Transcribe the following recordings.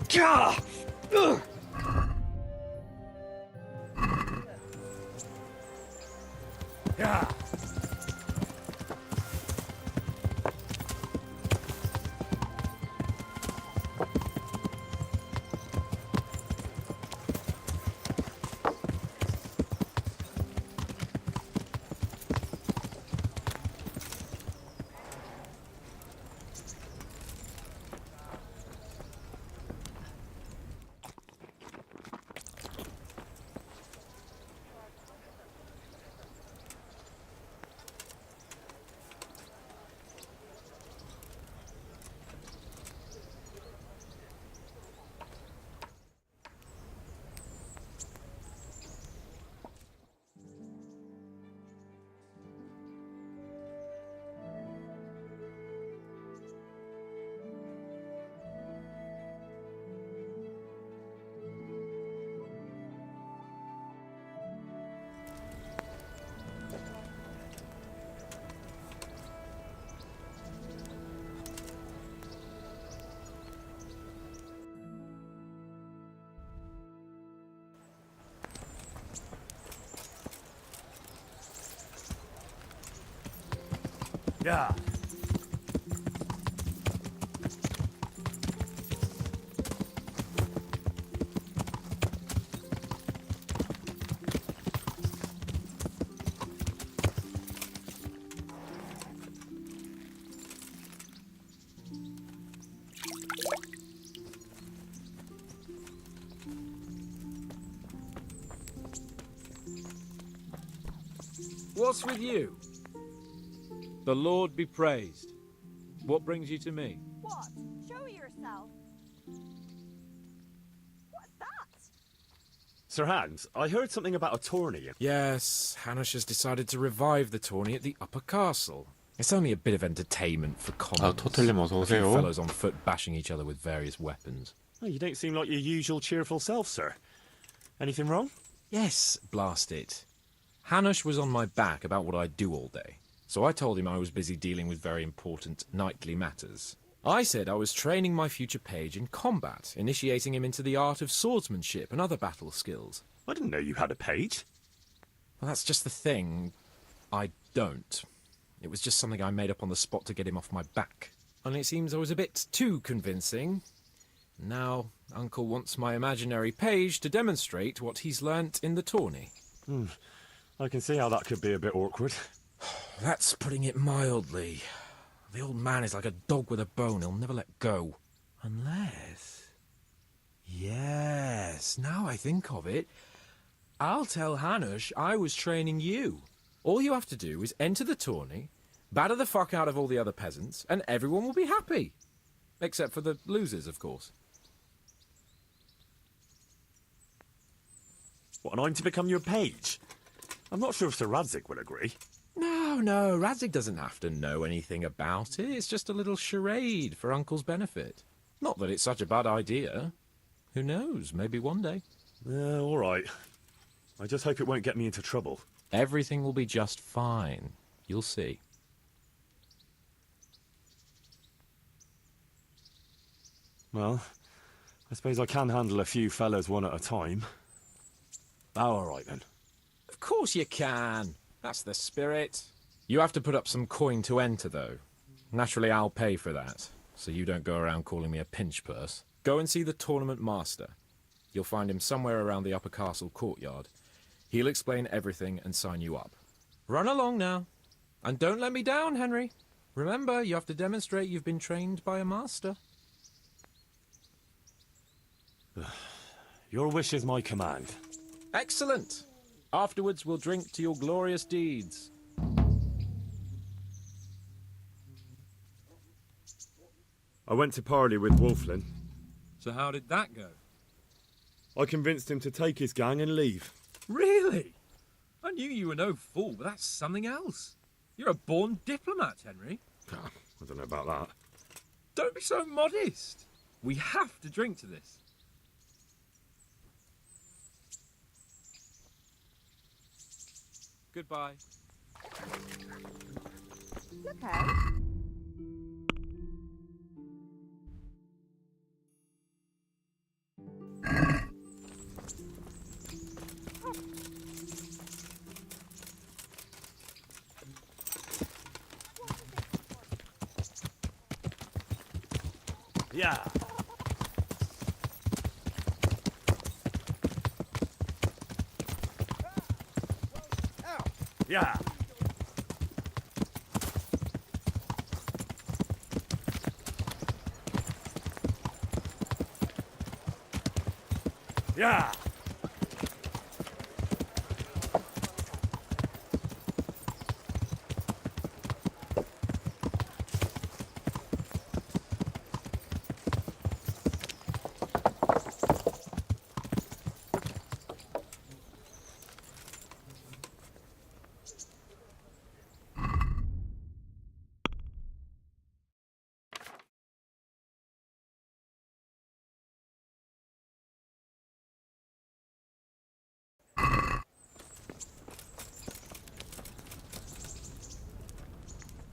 Gah! Ugh! Yeah. Yeah. What's with you? The Lord be praised. What brings you to me? What? Show yourself. What's that? Sir Hans, I heard something about a tourney. Yes, Hanush has decided to revive the tourney at the upper castle. It's only a bit of entertainment for 아, commons. 토틀님 어서 A few 오세요. fellows on foot bashing each other with various weapons. Oh, you don't seem like your usual cheerful self, sir. Anything wrong? Yes, blast it. Hanush was on my back about what I'd do all day, so I told him I was busy dealing with very important knightly matters. I said I was training my future page in combat, initiating him into the art of swordsmanship and other battle skills. I didn't know you had a page. Well, that's just the thing. I don't. It was just something I made up on the spot to get him off my back. Only it seems I was a bit too convincing. Now, Uncle wants my imaginary page to demonstrate what he's learnt in the tourney. I can see how that could be a bit awkward. That's putting it mildly. The old man is like a dog with a bone. He'll never let go. Unless... Yes, now I think of it. I'll tell Hanush I was training you. All you have to do is enter the tourney, batter the fuck out of all the other peasants, and everyone will be happy. Except for the losers, of course. What, and I'm to become your page? I'm not sure if Sir Radzik will agree. No, Radzik doesn't have to know anything about it. It's just a little charade for Uncle's benefit. Not that it's such a bad idea. Who knows, maybe one day. All right. I just hope it won't get me into trouble. Everything will be just fine. You'll see. Well, I suppose I can handle a few fellas one at a time. Oh, all right then. Of course you can. That's the spirit. You have to put up some coin to enter, though. Naturally, I'll pay for that, so you don't go around calling me a pinch purse. Go and see the tournament master. You'll find him somewhere around the upper castle courtyard. He'll explain everything and sign you up. Run along now. And don't let me down, Henry. Remember, you have to demonstrate you've been trained by a master. Your wish is my command. Excellent. Afterwards, we'll drink to your glorious deeds. I went to parley with Wolflin. So how did that go? I convinced him to take his gang and leave. Really? I knew you were no fool, but that's something else. You're a born diplomat, Henry. I don't know about that. Don't be so modest. We have to drink to this. Goodbye. Okay. Yeah. Yeah. Yeah.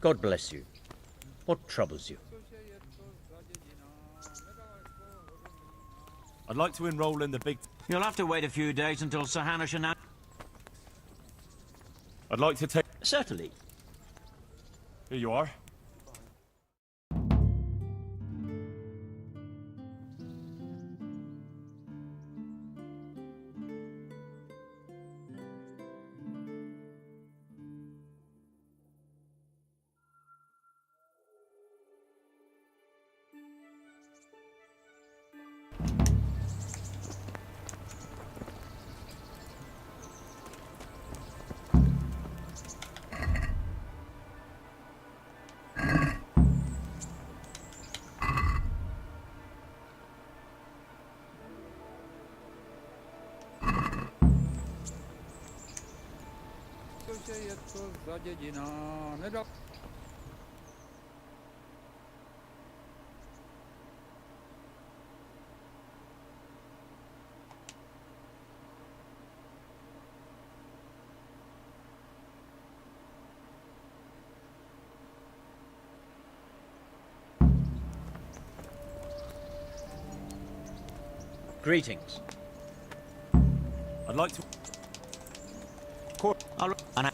God bless you. What troubles you? I'd like to enroll in the big... You'll have to wait a few days until Sir Hanush announces. I'd like to take... Certainly. Here you are. Greetings. I'd like to... And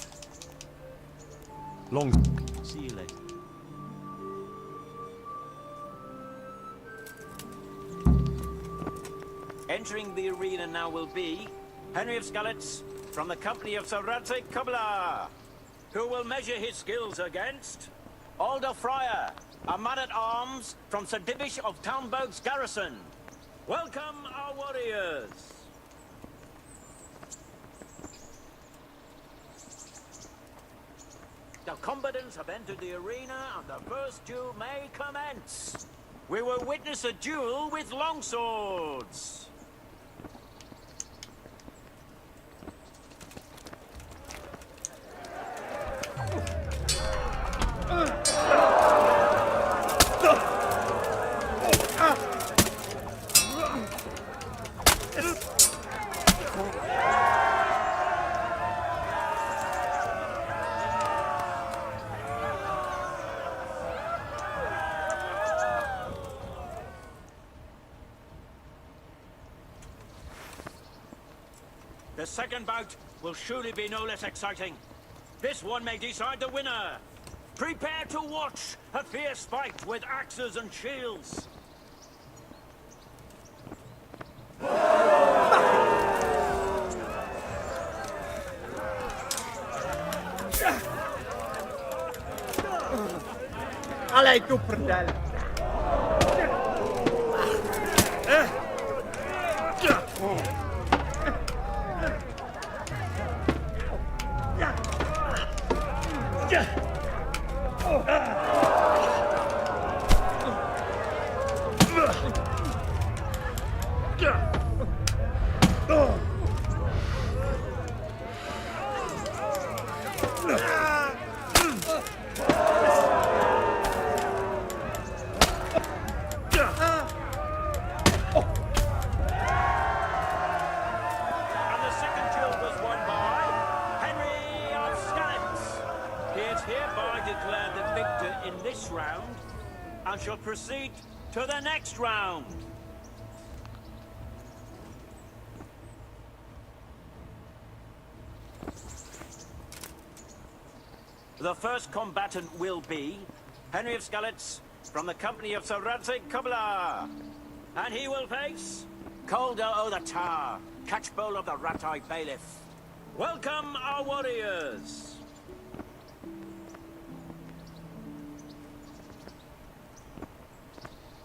Long... See you later. entering the arena now will be Henry of Skalitz from the company of Sir Radzig Kubla, who will measure his skills against Alder Fryer, a man-at-arms from Sir Divish of Townburg's garrison. Welcome, our warriors! The combatants have entered the arena, and the first duel may commence. We will witness a duel with longswords. The second bout will surely be no less exciting. This one may decide the winner. Prepare to watch a fierce fight with axes and shields. Allee, tu vertel. And shall proceed to the next round. The first combatant will be Henry of Skalitz from the company of Sir Radzig Kubla. And he will face Calder o' the Tar, Catchbowl of the Rat-Eye Bailiff. Welcome, our warriors!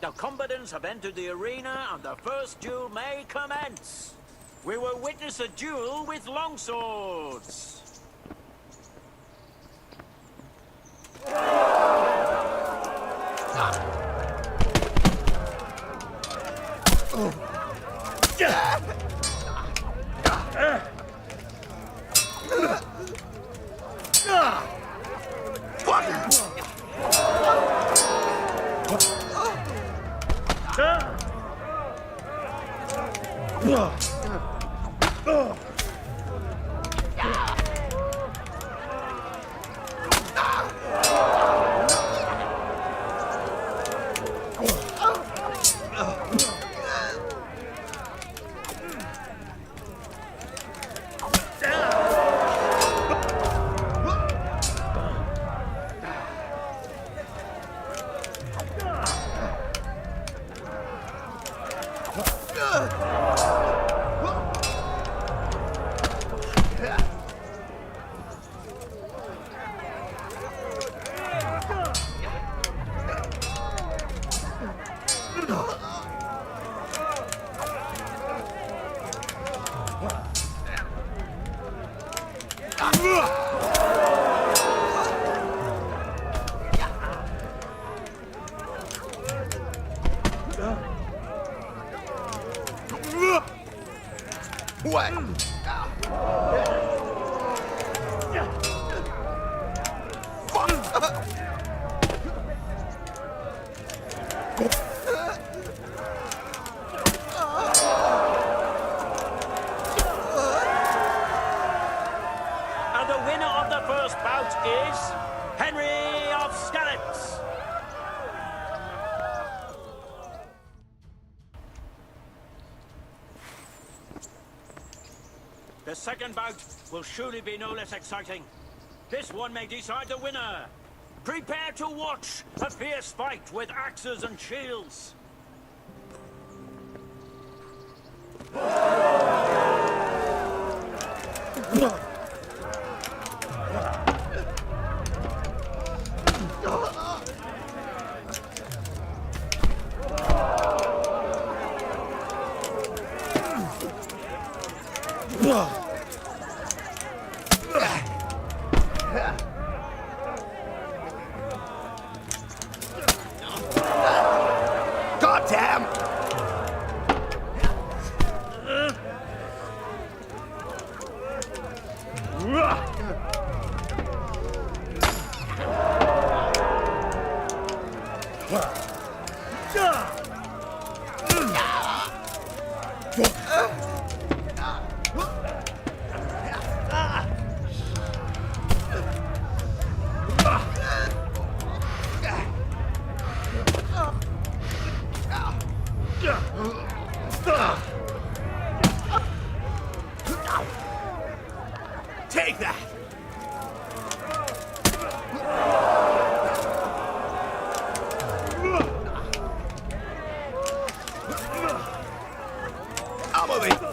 The combatants have entered the arena and the first duel may commence. We will witness a duel with longswords. And the winner of the first bout is Henry of Skalitz. The second bout will surely be no less exciting. This one may decide the winner. Prepare to watch a fierce fight with axes and shields. Take that! I'm moving!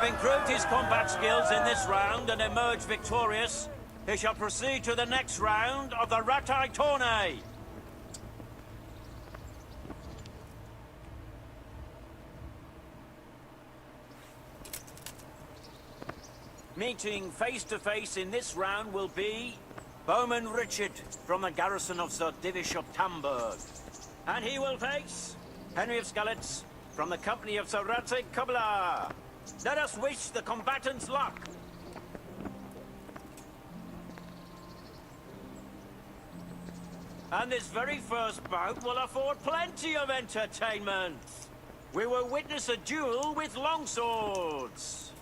Having proved his combat skills in this round and emerged victorious, he shall proceed to the next round of the Ratai Tourney. Meeting face to face in this round will be Bowman Richard from the garrison of Sir Divish of Tamburg. And he will face Henry of Skalitz from the company of Sir Radzik Kubla. Let us wish the combatants luck. And this very first bout will afford plenty of entertainment. We will witness a duel with longswords.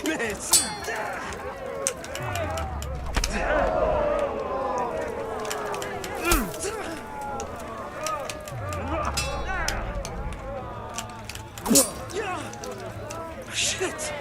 Miss! Shit!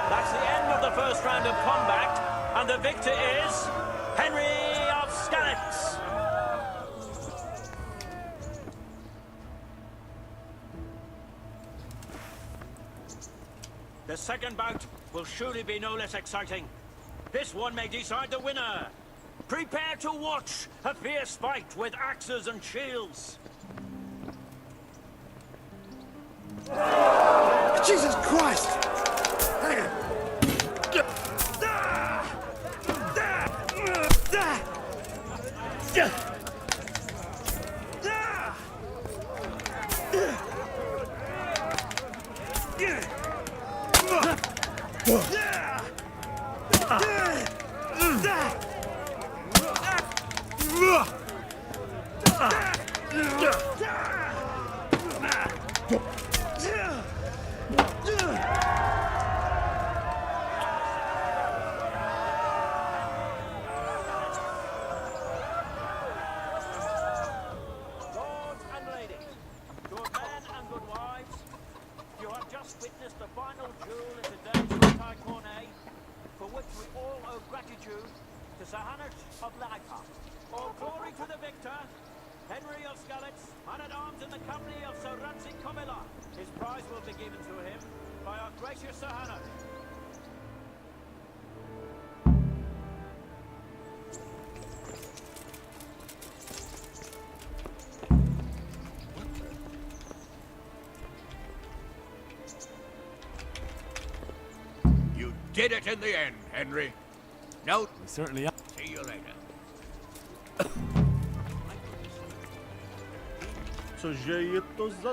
That's the end of the first round of combat, and the victor is Henry of Skalitz. The second bout will surely be no less exciting. This one may decide the winner. Prepare to watch a fierce fight with axes and shields. Jesus Christ! Hang on. Lords and ladies, good men and good wives, you have just witnessed the final duel in today's Ratai Tourney, for which we all owe gratitude to Sir Hannah of Laika. All glory to the victor, Henry of Skalitz, man-at-arms in the company of Sir Radzik Kubla. His prize will be given to him by our gracious Sir Hannah. did it in the end, Henry. No, We certainly have. see you later.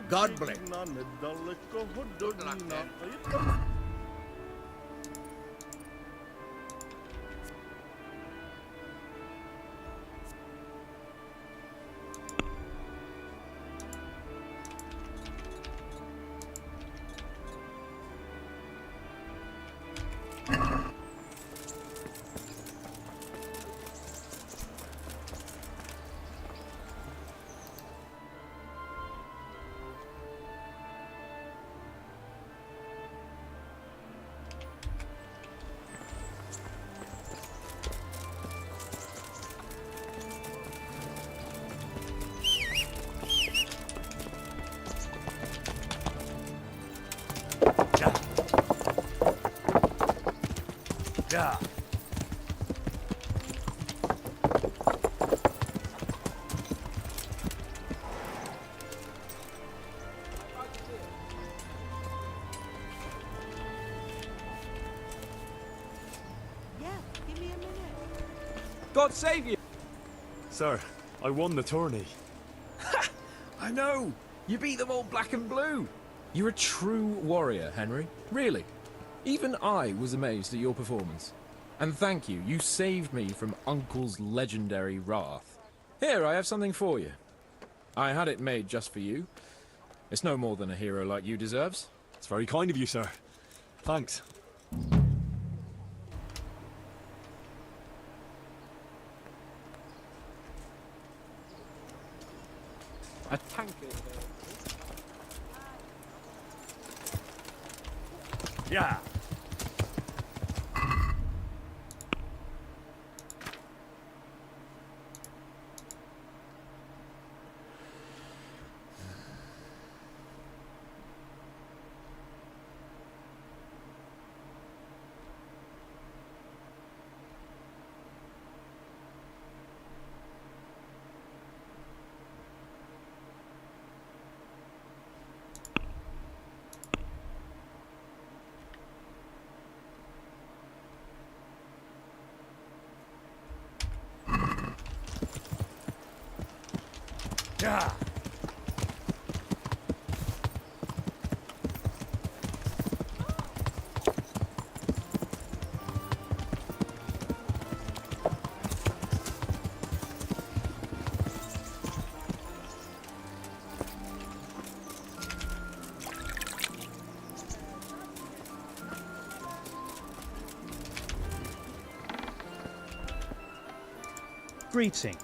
God bless. Good luck, then. Yeah. Yeah, give me a minute. God save you! Sir, I won the tourney. I know! You beat them all black and blue! You're a true warrior, Henry. Really. Even I was amazed at your performance. And thank you, you saved me from Uncle's legendary wrath. Here, I have something for you. I had it made just for you. It's no more than a hero like you deserves. It's very kind of you, sir. Thanks. A tankard. Yeah. Yeah. Greeting.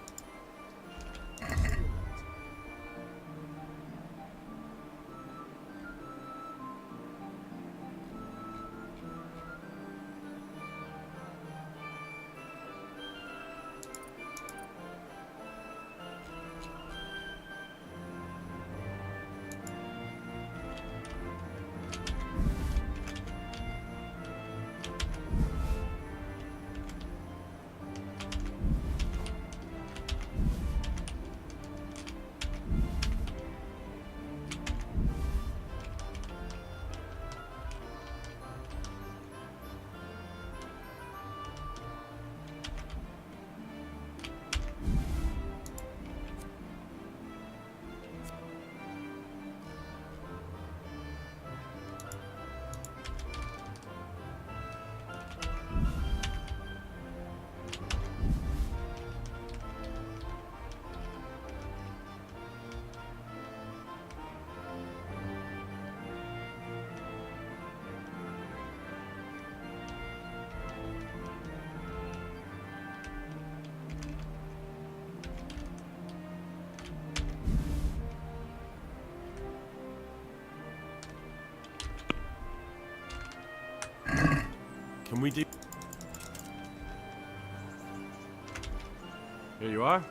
Can we do... Here you are.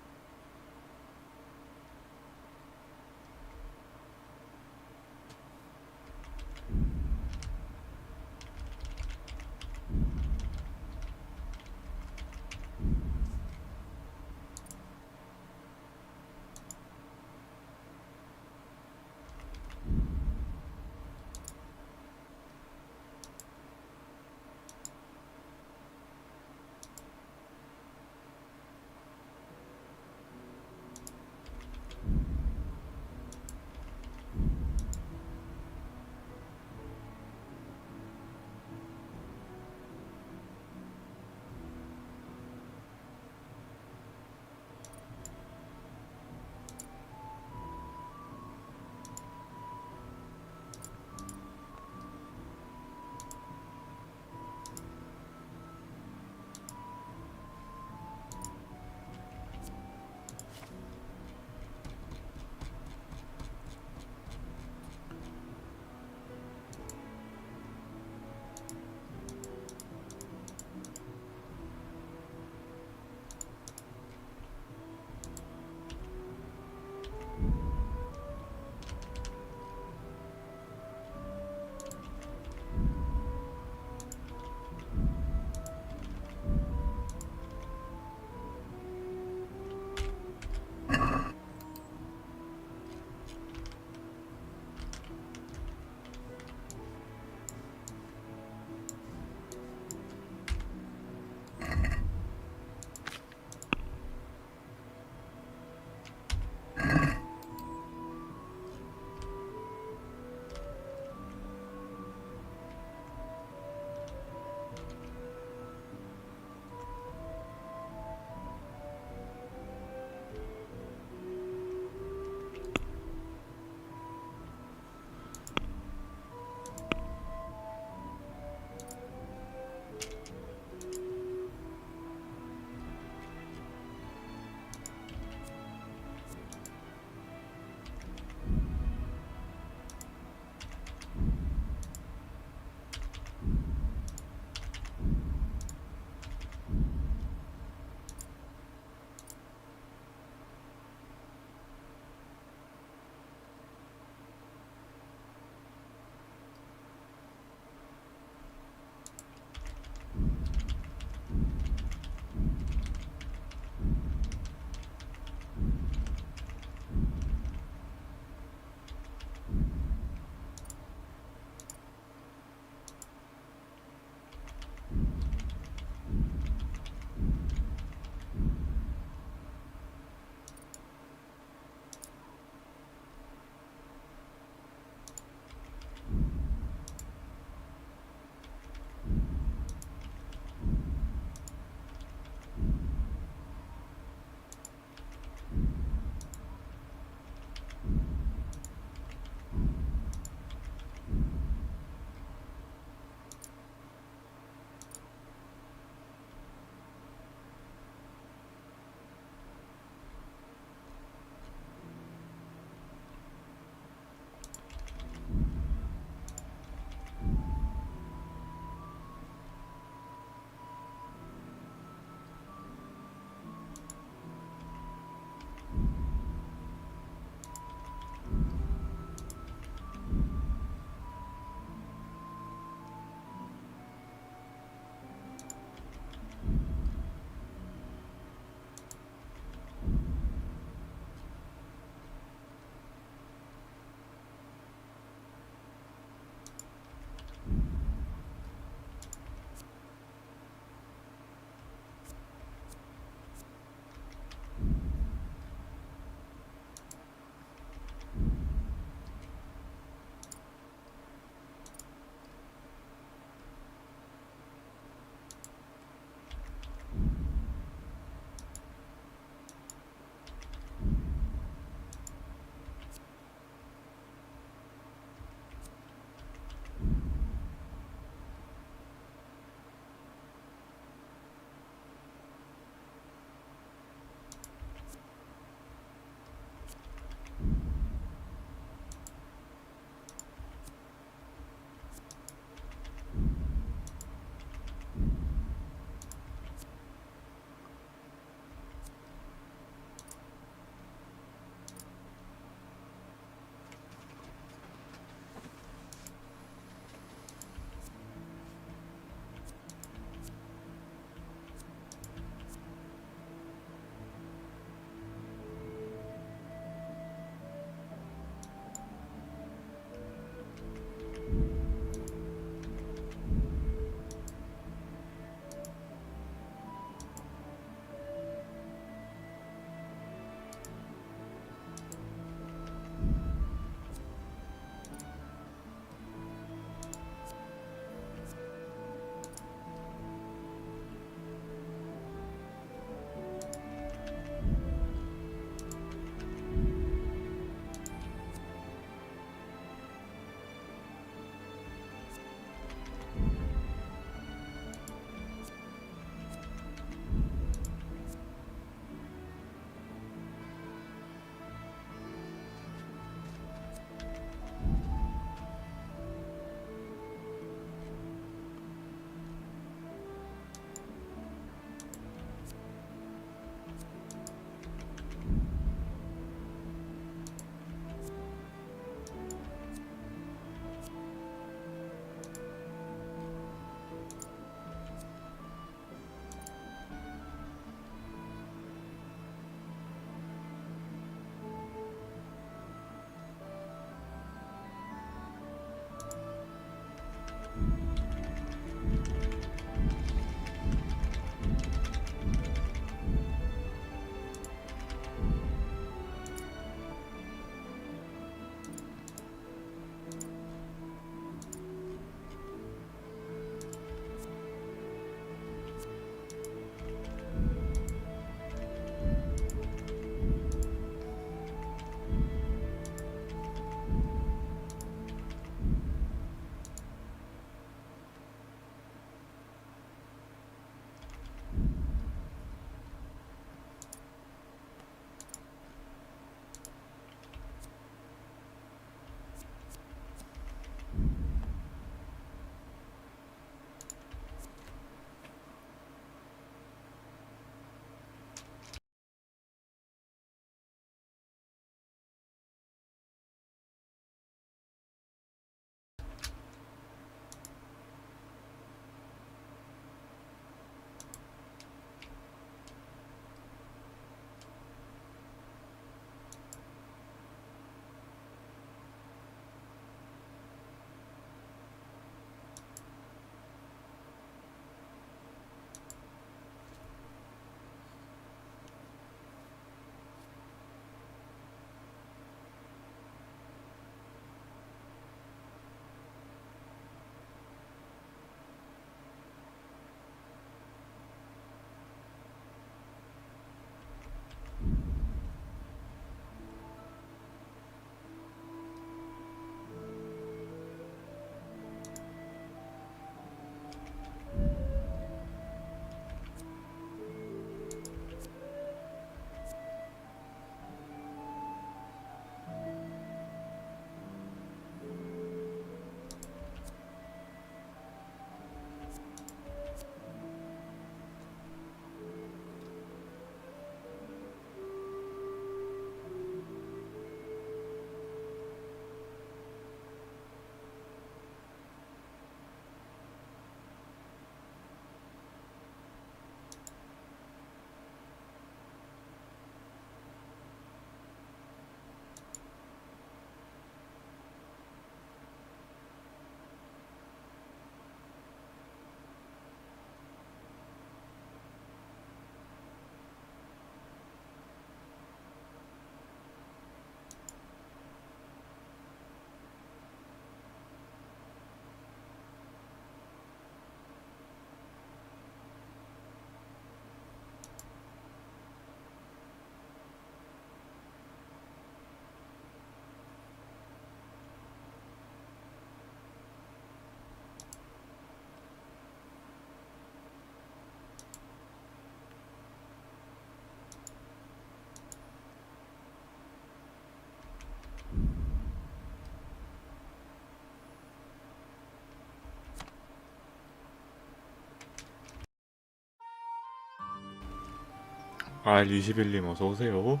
R21님 어서오세요.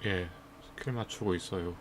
예, 스킬 맞추고 있어요.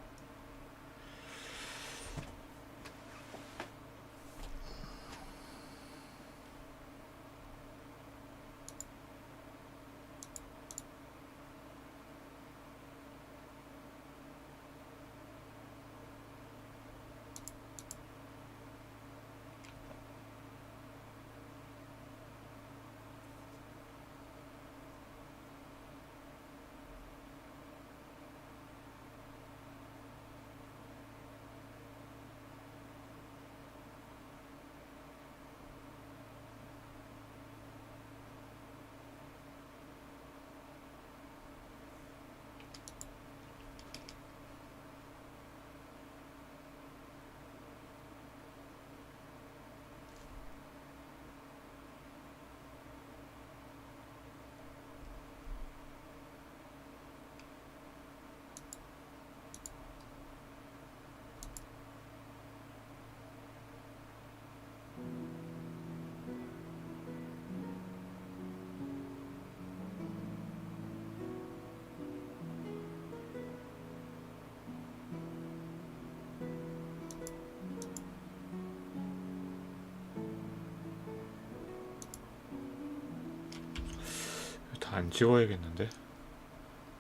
다 안 지워야겠는데?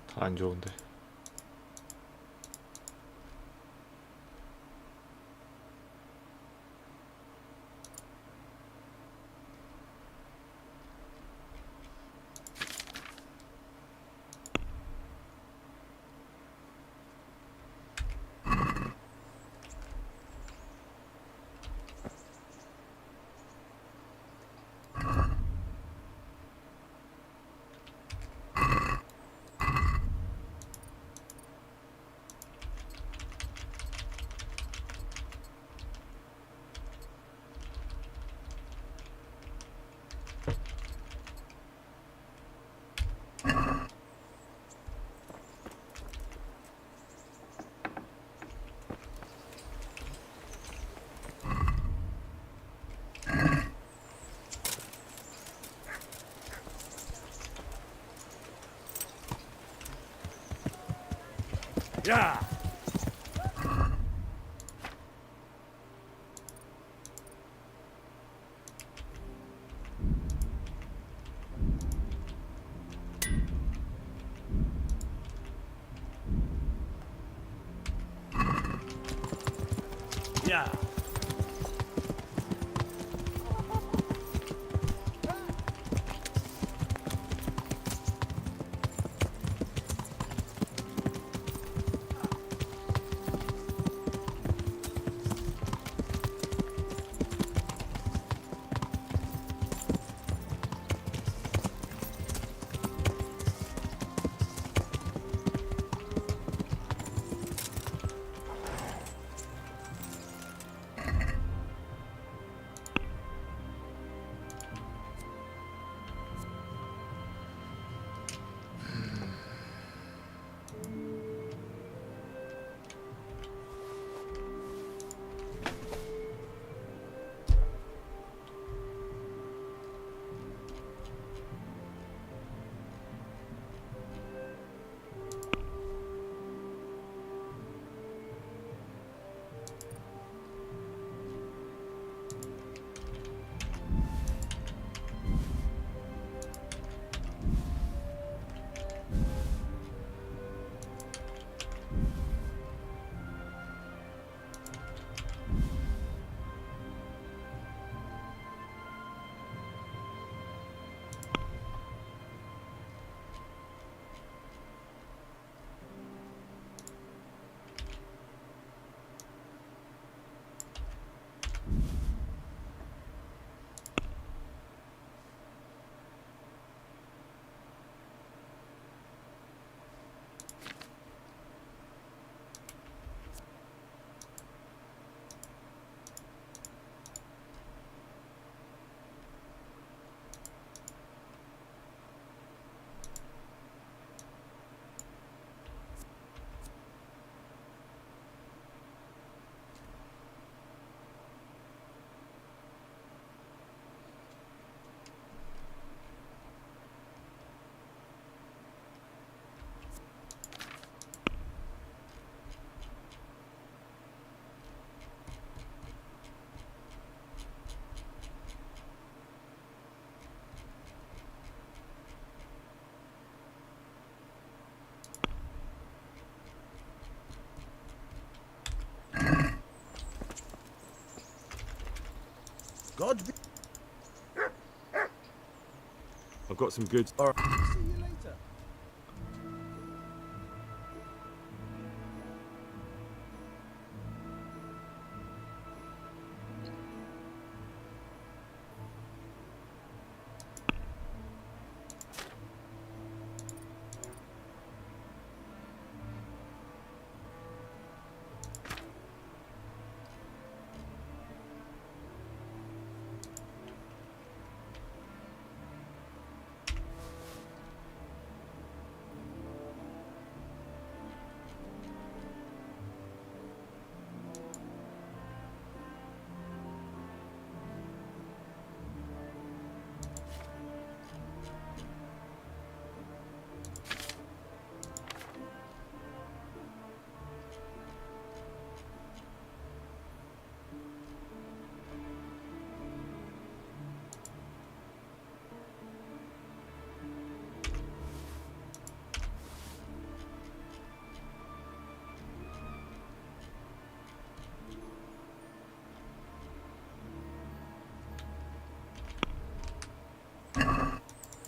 다 안 좋은데. Yeah. Yeah. God be... I've got some goods. See you later.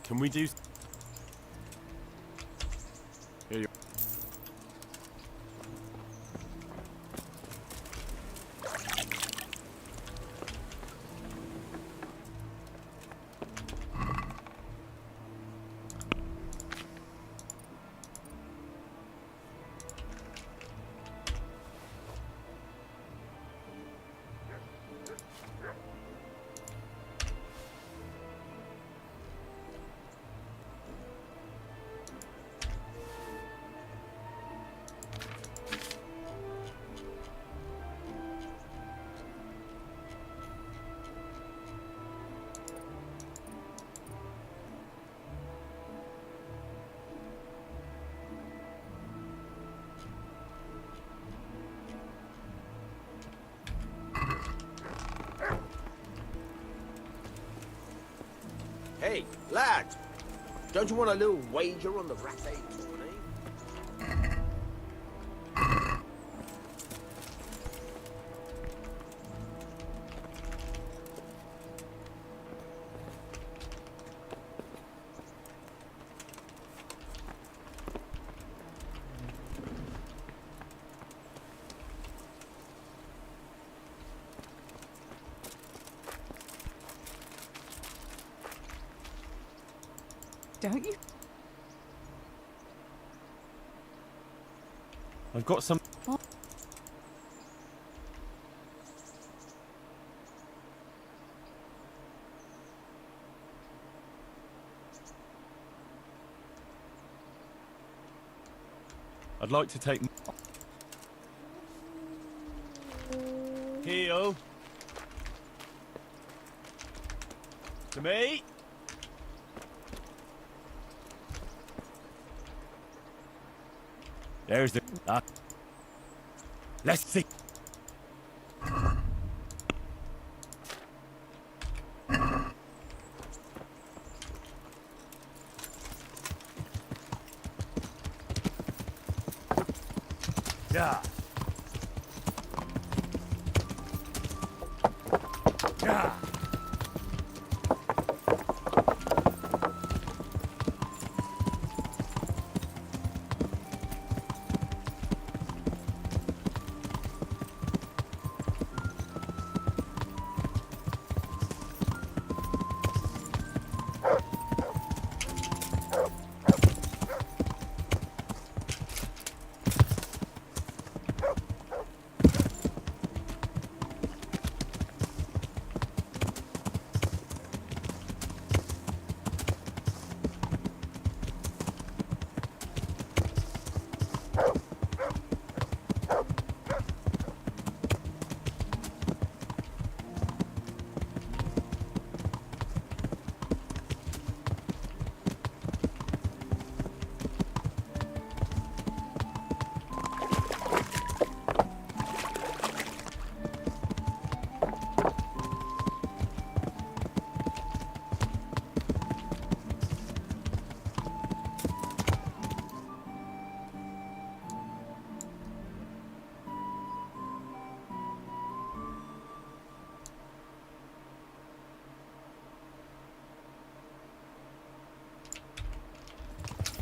Can we do... Here you... Hey, lad! Don't you want a little wager on the Rattay tourney? Don't you? I've got some... I'd like to take... Heel. To me. There's the... let's see. Yeah. Yeah.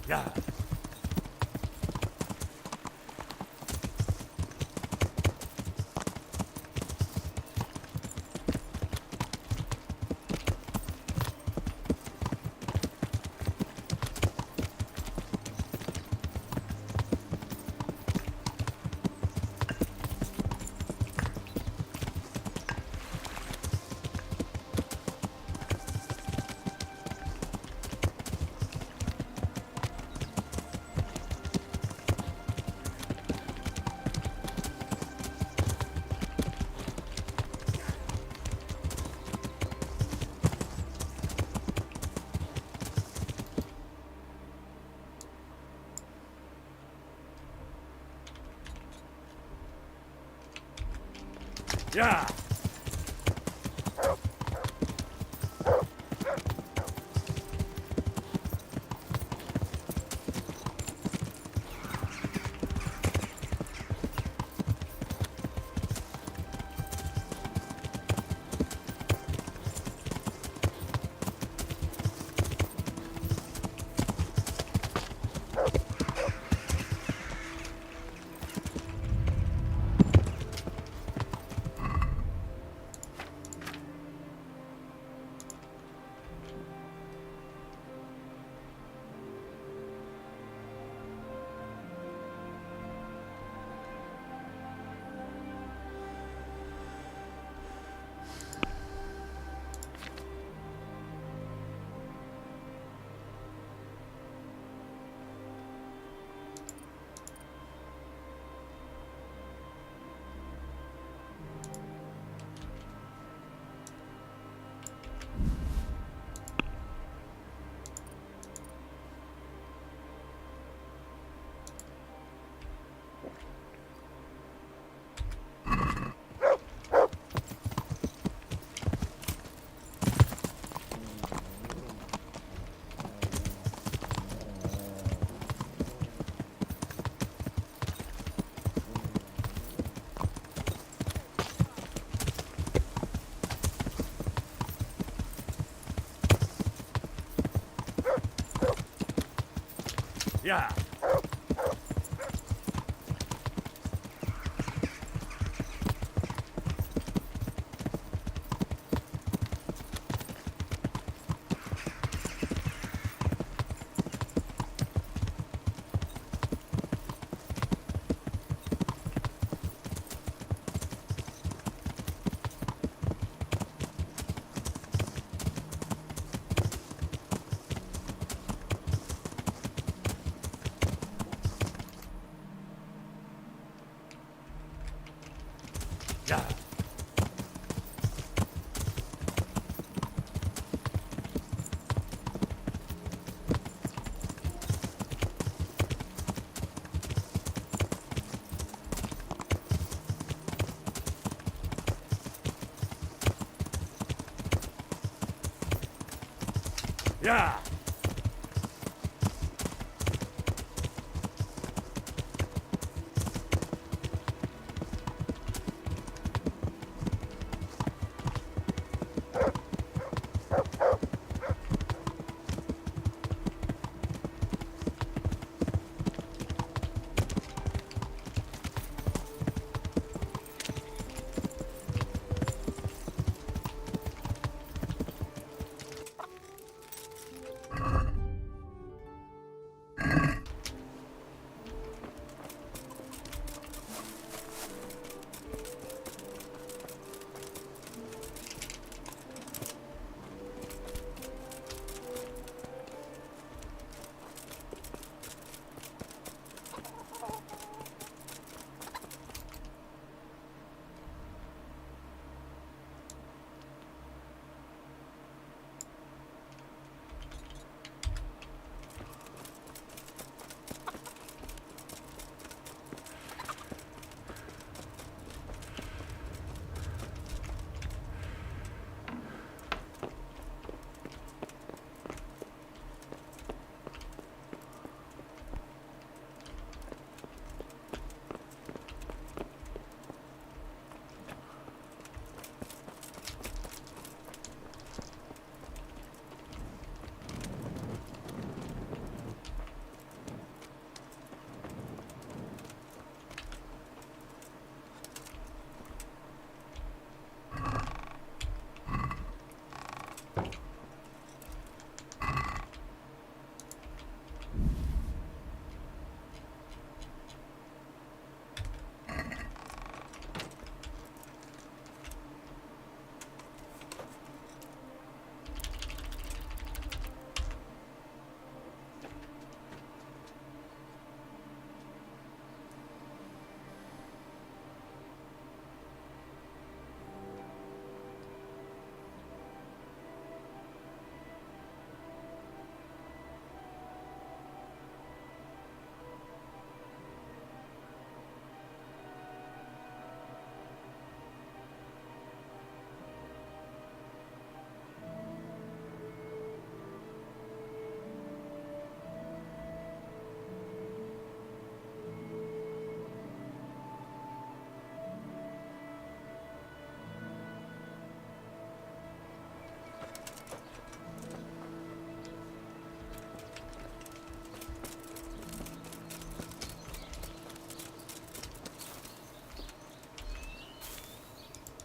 Yeah. Yeah. Yeah. Yeah. Yeah.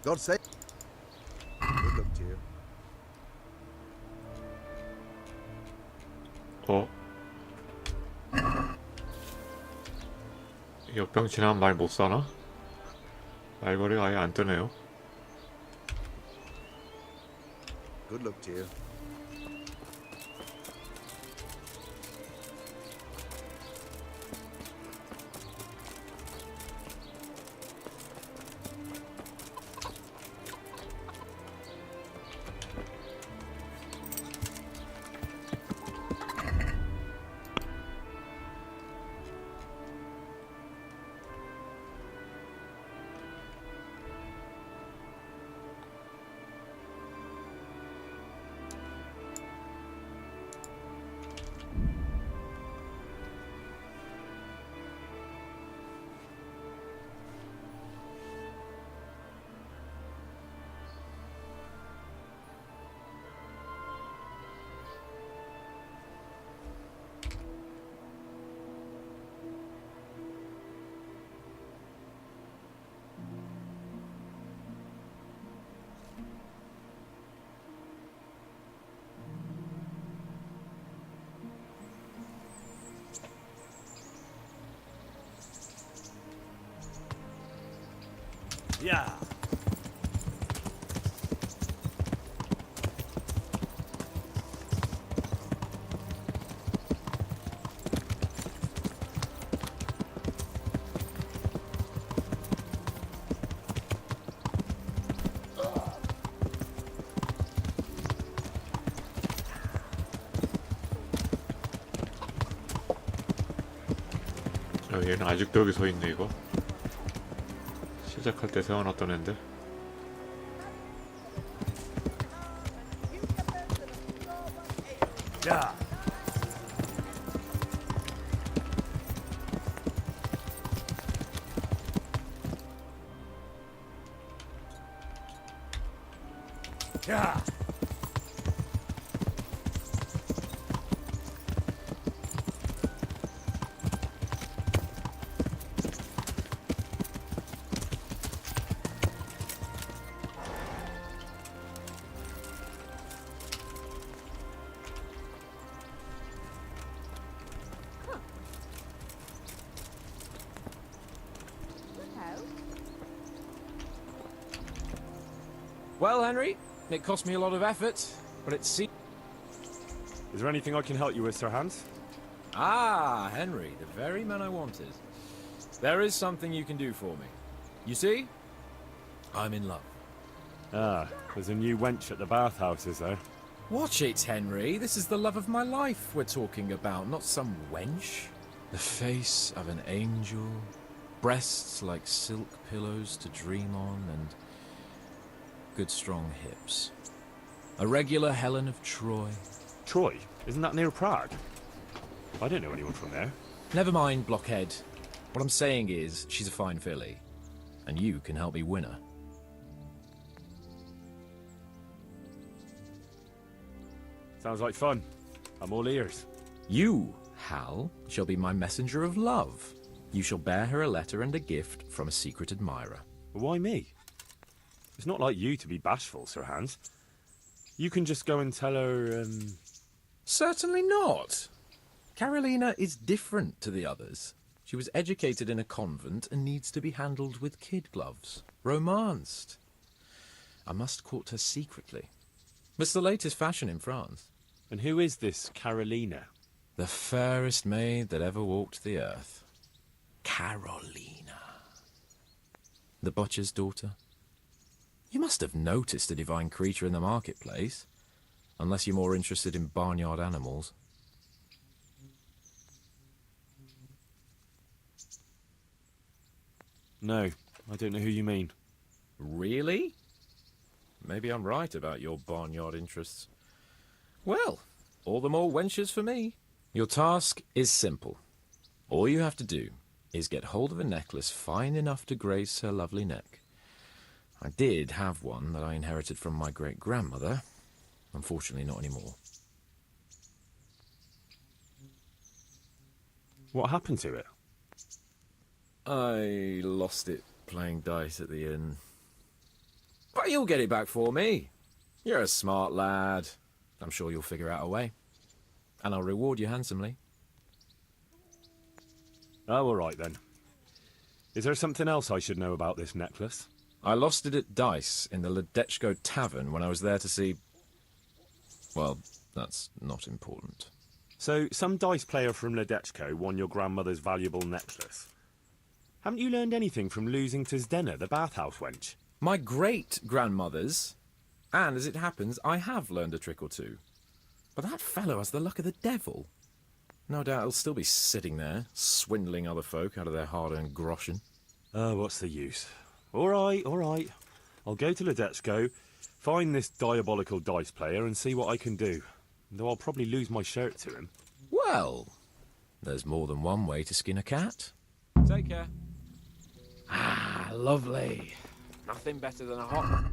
God save. Good luck to you. 역병 지나면 말 못 사나? 말거리가 아예 안 뜨네요. Good luck to you. Yeah. 얘는 아직도 여기 서 있네. 이거 시작할 때 세워놨던 앤데. Yeah. Yeah. Well, Henry, it cost me a lot of effort, but it seems... Is there anything I can help you with, Sir Hans? Ah, Henry, the very man I wanted. There is something you can do for me. You see? I'm in love. Ah, there's a new wench at the bathhouse, is there? Watch it, Henry. This is the love of my life we're talking about, not some wench. The face of an angel, breasts like silk pillows to dream on, and good strong hips. A regular Helen of Troy. Troy? Isn't that near Prague? I don't know anyone from there. Never mind, blockhead. What I'm saying is, she's a fine filly, and you can help me win her. Sounds like fun. I'm all ears. You, Hal, shall be my messenger of love. You shall bear her a letter and a gift from a secret admirer. Why me? It's not like you to be bashful, Sir Hans. You can just go and tell her, Certainly not. Carolina is different to the others. She was educated in a convent and needs to be handled with kid gloves. Romanced. I must court her secretly. It's the latest fashion in France. And who is this Carolina? The fairest maid that ever walked the earth. Carolina. The butcher's daughter. You must have noticed a divine creature in the marketplace. Unless you're more interested in barnyard animals. No, I don't know who you mean. Really? Maybe I'm right about your barnyard interests. Well, all the more wenches for me. Your task is simple. All you have to do is get hold of a necklace fine enough to grace her lovely neck. I did have one that I inherited from my great-grandmother. Unfortunately, not anymore. What happened to it? I lost it playing dice at the inn. But you'll get it back for me. You're a smart lad. I'm sure you'll figure out a way. And I'll reward you handsomely. Oh, all right then. Is there something else I should know about this necklace? I lost it at dice in the Ledechko Tavern when I was there to see... Well, that's not important. So, some dice player from Ledechko won your grandmother's valuable necklace. Haven't you learned anything from losing to Zdena, the bathhouse wench? My great-grandmother's. And, as it happens, I have learned a trick or two. But that fellow has the luck of the devil. No doubt he'll still be sitting there, swindling other folk out of their hard-earned groschen. Oh, what's the use? All right, all right. I'll go to Ledechko, find this diabolical dice player and see what I can do. Though I'll probably lose my shirt to him. Well, there's more than one way to skin a cat. Take care. Ah, lovely. Nothing better than a hot...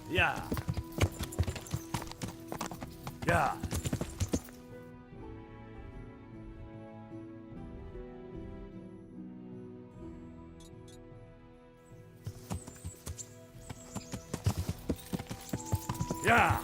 Yeah. Yeah. Yeah.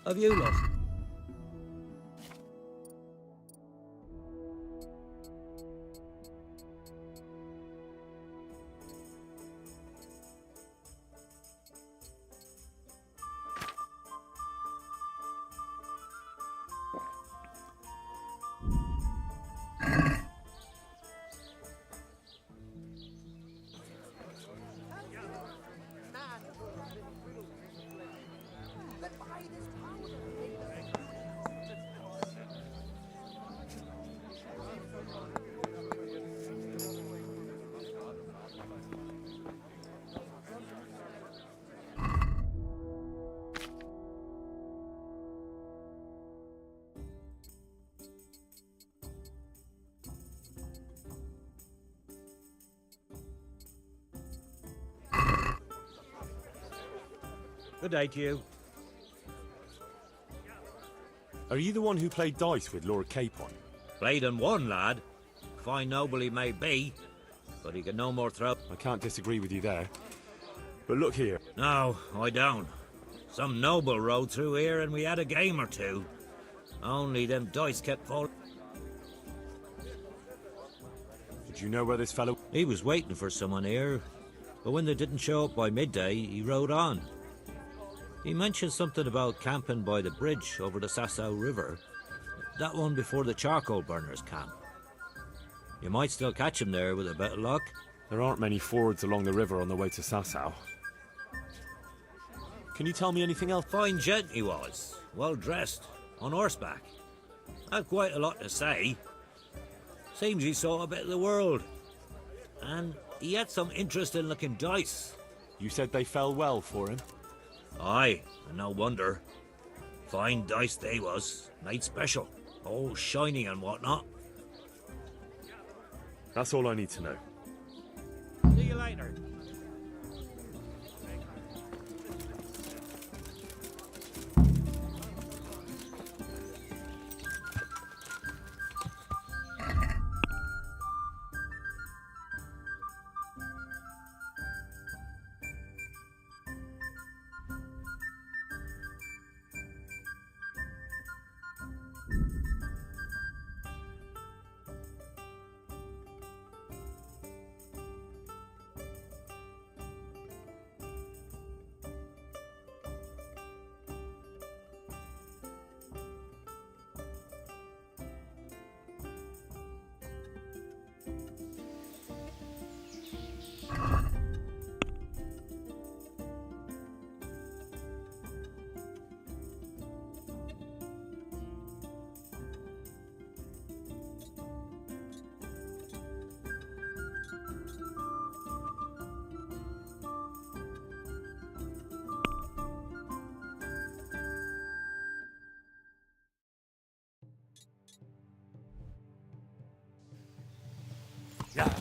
Have you lost? Good day to you. Are you the one who played dice with Lord Capon? Played and won, lad. Fine noble he may be, but he can no more throw. I can't disagree with you there. But look here. No, I don't. Some noble rode through here and we had a game or two. Only them dice kept falling. Did you know where this fellow... He was waiting for someone here, But when they didn't show up by midday, he rode on. He mentioned something about camping by the bridge over the Sasau River. That one before the charcoal burners camp. You might still catch him there with a bit of luck. There aren't many fords along the river on the way to Sasau. Can you tell me anything else? Fine gent he was, well dressed, on horseback. Had quite a lot to say. Seems he saw a bit of the world. And he had some interesting looking dice. You said they fell well for him? Aye, and no wonder. Fine dice they was, made special. All shiny and whatnot. That's all I need to know. See you later. Yeah.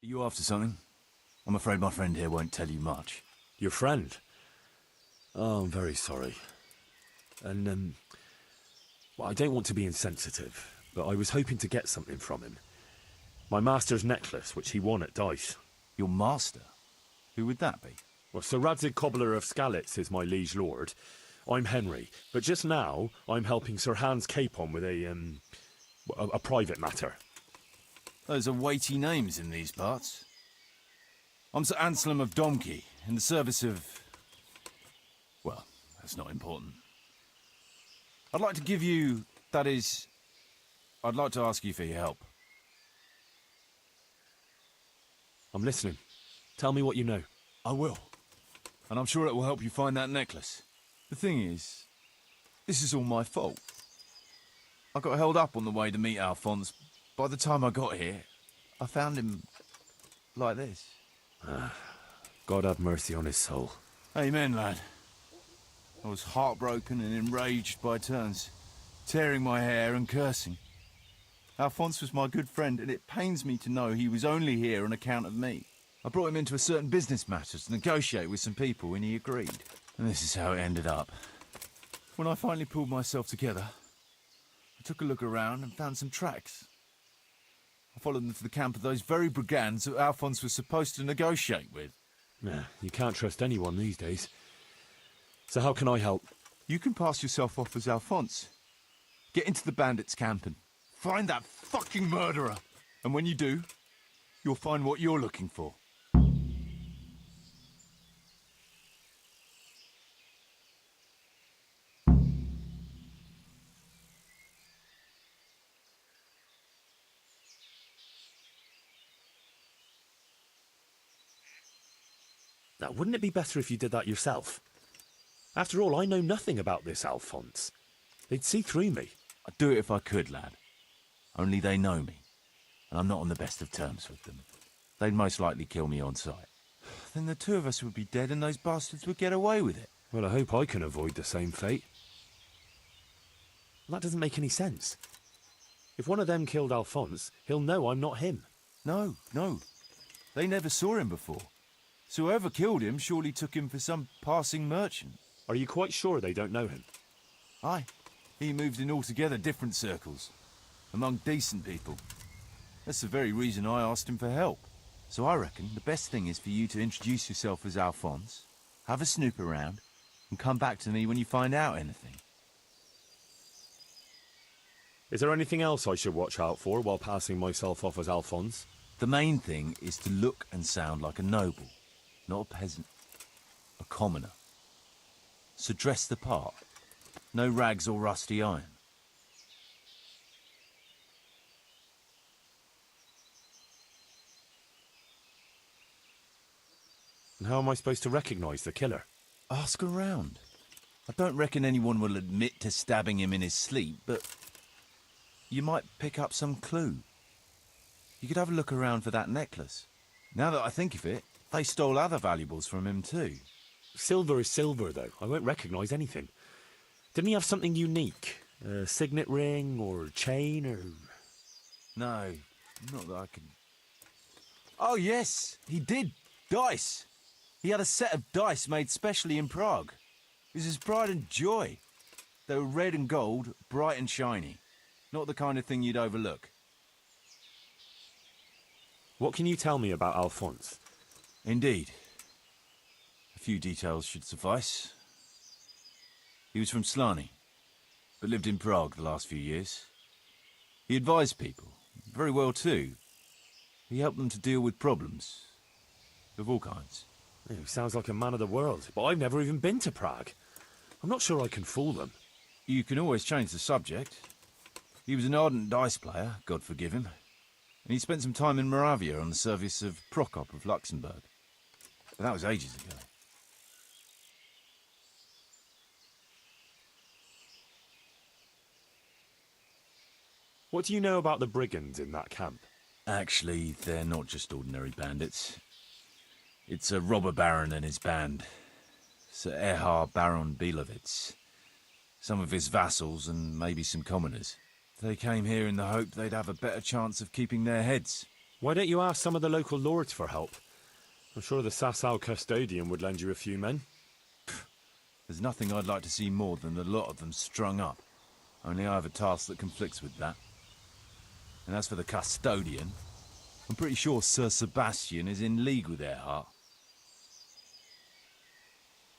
Are you after something? I'm afraid my friend here won't tell you much. Your friend? Oh, I'm very sorry. And, well, I don't want to be insensitive, but I was hoping to get something from him. My master's necklace, which he won at dice. Your master? Who would that be? Well, Sir Radzig Cobbler of Skalitz is my liege lord. I'm Henry, but just now I'm helping Sir Hans Capon with a private matter. Those are weighty names in these parts. I'm Sir Anselm of Domkey, in the service of... well, that's not important. I'd like to give you... that is... I'd like to ask you for your help. I'm listening. Tell me what you know. I will. And I'm sure it will help you find that necklace. The thing is, this is all my fault. I got held up on the way to meet Alphonse. By the time I got here, I found him like this. God have mercy on his soul. Amen, lad. I was heartbroken and enraged by turns, tearing my hair and cursing. Alphonse was my good friend, and it pains me to know he was only here on account of me. I brought him into a certain business matter to negotiate with some people, and he agreed. And this is how it ended up. When I finally pulled myself together, I took a look around and found some tracks. I followed them to the camp of those very brigands that Alphonse was supposed to negotiate with. Nah, you can't trust anyone these days. So how can I help? You can pass yourself off as Alphonse. Get into the bandits' camp and find that fucking murderer. And when you do, you'll find what you're looking for. Now, wouldn't it be better if you did that yourself? After all, I know nothing about this Alphonse. They'd see through me. I'd do it if I could, lad. Only they know me, and I'm not on the best of terms with them. They'd most likely kill me on sight. Then the two of us would be dead and those bastards would get away with it. Well, I hope I can avoid the same fate. That doesn't make any sense. If one of them killed Alphonse, he'll know I'm not him. No. They never saw him before. So whoever killed him surely took him for some passing merchant. Are you quite sure they don't know him? Aye. He moved in altogether different circles. Among decent people. That's the very reason I asked him for help. So I reckon the best thing is for you to introduce yourself as Alphonse, have a snoop around, and come back to me when you find out anything. Is there anything else I should watch out for while passing myself off as Alphonse? The main thing is to look and sound like a noble, not a peasant. A commoner. So dress the part. No rags or rusty iron. And how am I supposed to recognise the killer? Ask around. I don't reckon anyone will admit to stabbing him in his sleep, but you might pick up some clue. You could have a look around for that necklace. Now that I think of it, they stole other valuables from him too. Silver is silver, though. I won't recognise anything. Didn't he have something unique? A signet ring or a chain or... No, not that I can... Oh yes, he did. Dice. He had a set of dice made specially in Prague. It was his pride and joy. They were red and gold, bright and shiny. Not the kind of thing you'd overlook. What can you tell me about Alphonse? Indeed. A few details should suffice. He was from Slani, but lived in Prague the last few years. He advised people, very well too. He helped them to deal with problems, of all kinds. He sounds like a man of the world, but I've never even been to Prague. I'm not sure I can fool them. You can always change the subject. He was an ardent dice player, God forgive him. And he spent some time in Moravia on the service of Prokop of Luxembourg. But that was ages ago. What do you know about the brigands in that camp? Actually, they're not just ordinary bandits. It's a robber baron and his band. Sir Erhard Baron Bielowitz. Some of his vassals and maybe some commoners. They came here in the hope they'd have a better chance of keeping their heads. Why don't you ask some of the local lords for help? I'm sure the Sasau custodian would lend you a few men. There's nothing I'd like to see more than a lot of them strung up. Only I have a task that conflicts with that. And as for the custodian, I'm pretty sure Sir Sebastian is in league with Erhard.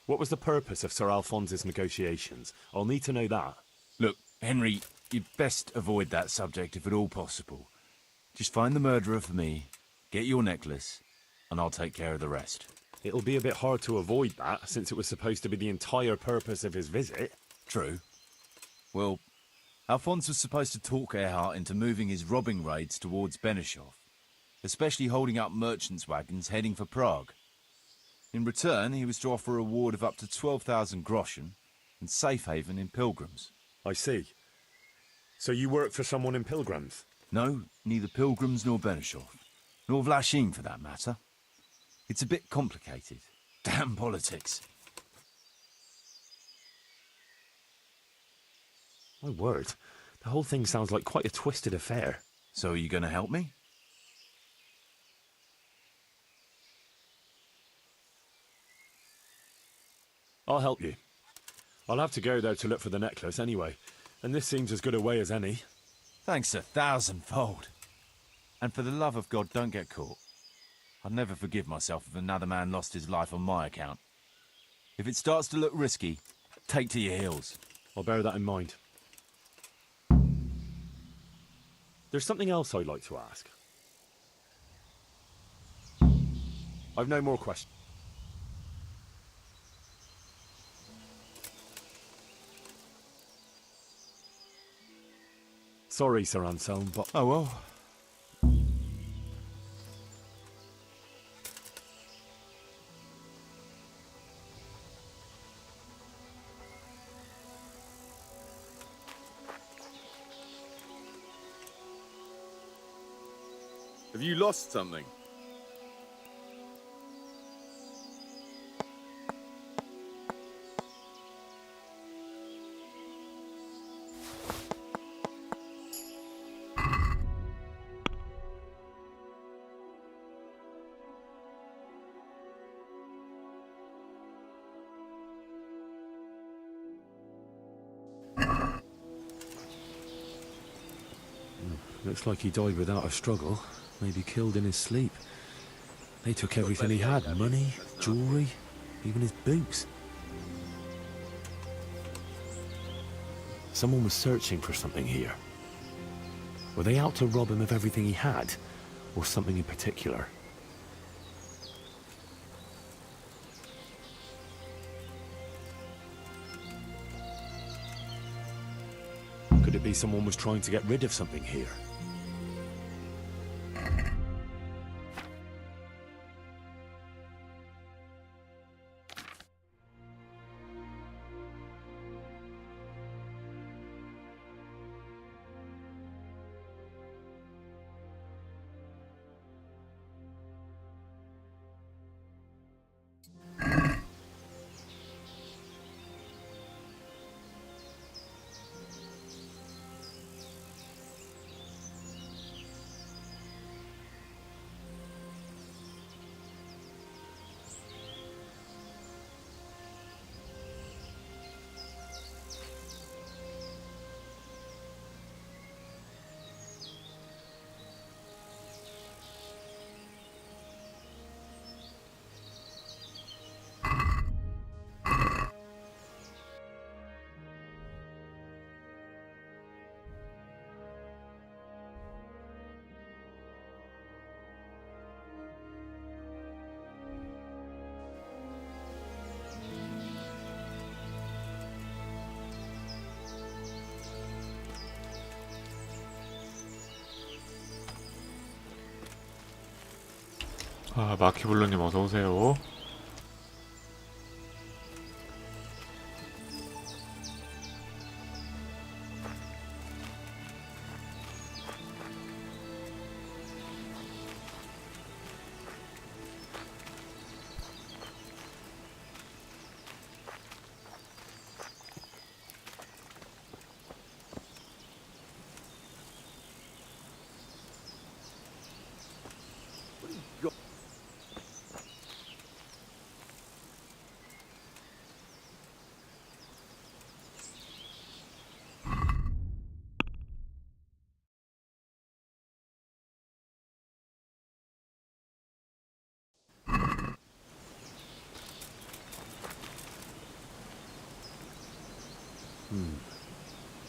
What was the purpose of Sir Alphonse's negotiations? I'll need to know that. Look, Henry, you'd best avoid that subject if at all possible. Just find the murderer for me, get your necklace, and I'll take care of the rest. It'll be a bit hard to avoid that, since it was supposed to be the entire purpose of his visit. True. Well, Alphonse was supposed to talk Erhard into moving his robbing raids towards Benishov, especially holding up merchants' wagons heading for Prague. In return, he was to offer a reward of up to 12,000 groschen and safe haven in Pilgrims. I see. So you work for someone in Pilgrims? No, neither Pilgrims nor Benishov. Nor Vlachim, for that matter. It's a bit complicated. Damn politics. My word. The whole thing sounds like quite a twisted affair. So are you going to help me? I'll help you. I'll have to go, though, to look for the necklace anyway. And this seems as good a way as any. Thanks 1,000-fold. And for the love of God, don't get caught. I'd never forgive myself if another man lost his life on my account. If it starts to look risky, take to your heels. I'll bear that in mind. There's something else I'd like to ask. I've no more questions. Sorry, Sir Anselm, but... Oh well. Have you lost something? Looks like he died without a struggle. Maybe killed in his sleep. They took everything he had. Money, jewellery, even his boots. Someone was searching for something here. Were they out to rob him of everything he had? Or something in particular? Could it be someone was trying to get rid of something here? 아, 마키블루님 어서오세요.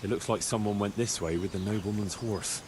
It looks like someone went this way with the nobleman's horse.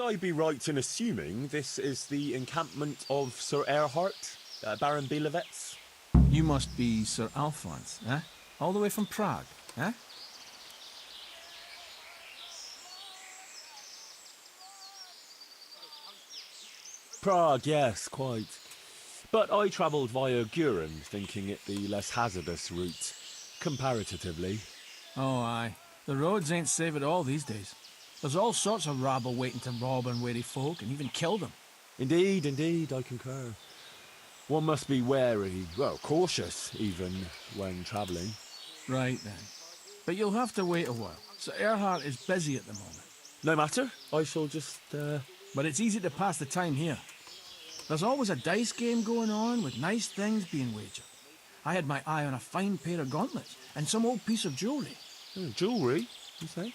I be right in assuming this is the encampment of Sir Erhard, Baron Bielewitz? You must be Sir Alphonse, eh? All the way from Prague, eh? Prague, yes, quite. But I travelled via Guren, thinking it the less hazardous route, comparatively. Oh, aye. The roads ain't safe at all these days. There's all sorts of rabble waiting to rob unwary folk and even kill them. Indeed, indeed, I concur. One must be wary, well, cautious even, when travelling. Right then. But you'll have to wait a while. Sir Erhard is busy at the moment. No matter, I shall just, But it's easy to pass the time here. There's always a dice game going on with nice things being wagered. I had my eye on a fine pair of gauntlets and some old piece of jewellery. Jewellery, you say?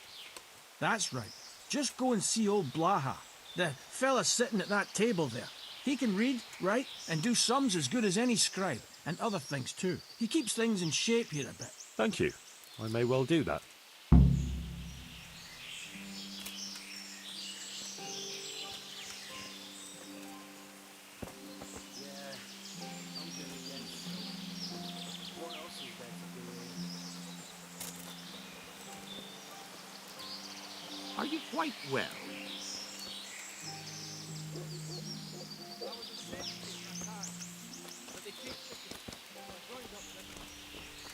That's right. Just go and see old Blaha, the fella sitting at that table there. He can read, write, and do sums as good as any scribe, and other things too. He keeps things in shape here a bit. Thank you. I may well do that. Are you quite well?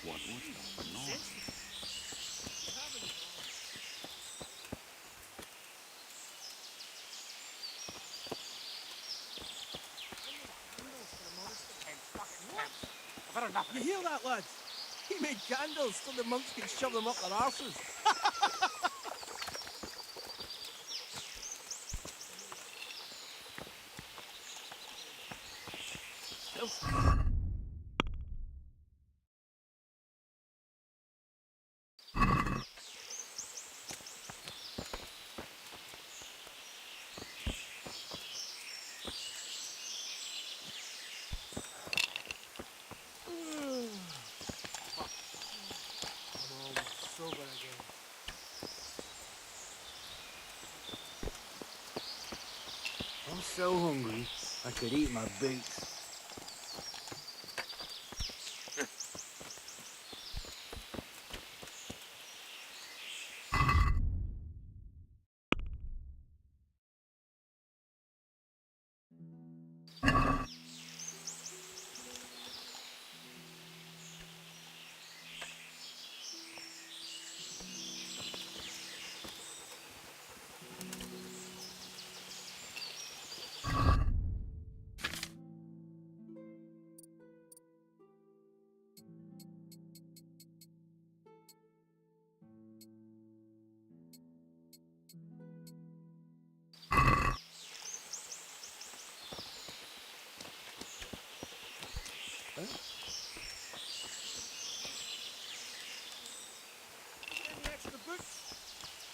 What was that noise? You hear that, lads? He made candles so the monks could shove them up their arses. I'm so hungry, I could eat my boots.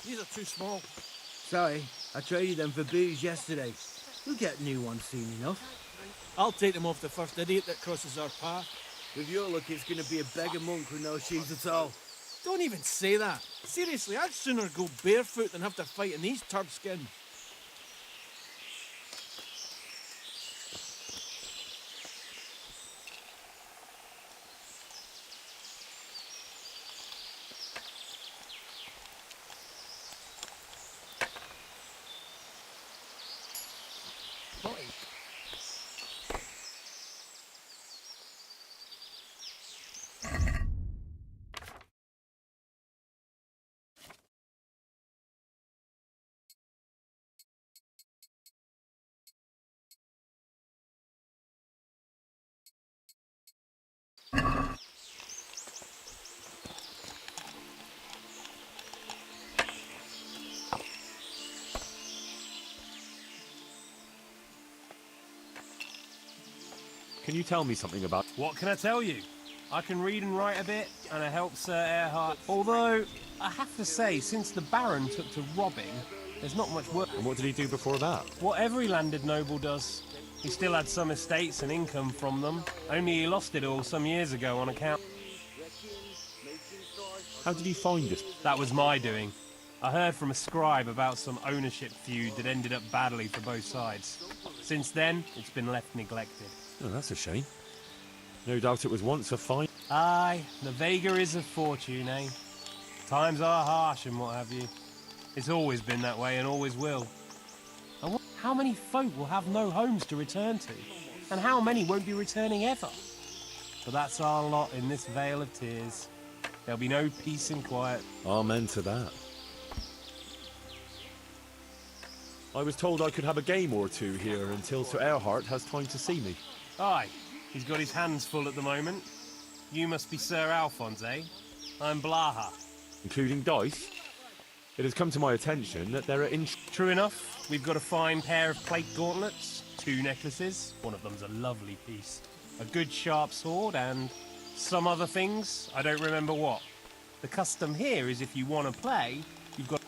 These are too small. Sorry, I traded them for booze yesterday. We'll get new ones soon enough. I'll take them off the first idiot that crosses our path. With your luck, it's going to be a beggar monk with no shoes at all. Don't even say that. Seriously, I'd sooner go barefoot than have to fight in these turd skins. Can you tell me something about... What can I tell you? I can read and write a bit, and I helped Sir Erhard. Although, I have to say, since the Baron took to robbing, there's not much work. And what did he do before that? What every landed noble does. He still had some estates and income from them, only he lost it all some years ago on account. How did he find it? That was my doing. I heard from a scribe about some ownership feud that ended up badly for both sides. Since then, it's been left neglected. Oh, that's a shame. No doubt it was once a fine... Aye, the Vega is a fortune, eh? Times are harsh and what have you. It's always been that way and always will. How many folk will have no homes to return to? And how many won't be returning ever? But that's our lot in this vale of tears. There'll be no peace and quiet. Amen to that. I was told I could have a game or two here until Sir Erhard has time to see me. Aye, he's got his hands full at the moment. You must be Sir Alphonse, eh? I'm Blaha. Including dice? It has come to my attention that there are True enough, we've got a fine pair of plate gauntlets, 2 necklaces, one of them's a lovely piece, a good sharp sword, and some other things, I don't remember what. The custom here is if you want to play, you've got...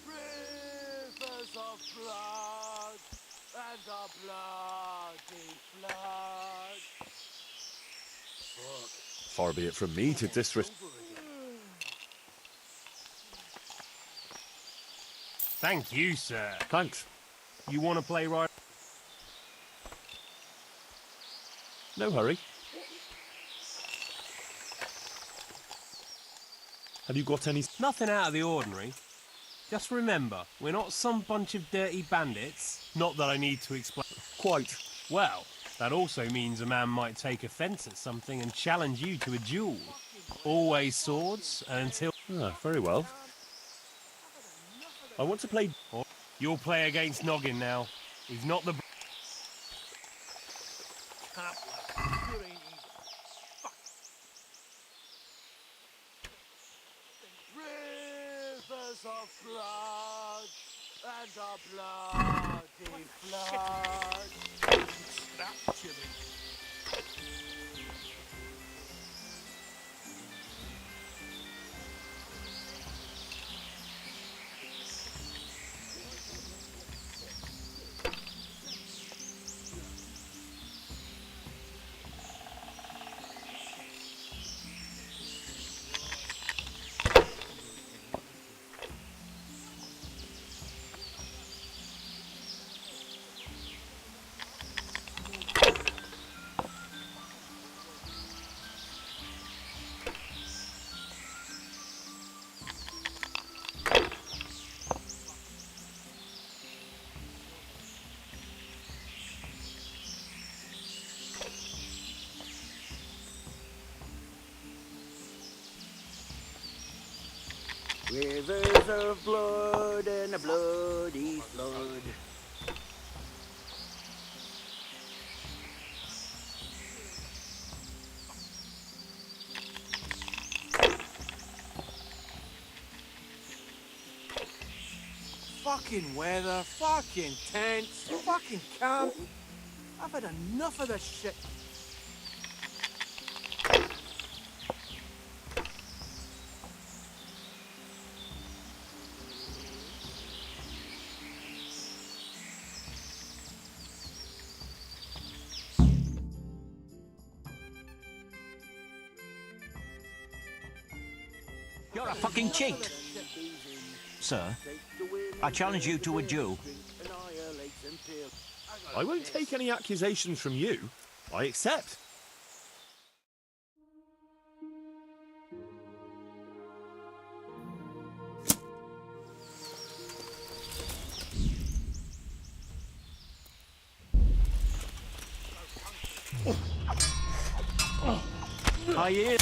Rivers of blood and a bloody flood. Far be it from me to disrespect... Thank you, sir. Thanks. You want to play right? No hurry. Have you got any... Nothing out of the ordinary. Just remember, we're not some bunch of dirty bandits. Not that I need to explain. Quite. Well, that also means a man might take offence at something and challenge you to a duel. Always swords, and until... Ah, very well. I want to play... You'll play against Noggin now. He's not the... Rivers of blood and a bloody flood. Snap, Jimmy. Rivers of blood and a bloody flood. Fucking weather, fucking tents, fucking camp. I've had enough of this shit. You're a fucking cheat. Sir, I challenge you to a duel. I won't take any accusations from you. I accept. I hear.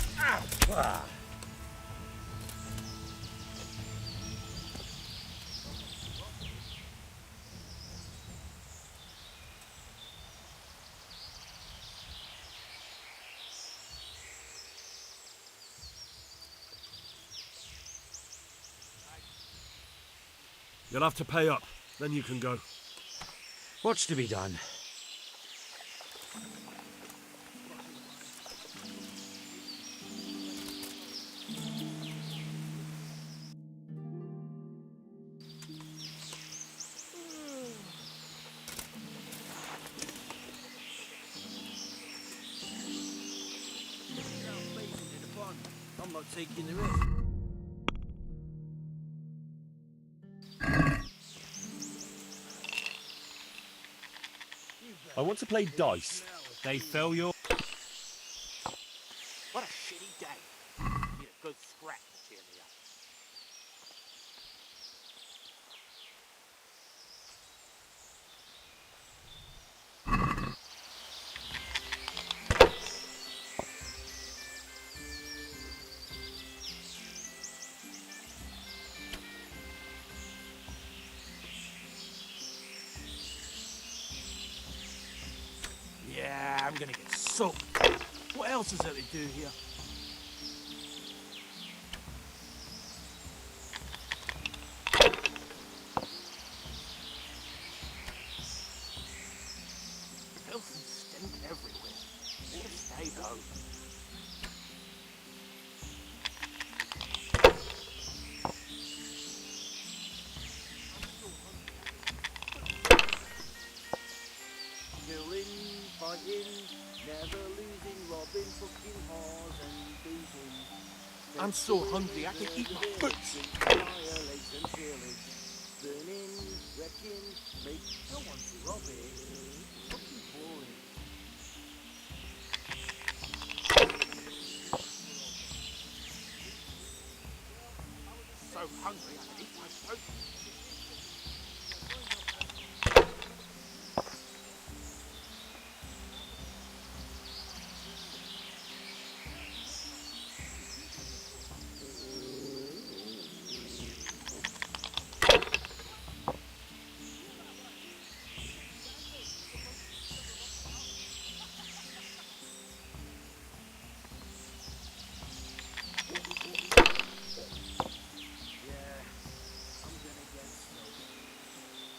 You'll have to pay up, then you can go. What's to be done? I'm not taking the risk. I want to play dice. They fell your... What a shitty day. Need a good scrap to cheer me up. Yeah, I'm gonna get soaked. What else is there to do here? Filth and stink everywhere. Need to stay though. Killing, fighting, never losing, robbing, fucking whores and boozing. I'm so hungry I can eat my boots. Violates and pillage. Burning, wrecking, make no one to rob it. Fucking boring. So hungry I can eat my food.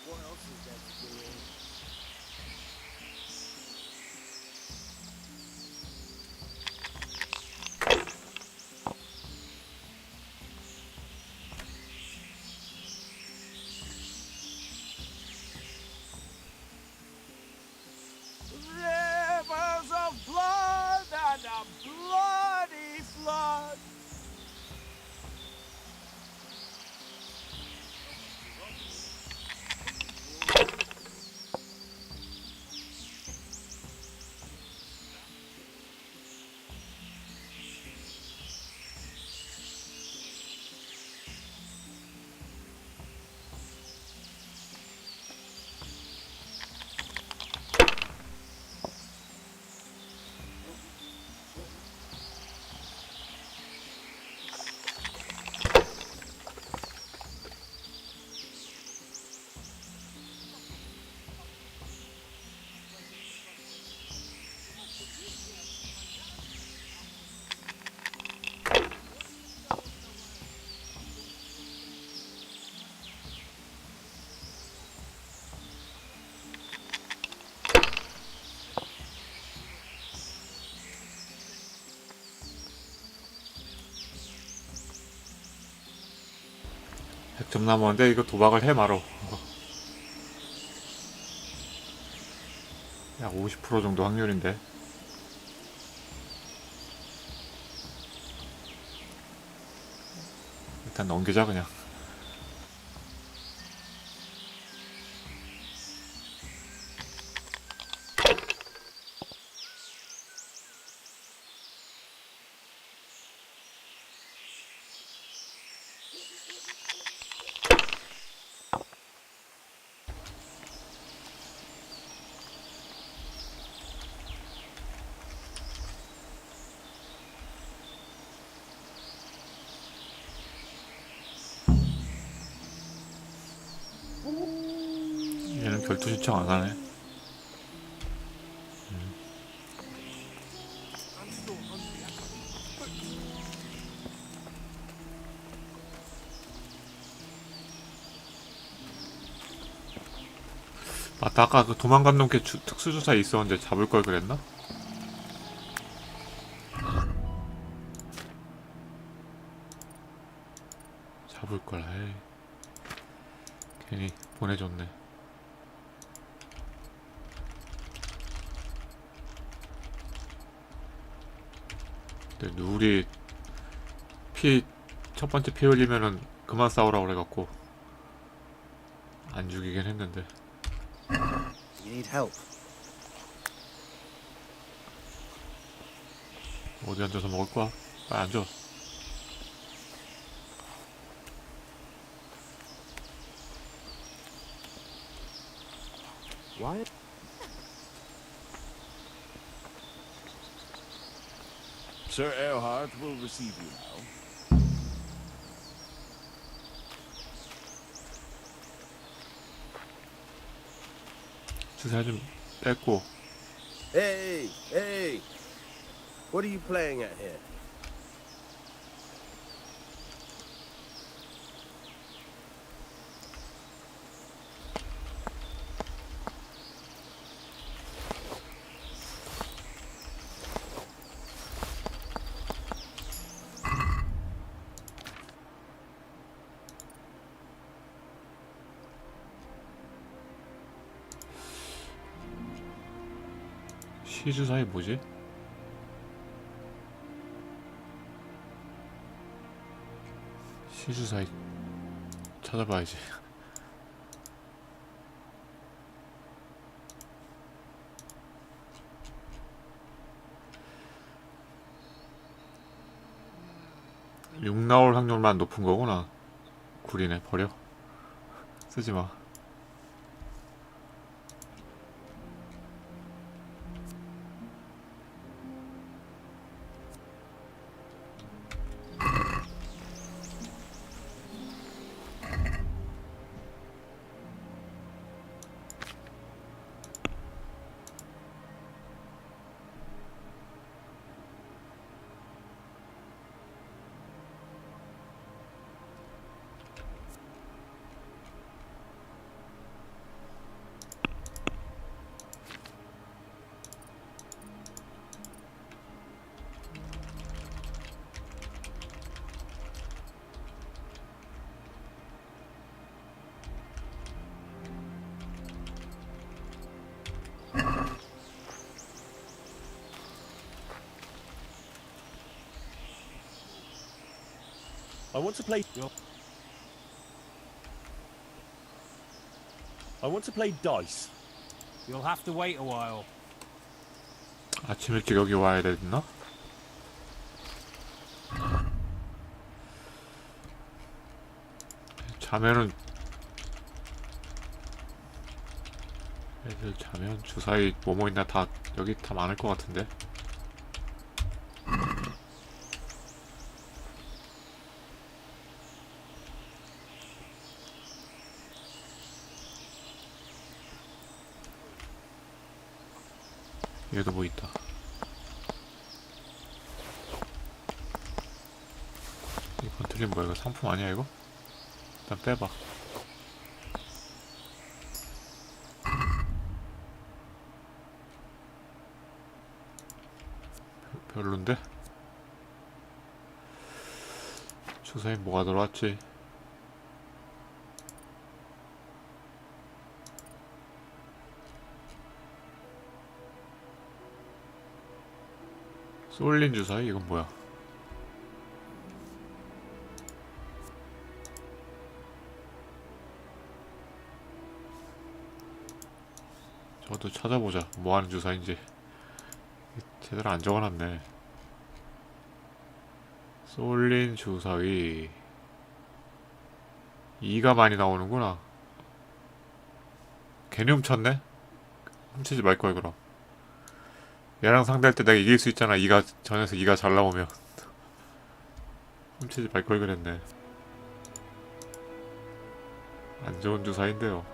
What else is there to do here? Rivers of blood and a bloody flood. 좀 남았는데 이거 도박을 해 말어. 약 50% 정도 확률인데. 일단 넘기자 그냥. 얘는 결투 신청 안 하네. 맞다, 아까 그 도망간 놈께 특수조사에 있었는데 잡을 걸 그랬나? 잡을 걸, 에이. 괜히 보내줬네. 근데 누리 첫 번째 피 흘리면은 그만 싸우라 그래갖고 안 죽이긴 했는데. You need help. 어디 앉아서 먹을 거야? 빨리 앉아. Why? Sir Earhart will receive you now. 주사 좀 뺐고. Hey, hey! What are you playing at here? 시주사이 뭐지? 시주사이 찾아봐야지. 육 나올 확률만 높은 거구나. 구리네. 버려. 쓰지마. I want to play. I want to play dice. You'll have to wait a while. 아침 일찍 여기 와야 되나? 자면은 애들 자면 주사위 뭐뭐 있나 다 여기 다 많을 것 같은데. 얘도 뭐 있다. 이건 틀린 뭐야? 이거 상품 아니야 이거? 일단 빼봐. 별론데? 주사위 뭐가 들어왔지? 쏠린 주사위? 이건 뭐야? 저도 찾아보자. 뭐하는 주사인지. 제대로 안 적어놨네. 쏠린 주사위 2가 많이 나오는구나. 괜히 훔쳤네? 훔치지 말거야 그럼. 얘랑 상대할 때 내가 이길 수 있잖아. 2가 전에서 2가 잘 나오면. 훔치지 말걸 그랬네. 안 좋은 주사인데요.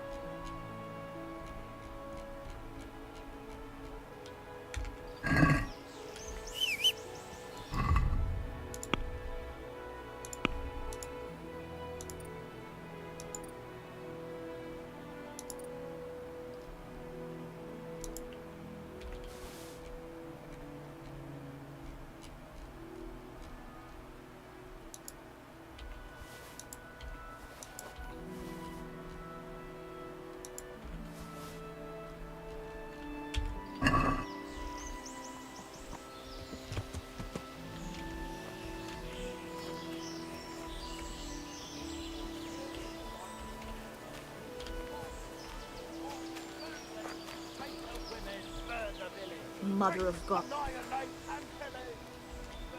mother of God.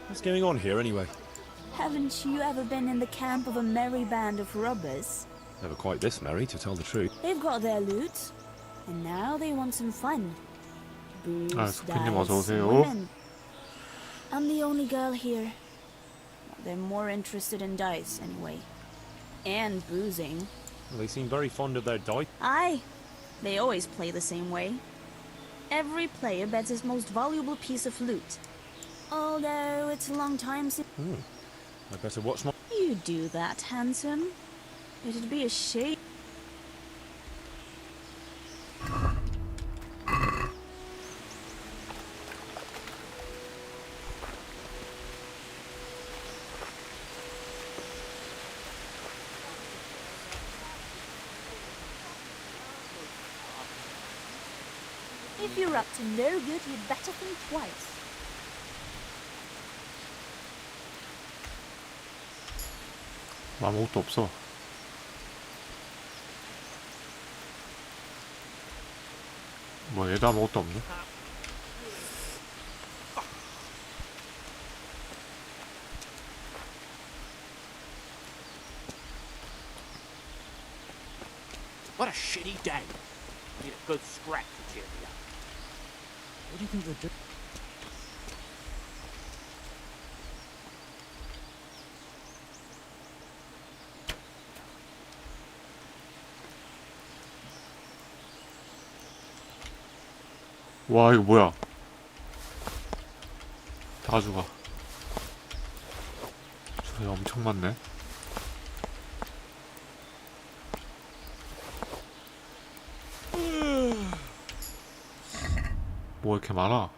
What's going on here anyway? Haven't you ever been in the camp of a merry band of robbers? Never quite this merry, to tell the truth. They've got their loot, and now they want some fun. Booze, 소피님 dice, 어서 오세요. women. I'm the only girl here. They're more interested in dice, anyway. And boozing. Well, they seem very fond of their dice. Aye. They always play the same way. Every player bets his most valuable piece of loot. Although it's a long time since... I better watch my... You do that, handsome. It'd be a shame... If you're up to no good, you'd better think twice. 아무것도 없어. 뭐 얘도 아무것도 없네. What a shitty day. Need a good scrap to cheer me up. What do you think they're doing? 와 이거 뭐야? 다 가져가. 저기 엄청 많네. 뭐 이렇게 많아?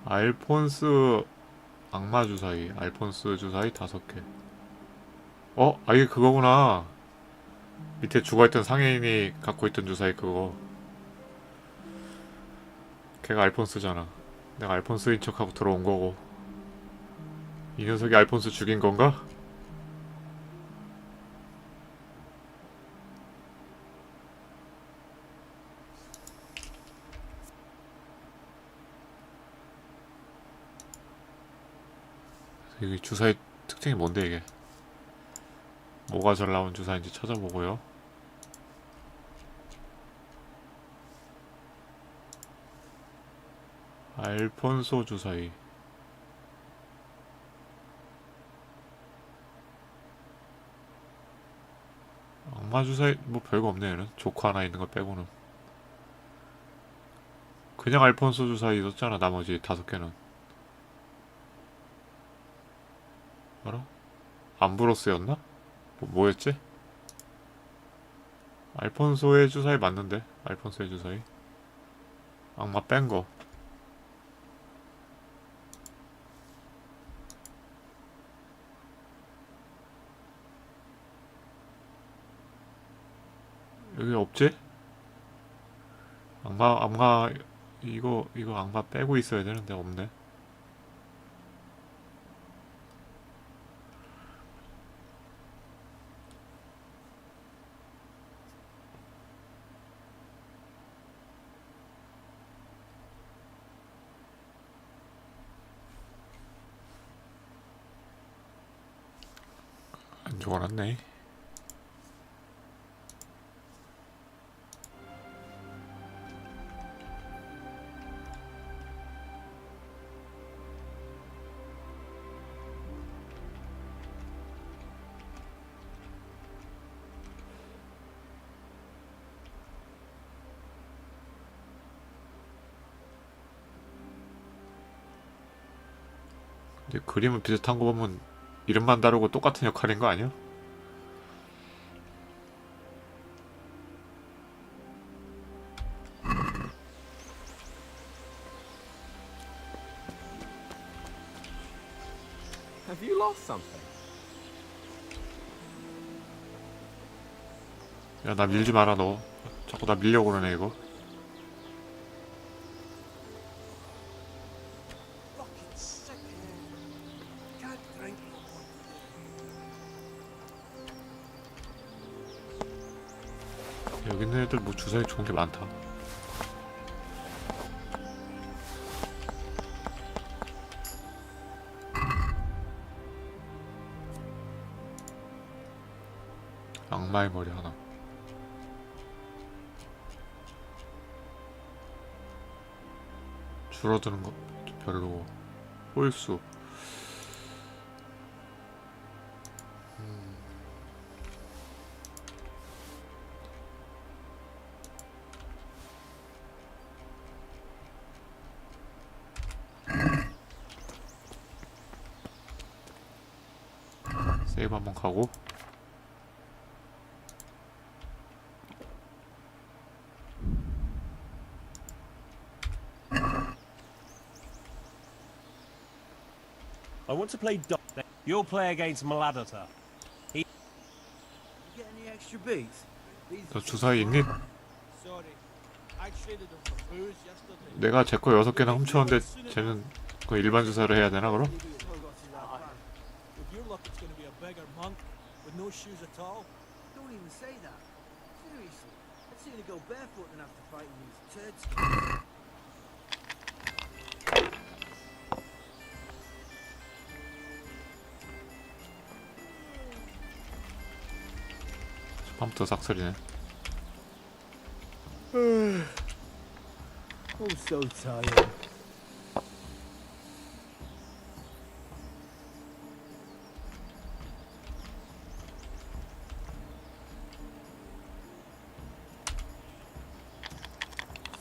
알폰스 악마 주사위, 알폰스 주사위 5개. 아 이게 그거구나. 밑에 죽어있던 상해인이 갖고 있던 주사위 그거. 걔가 알폰스잖아. 내가 알폰스인 척하고 들어온 거고. 이 녀석이 알폰스 죽인 건가? 이게 주사위 특징이 뭔데 이게? 뭐가 잘 나온 주사인지 찾아보고요. 알폰소 주사위. 악마 주사위 뭐 별거 없네 얘는. 조커 하나 있는 거 빼고는. 그냥 알폰소 주사위 있었잖아 나머지 5개는. 알아? 암브로스였나? 뭐였지? 알폰소의 주사위 맞는데? 알폰소의 주사위 악마 뺀거. 여기 없지? 악마 이거 악마 빼고 있어야 되는데 없네. 안 적어놨네. 근데 그림은 비슷한 거 보면 이름만 다르고 똑같은 역할인 거 아니야? Have you lost something? 야, 나 밀지 마라 너. 자꾸 나 밀려고 그러네 이거. 여기 있는 애들 뭐 주사위 좋은 게 많다. 악마의 머리 하나. 줄어드는 거 별로고. 홀수. 세이브 한번 가고. I want to play You'll play against Maladota. You get any extra beats? 너 주사위 있니? Sorry, I traded them for booze yesterday. 내가 제 거 6개나 훔쳤는데 쟤는 그 일반 주사를 해야 되나 그럼? With your luck, it's going to be a beggar monk with no shoes at all. Don't even say that. Seriously, I'd sooner go barefoot than have to fight in these turds. 처음부터 싹쓸이네. Oh, so tired.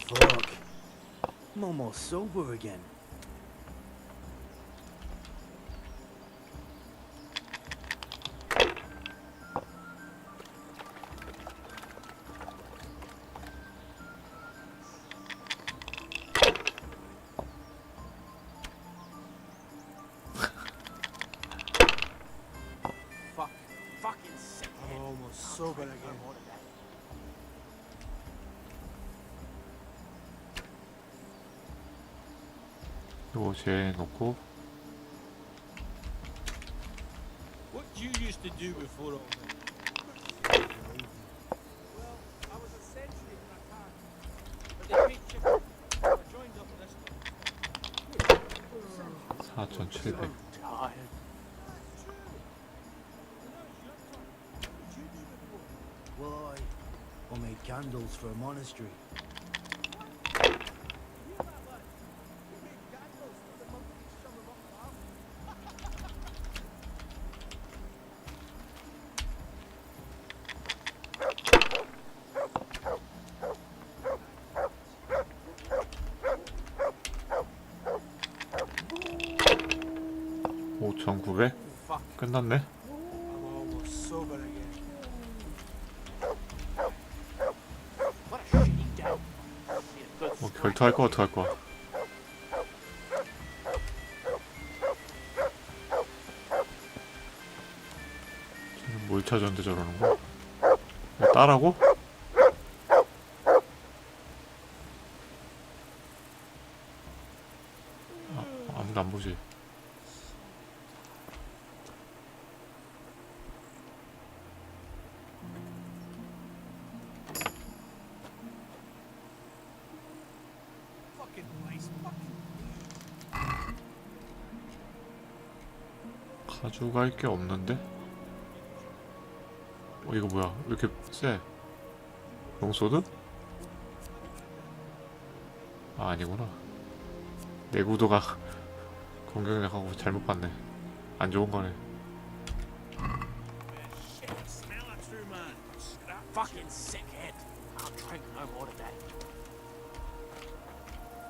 Fuck. I'm almost sober again. Fucking sick. I'm almost sober again. 이거 쟤 놓고. What did you used to do before all this? Well, I was a sentry in that time. But they paid chicken. I joined up with this. 4,700. Why? I made candles for a monastery. 끝났네. I'm almost sober again. 뭐 결투할 거 어떡할 거야. 쟤는 뭘 찾았는데 저러는 거야? 야, 따라고? 아무도 안 보지. 가져갈 게 없는데? 이거 뭐야? 왜 이렇게 세? 롱소드? 아, 아니구나. 내구도가 공격력하고 잘못 봤네. 안 좋은 거네.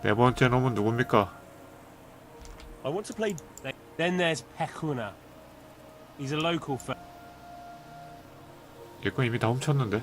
네 번째 놈은 누굽니까? I want to play. Then there's Pekuna. He's a local fellow. 얘 건 이미 다 훔쳤는데.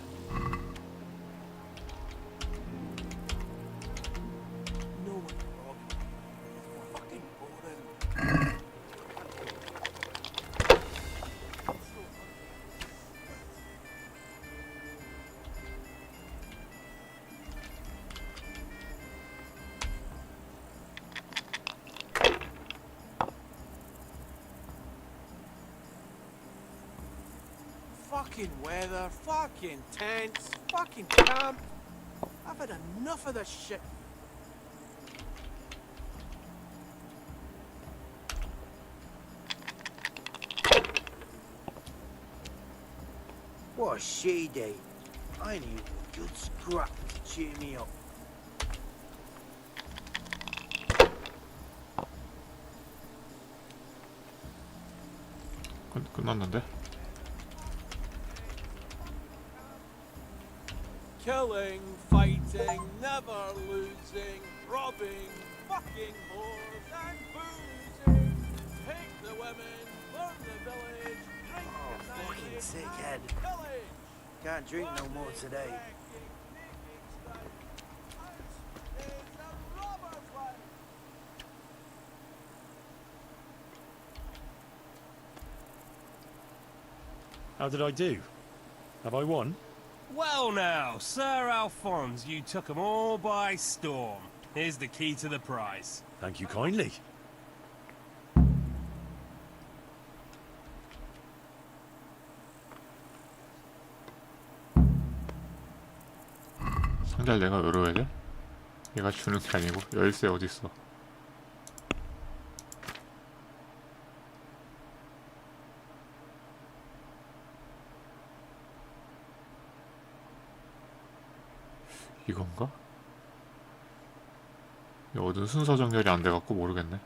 Fucking weather, fucking tents, fucking camp. I've had enough of this shit. What a shitty day. I need a good scrap to cheer me up. 끝났는데? Killing, fighting, never losing, robbing, fucking whores and boozing. Take the women, burn the village, drink the night, Fucking sickhead. pillage. Can't drink no more today. How did I do? Have I won? Well now, Sir Alphonse, you took 'em all by storm. Here's the key to the prize. Thank you kindly. 상자를 내가 열어야 돼? 얘가 주는 게 아니고 열쇠 어딨어? 이건가? 이 어두운 순서 정렬이 안 돼갖고 모르겠네.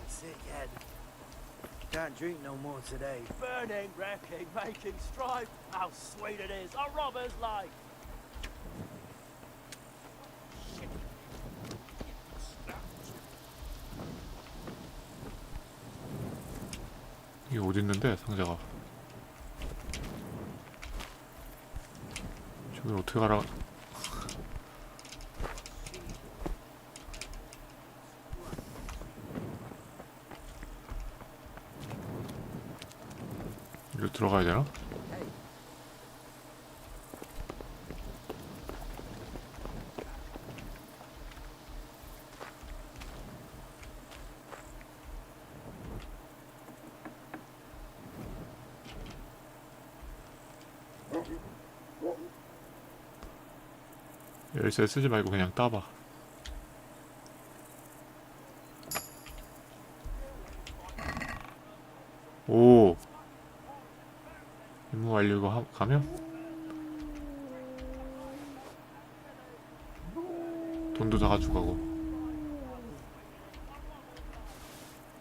Sickhead. Can't drink no more today. Burning, wrecking, making strife. How sweet it is, a robber's life. 이게 어딨는데 상자가? 저길 어떻게 가라? 이리로 들어가야 되나? 열쇠 쓰지 말고 그냥 따봐. 오! 임무 완료. 이거 가면? 돈도 다 가져가고.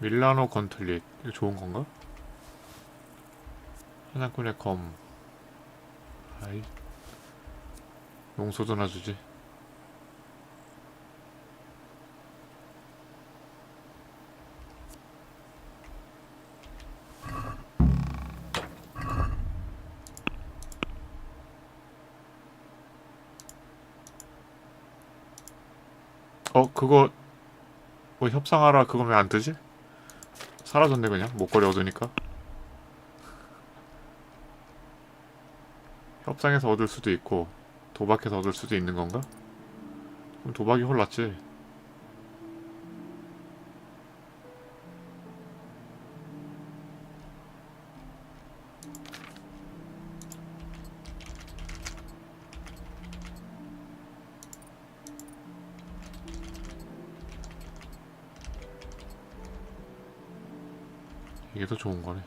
밀라노 건틀릿. 이거 좋은 건가? 사냥꾼의 검. 아이. 용서도 놔주지. 그거 뭐 협상하라. 그거 왜 안 뜨지? 사라졌네 그냥. 목걸이 얻으니까. 협상해서 얻을 수도 있고 도박해서 얻을 수도 있는 건가? 그럼 도박이 훨 낫지. 이게 더 좋은 거네.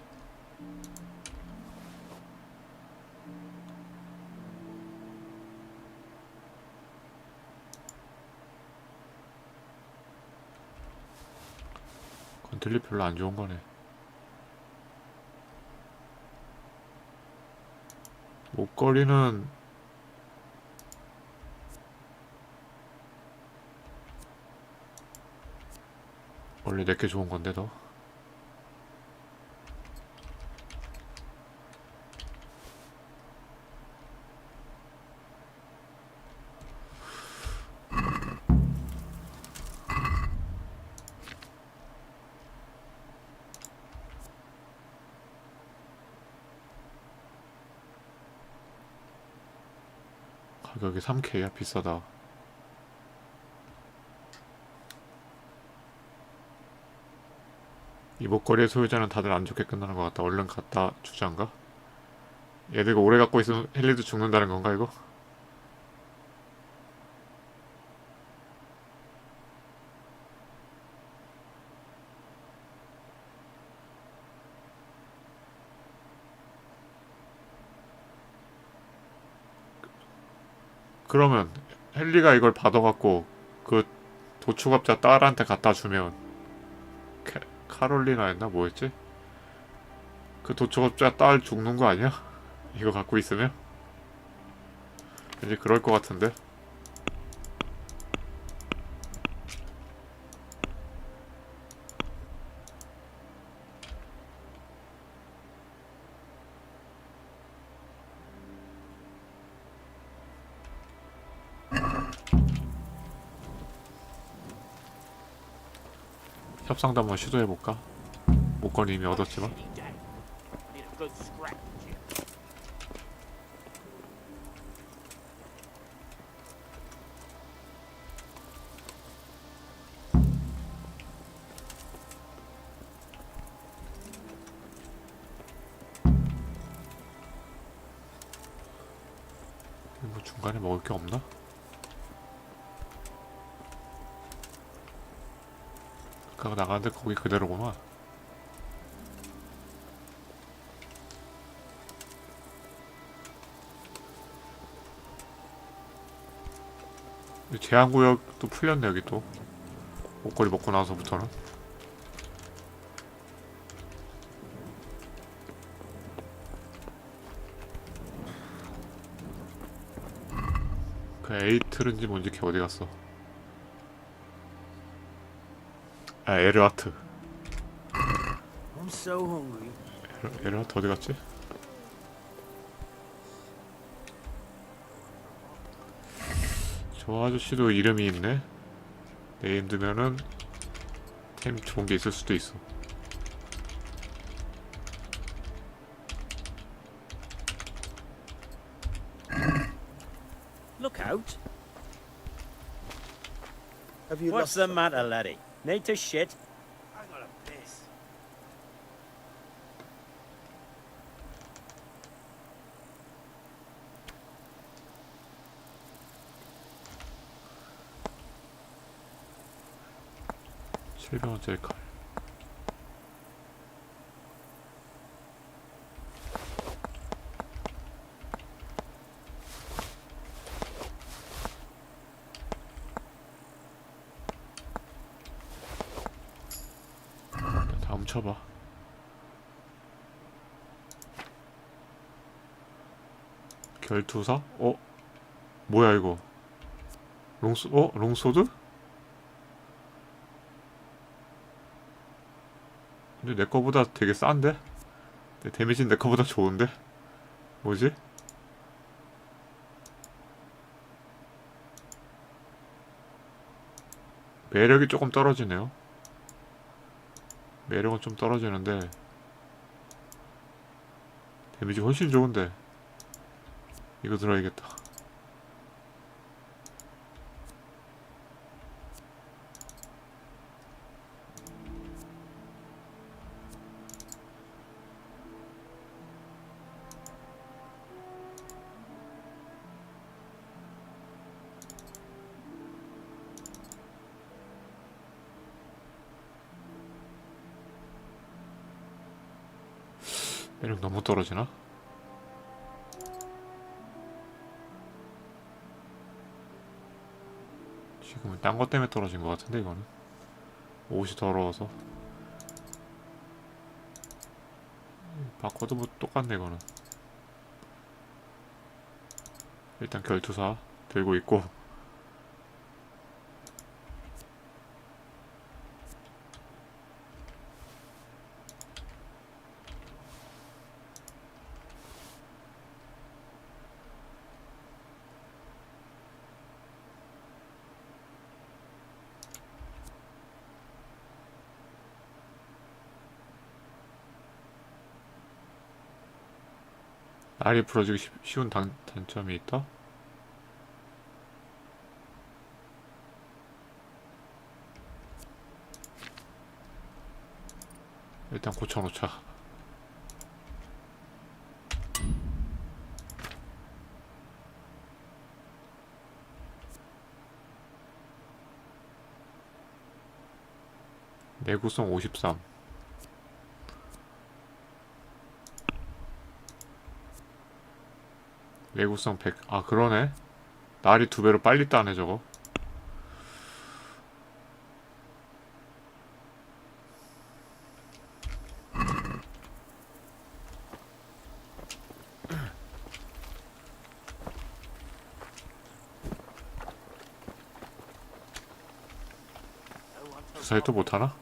건틀릿 별로 안 좋은 거네. 목걸이는 원래 내게 좋은 건데 더. 가격이 3K야. 비싸다. 이 목걸이의 소유자는 다들 안 좋게 끝나는 것 같다. 얼른 갖다 주자인가? 얘들가 오래 갖고 있으면 헨리도 죽는다는 건가 이거? 그러면 헨리가 이걸 받아갖고 그 도축업자 딸한테 갖다 주면 카롤리나였나 뭐였지? 그 도축업자 딸 죽는 거 아니야? 이거 갖고 있으면? 왠지 그럴 것 같은데? 협상도 한번 시도해볼까? 목걸이 이미 얻었지만. Need a good scrap, Jim. 뭐 중간에 먹을 게 없나? 아까 나가는데 거기 그대로구만. 제한구역도 풀렸네 여기 또. 목걸이 먹고 나서부터는. 그 에이틀인지 뭔지 걔 어디 갔어? 아 에르하트. I'm so hungry. 에르하트 어디 갔지? 저 아저씨도 이름이 있네. 네임 두면은 템 좋은 게 있을 수도 있어. Look out. Have you What's lost the matter, laddie? Need to shit? I got a piss. $700원짜리 칼. 다 훔쳐봐. 결투사? 어? 뭐야 이거? 롱소드? 근데 내 거보다 되게 싼데? 내 데미지는 내 거보다 좋은데? 뭐지? 매력이 조금 떨어지네요. 매력은 좀 떨어지는데 데미지 훨씬 좋은데 이거 들어야겠다. 매력 너무 떨어지나? 지금은 딴 것 때문에 떨어진 것 같은데 이거는 옷이 더러워서. 바꿔도 뭐 똑같네 이거는. 일단 결투사 들고 있고 알이 부러지기 쉬운 단점이 있다? 일단 고쳐놓자. 내구성 53. 내구성 100. 아 그러네. 날이 2배로 빨리 따네 저거. 주사위 또 못하나?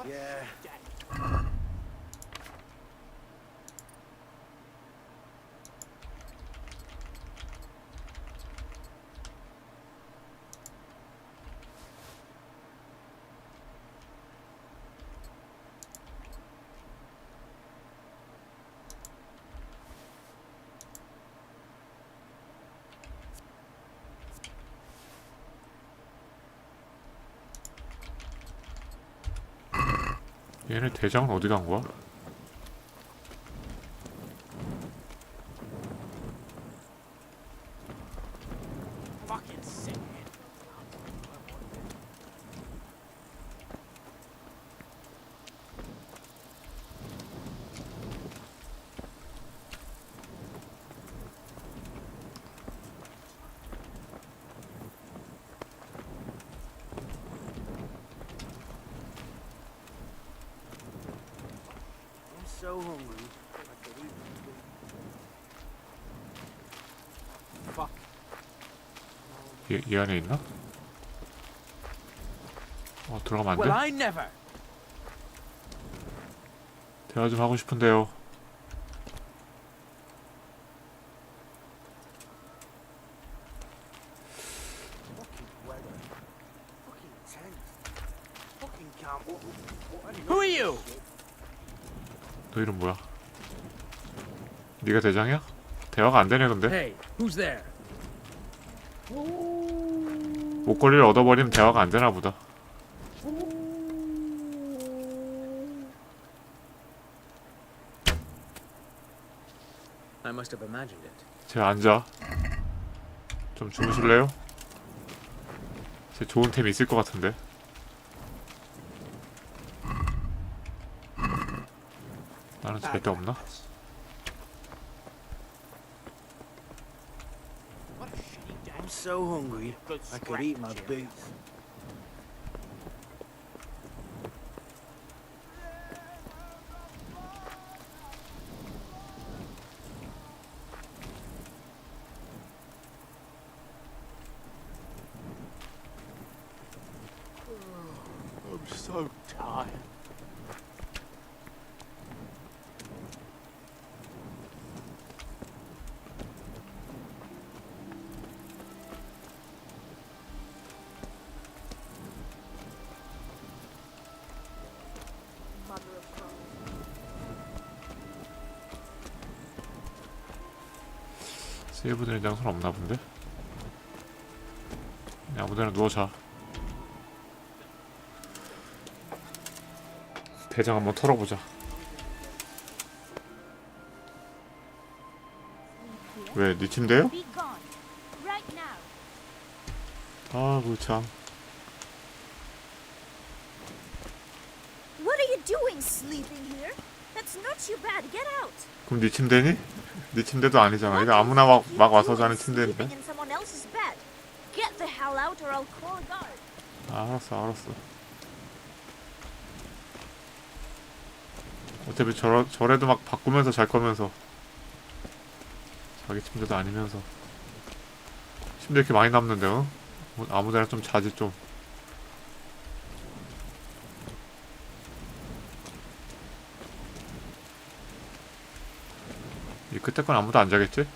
Yeah. 얘네 대장은 어디 간 거야? So hungry. I could eat my Fuck. 얘 안에 있나? 들어가면 안 돼? Well, I never. 대화 좀 하고 싶은데요. Who are you? 너 이름 뭐야? 네가 대장이야? 대화가 안 되네 근데. Hey, who's there? 목걸이를 얻어버리면 대화가 안 되나 보다. I must have imagined it. 제 앉아. 좀 주무실래요? 제 좋은 템 있을 것 같은데. 나는 절대 없나? I'm so hungry. I could eat my boots. I'm so tired. 세이브 되는 장소는 없나 본데? 그냥 아무데나 누워자. 대장 한번 털어보자. 왜? 네 침대요? Be gone. Right now. 아이고 참. What are you doing sleeping here? That's not too bad. Get out. 그럼 네 침대니? 네 침대도 아니잖아. 이거 아무나 막 와서 자는 침대인데. Sleeping in someone else's bed. Get the hell out or I'll call a guard. 알았어. 어차피 저래도 막 바꾸면서 잘 거면서. 자기 침대도 아니면서. 침대 이렇게 많이 남는데, 어? 아무데나 좀 자지 좀. 이 끝에 건 아무도 안 자겠지?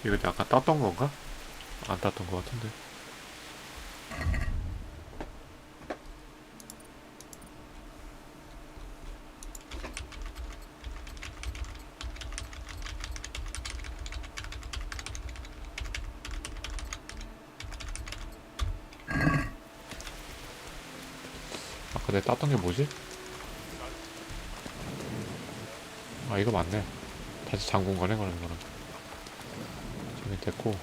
이거 내가 아까 땄던 건가? 안 땄던 것 같은데. 아까 내가 땄던 게 뭐지? 아 이거 맞네. 다시 잠근 거네 그러는 거는. 저기 됐고.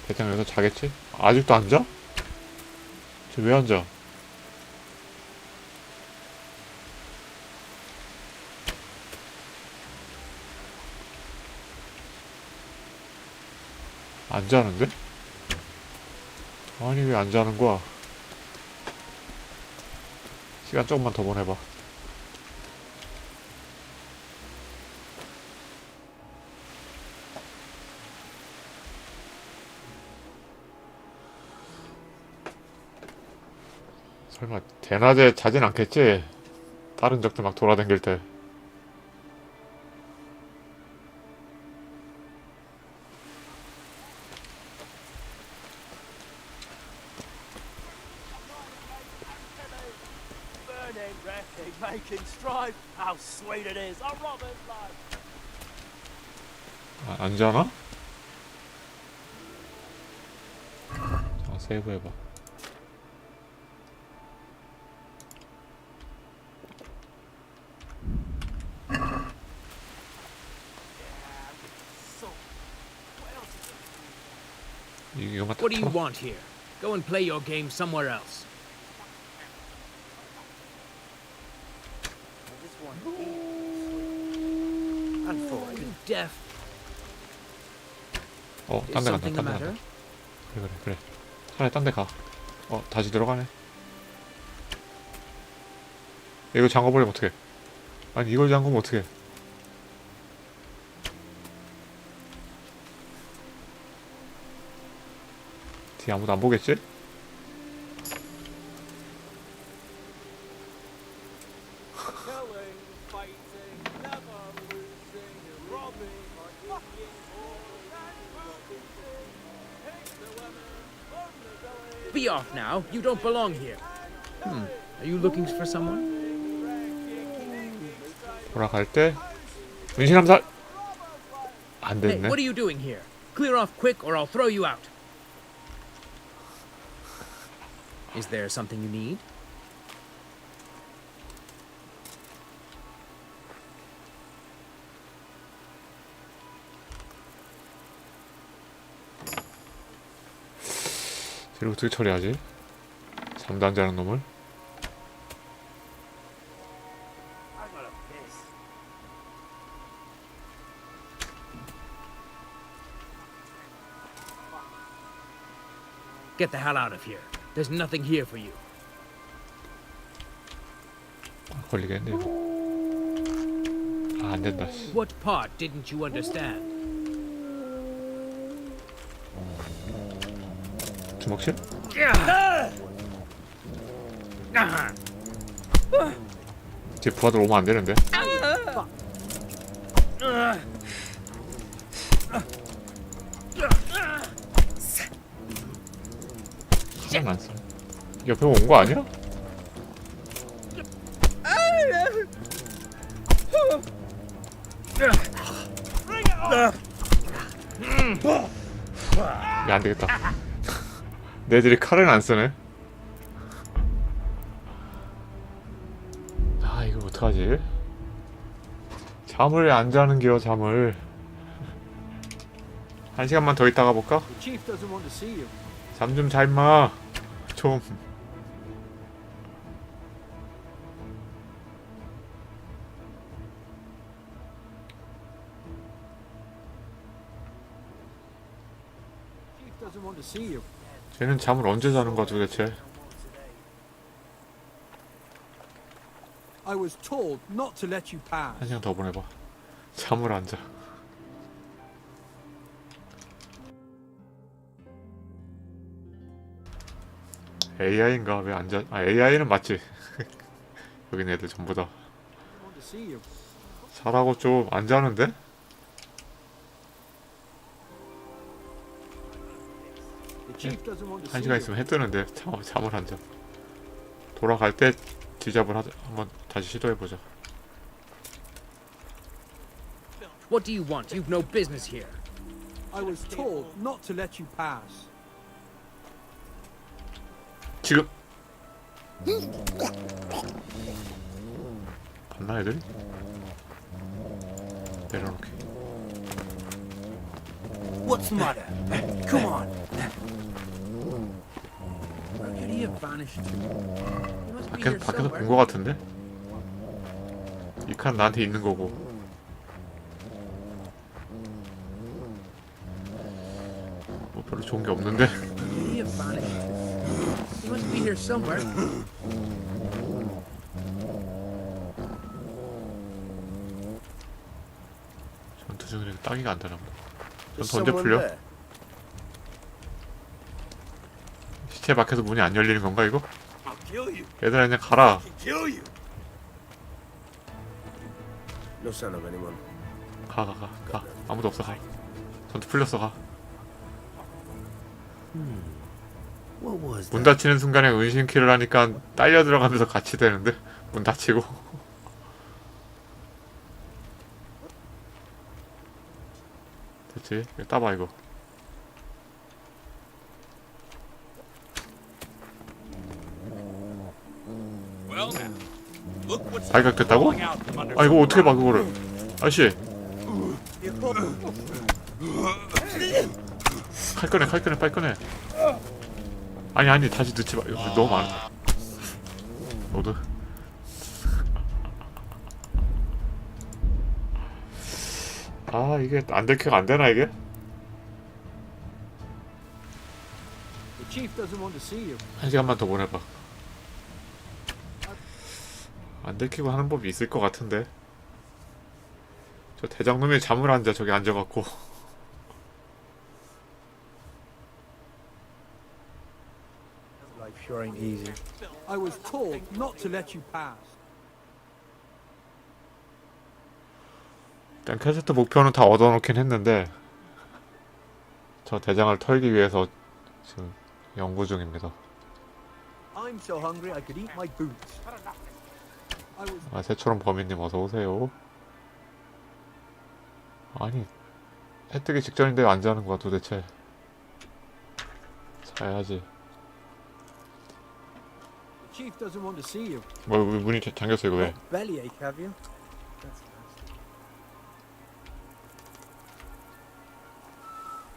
대장 여기서 자겠지? 아직도 안 자? 쟤 왜 안 자? 안 자는데? 아니 왜 안 자는 거야? 시간 조금만 더 보내봐. 설마 대낮에 자진 않겠지? 다른 적들 막 돌아다닐 때. Burning, wrecking, making strife. How sweet it is. A robber's life. 아, 안 자나? 자, 세이브 해봐. What do you want here? Go and play your game somewhere else. And for you deaf. 딴 데 간다, 딴 데 간다. 그래. 차라리 딴 데 가. 다시 들어가네. 이거 잠궈버리면 어떡해. 아니, 이걸 잠그면 어떡해. 뒤에 아무도 안 보겠지? Be off now. You don't belong here. Are you looking for someone? 돌아갈 때 은신함살! 안 Hey, 됐네. what are you doing here? Clear off quick or I'll throw you out. Is there something you need? 쟤를 어떻게 처리하지? 잠도 안 자는 놈을? Get the hell out of here. There's nothing here for you. 걸리겠네 이거. 아, 안 된다. What part didn't you understand? 주먹질? 제 부하들 오면 안 되는데. 시간 안 써. 옆에 온 거 아니야? 야, 안 되겠다. 내들이 칼을 안 쓰네. 아, 이거 어떡하지? 잠을 안 자는 게요, 잠을. 1시간만 더 있다가 볼까? 잠 좀 자, 임마. 좀. 쟤는 잠을 언제 자는 거야 도대체? I was told not to let you pass. 1시간 더 보내봐. 잠을 안 자. AI인가? 왜 안 자? 아, AI는 맞지. 여긴 애들 전부 다. 잘하고 좀 안 자는데? 한 시간 있으면 해 뜨는데 잠을 안 자. 돌아갈 때 디잡을 한번 다시 시도해보자. What do you want? You've no business here. I was told not to let you pass. 지금 봤나 애들이? 내려놓게. What's the matter? Come on. Where could he have vanished to? He must be here 밖에서 본 somewhere. 거 같은데? 이 칸 나한테 있는 거고. 뭐 별로 좋은 게 없는데? Where could he have vanished to? He must be here somewhere. 전투 중이니까 따기가 안 되나 보다. 전투 언제 풀려? 시체 밖에서 문이 안 열리는 건가 이거? 얘들아 그냥 가라. No sign of anyone. 가. 아무도 없어 가. 전투 풀렸어 가. What was 문 that? 닫히는 순간에 은신키를 하니까 딸려 들어가면서 같이 되는데 문 닫히고. 됐지? 이거 따봐 이거. 발각됐다고? 아 이거 어떻게 봐 그거를? 아저씨 칼 꺼내 빨리 꺼내. 아니 다시 넣지 마. 이거 너무 많아. 너도 아 이게 안 들켜가 안 되나 이게? The chief doesn't want to see you. 한 시간만 더 보내봐. 안 들키고 하는 법이 있을 것 같은데. 저 대장놈이 잠을 안 자 저기 앉아갖고. Life sure ain't easy. I was told not to let you pass. 일단 퀘스트 목표는 다 얻어놓긴 했는데 저 대장을 털기 위해서 지금 연구 중입니다. I'm so hungry I could eat my boots. I was 아 새처럼 범인님 어서 오세요. 아니 해 뜨기 직전인데 왜 안 자는 거야 도대체. 자야지. The chief doesn't want to see you. 뭐 문이 잠겼어 이거 왜? Bellyache, have you?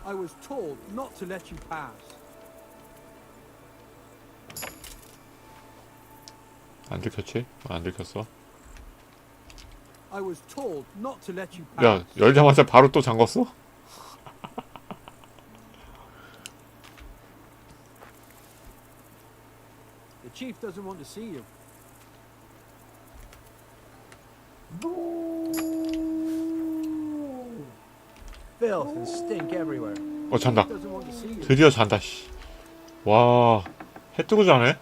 I was told not to let you pass. 안 들켰지? 안 들켰어. I was told not to let you pass. 야 열자마자 바로 또 잠궜어? The chief doesn't want to see you. Filth and stink everywhere. 잔다. Doesn't want to see you. 드디어 잔다 씨. 와, 해 뜨고 자네?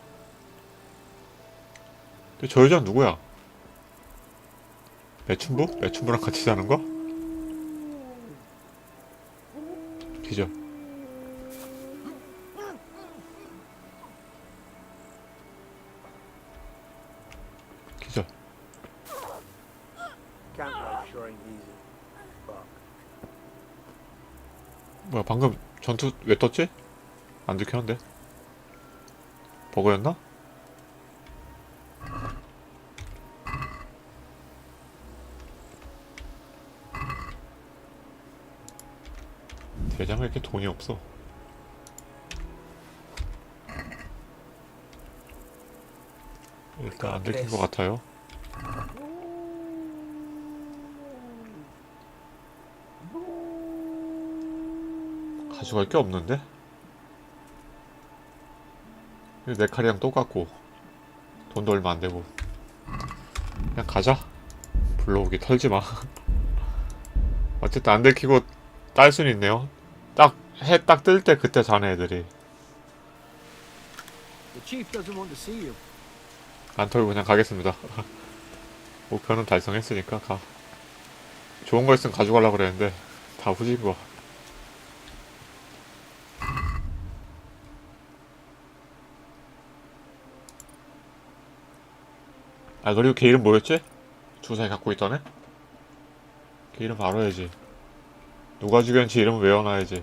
근데 저 여자는 누구야? 매춘부? 매춘부랑 같이 자는 거? 기절. 기절. Camp life sure ain't easy. Fuck. 뭐야 방금 전투 왜 떴지? 안 들켰는데? 버그였나? 대장에 이렇게 돈이 없어. 일단 안 들킨 것 같아요. 가져갈 게 없는데? 내 칼이랑 똑같고 돈도 얼마 안 되고 그냥 가자. 불러오기 털지마. 어쨌든 안 들키고 딸 수는 있네요. 해 딱 뜰 때 그때 자네 애들이. The chief doesn't want to see you. 안 털고 그냥 가겠습니다. 목표는 달성했으니까 가. 좋은 거 있으면 가져가려고 그랬는데 다 후진 거. 아 그리고 걔 이름 뭐였지? 주사위 갖고 있던 애? 걔 이름 알아야지. 누가 죽였는지 이름 외워놔야지.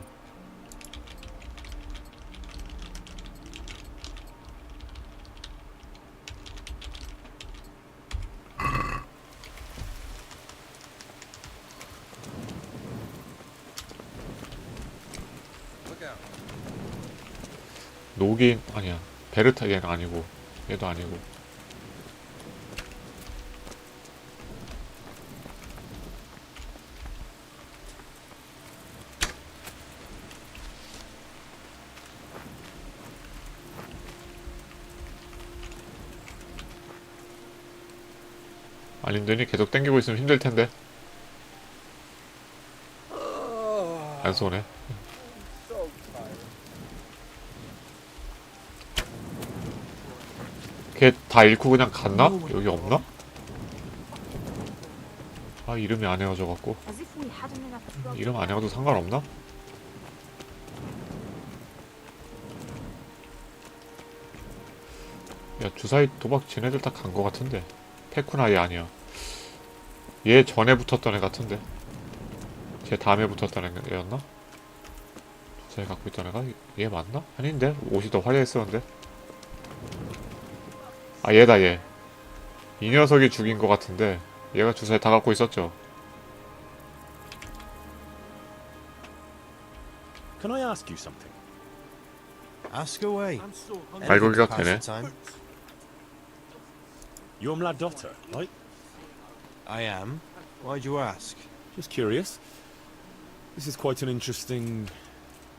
노긴 아니야. 베르타 얘는 아니고 얘도 아니고. 알림더니 계속 땡기고 있으면 힘들 텐데. 안 쏘네. 걔 다 잃고 그냥 갔나? 여기 없나? 아 이름이 안 외워져갖고. 이름 안 외워도 상관없나? 야 주사위 도박 쟤네들 다 간 거 같은데. 페쿠나 얘 아니야. 얘 전에 붙었던 애 같은데. 쟤 다음에 붙었던 애였나? 주사위 갖고 있던 애가? 얘 맞나? 아닌데? 옷이 더 화려했었는데. 아 얘다 얘. 이 녀석이 죽인 것 같은데 얘가 주사위 다 갖고 있었죠. Can I ask you something? Ask away. 말고기가 되네. You're my daughter, right? I am. Why'd you ask? Just curious. This is quite an interesting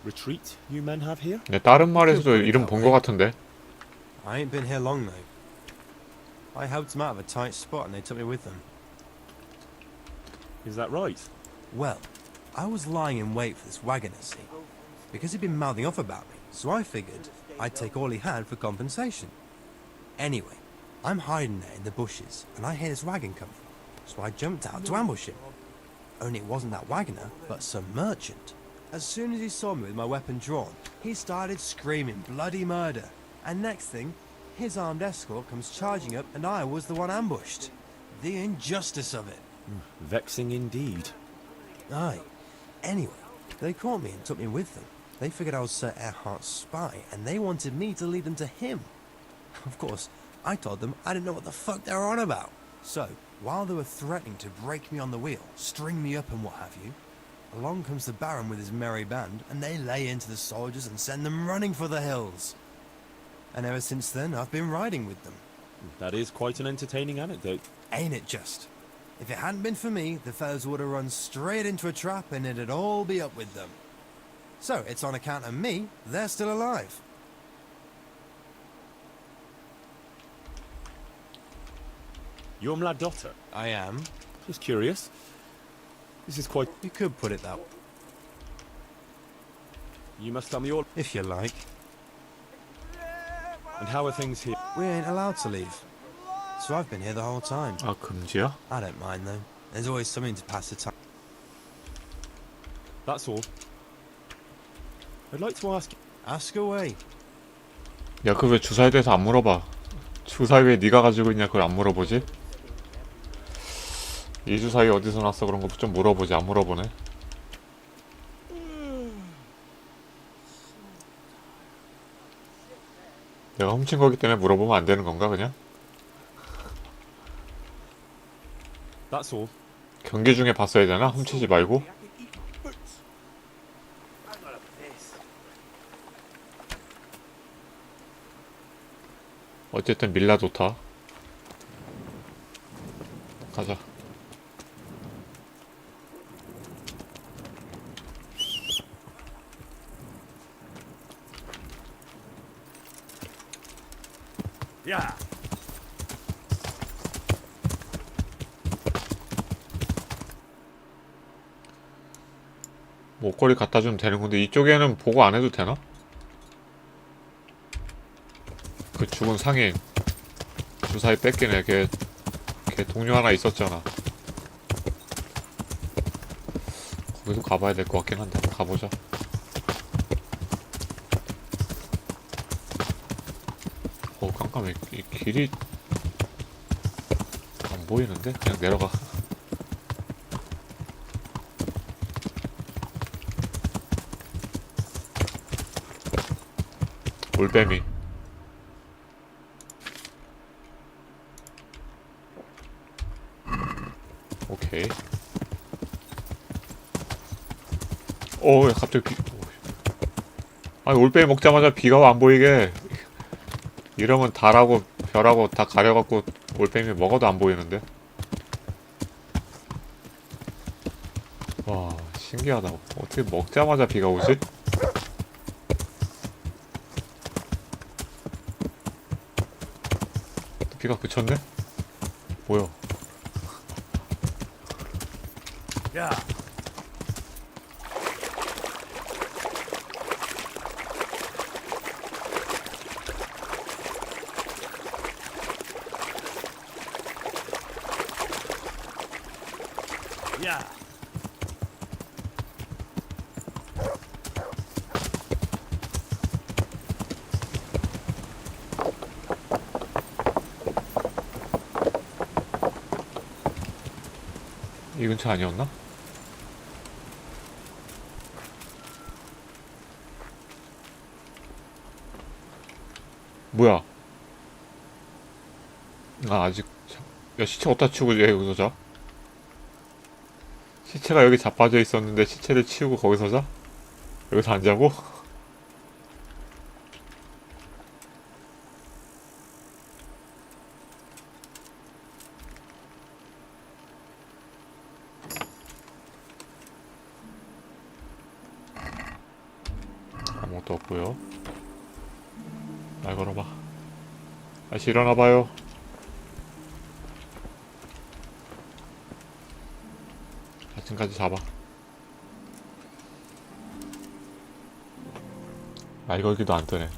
retreat you men have here. 네, 다른 말에서도 이름 본 것 같은데. I ain't been here long though. I helped them out of a tight spot and they took me with them. Is that right? Well, I was lying in wait for this wagoner, see? Because he'd been mouthing off about me, so I figured I'd take all he had for compensation. Anyway, I'm hiding there in the bushes, and I hear this wagon coming, so I jumped out to ambush him. Only it wasn't that wagoner, but some merchant. As soon as he saw me with my weapon drawn, he started screaming bloody murder, and next thing, his armed escort comes charging up and I was the one ambushed. The injustice of it. Vexing indeed. Aye. Anyway, they caught me and took me with them. They figured I was Sir Erhardt's spy, and they wanted me to lead them to him. Of course, I told them I didn't know what the fuck they were on about. So, while they were threatening to break me on the wheel, string me up and what have you, along comes the Baron with his merry band, and they lay into the soldiers and send them running for the hills. And ever since then, I've been riding with them. That is quite an entertaining anecdote. Ain't it just? If it hadn't been for me, the fellas would have run straight into a trap and it'd all be up with them. So, it's on account of me, they're still alive. You're my daughter. I am. Just curious. This is quite... You could put it that way. You must tell me all... If you like. And how are things here? We ain't allowed to leave. So I've been here the whole time. 아 금지야? I don't mind though. There's always something to pass the time. That's all. I'd like to ask... Ask away. 야 그 왜 주사위에 대해서 안 물어봐. 주사위 왜 네가 가지고 있냐 그걸 안 물어보지? 이 주사위 어디서 났어 그런 거 좀 물어보지. 안 물어보네. 내가 훔친 거기 때문에 물어보면 안 되는 건가 그냥? That's all. 경기 중에 봤어야 되나? 훔치지 말고? 어쨌든 밀라 좋다. 가자. 야! 목걸이 갖다 주면 되는 건데 이쪽에는 보고 안 해도 되나? 그 죽은 상인 주사위 뺏기네. 걔 동료 하나 있었잖아. 여기도 가봐야 될 것 같긴 한데 가보자. 깜깜해. 이 길이 안 보이는데? 그냥 내려가. 올빼미. 오케이. 갑자기 비. 아니 올빼미 먹자마자 비가 안 보이게. 이러면 달하고 별하고 다 가려갖고 올빼미 먹어도 안 보이는데. 와 신기하다. 어떻게 먹자마자 비가 오지? 비가 그쳤네? 뭐야? 야. 야. 이 근처 아니었나? 뭐야? 아직 야 시체 어디다 치우고 얘 여기서 자? 시체가 여기 자빠져 있었는데 시체를 치우고 거기서 자? 여기서 안 자고? 아무것도 없고요. 말 걸어봐. 다시 일어나봐요. 아침까지 잡아. 말 걸기도 안 뜨네.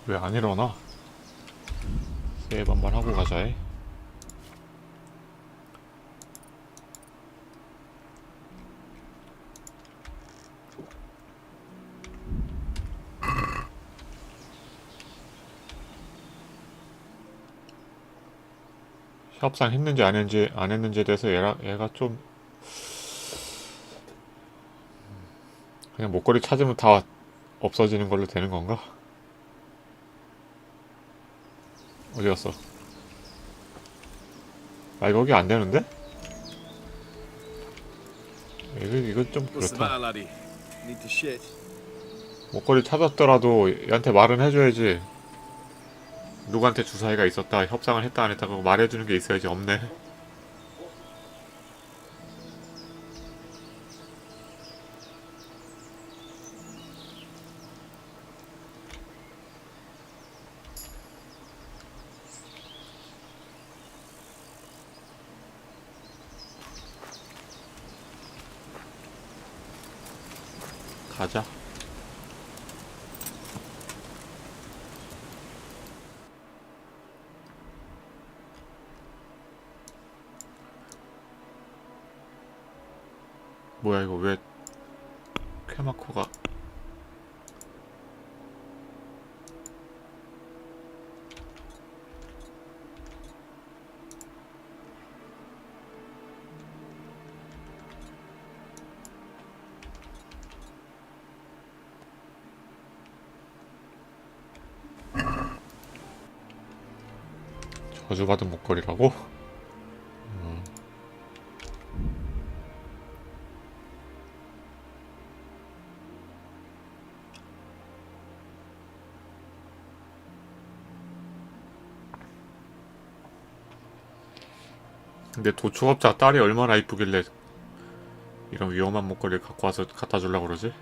왜 안 일어나? 세이브 한번 하고 가자. 협상 했는지 안 했는지에 대해서 얘가 좀 그냥 목걸이 찾으면 다 없어지는 걸로 되는 건가? 어디 갔어? 아 이거 안 되는데? 이거 좀 그렇다. 목걸이 찾았더라도 얘한테 말은 해줘야지. 누구한테 주사위가 있었다, 협상을 했다 안 했다 그거 말해주는 게 있어야지. 없네. 가자. 뭐야 이거 왜 쾌마코가 저주받은 목걸이라고? 근데 도초업자 딸이 얼마나 이쁘길래 이런 위험한 목걸이를 갖고 와서 갖다 주려고 그러지?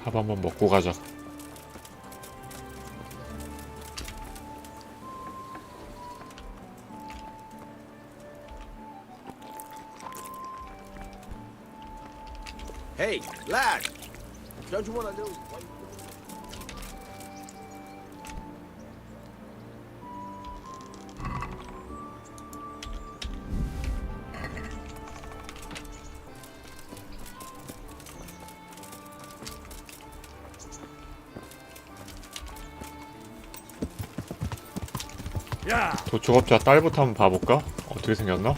밥 한번 먹고 가자. Hey, lad! Don't you want to know what... 도초업자 딸부터 한번 봐볼까? 어떻게 생겼나?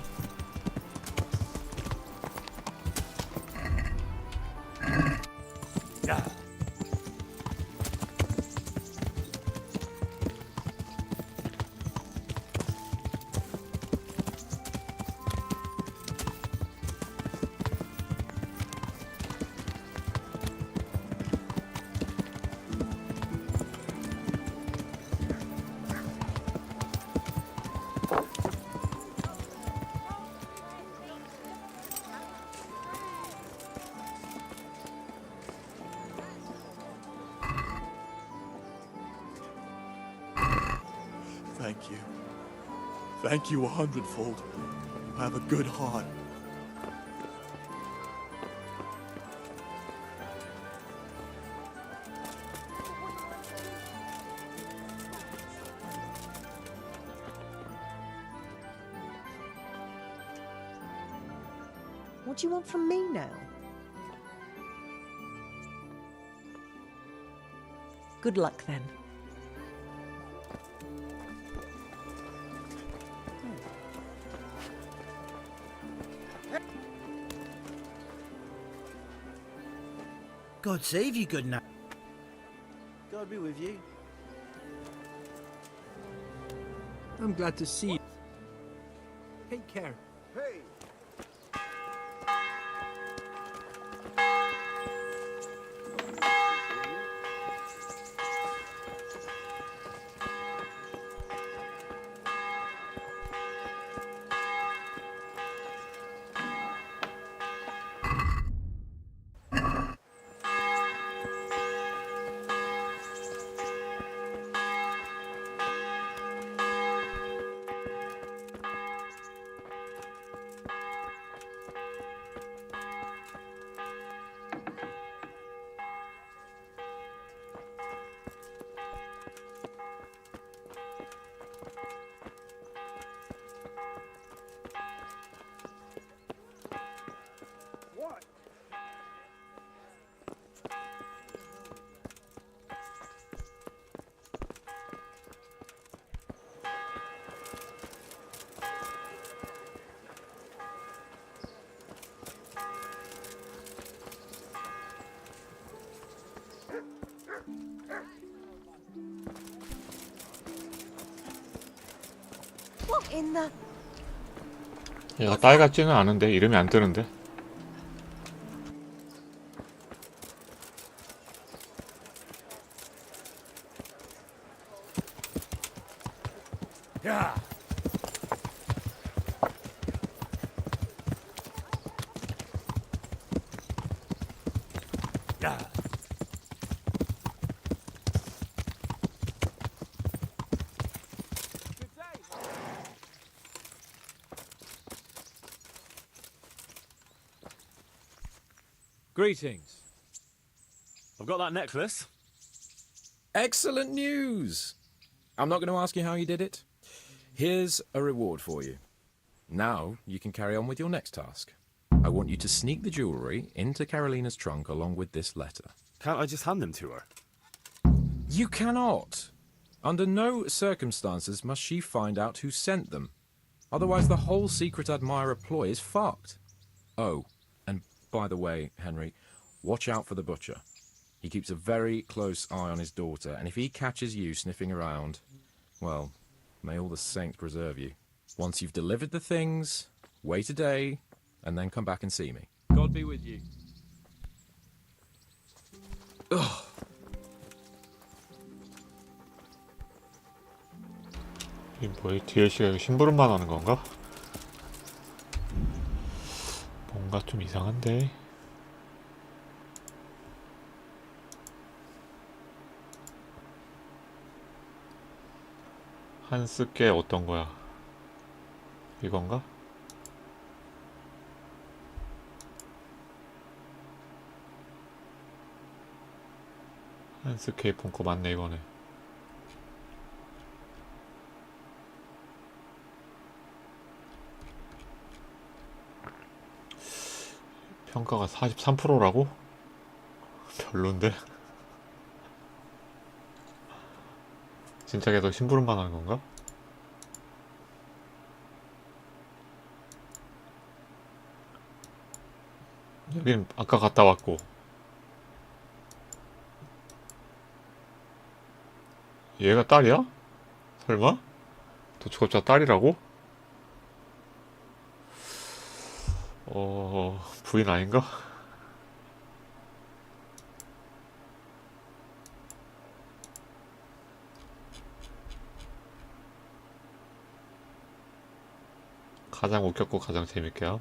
Thank you. Thank you 100-fold. You have a good heart. What do you want from me now? Good luck then. God save you, good night. God be with you. I'm glad to see you. Take care. Hey! What in the... 얘가 딸 같지는 않은데 이름이 안 뜨는데. Yeah. Yeah. Greetings. I've got that necklace. Excellent news! I'm not going to ask you how you did it. Here's a reward for you. Now you can carry on with your next task. I want you to sneak the jewellery into Carolina's trunk along with this letter. Can't I just hand them to her? You cannot. Under no circumstances must she find out who sent them. Otherwise the whole secret admirer ploy is fucked. Oh, and by the way, Henry, watch out for the butcher. He keeps a very close eye on his daughter, and if he catches you sniffing around, well, may all the saints preserve you. Once you've delivered the things, wait a day, and then come back and see me. God be with you. Ugh. 이 뭐야? DLC가 이거 심부름만 하는 건가? 뭔가 좀 이상한데. 한스께 어떤 거야? 이건가? 한스케이 폰거 맞네 이거네. 평가가 43%라고? 별론데? 진짜 계속 심부름만 하는 건가? 여긴 아까 갔다 왔고 얘가 딸이야? 설마? 도축업자 딸이라고? 부인 아닌가? 가장 웃겼고 가장 재밌게 함.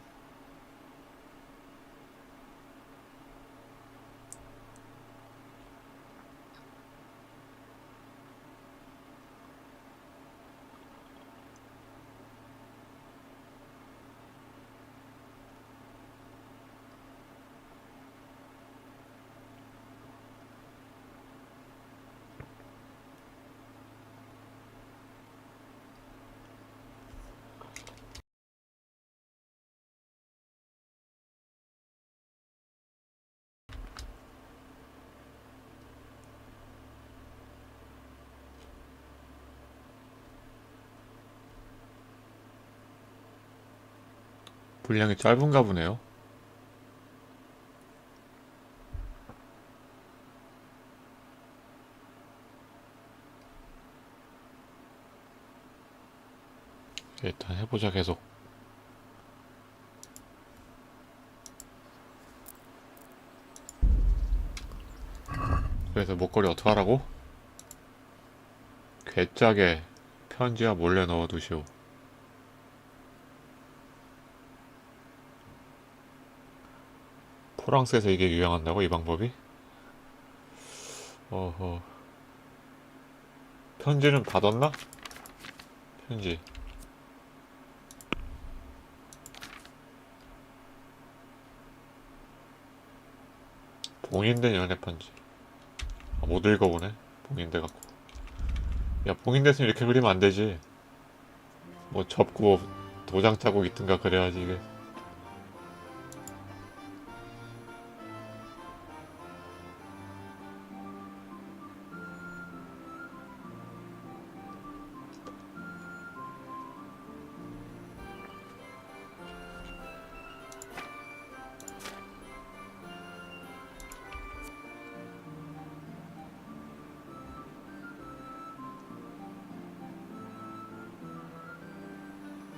분량이 짧은가 보네요. 일단 해보자 계속. 그래서 목걸이 어떻게 하라고? 괴짝에 편지와 몰래 넣어두시오. 프랑스에서 이게 유행한다고? 이 방법이? 어허. 편지는 받았나? 편지. 봉인된 연애 편지. 아, 못 읽어보네. 봉인돼 갖고. 야, 봉인됐으면 이렇게 그리면 안 되지. 뭐 접고 도장 자국 있든가 그래야지 이게.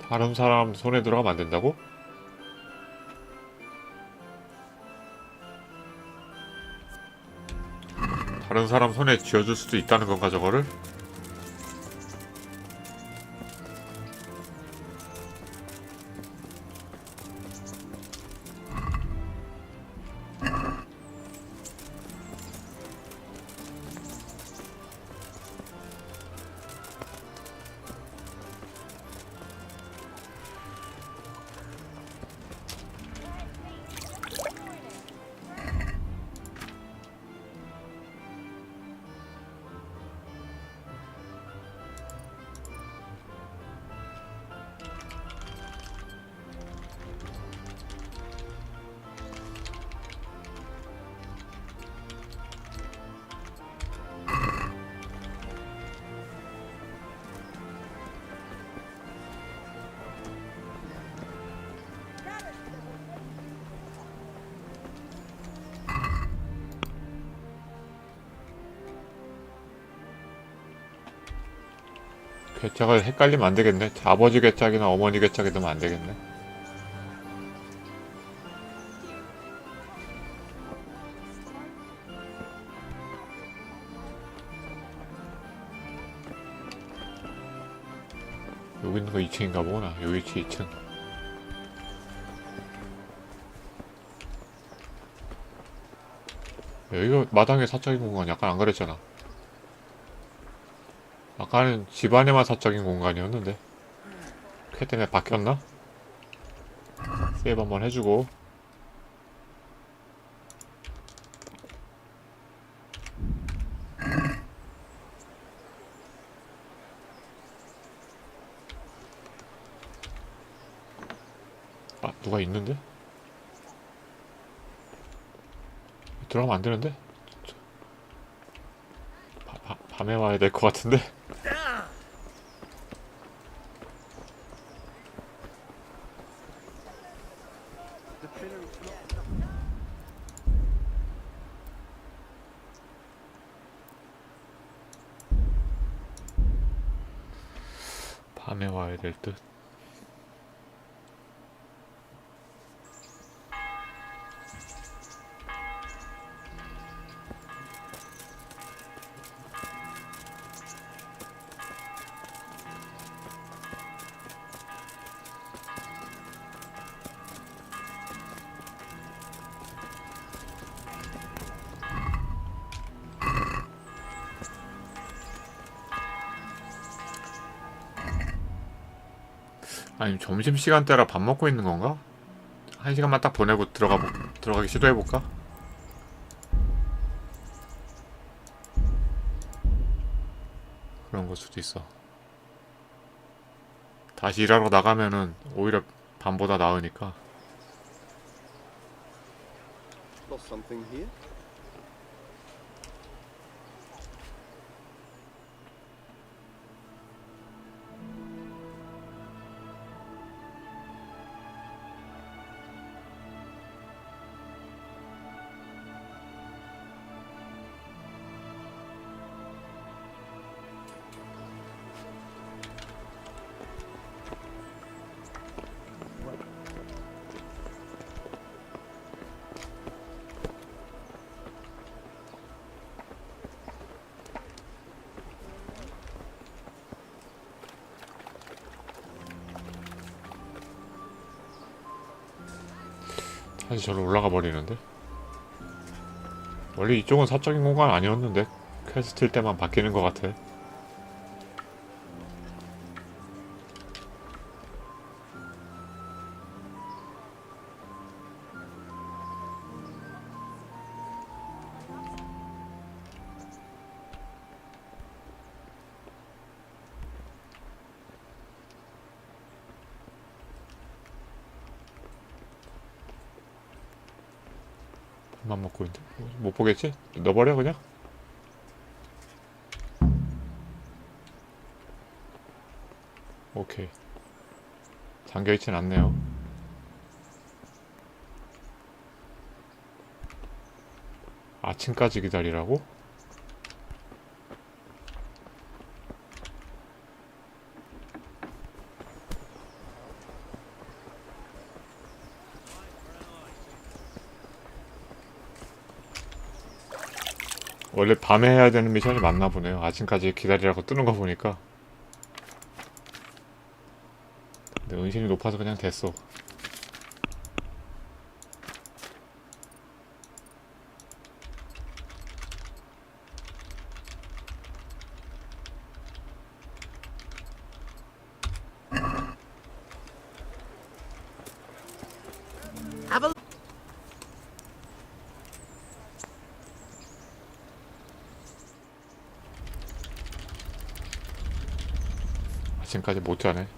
다른 사람 손에 들어가면 안 된다고? 다른 사람 손에 쥐어줄 수도 있다는 건가 저거를? 괴짝을 헷갈리면 안 되겠네. 아버지 괴짝이나 어머니 괴짝이 되면 안 되겠네. 여기 있는 거 2층인가 보구나. 요 위치 2층. 여기가 마당에 사적인 공간 약간 안 그랬잖아. 아까는 집안에만 사적인 공간이었는데 쾌 때문에 바뀌었나? 세이브 한번 해주고. 아, 누가 있는데? 들어가면 안 되는데? 밤에 와야 될 것 같은데? 밤에 와야 될 듯. 아니 점심시간대라 밥 먹고 있는 건가? 1시간만 딱 보내고 들어가기 시도해볼까? 그런 걸 수도 있어. 다시 일하러 나가면은 오히려 밤보다 나으니까. Lost something here? 다시 저로 올라가 버리는데? 원래 이쪽은 사적인 공간 아니었는데 퀘스트일 때만 바뀌는 것 같아. 만 먹고 있는데 못 보겠지? 넣어버려 그냥? 오케이. 잠겨있진 않네요. 아침까지 기다리라고? 원래 밤에 해야 되는 미션이 맞나 보네요. 아침까지 기다리라고 뜨는 거 보니까. 근데 은신이 높아서 그냥 됐어. 아침까지 못 자네.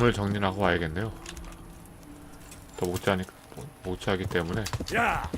작물 정리를 하고 와야겠네요. 더 못 자기 때문에. 야!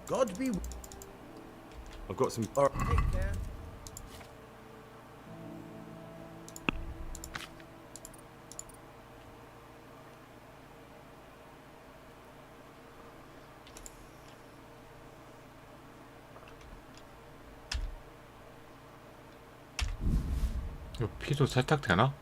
God be. I've got some. Take care. 이거 피도 세탁되나?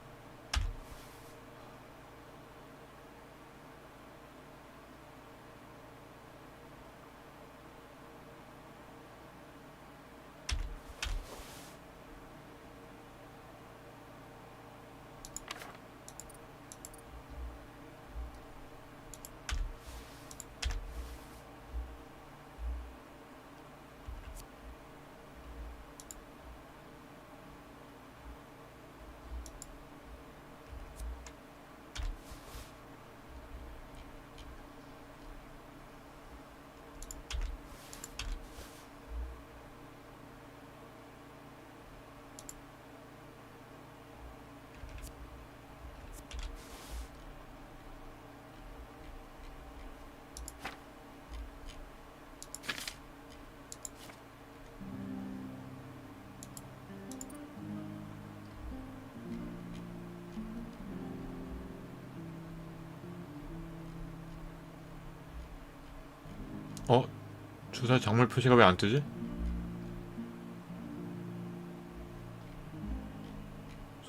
주사 작물 표시가 왜 안 뜨지?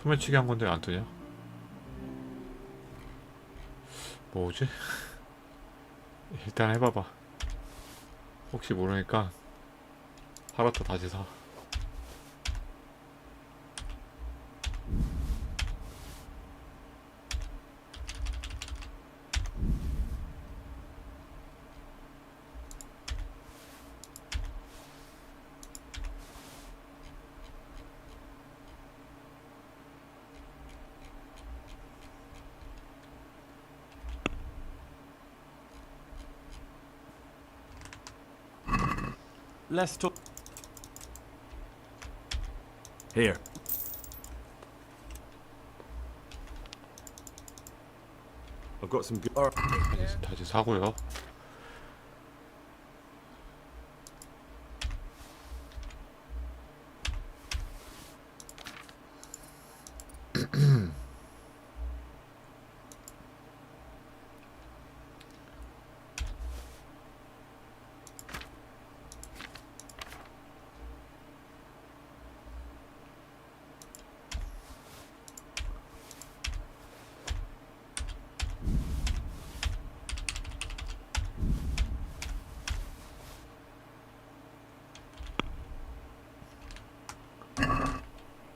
소매치기 한 건데 안 뜨냐? 뭐지? 일단 해봐봐. 혹시 모르니까 팔았다 다시 사. Let's talk. Here. I've got some good. 다시 사고요.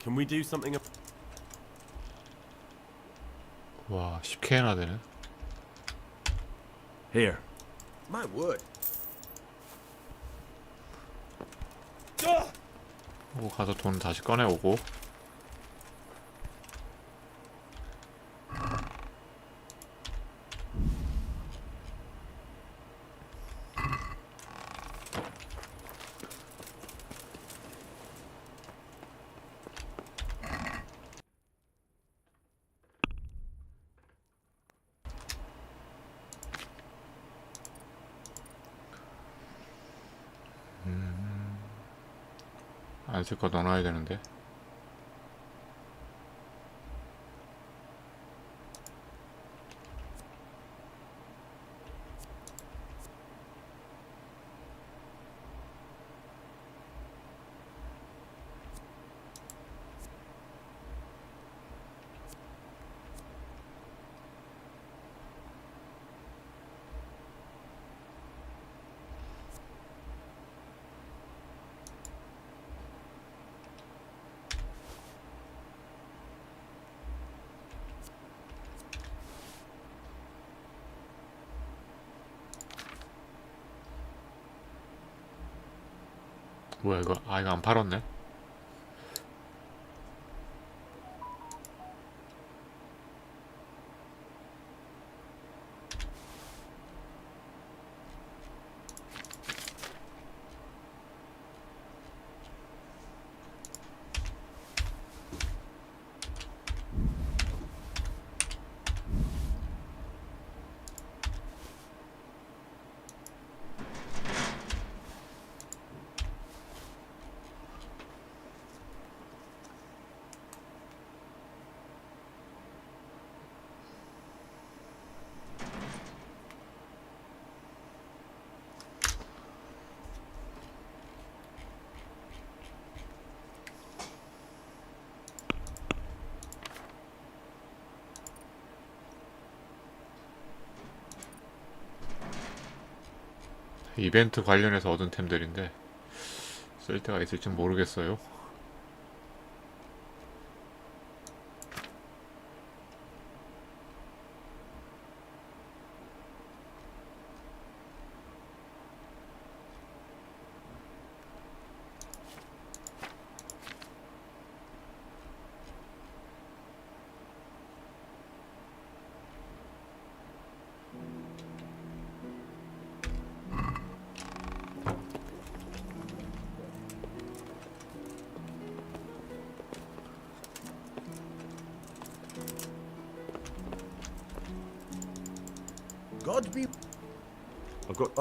Can we do something? 와, 10K나 되네. Here. My word. 하고 가서 돈 다시 꺼내오고. 안 쓸 거 넣어놔야 되는데. 뭐야 이거? 아 이거 안 팔았네. 이벤트 관련해서 얻은 템들인데 쓸 데가 있을지 모르겠어요. God be. I've got.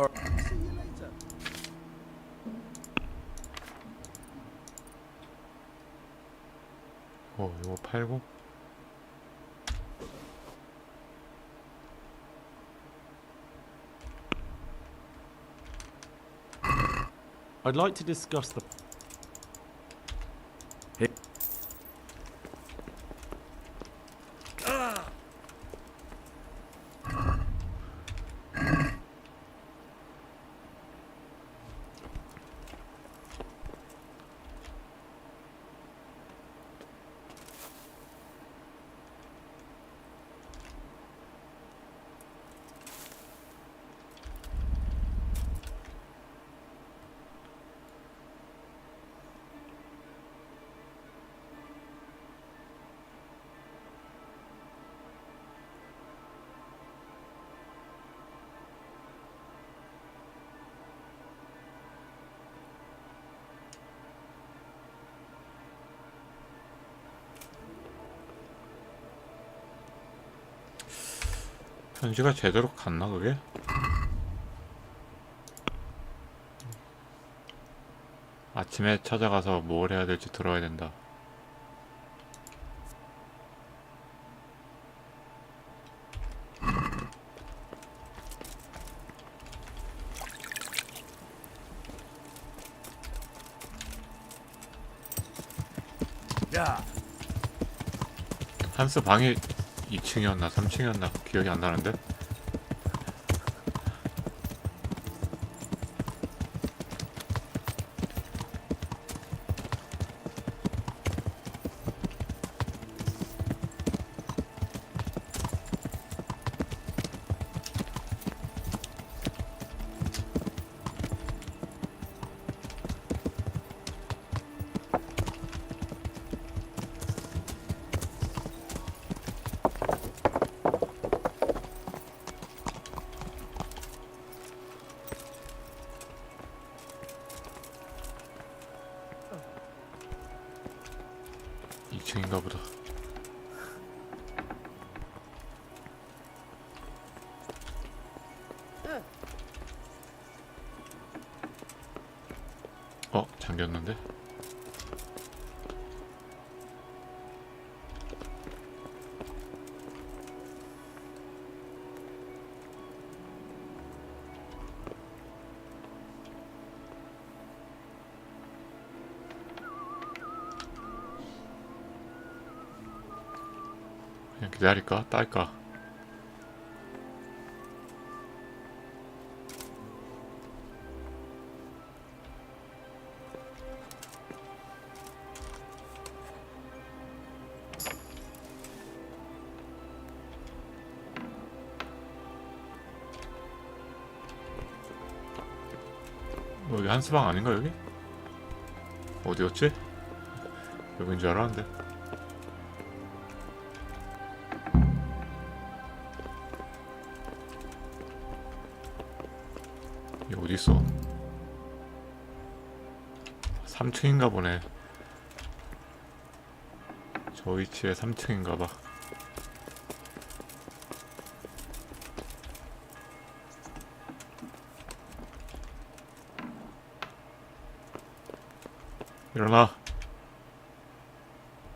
See you later. 이거 팔고. I'd like to discuss the. 편지가 제대로 갔나 그게? 아침에 찾아가서 뭘 해야 될지 들어야 된다. 야. 한스 방이 2층이었나 3층이었나 기억이 안 나는데. 2층인가 보다. 잠겼는데? 그냥 기다릴까? 딸까? 여기 한스방 아닌가 여기? 어디였지? 여긴 줄 알았는데. 이 어딨어? 3층인가 보네. 저 위치에 3층인가 봐. 일어나.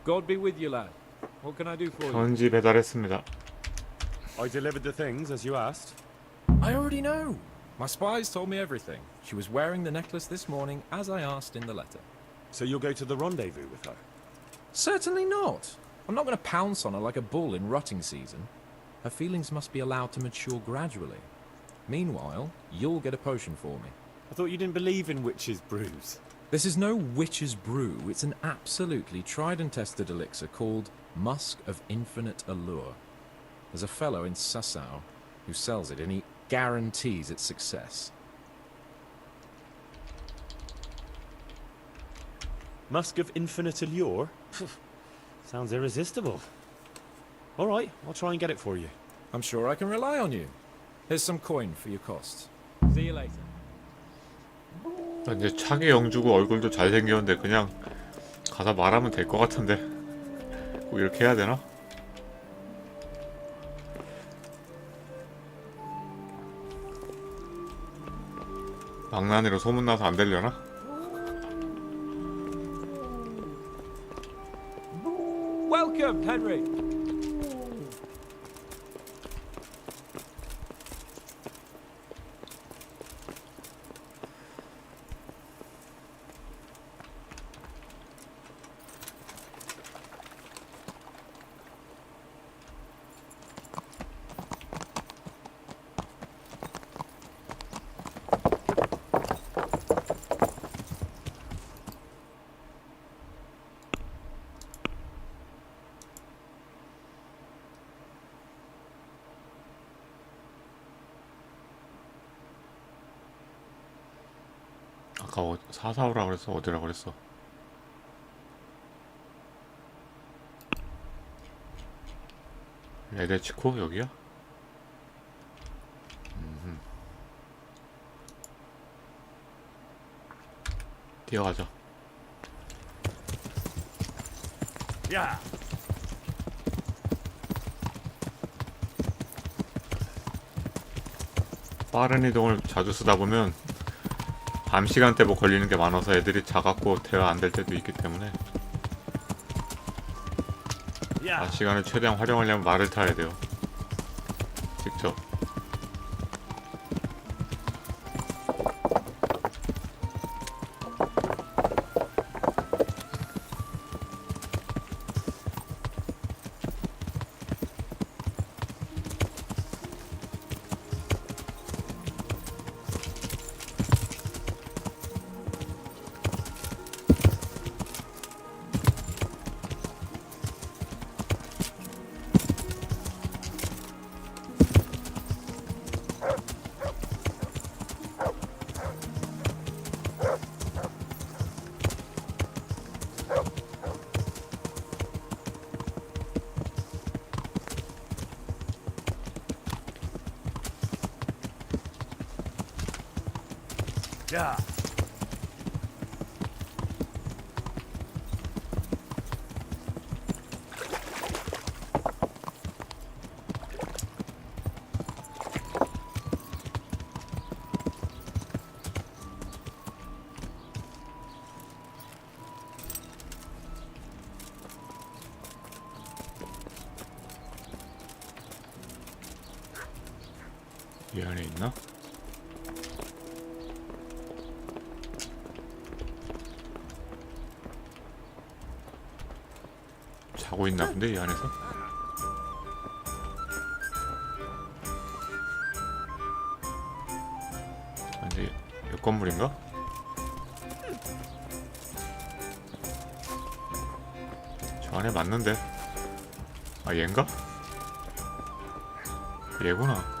God be with you, lad. What can I do for you? 전지 배달했습니다. I delivered the things as you asked. I already know. My spies told me everything. She was wearing the necklace this morning as I asked in the letter. So you'll go to the rendezvous with her? Certainly not. I'm not going to pounce on her like a bull in rutting season. Her feelings must be allowed to mature gradually. Meanwhile, you'll get a potion for me. I thought you didn't believe in witches' brews. This is no witch's brew. It's an absolutely tried and tested elixir called Musk of Infinite Allure. There's a fellow in Sasau who sells it and he guarantees its success. Musk of Infinite Allure? Sounds irresistible. All right, I'll try and get it for you. I'm sure I can rely on you. Here's some coin for your costs. See you later. 이제 차기 영주고 얼굴도 잘생겼는데 그냥 가서 말하면 될 것 같은데 꼭 이렇게 해야 되나? 망나니로 소문나서 안 되려나? Welcome, Henry. 아까 사사오라 그랬어? 어디라 그랬어? 레데치코? 여기야? 뛰어가자. 야! 빠른 이동을 자주 쓰다 보면 밤 시간대 뭐 걸리는 게 많아서 애들이 작았고 대화 안 될 때도 있기 때문에 낮 시간을 최대한 활용하려면 말을 타야 돼요. 직접. 야! 이 안에 있나? 자고 있나 본데 이 안에서? 아니 이 건물인가? 저 안에 맞는데. 아 얘인가? 얘구나.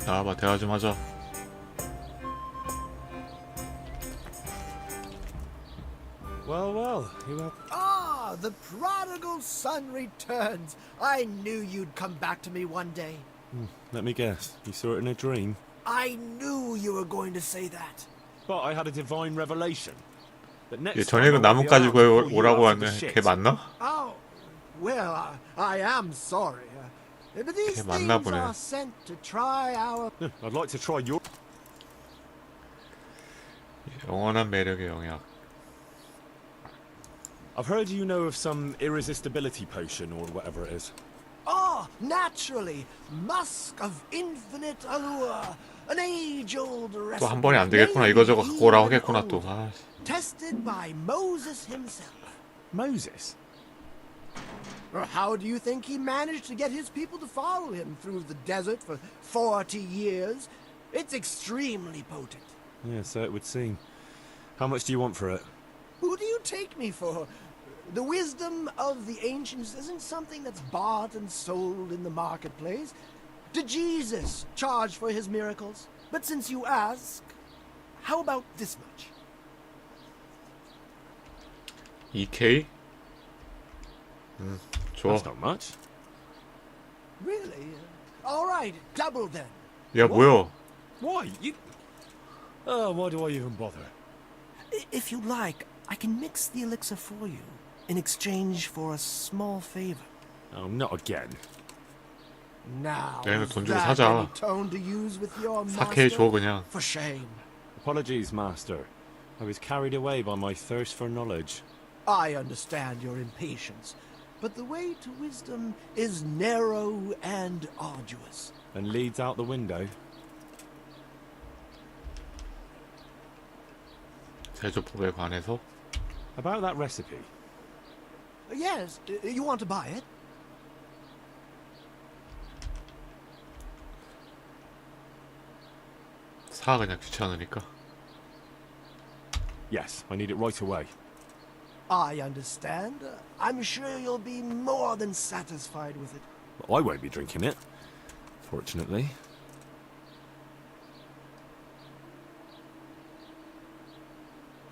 나와봐 대화 좀 하자. Well, you have... Ah, the prodigal son returns. I knew you'd come back to me one day. Let me guess. You saw it in a dream? I knew you were going to say that. But I had a divine revelation. That 얘 next 전에 그 나무 가지고 오라고 하네. 걔 맞나? Oh, well, I am sorry. But these 걔 things 맞나 보네. are sent to try our... I'd like to try your... 영원한 매력의 영약. I've heard you know of some irresistibility potion or whatever it is. Oh, naturally. Musk of infinite allure. An age-old 또 한 번에 안 되겠구나. 이거저거 갖고 오라고 하겠구나 또. 아. Tested by Moses himself. Moses? How do you think he managed to get his people to follow him through the desert for 40 years? It's extremely potent. Yeah, so it would seem. How much do you want for it? Who do you take me for? The wisdom of the ancients isn't something that's bought and sold in the marketplace. Did Jesus charge for his miracles? But since you ask, how about this much? 2K? 줘. That's not much. Really? All right, double then. 야 뭐야? Why? You... Oh, why do I even bother? If you like, I can mix the elixir for you in exchange for a small favor. Oh, not again. Now, 야, 이거 돈 주고 that 사자. any tone to use with your 사케 줘 master? 그냥. For shame. Apologies, Master. I was carried away by my thirst for knowledge. I understand your impatience, but the way to wisdom is narrow and arduous. And leads out the window. 제조법에 관해서? About that recipe. Yes, you want to buy it? 사 그냥 귀찮으니까. Yes, I need it right away. I understand. I'm sure you'll be more than satisfied with it. Well, I won't be drinking it. Fortunately.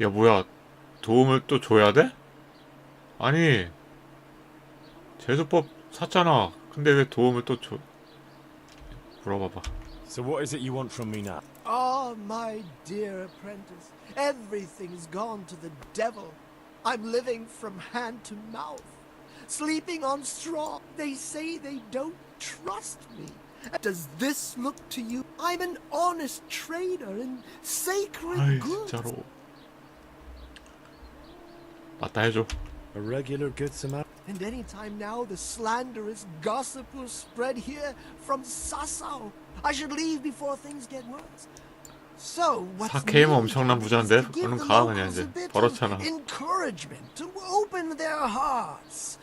야 뭐야? 도움을 또 줘야 돼? 아니 제조법 샀잖아. 근데 왜 도움을 또 줘? 물어봐봐. So what is it you want from me now? Oh, my dear apprentice, everything's gone to the devil. I'm living from hand to mouth, sleeping on straw. They say they don't trust me. Does this look to you? I'm an honest trader in sacred 아이 goods. 진짜로. 맞다 해줘. A regular good Samaritan. And any time now the slanderous gossip will spread here from Sassau. I should leave before things get worse. So what's 사케이면 needed 엄청난 부자인데? is to give 얼른 the 가 그냥 locals 이제. a bit of 더럽잖아. encouragement to open their hearts.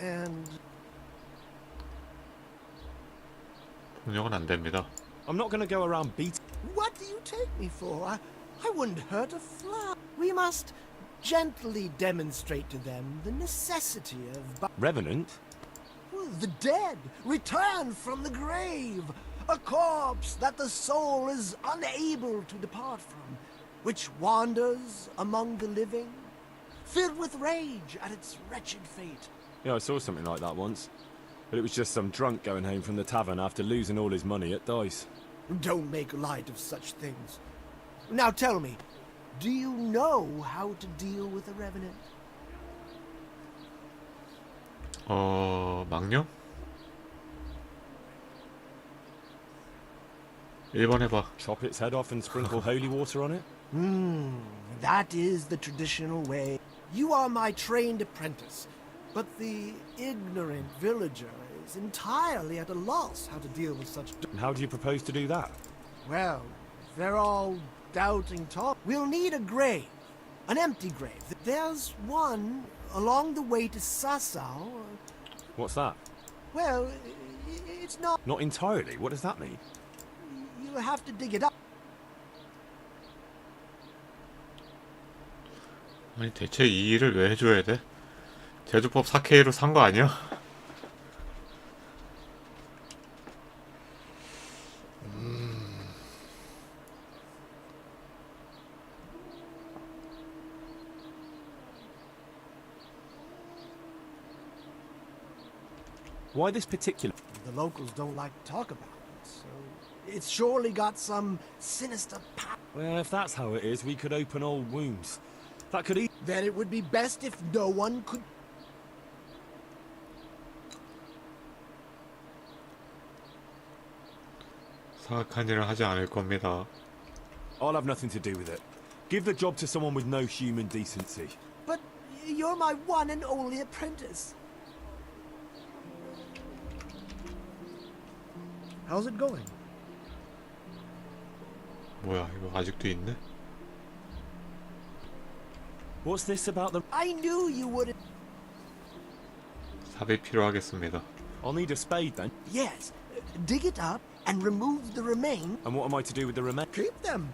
And 번역은 안 됩니다. I'm not going to go around beating... what do you take me for? I wouldn't hurt a fly. We must gently demonstrate to them the necessity of... Revenant? The dead return from the grave. A corpse that the soul is unable to depart from, which wanders among the living, filled with rage at its wretched fate. Yeah, I saw something like that once. But it was just some drunk going home from the tavern after losing all his money at dice. Don't make light of such things. Now tell me, do you know how to deal with a revenant? 망령? 1번 해봐. Chop its head off and sprinkle holy water on it? That is the traditional way. You are my trained apprentice. But the ignorant villager is entirely at a loss how to deal with such... And how do you propose to do that? Well, they're all doubting talk. We'll need a grave. An empty grave. There's one along the way to Sasau. What's that? Well, it's not... Not entirely. What does that mean? You have to dig it up. 아니 대체 이 일을 왜 해줘야 돼? 제조법 4K로 산 거 아니야? Why this particular... The locals don't like to talk about it, so... It's surely got some sinister power. Well, if that's how it is, we could open old wounds. That could... Then it would be best if no one could... 사악한 일을 하지 않을 겁니다. I'll have nothing to do with it. Give the job to someone with no human decency. But you're my one and only apprentice. How's it going? 뭐야, 이거 아직도 있네? What's this about the... I knew you wouldn't... 삽이 필요하겠습니다. I'll need a spade then. Yes. Dig it up and remove the remains. And what am I to do with the remains? Keep them.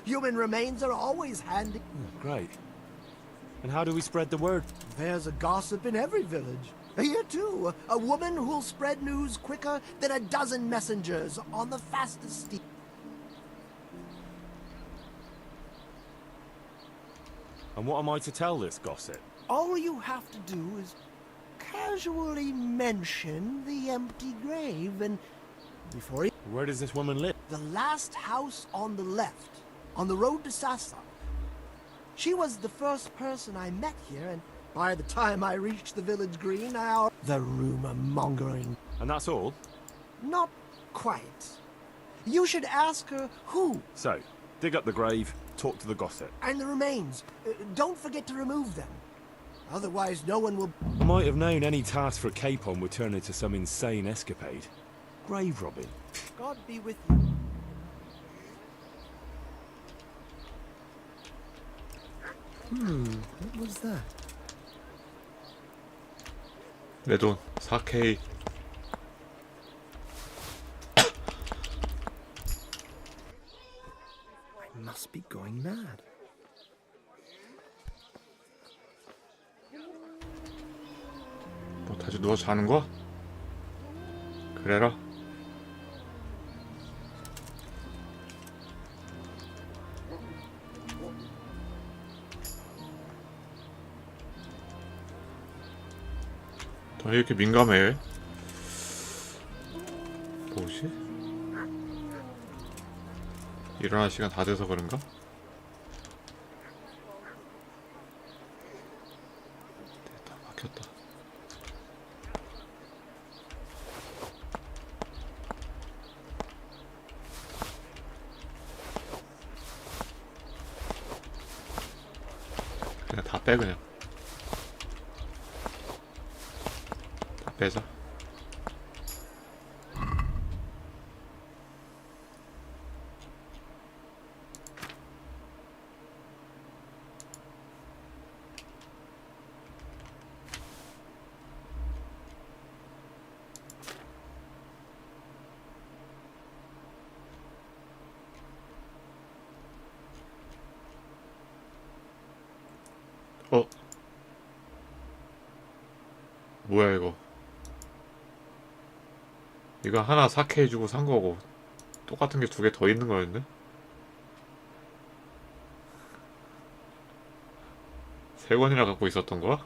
Human remains are always handy. Great. And how do we spread the word? There's a gossip in every village. Here too, a woman who'll spread news quicker than a dozen messengers on the fastest steed. And what am I to tell this gossip? All you have to do is casually mention the empty grave and before you... Where does this woman live? The last house on the left, on the road to Sasau. She was the first person I met here, and by the time I reached the village green, the rumor mongering. And that's all? Not quite. You should ask her who. So, dig up the grave, talk to the gossip. And the remains. Don't forget to remove them. Otherwise, no one will... I might have known any task for Capon would turn into some insane escapade. Grave robbing. God be with you. What was that? 내 돈 4K. I must be going mad. 뭐 다시 누워 자는 거야? 그래라. 너 이렇게 민감해? 뭐지? 일어날 시간 다 돼서 그런가? 됐다, 막혔다. 그냥 다 빼, 그냥. 다 빼자. 뭐야 이거. 이거 하나 4K 주고 산 거고 똑같은 게 두 개 더 있는 거였네? 세 권이나 갖고 있었던 거야?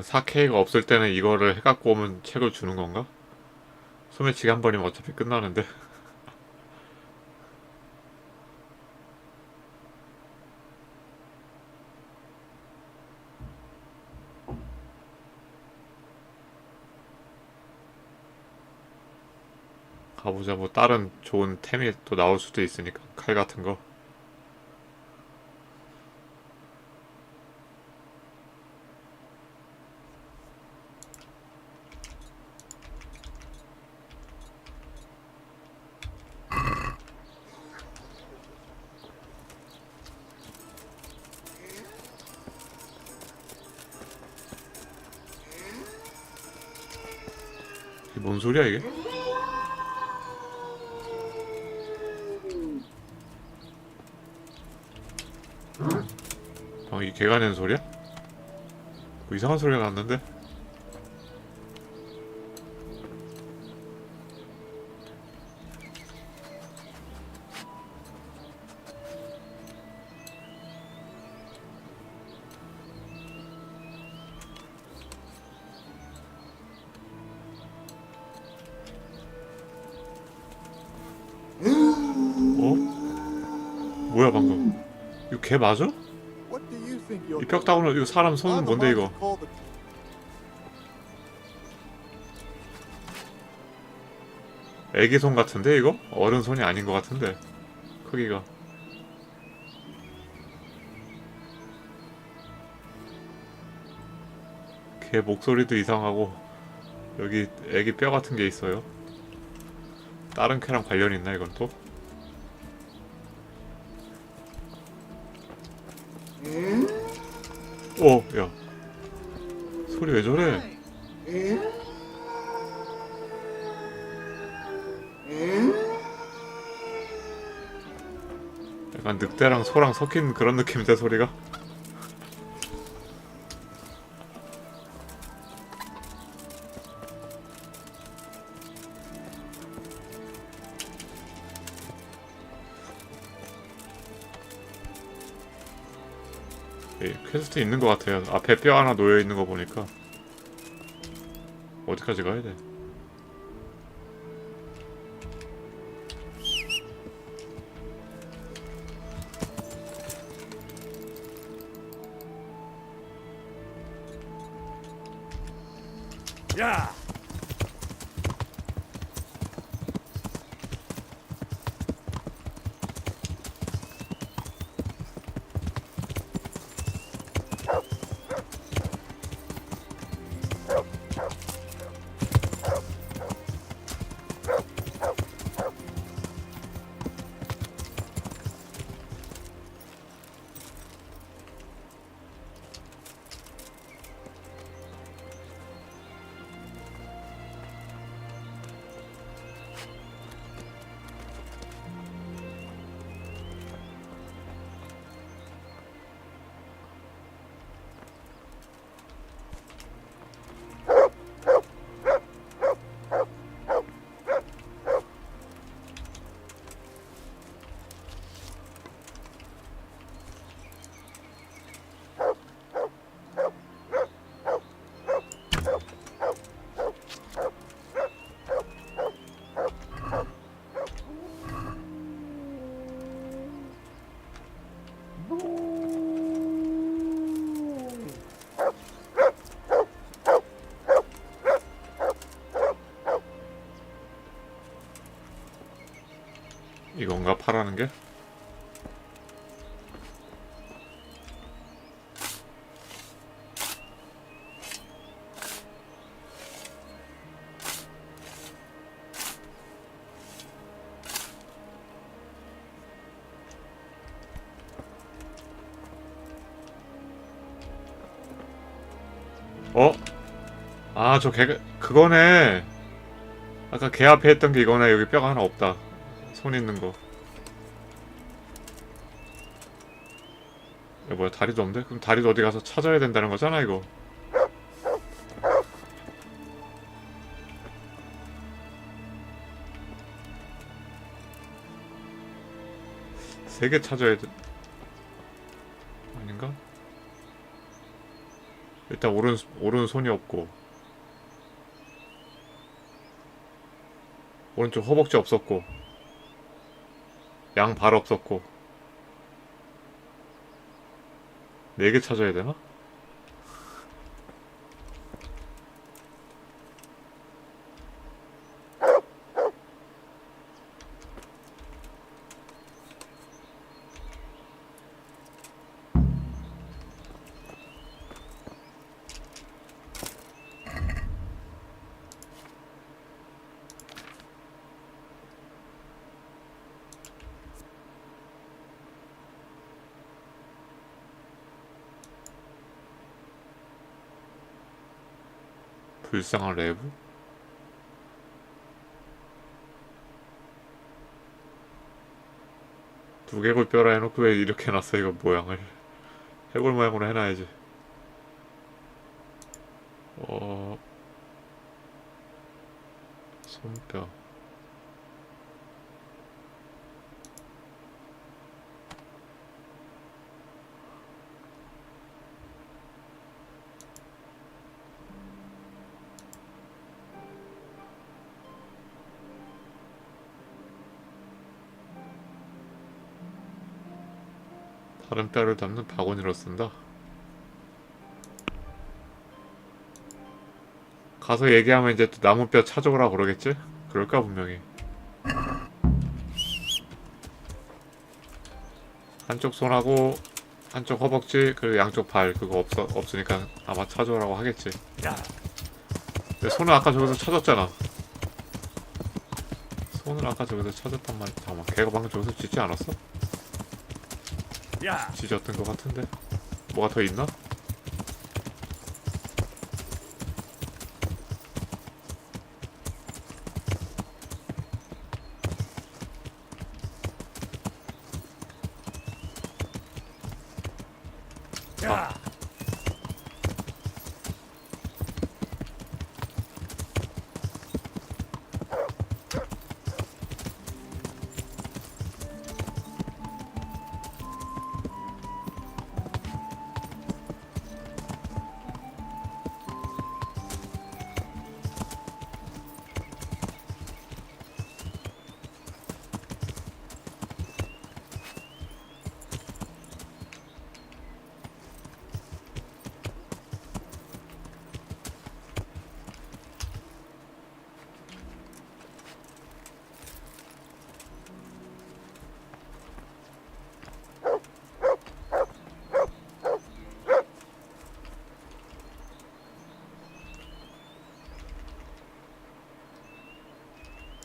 4K가 없을 때는 이거를 해갖고 오면 책을 주는 건가? 소매치기 한 번이면 어차피 끝나는데. 가보자. 뭐 다른 좋은 템이 또 나올 수도 있으니까. 칼 같은 거. 이게 뭔 소리야 이게? 이게 개가 내는 소리야? 뭐 이상한 소리가 났는데? 어? 뭐야 방금? 이거 개 맞아? 이 벽 다운을 이거 사람 손은 뭔데 이거? 애기 손 같은데 이거? 어른 손이 아닌 것 같은데 크기가. 걔 목소리도 이상하고 여기 애기 뼈 같은 게 있어요. 다른 캐랑 관련이 있나 이건 또? 야 소리 왜 저래? 약간 늑대랑 소랑 섞인 그런 느낌인데 소리가? 퀘스트 있는 것 같아요. 앞에 뼈 하나 놓여 있는 거 보니까. 어디까지 가야 돼? 야! 이건가 파라는 게? 아, 저 개, 그거네. 아까 개 앞에 했던 게 이거네. 여기 뼈가 하나 없다. 손 있는 거. 야, 뭐야, 다리도 없네? 그럼 다리도 어디 가서 찾아야 된다는 거잖아, 이거. 3개 찾아야 돼. 아닌가? 일단 오른손이 없고 오른쪽 허벅지 없었고 양 발 없었고 4개 찾아야 되나? 불쌍한 레브? 두개골 뼈라 해놓고 왜 이렇게 해놨어 이거 모양을. 해골 모양으로 해놔야지. 손뼈. 다른 뼈를 담는 바구니로 쓴다. 가서 얘기하면 이제 또 나무 뼈 찾아오라 그러겠지? 그럴까 분명히. 한쪽 손하고 한쪽 허벅지 그리고 양쪽 발 그거 없으니까 아마 찾아오라고 하겠지. 근데 손은 아까 저기서 찾았잖아. 손을 아까 저기서 찾았단 말이야. 잠깐만, 걔가 방금 저기서 짖지 않았어? 짖었던 것 같은데. 뭐가 더 있나?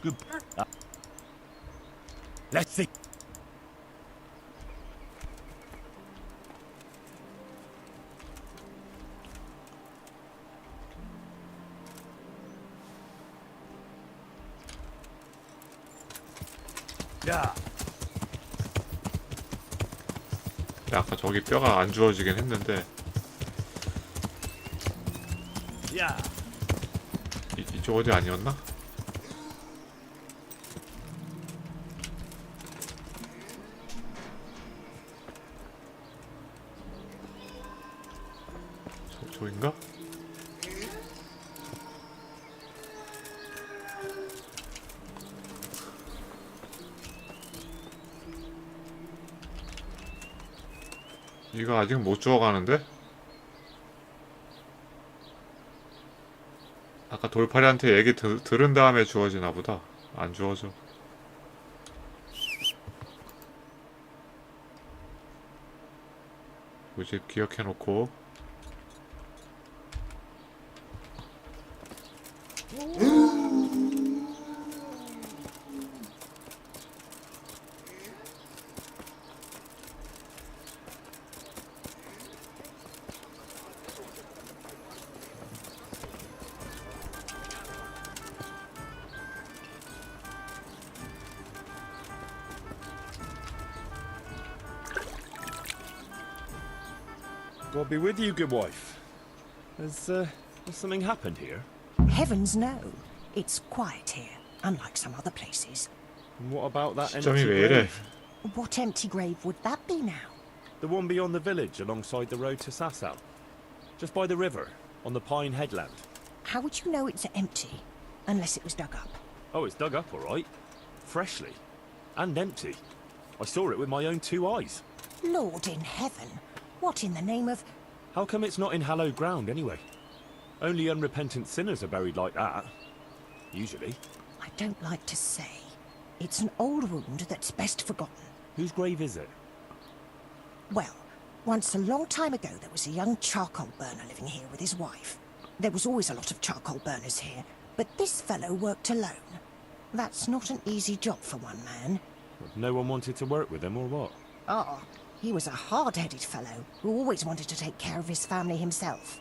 Good. Let's see. 야. 아까 저기 뼈가 안 주워지긴 했는데. 야. 이쪽 어디 아니었나? 저인가? 이거 아직 못 주워가는데? 아까 돌팔이한테 얘기 들은 다음에 주워지나 보다. 안 주워져. 이제 기억해놓고. God be with you, good wife. Has something happened here? Heavens no. It's quiet here, unlike some other places. And what about that 시점이 empty 왜 이래? grave? What empty grave would that be now? The one beyond the village, alongside the road to Sasau. Just by the river, on the Pine Headland. How would you know it's empty? Unless it was dug up. Oh, it's dug up, all right. Freshly. And empty. I saw it with my own 2 eyes. Lord in heaven. What in the name of... How come it's not in hallowed ground, anyway? Only unrepentant sinners are buried like that. Usually. I don't like to say. It's an old wound that's best forgotten. Whose grave is it? Well, once a long time ago there was a young charcoal burner living here with his wife. There was always a lot of charcoal burners here, but this fellow worked alone. That's not an easy job for one man. No one wanted to work with him, or what? Oh, he was a hard-headed fellow who always wanted to take care of his family himself.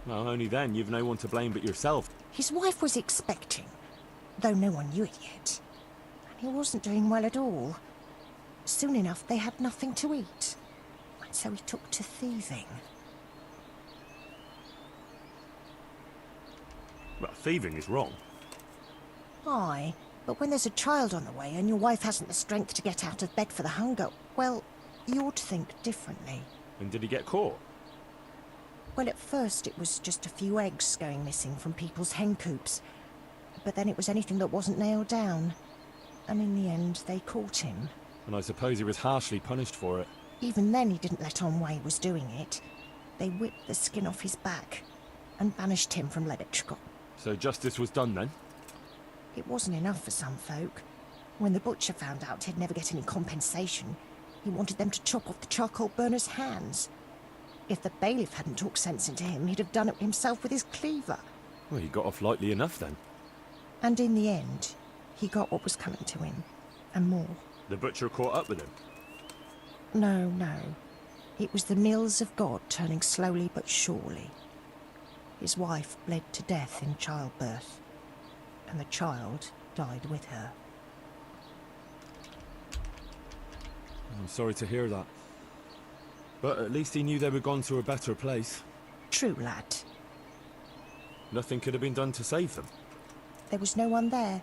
Well, only then you've no one to blame but yourself. His wife was expecting, though no one knew it yet. And he wasn't doing well at all. Soon enough, they had nothing to eat. And so he took to thieving. Well, thieving is wrong. Aye, but when there's a child on the way and your wife hasn't the strength to get out of bed for the hunger, well, you ought to think differently. And did he get caught? Well, at first it was just a few eggs going missing from people's hen coops. But then it was anything that wasn't nailed down. And in the end, they caught him. And I suppose he was harshly punished for it. Even then, he didn't let on why he was doing it. They whipped the skin off his back and banished him from Leditchcott. So justice was done then? It wasn't enough for some folk. When the butcher found out he'd never get any compensation, he wanted them to chop off the charcoal burner's hands. If the bailiff hadn't talked sense into him, he'd have done it himself with his cleaver. Well, he got off lightly enough then. And in the end, he got what was coming to him, and more. The butcher caught up with him? No, no. It was the mills of God turning slowly but surely. His wife bled to death in childbirth, and the child died with her. I'm sorry to hear that. But at least he knew they were gone to a better place. True, lad. Nothing could have been done to save them. There was no one there.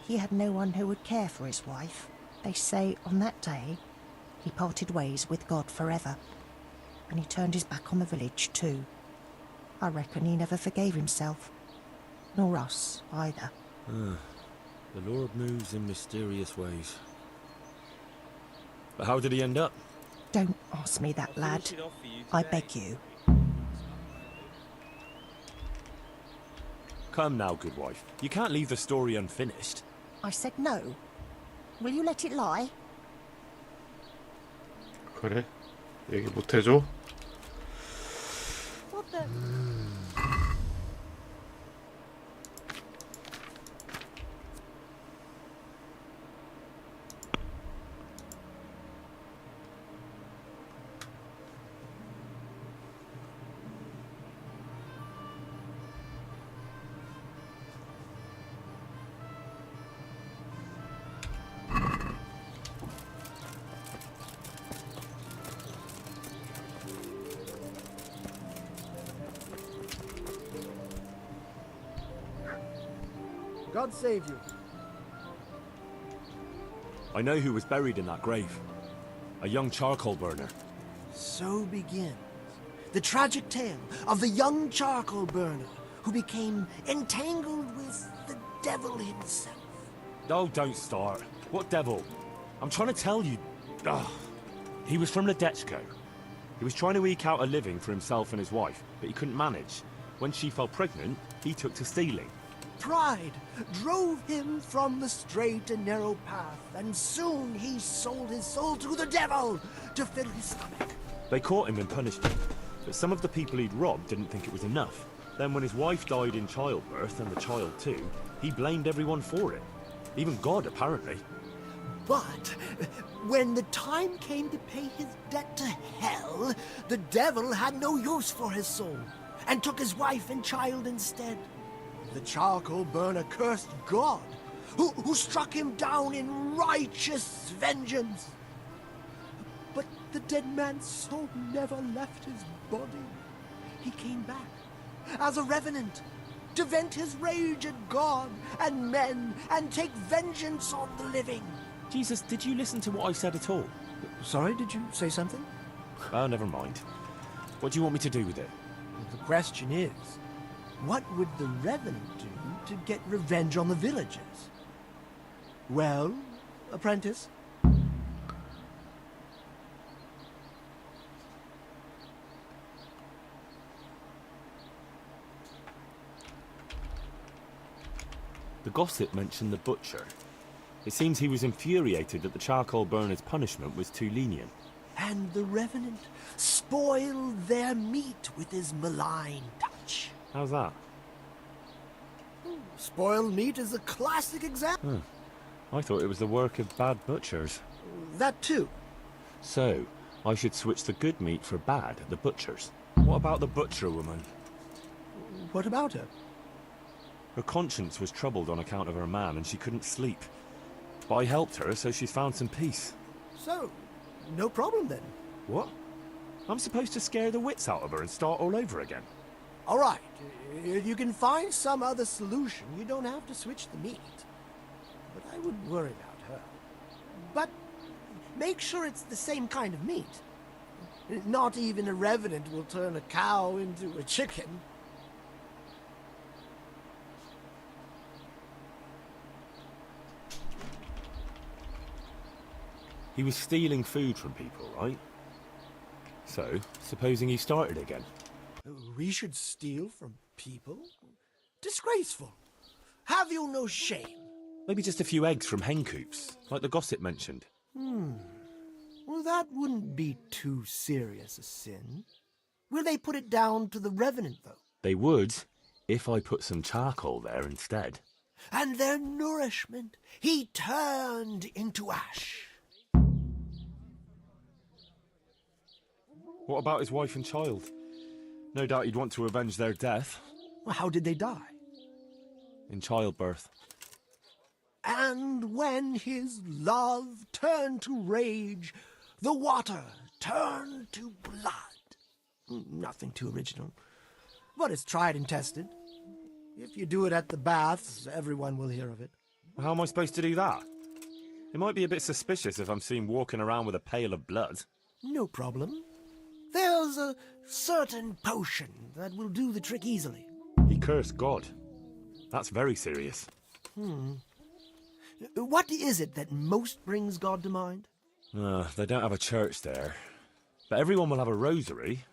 He had no one who would care for his wife. They say on that day, he parted ways with God forever. And he turned his back on the village too. I reckon he never forgave himself. Nor us, either. The Lord moves in mysterious ways. But how did he end up? Don't ask me that, lad. I beg you. Come now, good wife. You can't leave the story unfinished. I said no. Will you let it lie? 그래? 얘기 못 해줘? What the... God save you. I know who was buried in that grave. A young charcoal burner. So begins the tragic tale of the young charcoal burner who became entangled with the devil himself. Oh, don't start. What devil? I'm trying to tell you. Ugh. He was from Ledetchko. He was trying to eke out a living for himself and his wife, but he couldn't manage. When she fell pregnant, he took to stealing. Pride drove him from the straight and narrow path, and soon he sold his soul to the devil to fill his stomach. They caught him and punished him, but some of the people he'd robbed didn't think it was enough. Then when his wife died in childbirth, and the child too, he blamed everyone for it. Even God, apparently. But when the time came to pay his debt to hell, the devil had no use for his soul, and took his wife and child instead. The charcoal burner cursed God, who struck him down in righteous vengeance. But the dead man's soul never left his body. He came back as a revenant, to vent his rage at God and men and take vengeance on the living. Jesus, did you listen to what I said at all? Sorry, did you say something? Oh, never mind. What do you want me to do with it? The question is, what would the Revenant do to get revenge on the villagers? Well, apprentice? The gossip mentioned the butcher. It seems he was infuriated that the charcoal burner's punishment was too lenient. And the Revenant spoiled their meat with his malign touch. How's that? Spoiled meat is a classic example. I thought it was the work of bad butchers. That too. So, I should switch the good meat for bad at the butcher's. What about the butcher woman? What about her? Her conscience was troubled on account of her man and she couldn't sleep. But I helped her, so she's found some peace. So, no problem then. What? I'm supposed to scare the wits out of her and start all over again? All right. If you can find some other solution, you don't have to switch the meat. But I wouldn't worry about her. But make sure it's the same kind of meat. Not even a Revenant will turn a cow into a chicken. He was stealing food from people, right? So, supposing he started again. We should steal from people? Disgraceful. Have you no shame? Maybe just a few eggs from hen coops, like the gossip mentioned. Well, that wouldn't be too serious a sin. Will they put it down to the Revenant, though? They would, if I put some charcoal there instead. And their nourishment he turned into ash. What about his wife and child? No doubt he'd want to avenge their death. Well, how did they die? In childbirth. And when his love turned to rage, the water turned to blood. Nothing too original, but it's tried and tested. If you do it at the baths, everyone will hear of it. How am I supposed to do that? It might be a bit suspicious if I'm seen walking around with a pail of blood. No problem. There's a certain potion that will do the trick easily. He cursed God. That's very serious. What is it that most brings God to mind? They don't have a church there. But everyone will have a rosary.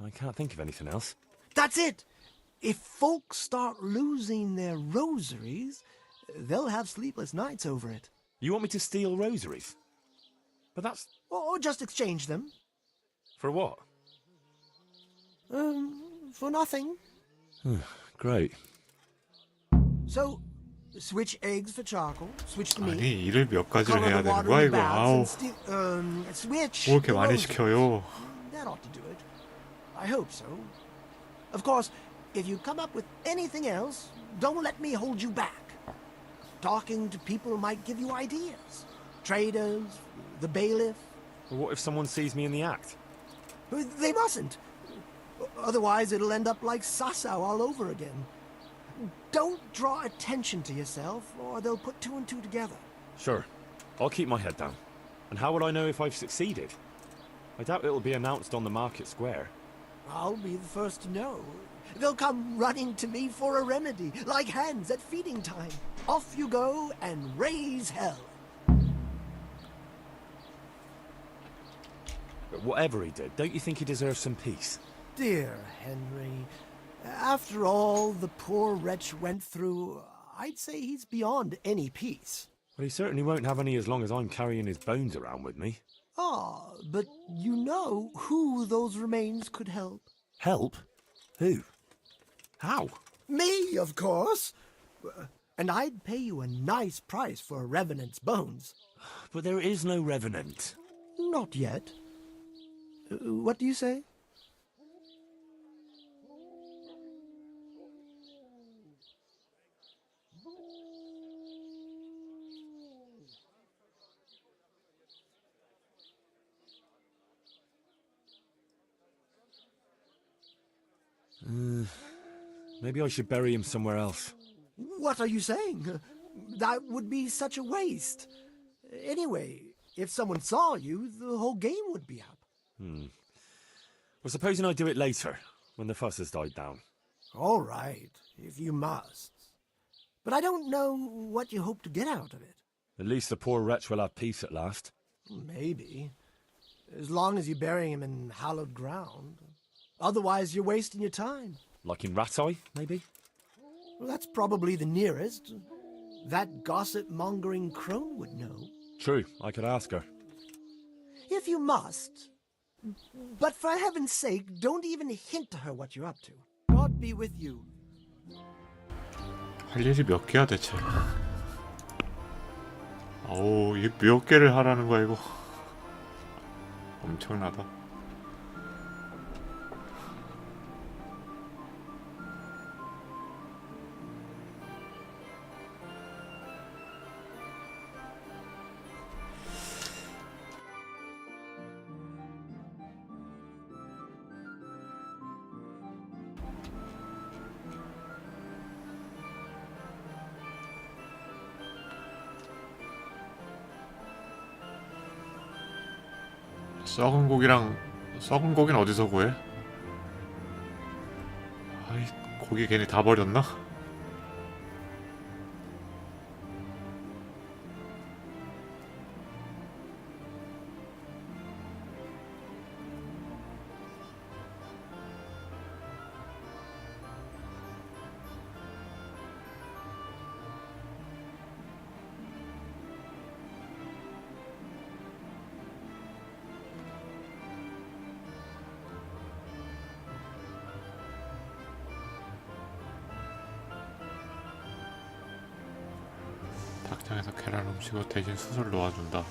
I can't think of anything else. That's it! If folks start losing their rosaries, they'll have sleepless nights over it. You want me to steal rosaries? But that's... Or just exchange them. For what? For nothing. Great. So, switch eggs for charcoal, switch the meat. 아니 일을 몇 가지를 color 해야 the 되는 water 거야 in the 이거. baths 아우. and switch 뭐 이렇게 the 많이 roses. 시켜요. That ought to do it. I hope so. Of course, if you come up with anything else, don't let me hold you back. Talking to people might give you ideas. Traders, the bailiff. Well, what if someone sees me in the act? They mustn't. Otherwise, it'll end up like Sasau all over again. Don't draw attention to yourself, or they'll put two and two together. Sure. I'll keep my head down. And how would I know if I've succeeded? I doubt it'll be announced on the market square. I'll be the first to know. They'll come running to me for a remedy, like hens at feeding time. Off you go and raise hell. But whatever he did, don't you think he deserves some peace? Dear Henry, after all the poor wretch went through, I'd say he's beyond any peace. Well, he certainly won't have any as long as I'm carrying his bones around with me. Ah, but you know who those remains could help? Help? Who? How? Me, of course. And I'd pay you a nice price for a revenant's bones. But there is no revenant. Not yet. What do you say? Maybe I should bury him somewhere else. What are you saying? That would be such a waste. Anyway, if someone saw you, the whole game would be up. Well, supposing I do it later, when the fuss has died down. All right, if you must. But I don't know what you hope to get out of it. At least the poor wretch will have peace at last. Maybe. As long as you bury him in hallowed ground. Otherwise, you're wasting your time. Like in Ratai, maybe? Well, that's probably the nearest. That gossip-mongering crone would know. True, I could ask her. If you must. But for heaven's sake, don't even hint to her what you're up to. God be with you. 할 일이 몇 개야 대체? 어우, 이 몇 개를 하라는 거야 이거? 엄청나다. 썩은 고기는 어디서 구해? 아이, 고기 괜히 다 버렸나? 닭장에서 계란 훔치고 대신 수술 놓아준다.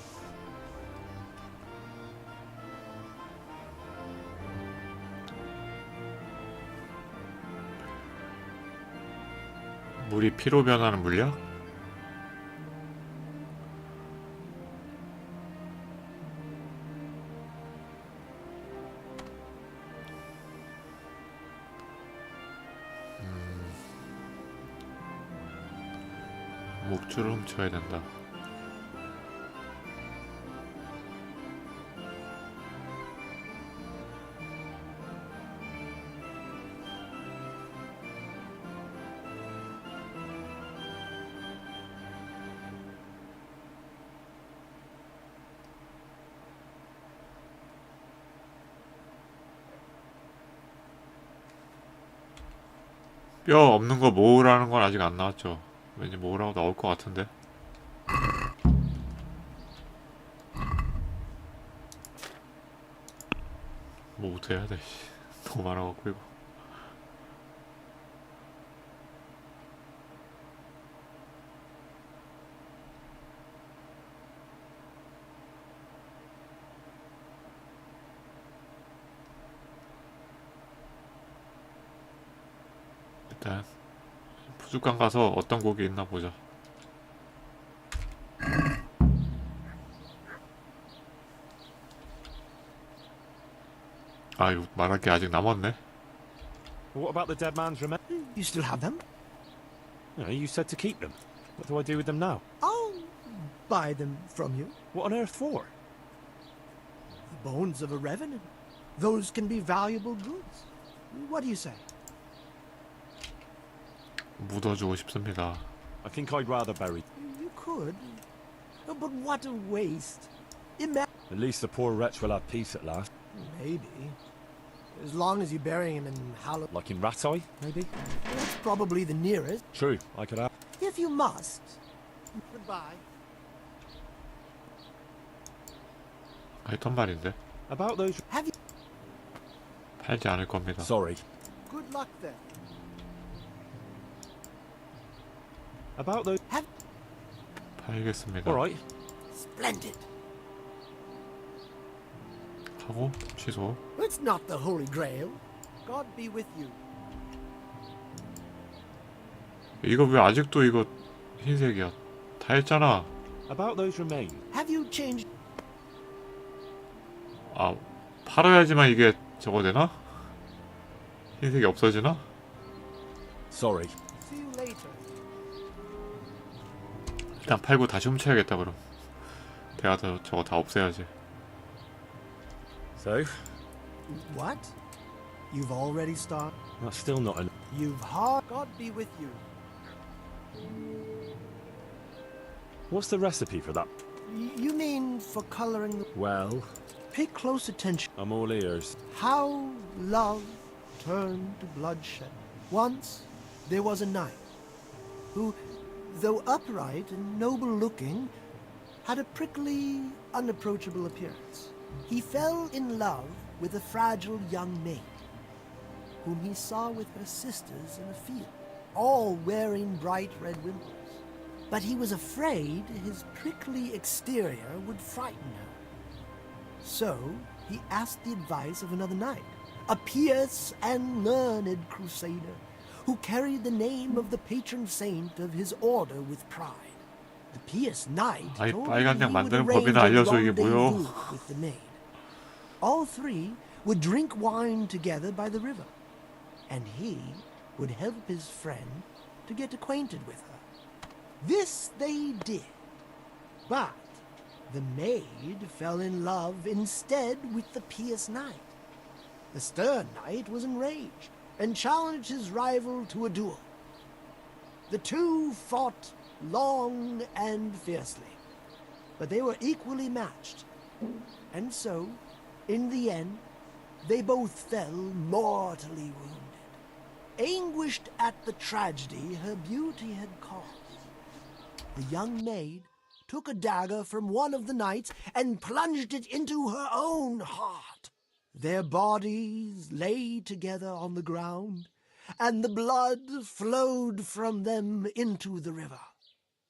물이 피로 변하는 물약? 목줄을 훔쳐야 된다. 뼈 없는 거 모으라는 건 아직 안 나왔죠. 왠지 모으라고 나올 것 같은데. 뭐부터 해야 돼. 너무 많아갖고 이거. 일단 푸주간 가서 어떤 곡이 있나 보자. 아, 이거 말할 게 아직 남았네. What about the dead man's remains? You still have them? You said to keep them. What do I do with them now? I'll buy them from you. What on earth for? The bones of a revenant. Those can be valuable goods. What do you say? 묻어주고 싶습니다. I think I'd rather bury. You could. But what a waste. At least the poor wretch will have peace at last. Maybe. As long as you're burying him in hollow... Like in Ratai, maybe? That's probably the nearest. True, I could have... If you must. Goodbye. 했던 말인데. About those... Have you... 팔지 않을 겁니다. Sorry. Good luck then. About those... 팔겠습니다. Alright. Splendid. 하고 취소. It's not the Holy Grail. God be with you. 이거 왜 아직도 이거 흰색이야? 다 했잖아. About those remains. Have you changed? 아, 팔아야지만 이게 저거 되나? 흰색이 없어지나? Sorry. See you later. 일단 팔고 다시 훔쳐야겠다 그럼. 내가 저거 다 없애야지. So? What? You've already started? That's still not an... You've hard... God be with you. What's the recipe for that? You mean for coloring... Well... Pay close attention. I'm all ears. How love turned to bloodshed. Once there was a knight who, though upright and noble-looking, had a prickly, unapproachable appearance. He fell in love with a fragile young maid, whom he saw with her sisters in a field, all wearing bright red wimples. But he was afraid his prickly exterior would frighten her. So he asked the advice of another knight, a pious and learned crusader, who carried the name of the patron saint of his order with pride. The pious knight told him he would arrange a rendezvous with the maid. All three would drink wine together by the river, and he would help his friend to get acquainted with her. This they did, but the maid fell in love instead with the pious knight. The stern knight was enraged and challenged his rival to a duel. The two fought long and fiercely, but they were equally matched. And so, in the end, they both fell mortally wounded, anguished at the tragedy her beauty had caused. The young maid took a dagger from one of the knights and plunged it into her own heart. Their bodies lay together on the ground, and the blood flowed from them into the river,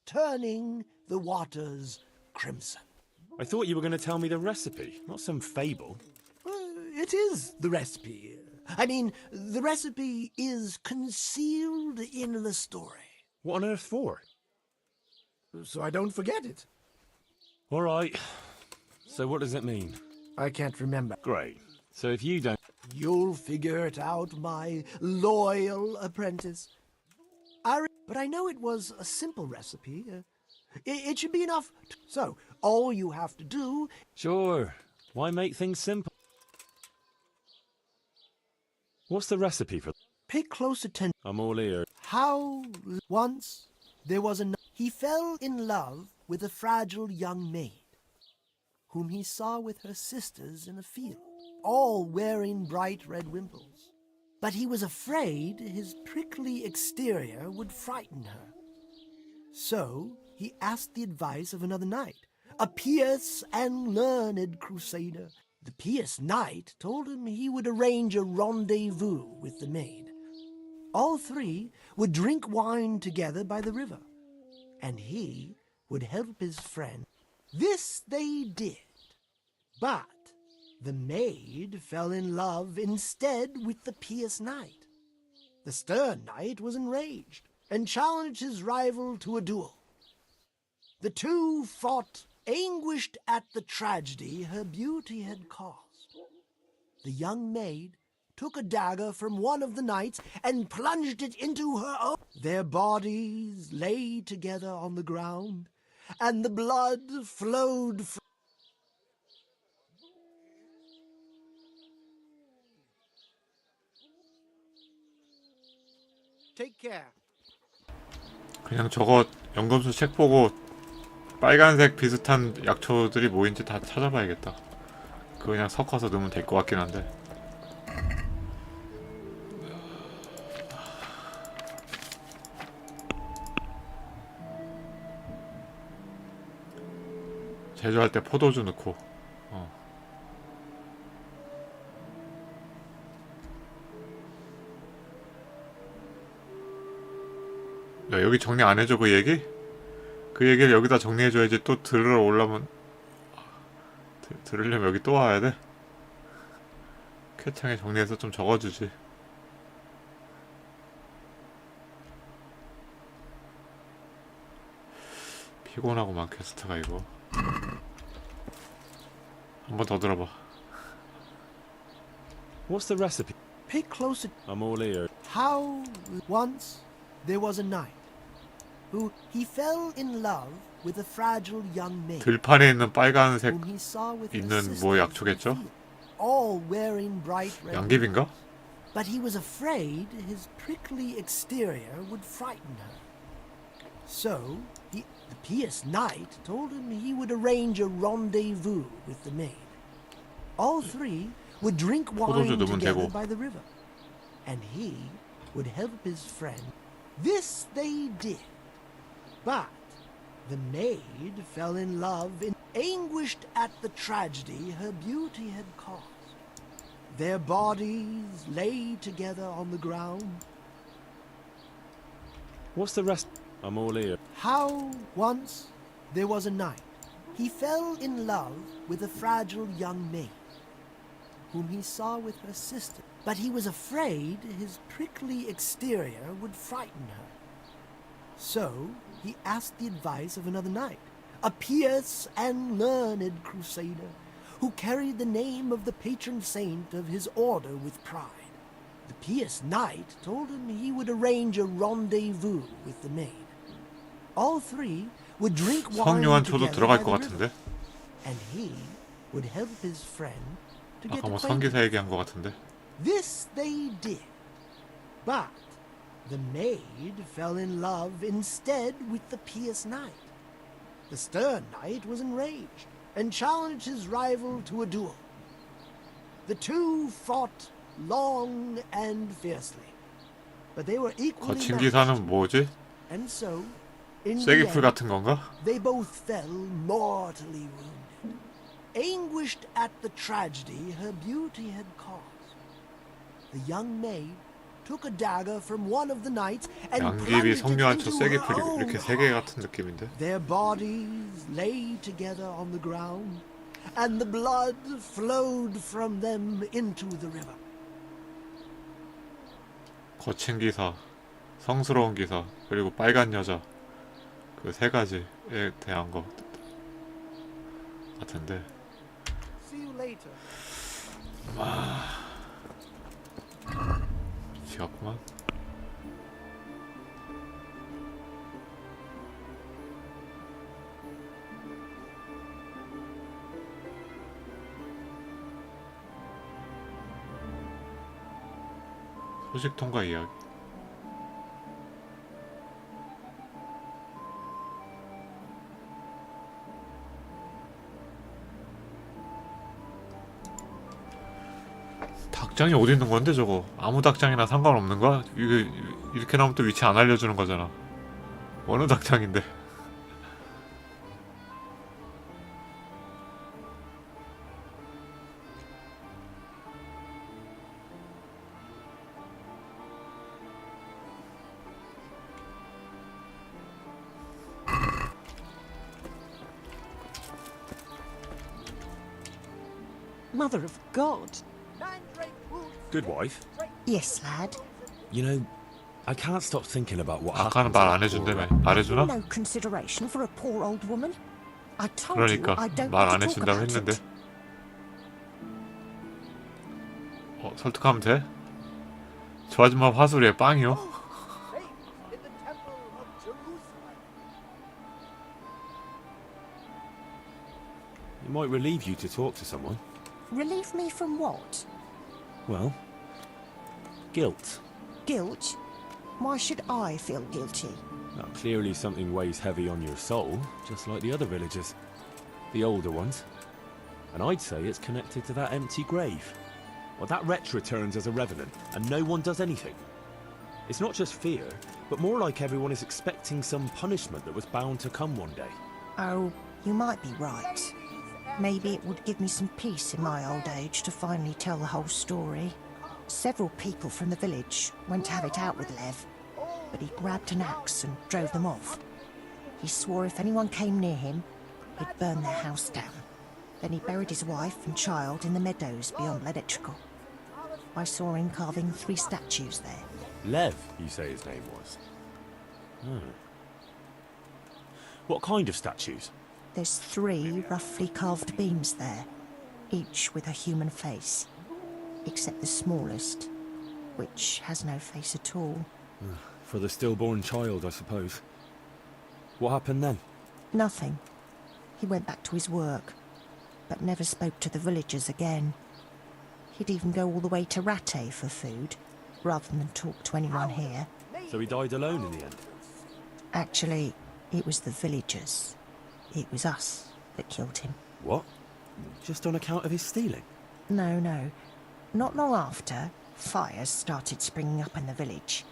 turning the waters crimson. I thought you were going to tell me the recipe, not some fable. It is the recipe. I mean, the recipe is concealed in the story. What on earth for? So I don't forget it. All right. So what does it mean? I can't remember. Great. So if you don't... You'll figure it out, my loyal apprentice. But I know it was a simple recipe. It should be enough. So, all you have to do... Sure. Why make things simple? What's the recipe for... Pay close attention. I'm all ears. How once there was a... He fell in love with a fragile young maid, whom he saw with her sisters in a field, all wearing bright red wimples. But he was afraid his prickly exterior would frighten her. So he asked the advice of another knight, a pious and learned crusader. The pious knight told him he would arrange a rendezvous with the maid. All three would drink wine together by the river, and he would help his friend. This they did, but the maid fell in love instead with the pious knight. The stern knight was enraged and challenged his rival to a duel. The two fought, anguished at the tragedy her beauty had caused. The young maid took a dagger from one of the knights and plunged it into her own. Their bodies lay together on the ground, and the blood flowed from... Take care. 그냥 저거 연금술 책 보고 빨간색 비슷한 약초들이 뭐인지 다 찾아봐야겠다. 그거 그냥 섞어서 넣으면 될 것 같긴 한데. 제조할 때 포도주 넣고. 야, 여기 정리 안 해줘 그 얘기? 그 얘기를 여기다 정리해줘야지. 또 들으러 오려면 들으려면 여기 또 와야 돼? 쾌창에 정리해서 좀 적어주지. 피곤하고만 퀘스트가 이거. 한 번 더 들어봐. What's the recipe? Pay closer. I'm all ear. How once there was a knight who he fell in love with a fragile young maid 들판에 있는 빨간색 whom he saw with her 있는 sister 뭐 in the 약초겠죠? field, all wearing bright red. 양귀비인가? But he was afraid his prickly exterior would frighten her. So the pious knight told him he would arrange a rendezvous with the maid. All three would drink wine together by the river, and he would help his friend. This they did, but the maid fell in love, anguished at the tragedy her beauty had caused. Their bodies lay together on the ground. What's the rest? I'm all ear. How once there was a knight. He fell in love with a fragile young maid, whom he saw with her sister. But he was afraid his prickly exterior would frighten her. So he asked the advice of another knight, a pious and learned crusader, who carried the name of the patron saint of his order with pride. The pious knight told him he would arrange a rendezvous with the maid. All three would drink wine 성요한초도 together 들어갈 by 것 the 같은데? river, and he would help his friend to get 아까 뭐 acquainted. 성기사 얘기한 것 같은데? This they did, but the maid fell in love instead with the pious knight. The stern knight was enraged and challenged his rival to a duel. The two fought long and fiercely, but they were equally 거친 matched. 기사는 뭐지? And so, in the 쐐기풀 end, 같은 건가? they both fell mortally wounded, anguished at the tragedy her beauty had caused. The young maid took a dagger from one of the knights and 양귀비, plunged it 성요한초, into her 쐐기풀 own 이렇게 세 개 같은 느낌인데? Their bodies lay together on the ground, and the blood flowed from them into the river. 거친 기사, 성스러운 기사, 그리고 빨간 여자 그 세 가지에 대한 거 같은데. See you later. 미치겠구만. 소식 통과 이야기. 닭장이 어디 있는 건데 저거? 아무 닭장이나 상관없는 거야? 이게 이렇게 나오면 또 위치 안 알려주는 거잖아. 어느 닭장인데? Mother of God. Good wife. Yes, lad. You know, I can't stop thinking about what 아까는 happened. 말 안 해준다며. 말해주나? No consideration for a poor old woman. I told 그러니까 you I don't 말 want 안 to talk 해준다고 about 했는데. it. 설득하면 돼? 저 아줌마 화술에 빵이요? It might relieve you to talk to someone. Relieve me from what? Well, guilt. Guilt? Why should I feel guilty? Now, clearly something weighs heavy on your soul, just like the other villagers. The older ones. And I'd say it's connected to that empty grave. Well, that wretch returns as a revenant, and no one does anything. It's not just fear, but more like everyone is expecting some punishment that was bound to come one day. Oh, you might be right. Maybe it would give me some peace in my old age to finally tell the whole story. Several people from the village went to have it out with Lev, but he grabbed an axe and drove them off. He swore if anyone came near him, he'd burn their house down. Then he buried his wife and child in the meadows beyond Ledechko. I saw him carving 3 statues there. Lev, you say his name was? Hmm. What kind of statues? There's 3 roughly carved beams there, each with a human face, except the smallest. which has no face at all. For the stillborn child, I suppose. What happened then? Nothing. He went back to his work, but never spoke to the villagers again. He'd even go all the way to Rattay for food, rather than talk to anyone here. So he died alone in the end? Actually, it was the villagers. It was us that killed him. What? Just on account of his stealing? No, no. Not long after, fires started springing up in the village.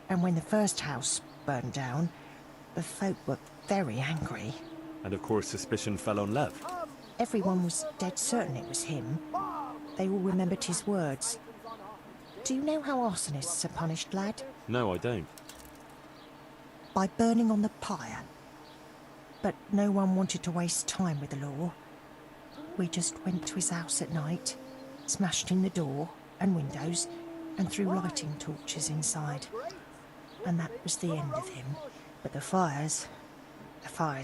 And when the first house burned down, the folk were very angry. And of course suspicion fell on Lev. Everyone was dead certain it was him. They all remembered his words. Do you know how arsonists are punished, lad? No, I don't. By burning on the pyre. But no one wanted to waste time with the law. We just went to his house at night, smashed in the door and windows, and threw lighting torches inside. And that was the end of him. But the fires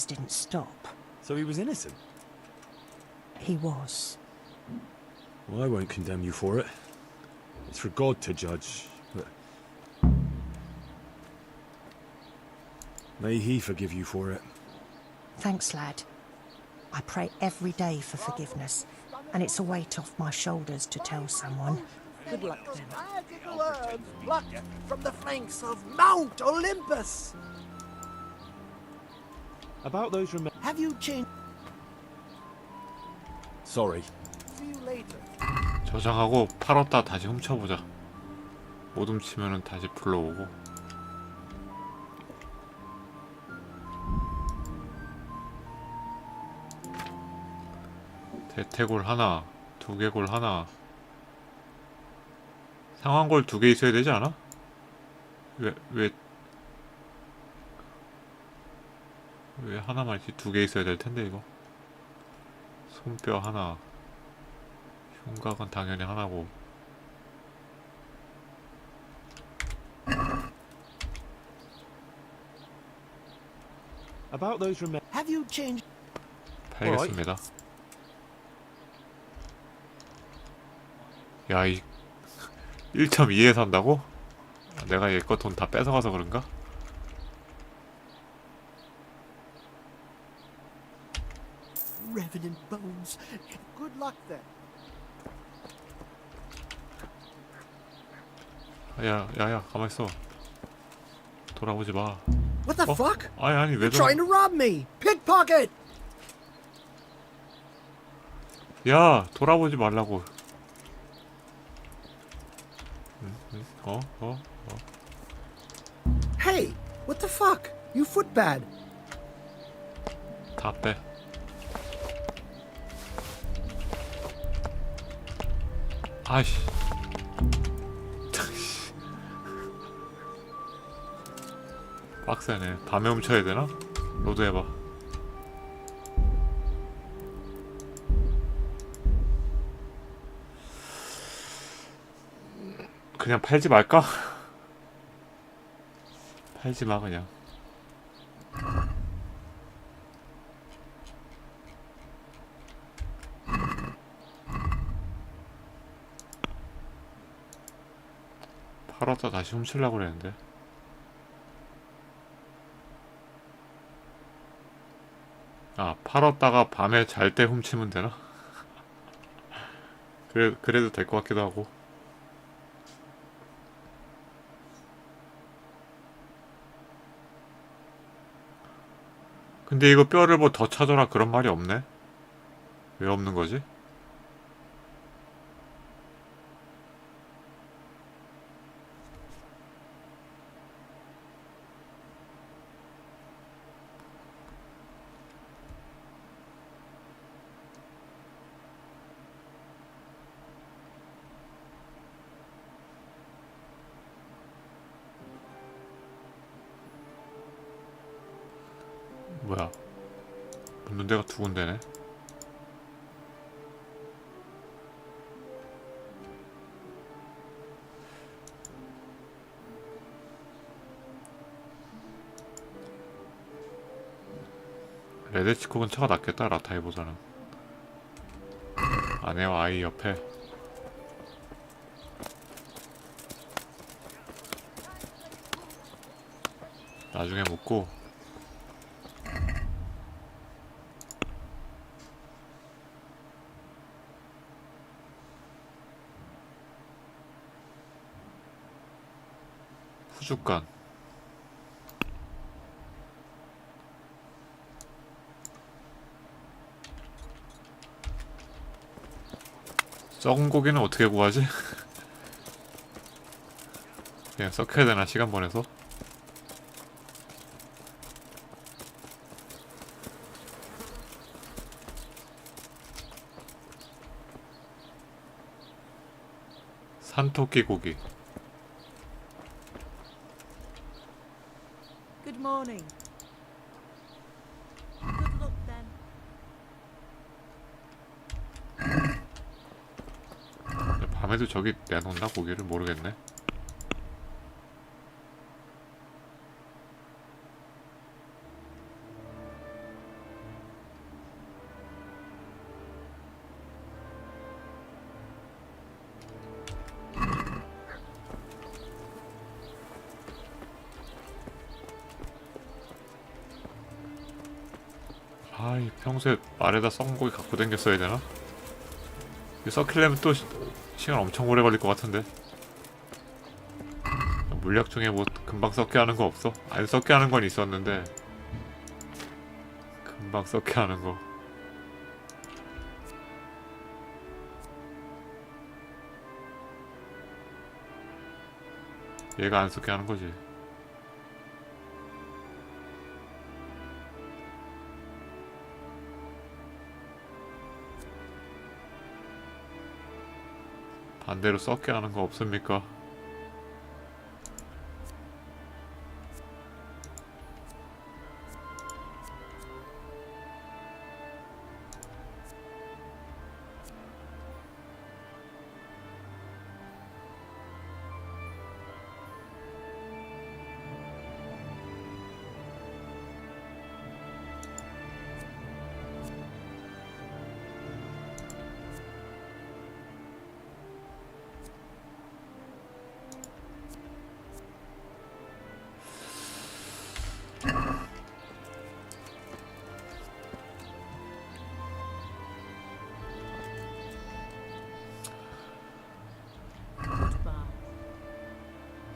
didn't stop. So he was innocent? He was. Well, I won't condemn you for it. It's for God to judge, but... may he forgive you for it. Thanks, lad. I pray every day for forgiveness, and it's a weight off my shoulders to tell someone. Good luck, then. Magical herbs plucked from the flanks of Mount Olympus. About those Have you changed? Sorry. See you later. 저장하고 팔았다 다시 훔쳐보자. 못 훔치면은 다시 불러오고. 대퇴골 하나, 두개골 하나. 상황골 2개 있어야 되지 않아? 왜 하나만 2개 있어야 될 텐데 이거. 손뼈 하나. 흉곽은 당연히 하나고. About those Have you changed? 팔겠습니다. 야, 이 1.2에 산다고? 내가 얘 거 돈 다 뺏어가서 그런가? Revenant bones. Good luck then. 야, 가만 있어. 돌아보지 마. What the fuck? 아니 왜 Trying to rob me. Pickpocket. 야, 돌아보지 말라고. Hey, what the fuck? You footbad. 다 빼. 아이씨. 빡세네. 밤에 훔쳐야 되나? 로드 해봐. 그냥 팔지 말까? 팔지 마 그냥. 팔았다 다시 훔치려고 그랬는데. 아, 팔았다가 밤에 잘 때 훔치면 되나? 그래도 될 것 같기도 하고. 근데 이거 뼈를 뭐 더 찾아라 그런 말이 없네? 왜 없는 거지? 뭐야? 묻는 데가 2군데네. 레데치코 근처가 낫겠다, 라타이보다는. 아내와 아이 옆에. 나중에 묻고. 후죽간. 썩은 고기는 어떻게 구하지? 그냥 썩혀야 되나, 시간 보내서? 산토끼 고기. Good morning. Good luck then. 밤에도 저기 내놓나 고기를 모르겠네. 아이, 평소에 말에다 썩은 고기 갖고 댕겼어야 되나? 이거 썩히려면 또 시간 엄청 오래 걸릴 것 같은데. 물약 중에 뭐 금방 썩게 하는 거 없어? 아니, 썩게 하는 건 있었는데 금방 썩게 하는 거. 얘가 안 썩게 하는 거지. 반대로 썩게 하는 거 없습니까?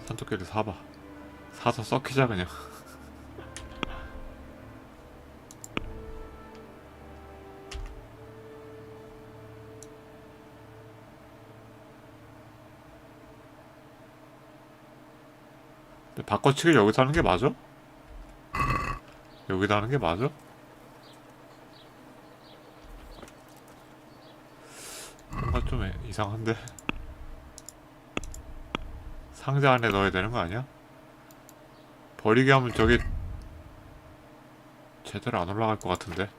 산토끼를 사봐. 사서 썩히자 그냥. 근데 바꿔치기 여기서 하는 게 맞아? 여기다 하는 게 맞아? 뭔가 좀 이상한데. 상자 안에 넣어야 되는 거 아니야? 버리게 하면 저게 제대로 안 올라갈 것 같은데.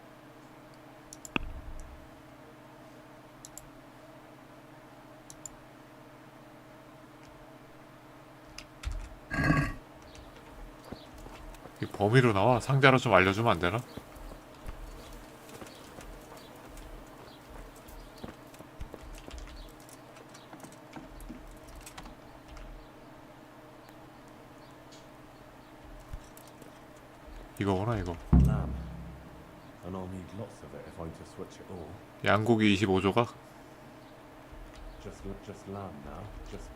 이 범위로 나와? 상자로 좀 알려주면 안 되나? 이거구나, 이거. Lamb. And I'll need lots of it if I'm to switch it all. 양고기 25조각? Just lamb now. Just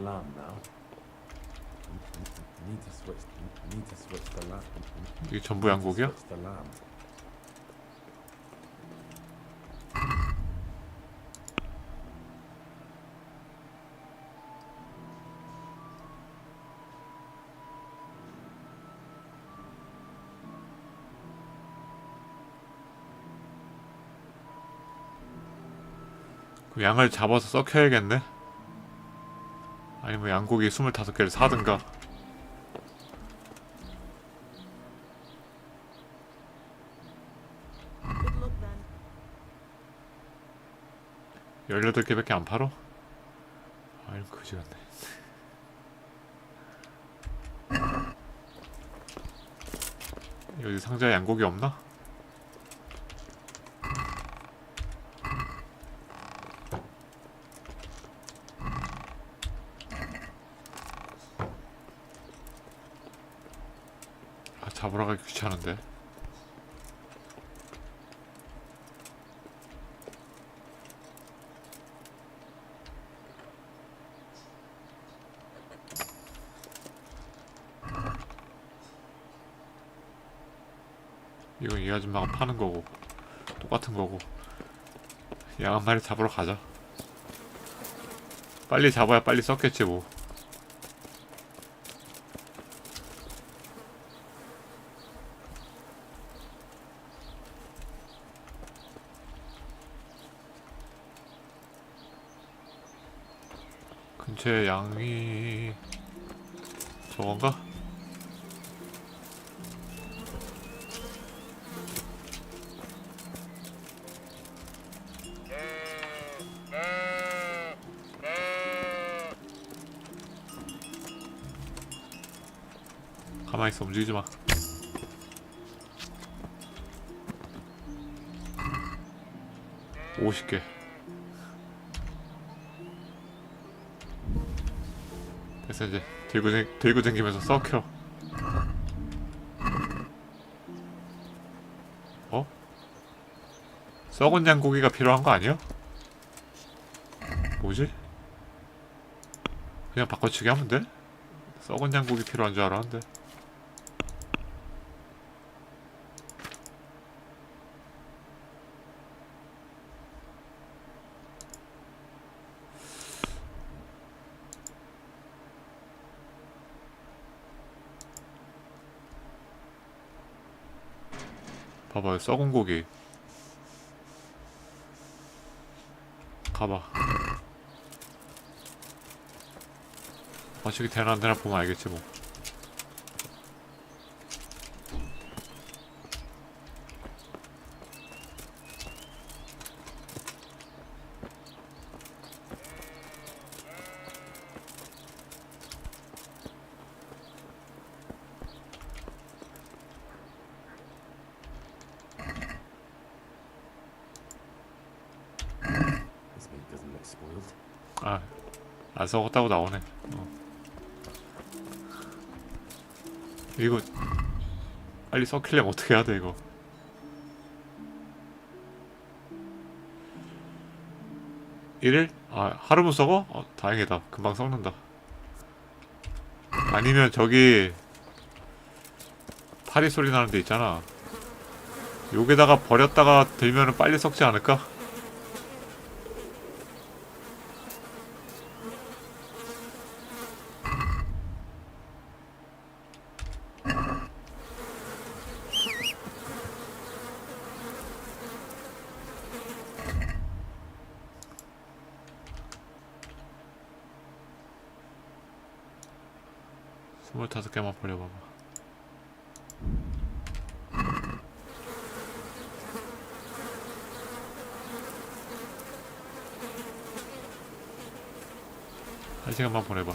lamb now. Need to switch the lamb. 이게 전부 양고기야? Switch the lamb. 그럼 양을 잡아서 썩혀야겠네? 아니면 양고기 25개를 사든가. Good luck then. 18개밖에 안 팔어? 아이, 그지 같네. 여기 상자에 양고기 없나? 잡으러 가기 귀찮은데. 이건 이 아줌마가 파는 거고 똑같은 거고. 양 한 마리 잡으러 가자. 빨리 잡아야 빨리 썩겠지 뭐. 근처에 양이 저건가? 가만히 있어, 움직이지 마. (50개) 됐어. 이제 들고 다니면서 썩혀. 어? 썩은 양고기가 필요한 거 아니야? 뭐지? 그냥 바꿔치기 하면 돼? 썩은 양고기 필요한 줄 알았는데. 봐봐요, 썩은 고기. 가봐. 맞추기 되나 안 되나 보면 알겠지 뭐. 아, 안 썩었다고 나오네. 이거 빨리 썩히려면 어떻게 해야 돼 이거? 일일? 아, 하루면 썩어? 다행이다. 금방 썩는다. 아니면 저기 파리 소리 나는 데 있잖아. 여기다가 버렸다가 들면은 빨리 썩지 않을까? (25) 개만 버려봐봐. 한 시간만 보내봐.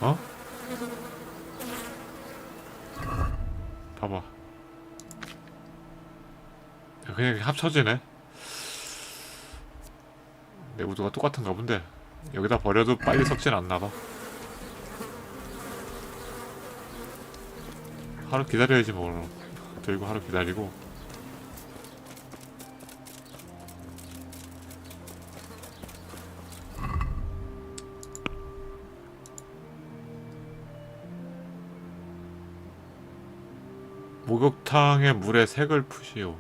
어? 봐봐. 그냥 합쳐지네. 내구도가 똑같은가 본데. 여기다 버려도 빨리 썩진 않나봐. 하루 기다려야지 뭐. 들고 하루 기다리고. 목욕탕의 물에 색을 푸시오.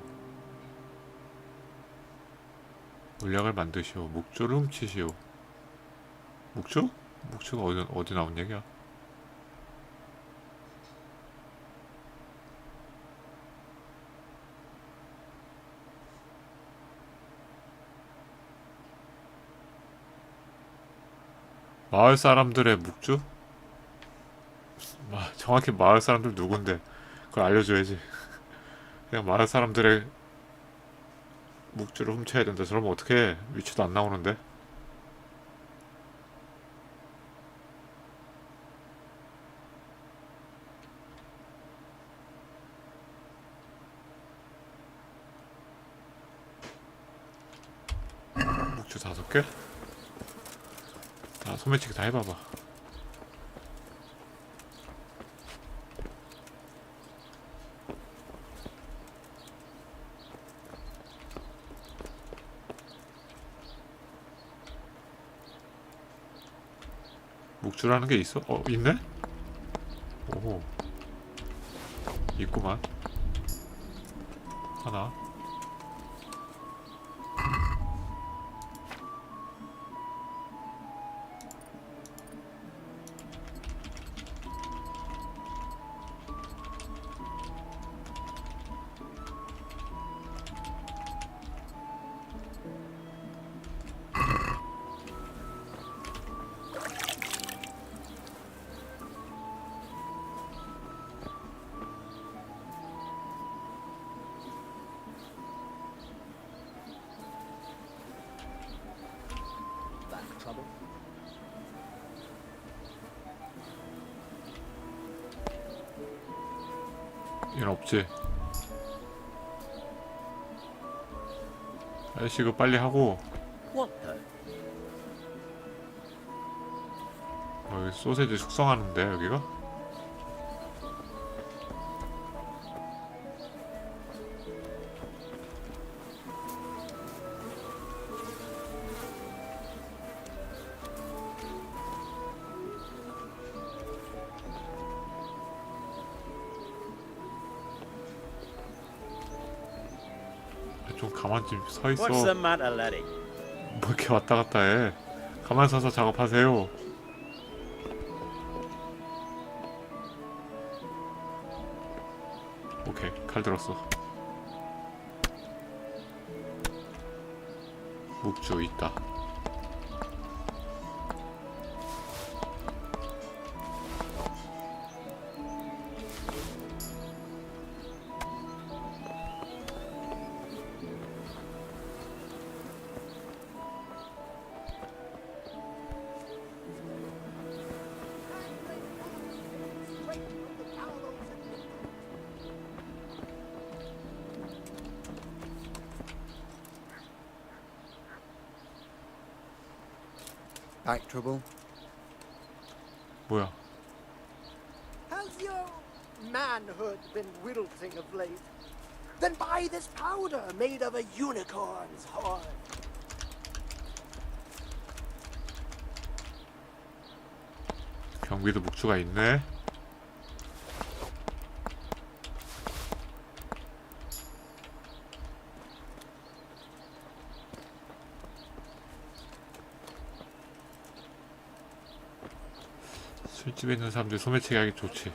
물약을 만드시오. 묵주를 훔치시오. 묵주? 묵주가 어디 나온 얘기야? 마을 사람들의 묵주? 정확히 마을 사람들 누군데? 그걸 알려줘야지. 그냥 마을 사람들의 묵주를 훔쳐야 된다. 저러면 어떡해. 위치도 안 나오는데. 묵주 5개? 다 소매치기 다 해봐봐. 묵주라는 게 있어? 있네? 오, 있구만. 하나. 얘는 없지. 아저씨 이거 빨리 하고. 여기 소세지 숙성하는데 여기가? 좀 가만 좀 서 있어. What's the matter, laddie? 뭐 이렇게 왔다 갔다 해. 가만 서서 작업하세요. 오케이, 칼 들었어. 묵주 있다. Back trouble? 뭐야? Has your manhood been wilting of late? Then buy this powder made of a unicorn's horn. 경비도 묵주가 있네. 술집에 있는 사람들이 소매치기 하기 좋지.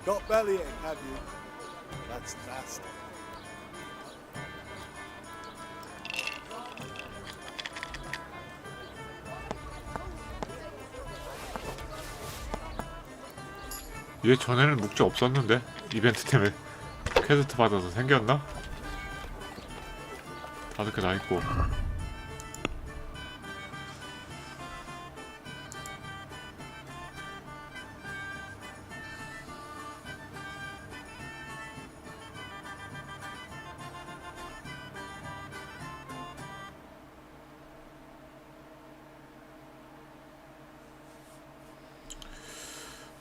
Got bellying, have you? That's nasty. 얘 전에는 묵주 없었는데 이벤트 때문에 퀘스트 받아서 생겼나? 5개 다 있고.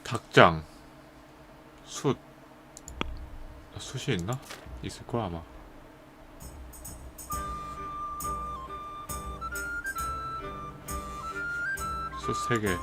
닭장, 숯이 있나? 있을 거야 아마. 숯 3개.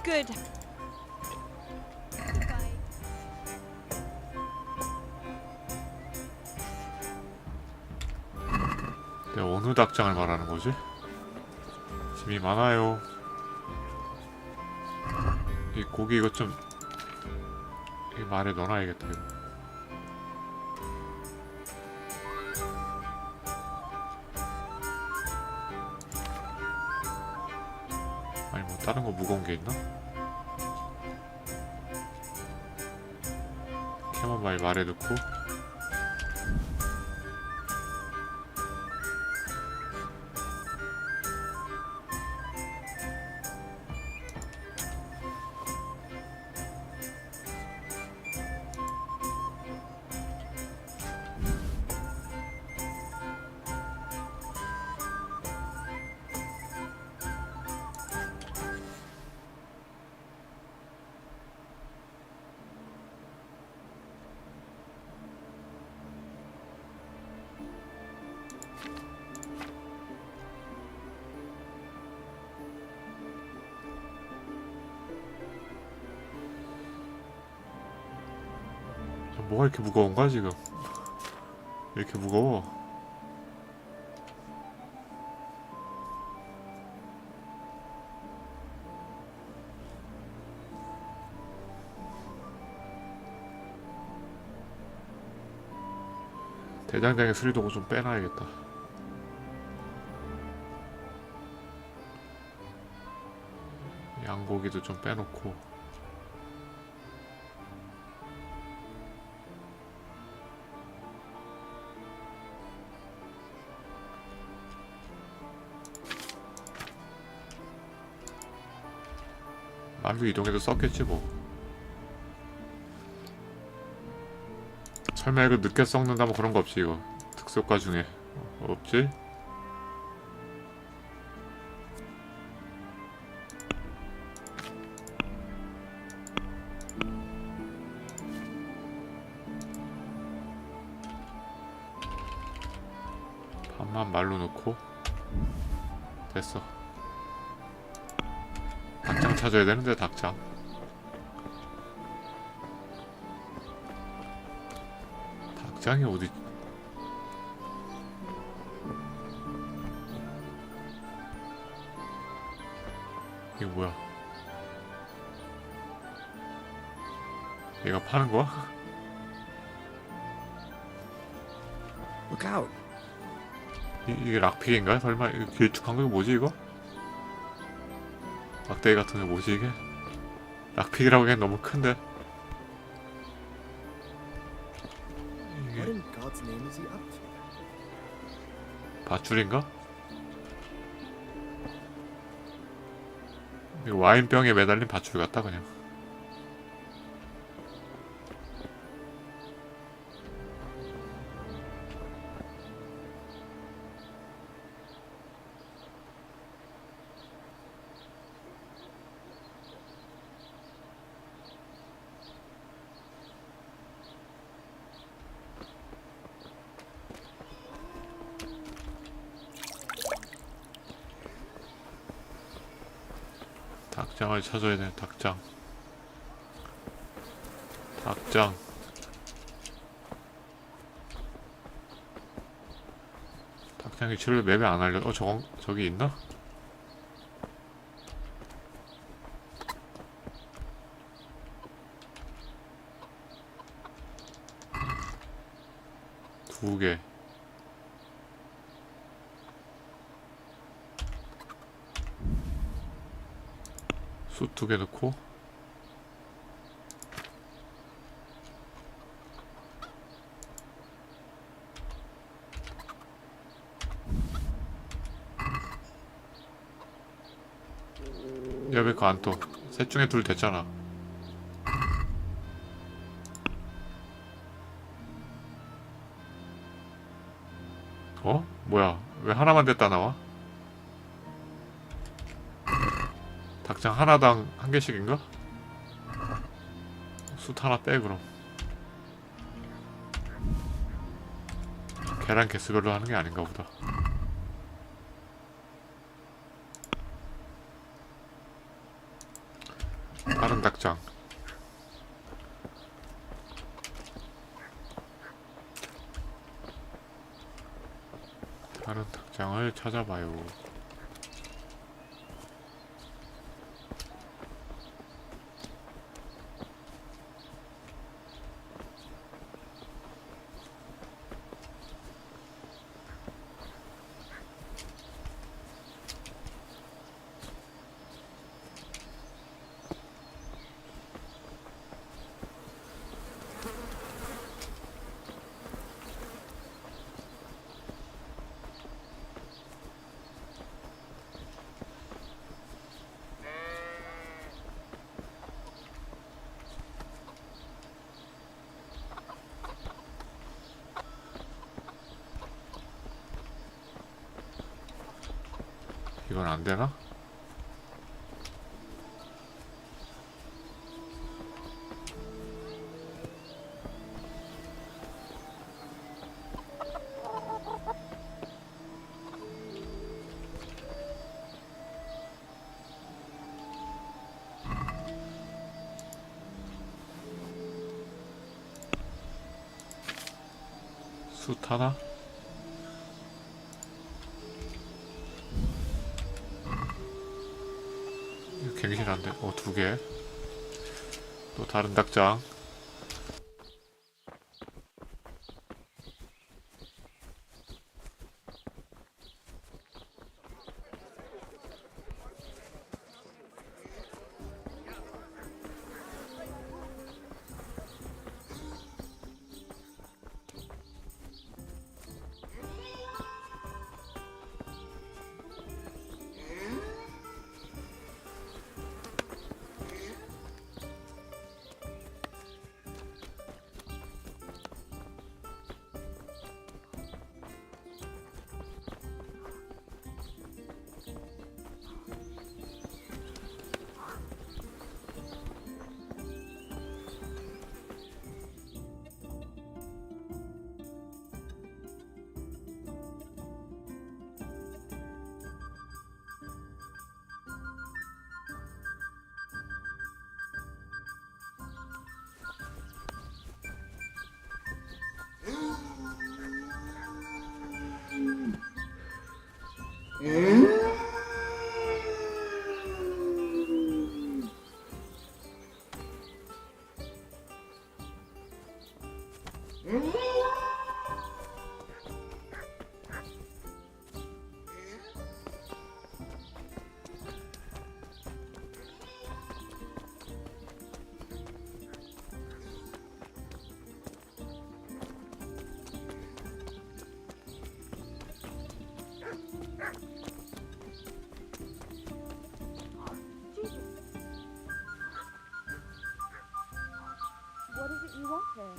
Good. 내가 어느 닭장을 말하는 거지? 짐이 많아요. 이 고기 이것 좀 이 말에 넣어놔야겠다 이거. 아니 뭐 다른 거 무거운 게 있나? 캐모마일 말에 넣고 뭐가 이렇게 무거운가 지금? 왜 이렇게 무거워? 대장장의 수리도구 좀 빼놔야겠다. 양고기도 좀 빼놓고 말로 이동해도 썼겠지 뭐. 설마 이거 늦게 썩는다 뭐 그런 거 없지 이거. 특수효과 중에 없지? 반만 말로 넣고 됐어. 닭장 찾아야 되는데 닭장. 닭장이 어디? 이거 뭐야? 얘가 파는 거야? Look out. 이게 락픽인가? 설마 이거 길쭉한 거 뭐지 이거? 막대기 같은 게 뭐지 이게? 락픽이라고 하기엔 너무 큰데. 이게 What in God's name is he up to? 밧줄인가? 이거 와인병에 매달린 밧줄 같다 그냥. 닭장을 찾아야 돼. 닭장. 닭장. 닭장 위치를 맵에 안 알려. 저건 저기 있나? 두 개. 숯 두 개 넣고 야 왜 그거 안 떠? 셋 중에 둘 됐잖아. 어? 뭐야 왜 하나만 됐다 나와? 닭장 하나당 한 개씩인가? 숯 하나 빼 그럼. 계란 개수별로 하는 게 아닌가 보다. 다른 닭장. 다른 닭장을 찾아봐요. 이건 안 되나? 숯 하나? 이거 갱신한데? 두 개. 또 다른 닭장. What is it you want here?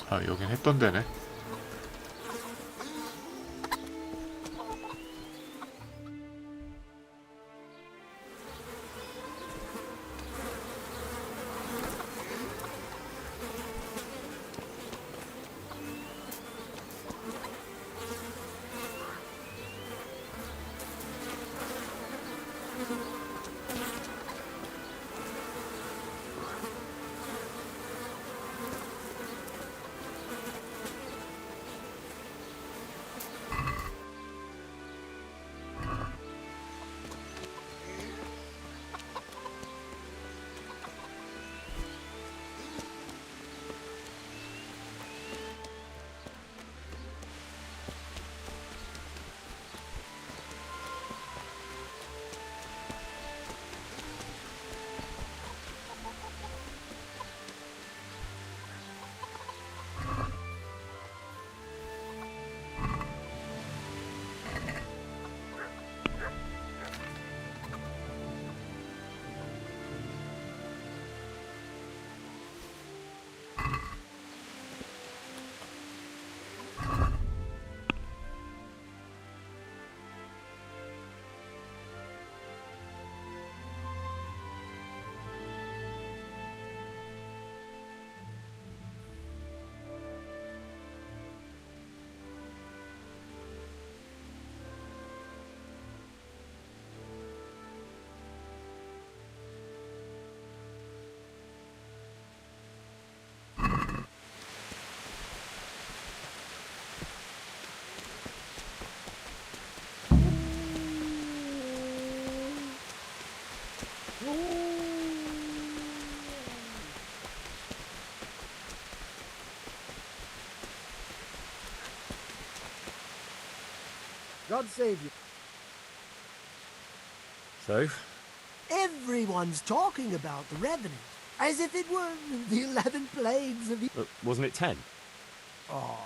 아, 여긴 했던 데네. God save you. So? Everyone's talking about the Revenant, as if it were the 11 plagues of... Wasn't it 10? Oh,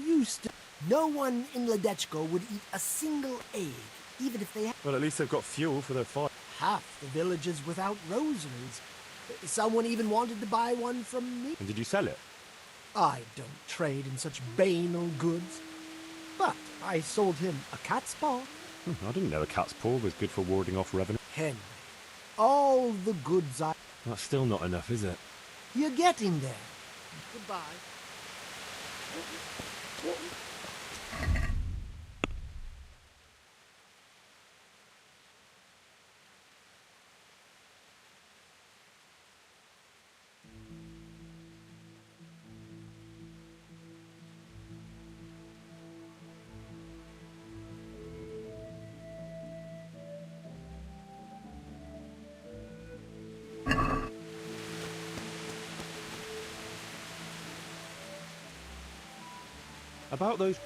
used to... No one in Ledechko would eat a single egg, even if they Well, at least they've got fuel for their fire. half the villagers without rosaries. Someone even wanted to buy one from me. And did you sell it? I don't trade in such banal goods. But I sold him a cat's paw. I didn't know a cat's paw was good for warding off revenue. Henry, all the goods I... That's still not enough, is it? You're getting there. Goodbye. About those...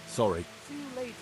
Sorry. See you later.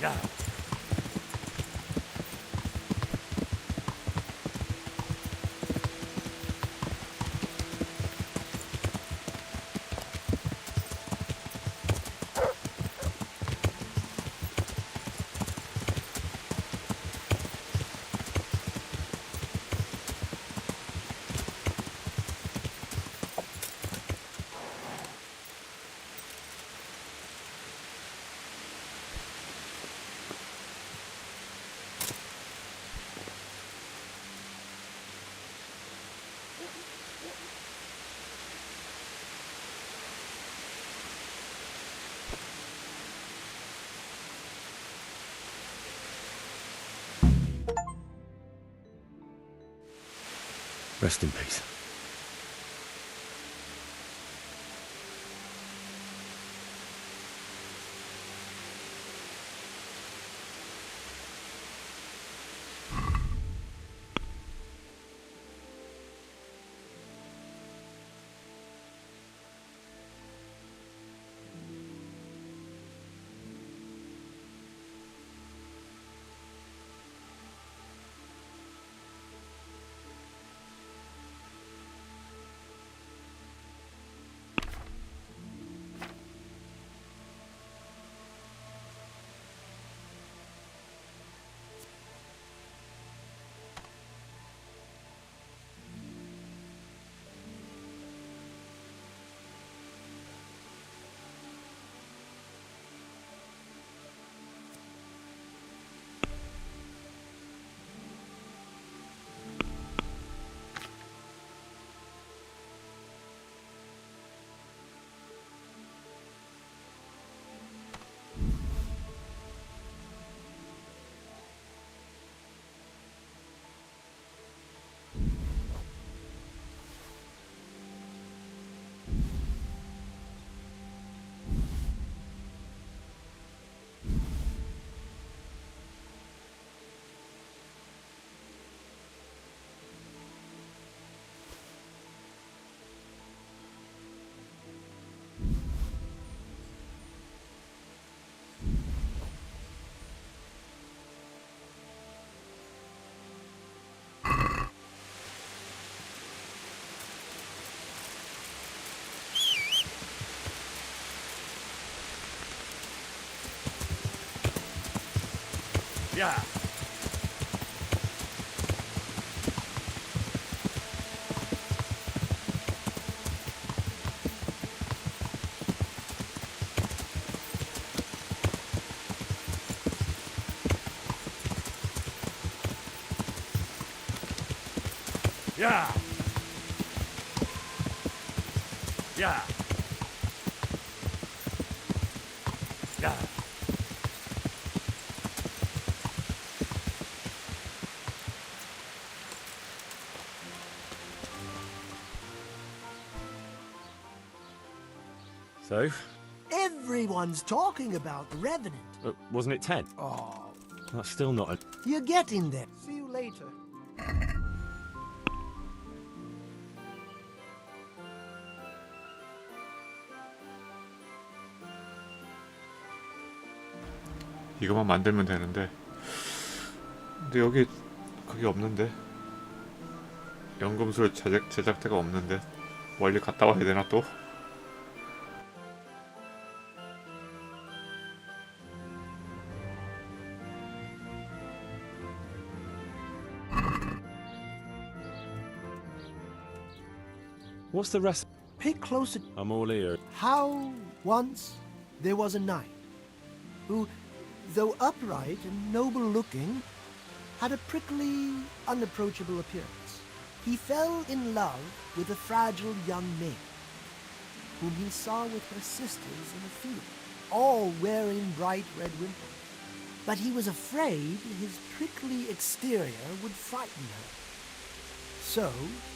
Yeah. Rest in peace. Yeah. Yeah. Yeah. Yeah. So? Everyone's talking about the Revenant. Wasn't it 10? Oh, That's still not a... you're getting there. See you later. 이것만 만들면 되는데. 근데 여기 그게 없는데. 연금술 제작대가 없는데. 멀리 갔다 와야 되나 또? What's the rest? Pay closer. I'm all ear. How once there was a knight who, though upright and noble looking, had a prickly, unapproachable appearance. He fell in love with a fragile young maid, whom he saw with her sisters in a field, all wearing bright red wimples. But he was afraid his prickly exterior would frighten her. So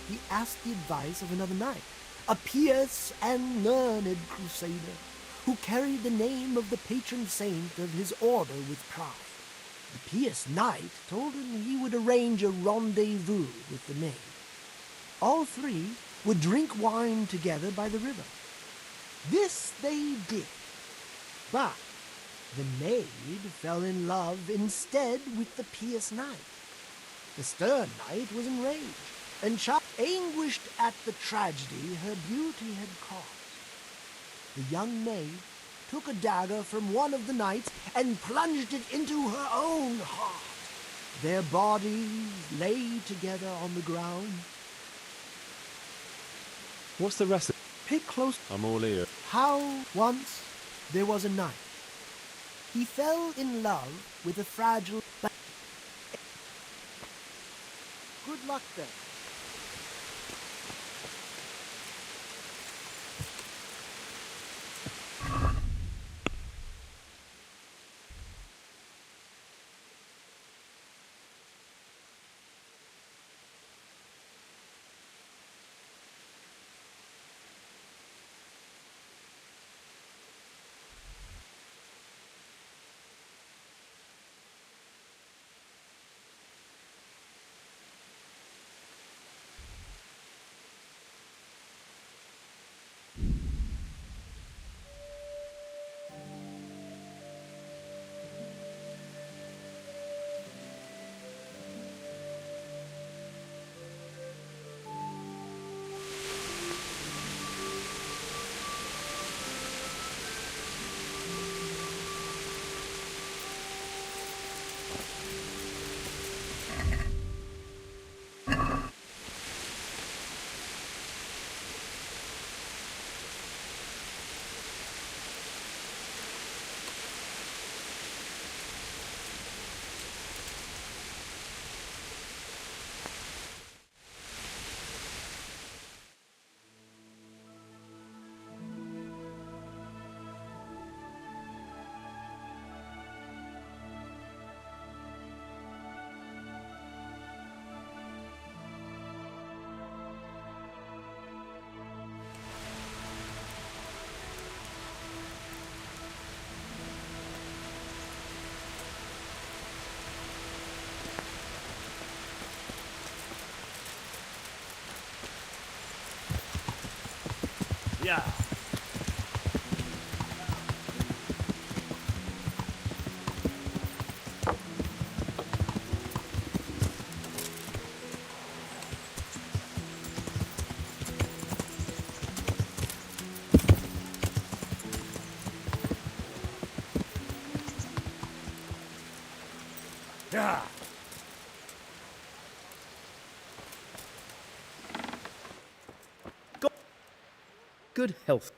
he asked the advice of another knight, a pious and learned crusader, who carried the name of the patron saint of his order with pride. The pious knight told him he would arrange a rendezvous with the maid. All three would drink wine together by the river. This they did, but the maid fell in love instead with the pious knight. The stern knight was enraged, and anguished at the tragedy her beauty had caused. The young maid took a dagger from one of the knights and plunged it into her own heart. Their bodies lay together on the ground. What's the rest of... Pay close. I'm all ear. How once there was a knight. He fell in love with a fragile... Good luck then. Yeah. Yeah. Good health.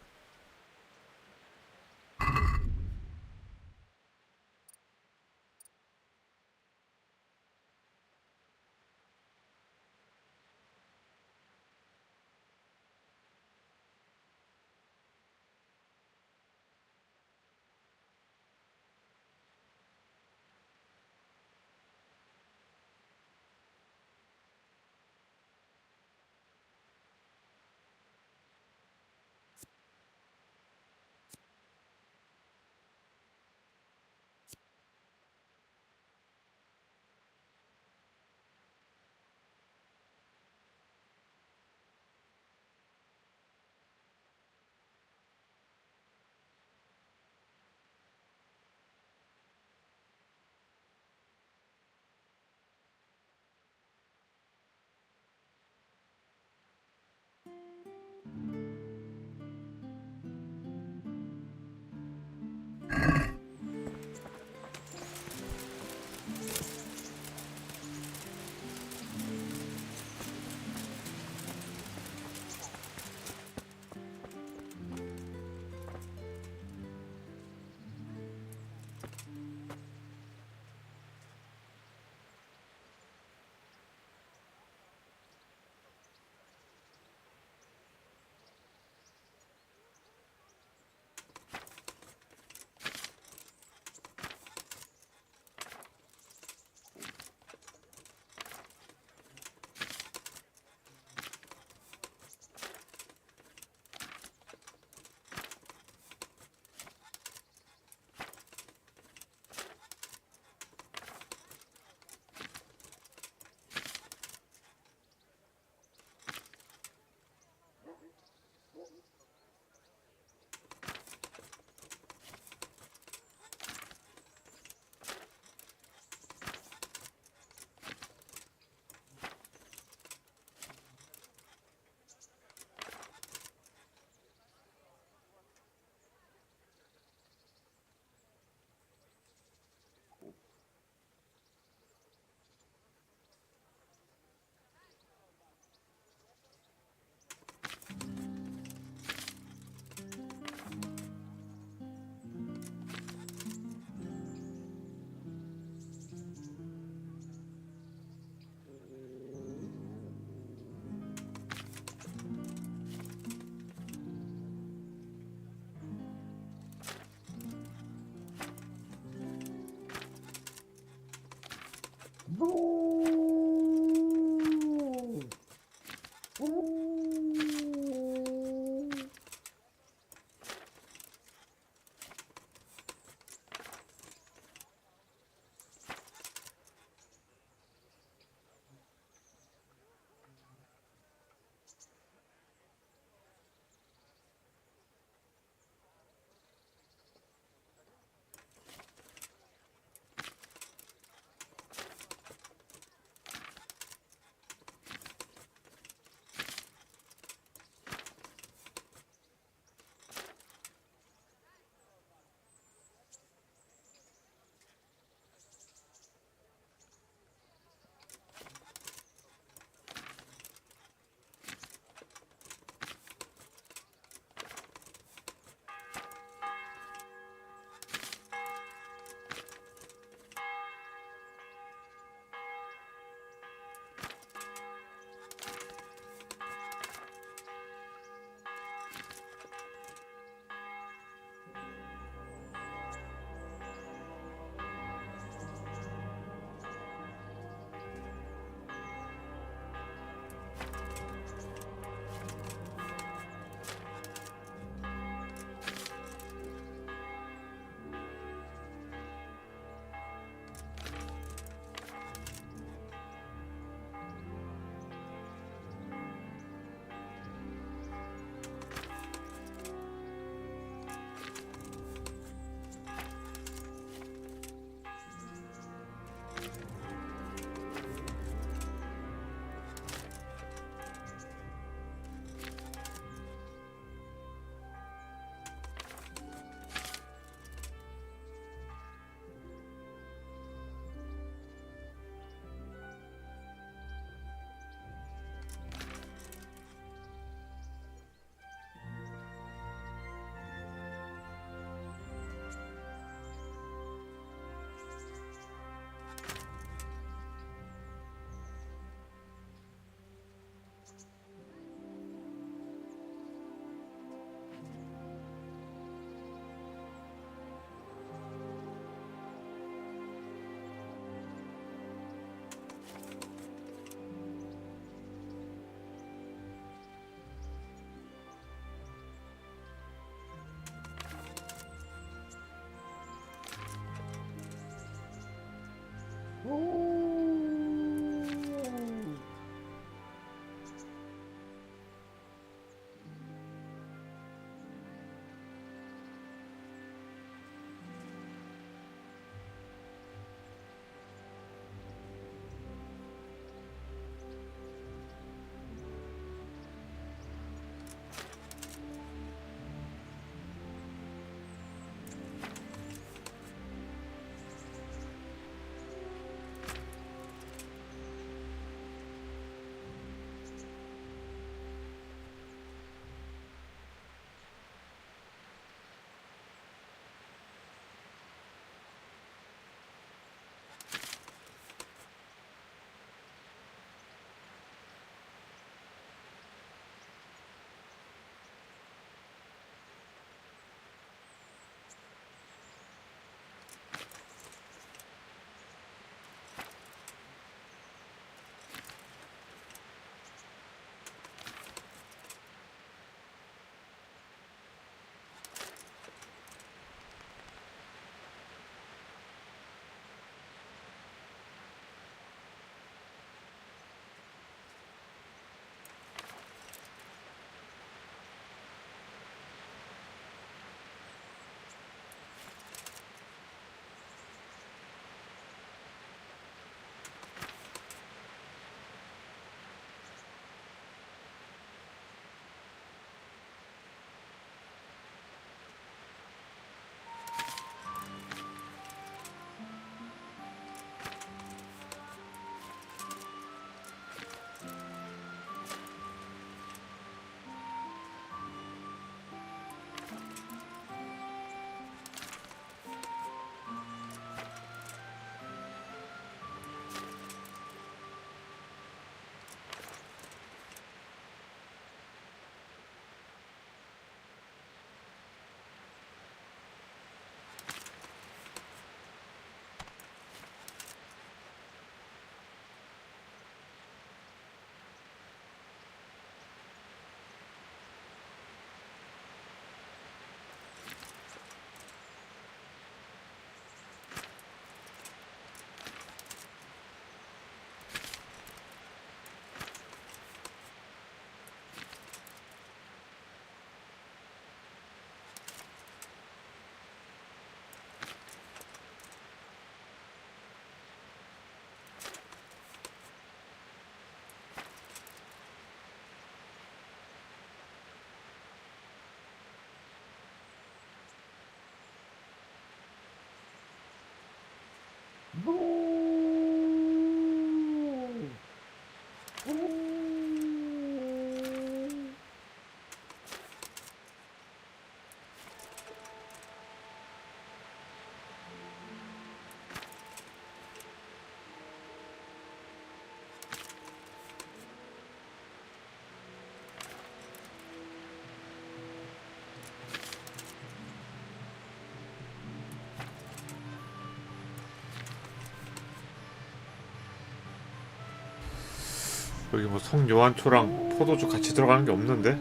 여기 뭐 성요한초랑 포도주 같이 들어가는 게 없는데?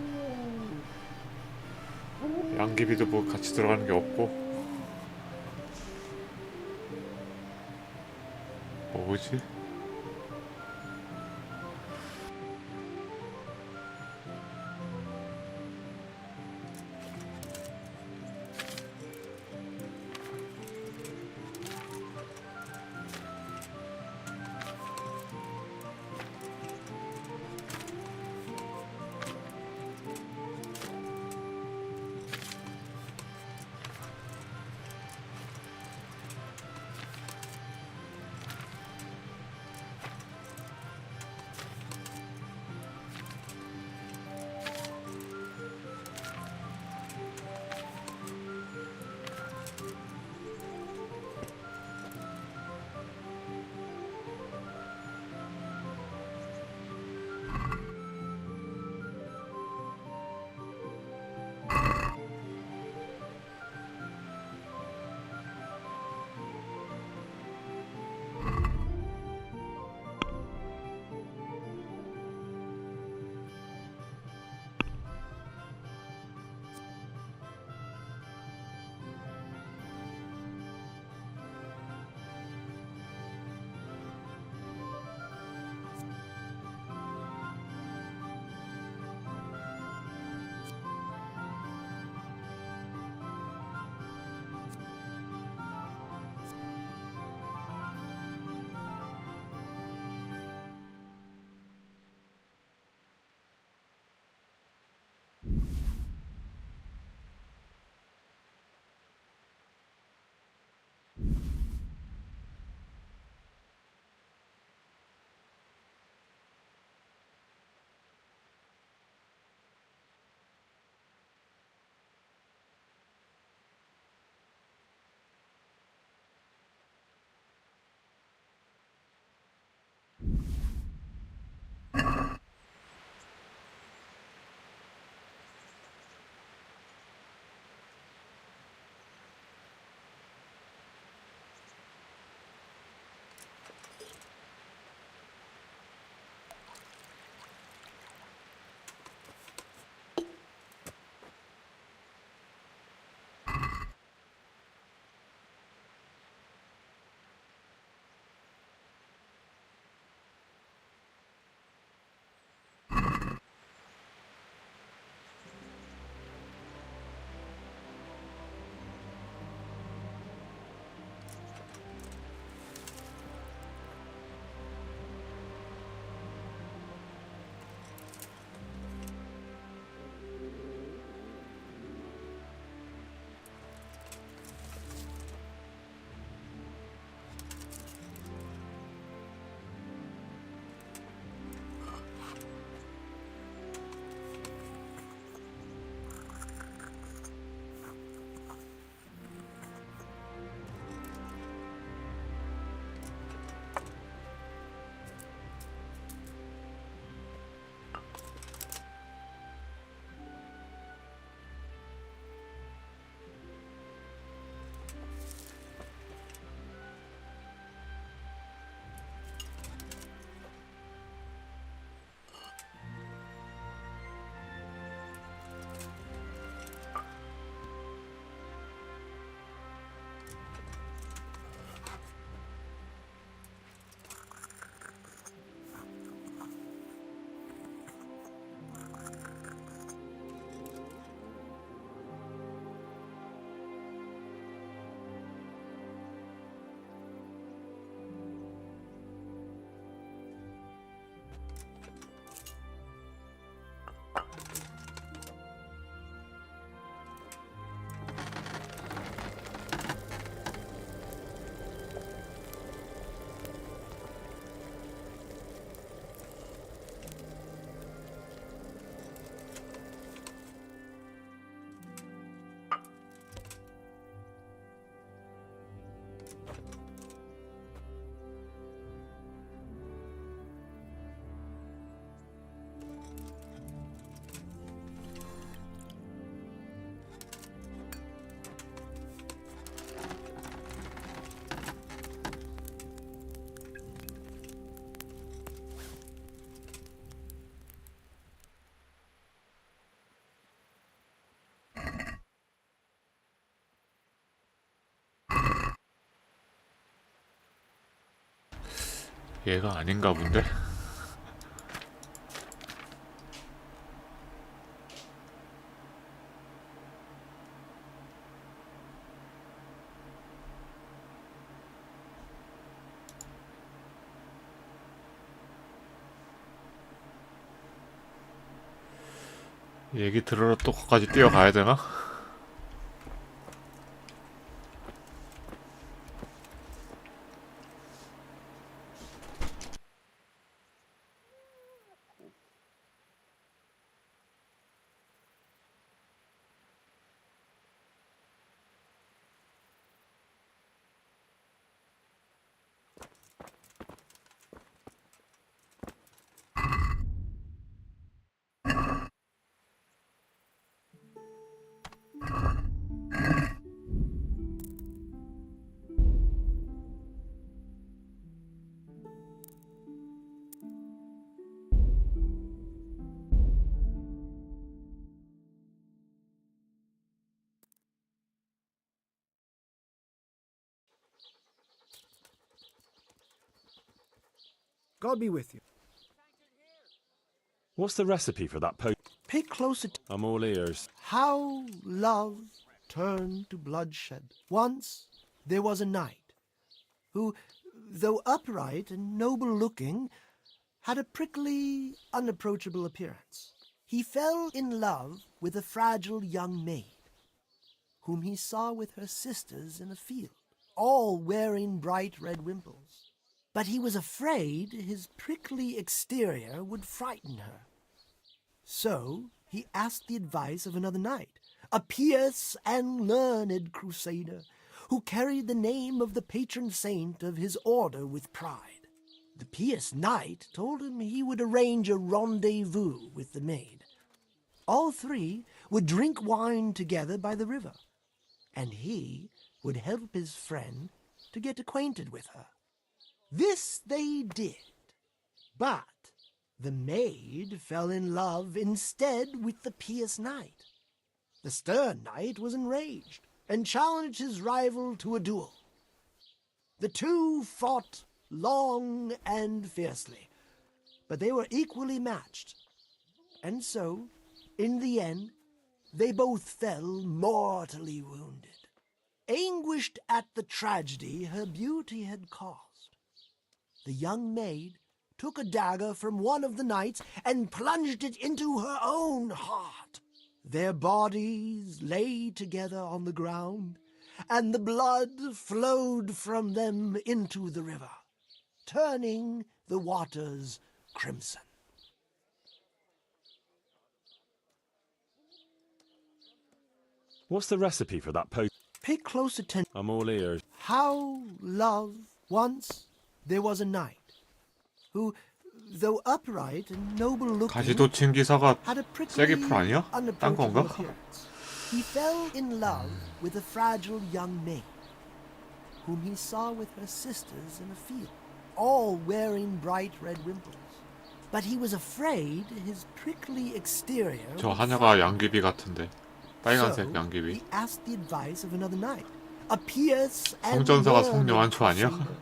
양귀비도 뭐 같이 들어가는 게 없고. 뭐지? 얘가 아닌가 본데? 얘기 들으러 또 거기까지 뛰어가야 되나? God be with you. What's the recipe for that potion? Pay close attention. I'm all ears. How love turned to bloodshed. Once there was a knight who, though upright and noble-looking, had a prickly, unapproachable appearance. He fell in love with a fragile young maid, whom he saw with her sisters in a field, all wearing bright red wimples. But he was afraid his prickly exterior would frighten her. So he asked the advice of another knight, a pious and learned crusader, who carried the name of the patron saint of his order with pride. The pious knight told him he would arrange a rendezvous with the maid. All three would drink wine together by the river, and he would help his friend to get acquainted with her. This they did, but the maid fell in love instead with the pious knight. The stern knight was enraged and challenged his rival to a duel. The two fought long and fiercely, but they were equally matched. And so, in the end, they both fell mortally wounded, anguished at the tragedy her beauty had caused. The young maid took a dagger from one of the knights and plunged it into her own heart. Their bodies lay together on the ground, and the blood flowed from them into the river, turning the waters crimson. What's the recipe for that potion? Pay close attention. I'm all ears. How love once there was a knight who, though upright and noble-looking, 가시도친 기사가 had a 세게 풀 prickly, 아니야? 딴 unapproachable 건가? appearance. He fell in love with a fragile young maid, whom he saw with her sisters in a field, all wearing bright red wimples. But he was afraid his prickly exterior 저 would 하녀가 양귀비 같은데. 빨간색 So, 양귀비. he asked the advice of another knight, a pious and 성전사가 learned 성녀한초 아니야? crusader,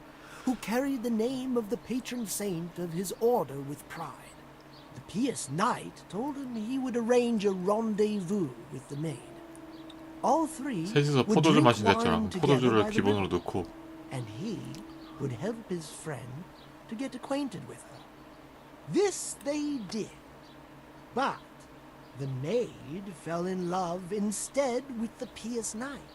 who carried the name of the patron saint of his order with pride. The pious knight told him he would arrange a rendezvous with the maid. All three 셋이서 would 포도주 drink 마신댔잖아. wine together 포도주를 by the 기본으로 river, 넣고. and he would help his friend to get acquainted with her. This they did, but the maid fell in love instead with the pious knight.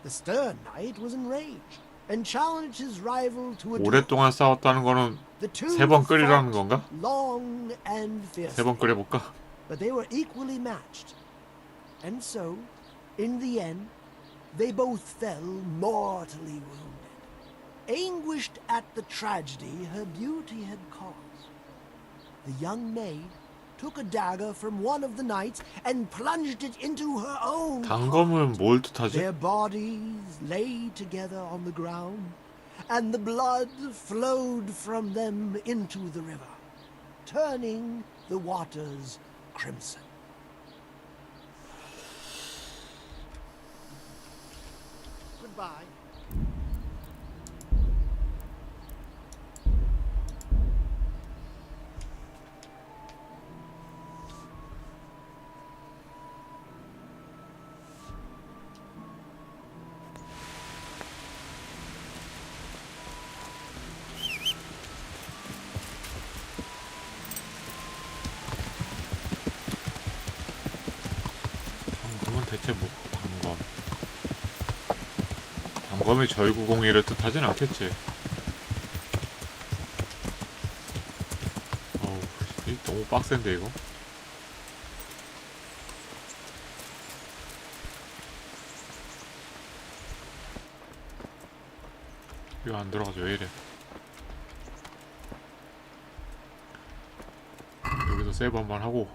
The stern knight was enraged and challenged his rival to a duel. 오랫동안 싸웠다는 거는 The two 세 번 끓이라는 fought 건가? long and 세 fiercely, 번 끓여볼까? but they were equally matched. And so, in the end, they both fell mortally wounded, anguished at the tragedy her beauty had caused. The young maid took a dagger from one of the knights and plunged it into her own 단검은 뭘 뜻하지? Their bodies lay together on the ground, and the blood flowed from them into the river, turning the waters crimson. Goodbye. 대체 뭐 단검이 절구공이를 뜻하진 않겠지. 어우, 너무 빡센데 이거. 이거 안 들어가죠. 왜 이래. 여기서 세이브 한번 하고.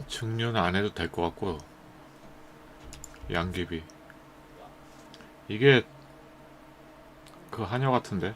증류는 안 해도 될 것 같고요. 양귀비. 이게 그 한여 같은데.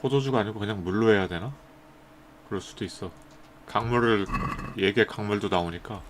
포도주가 아니고 그냥 물로 해야 되나? 그럴 수도 있어. 강물을, 얘게 강물도 나오니까.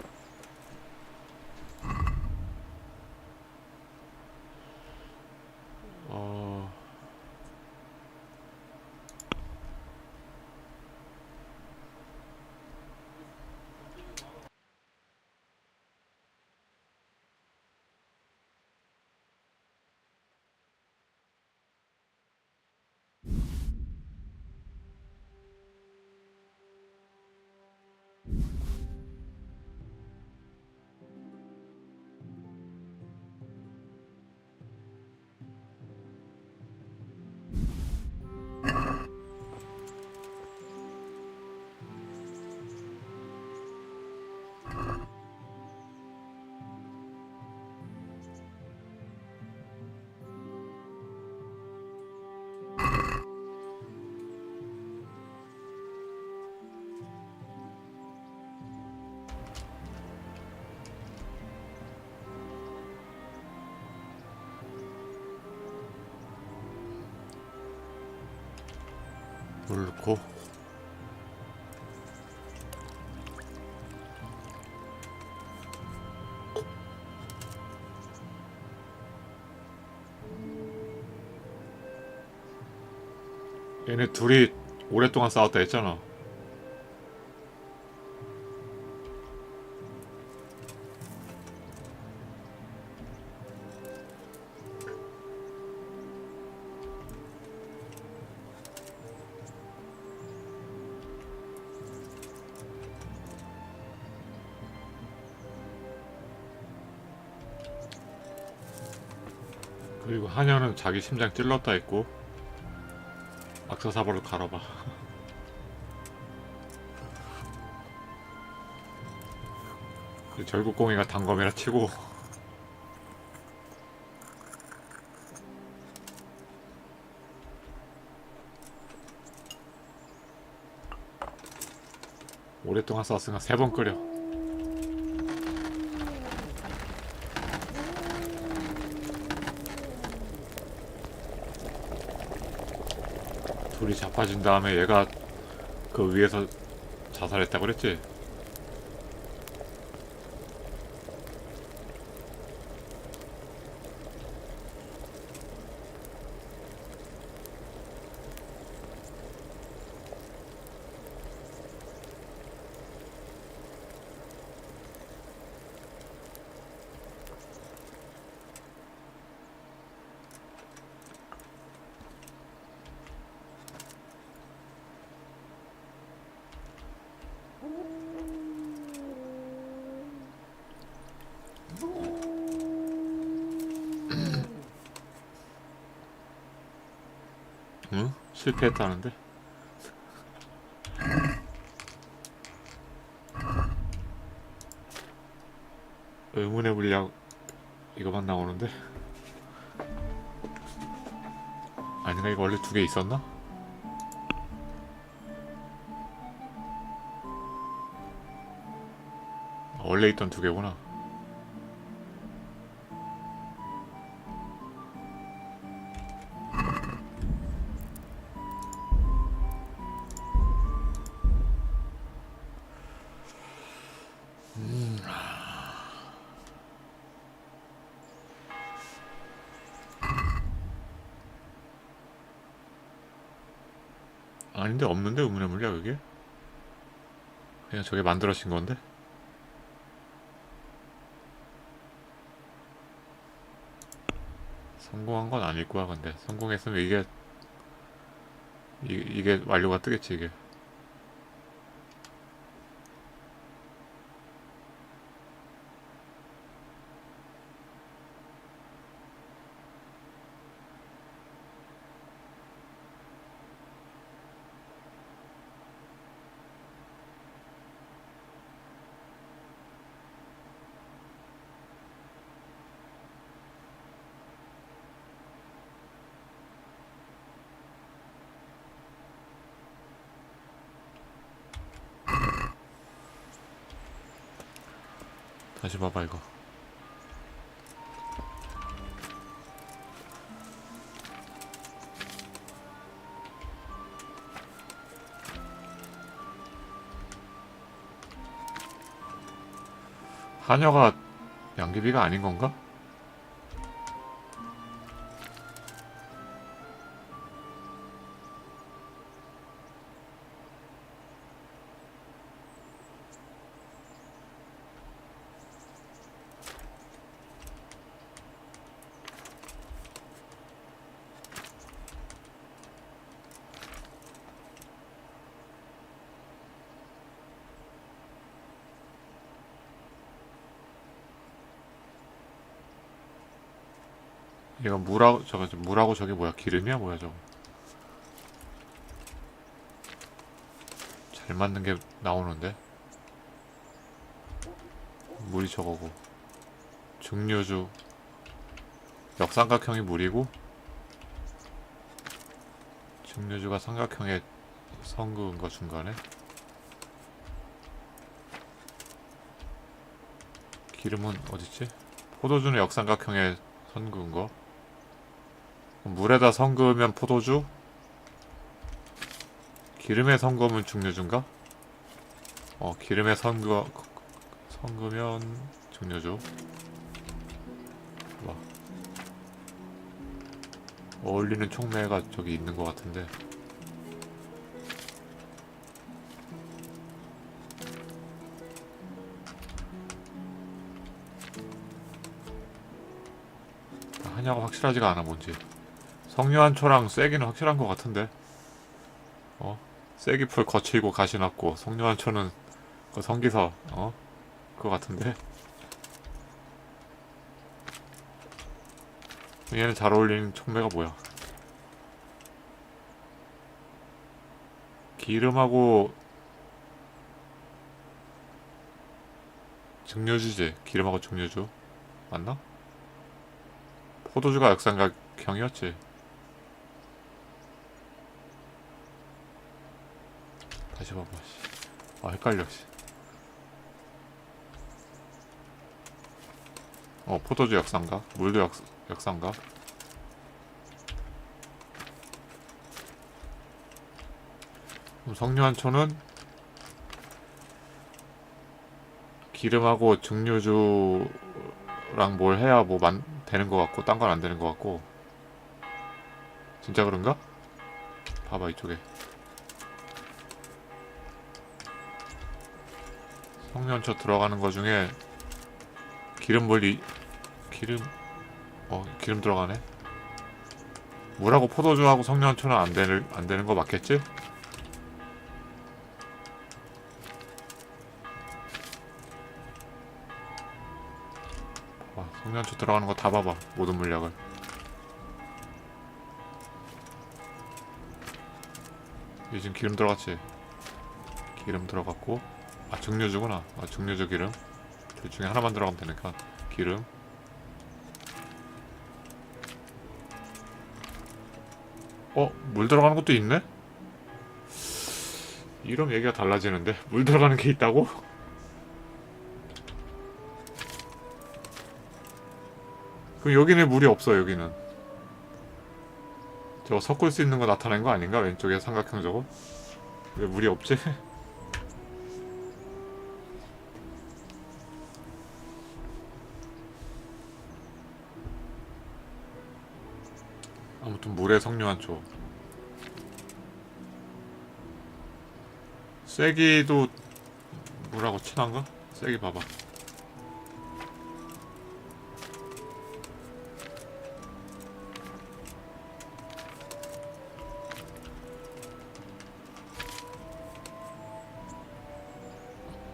물 넣고. 얘네 둘이 오랫동안 싸웠다 했잖아. 그리고 한여는 자기 심장 찔렀다 했고 악사사바로 갈아봐. 절국공이가 단검이라 치고 오랫동안 싸웠으니까 3번 끓여. 둘이 자빠진 다음에 얘가 그 위에서 자살했다고 그랬지? 응? 실패했다는데? 의문의 물약 이거만 나오는데? 아닌가? 이거 원래 2개 있었나? 원래 있던 2개구나. 아닌데 없는데 의문의 물약 여기? 그냥 저게 만들어진 건데? 성공한 건 아닐 거야. 근데 성공했으면 이게 완료가 뜨겠지 이게. 다시 봐봐 이거. 하녀가 양귀비가 아닌 건가? 얘가 물하고 저게 뭐야? 기름이야 뭐야 저거? 잘 맞는 게 나오는데? 물이 저거고 증류주 역삼각형이 물이고 증류주가 삼각형에 선 그은 거 중간에 기름은 어딨지? 포도주는 역삼각형에 선 그은 거 물에다 선 그으면 포도주 기름에 선 그으면 증류주인가? 기름에 선 그으면 증류주 와. 어울리는 촉매가 저기 있는 것 같은데 하냐가 확실하지가 않아 뭔지 성류한초랑 쐐기는 확실한 것 같은데 쐐기풀 거칠고 가시 났고 성류한초는 그 성기서 그거 같은데 얘는 잘 어울리는 촉매가 뭐야 기름하고 증류주지 기름하고 증류주 맞나? 포도주가 역삼각형이었지. 다시 봐봐. 헷갈려. 포도주 역삼각, 물도 역삼각. 그럼 석류한초는 기름하고 증류주랑 뭘 해야 뭐 되는 것 같고 딴 건 안 되는 것 같고 진짜 그런가? 봐봐 이쪽에 석류한초 들어가는 거 중에 기름 들어가네. 물하고 포도주하고 석류한초는 안 되는 거 맞겠지? 석류한초 들어가는 거 다 봐봐 모든 물약을. 이 지금 기름 들어갔지? 기름 들어갔고, 아 증류주구나. 아 증류주 기름. 둘 중에 하나만 들어가면 되니까 기름. 물 들어가는 것도 있네? 이러면 얘기가 달라지는데. 물 들어가는 게 있다고? 그럼 여기는 물이 없어. 여기는 저거 섞을 수 있는 거 나타낸 거 아닌가? 왼쪽에 삼각형 저거? 왜 물이 없지? 아무튼 물의 석류한초. 쐐기도 물하고 친한가? 쐐기 봐봐.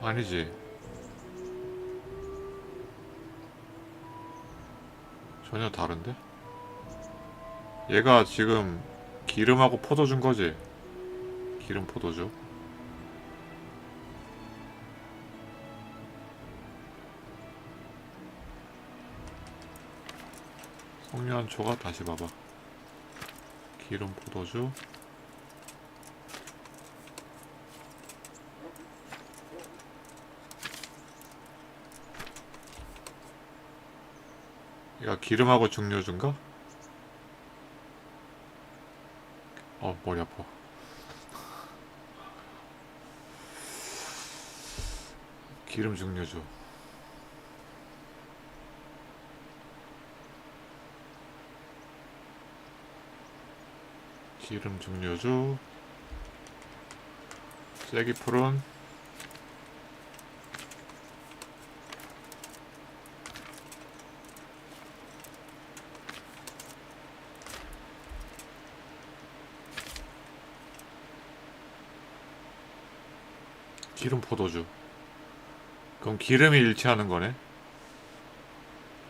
아니지. 전혀 다른데? 얘가 지금 기름하고 포도 준 거지? 기름 포도주. 석류한초가 다시 봐봐. 기름 포도주. 얘가 기름하고 증류주인가? 머리 아파. 기름 증류주. 기름 증류주. 쐐기 푸른. 기름 포도주. 그럼 기름이 일치하는 거네.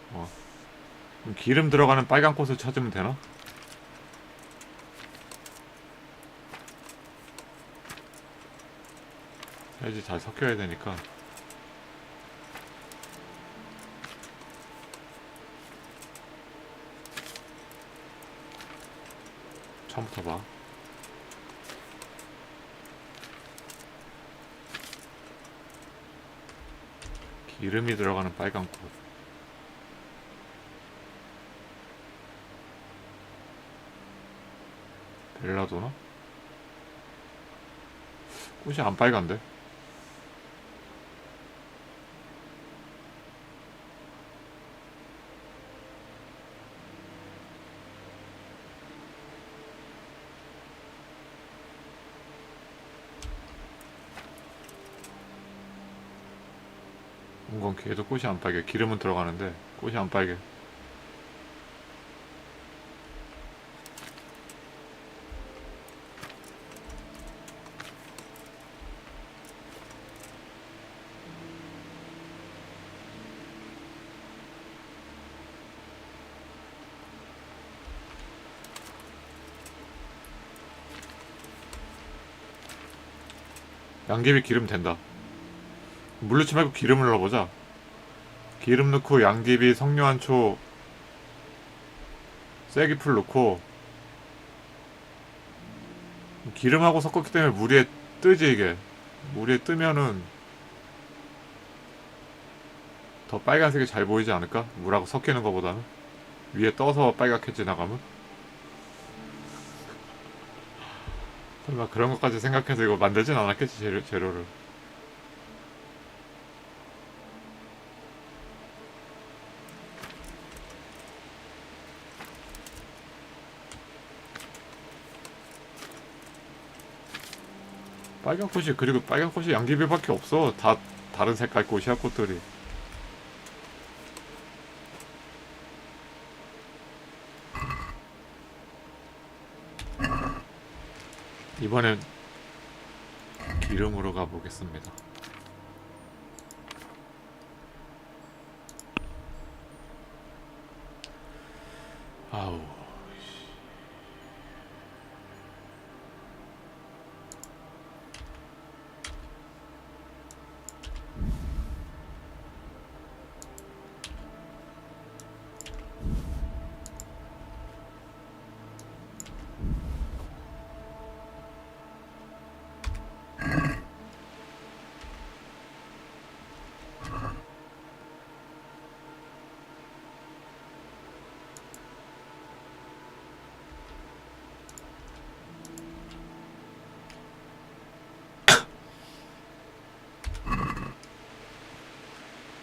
그럼 기름 들어가는 빨간 꽃을 찾으면 되나? 해야지. 잘 섞여야 되니까. 처음부터 봐. 기름이 들어가는 빨간 꽃. 벨라도나? 꽃이 안 빨간데? 이건 계속 꽃이 안 빨개. 기름은 들어가는데 꽃이 안 빨개. 양귀비 기름 된다. 물 넣지 말고 기름을 넣어보자. 기름 넣고 양귀비, 석류한초, 쐐기풀 넣고. 기름하고 섞었기 때문에 물 위에 뜨지 이게. 물 위에 뜨면은 더 빨간색이 잘 보이지 않을까? 물하고 섞이는 것보다는. 위에 떠서 빨갛게 지나가면. 설마 그런 것까지 생각해서 이거 만들진 않았겠지, 재료를. 빨간 꽃이, 그리고 빨간 꽃이 양귀비밖에 없어. 다 다른 색깔 꽃이야, 꽃들이. 이번엔 기름으로 가보겠습니다. 아우.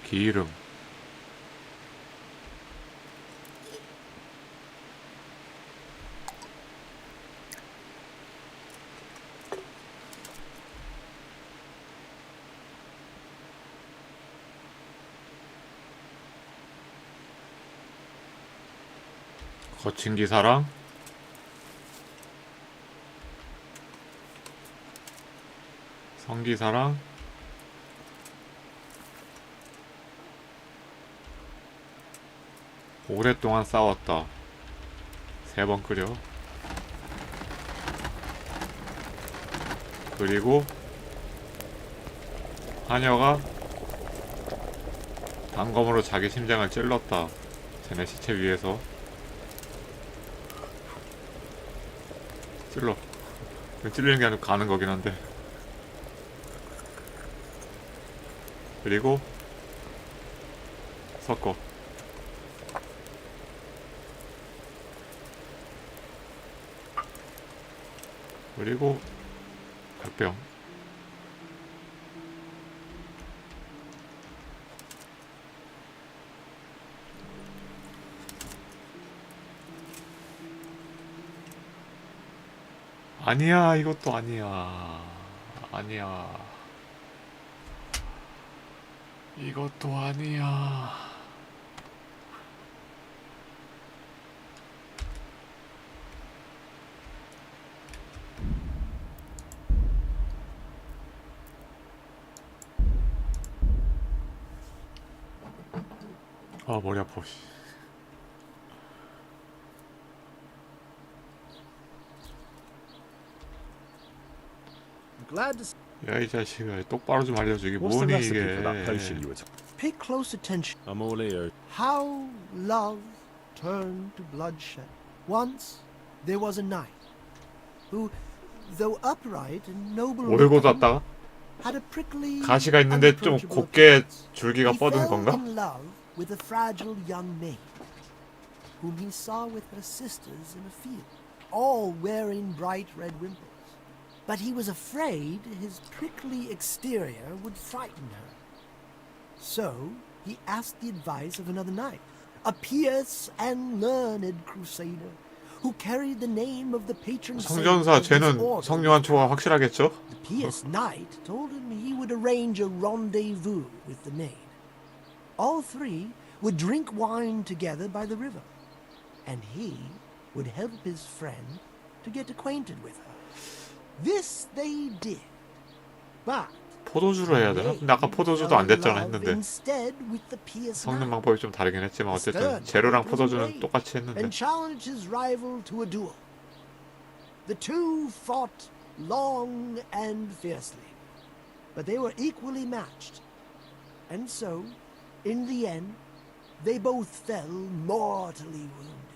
기름. 거친 기사랑 성기사랑 오랫동안 싸웠다. 3번 끓여. 그리고 하녀가 단검으로 자기 심장을 찔렀다. 쟤네 시체 위에서 찔러. 찔리는 게 아니고 가는 거긴 한데. 그리고 섞어. 그리고 백병. 아니야, 이것도 아니야. 아니야. 이것도 아니야. 아, 머리 아파. 야, 이 자식아, 똑바로 좀 알려줘. 이게 What's the 뭐니 recipe 이게? for that potion you were Pay close attention. I'm all ears. How love turned to bloodshed. Once there was a knight who, though upright and noble, 오르고 잤다가 had a prickly, 가시가 있는데 좀 unapproachable 곱게 appearance. 줄기가 He 뻗은 fell 건가? in love with a fragile young maid, whom he saw with her sisters in a field, all wearing bright red wimples. But he was afraid his prickly exterior would frighten her. So he asked the advice of another knight, a pious and learned crusader, who carried the name of the patron saint 성전사 of his 쟤는 order. 성령한 초가 확실하겠죠? The pious knight told him he would arrange a rendezvous with the maid. All three would drink wine together by the river, and he would help his friend to get acquainted with her. This they did, but 포도주로 해야 되나? 근데 아까 포도주도 안 됐잖아 했는데 instead with the pious 섞는 knight, 방법이 좀 다르긴 했지만 어쨌든 재료랑 포도주는 똑같이 했는데 and challenged his rival to a duel. The two fought long and fiercely, but they were equally matched. And so, in the end, they both fell mortally wounded.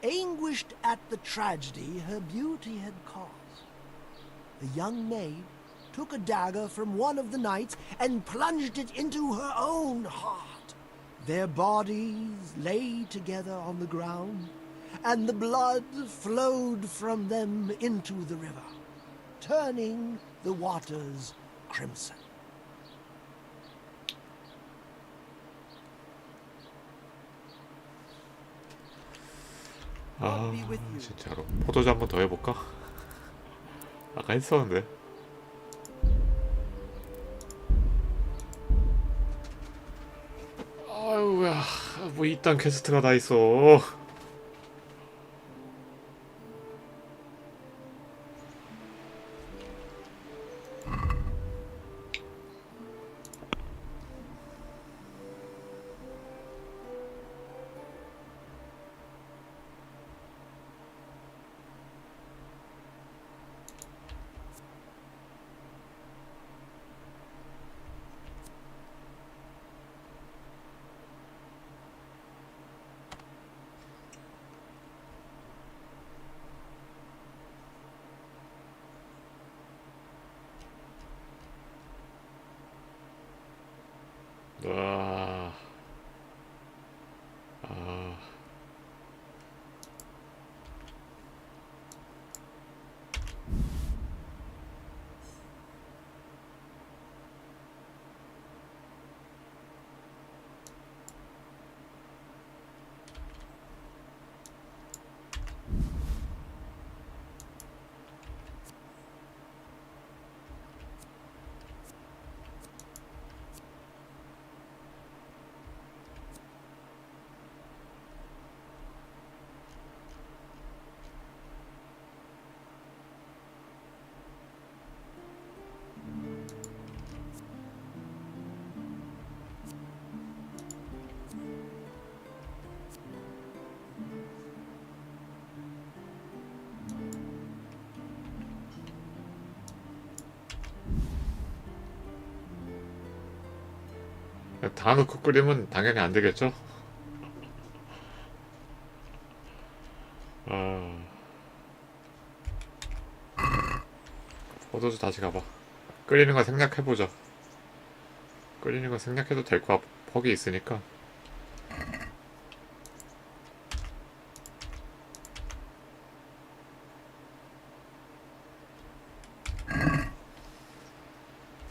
Anguished at the tragedy her beauty had caused, the young maid took a dagger from one of the knights and plunged it into her own heart. Their bodies lay together on the ground, and the blood flowed from them into the river, turning the waters crimson. 아 진짜로 포도주 한 번 더 해볼까? 아까 했었는데 아유야 뭐 이딴 퀘스트가 다 있어. 다 넣고 끓이면 당연히 안 되겠죠? 포도주 다시 가봐. 끓이는 거 생략해보자. 끓이는 거 생략해도 될 거야. 퍽이 있으니까.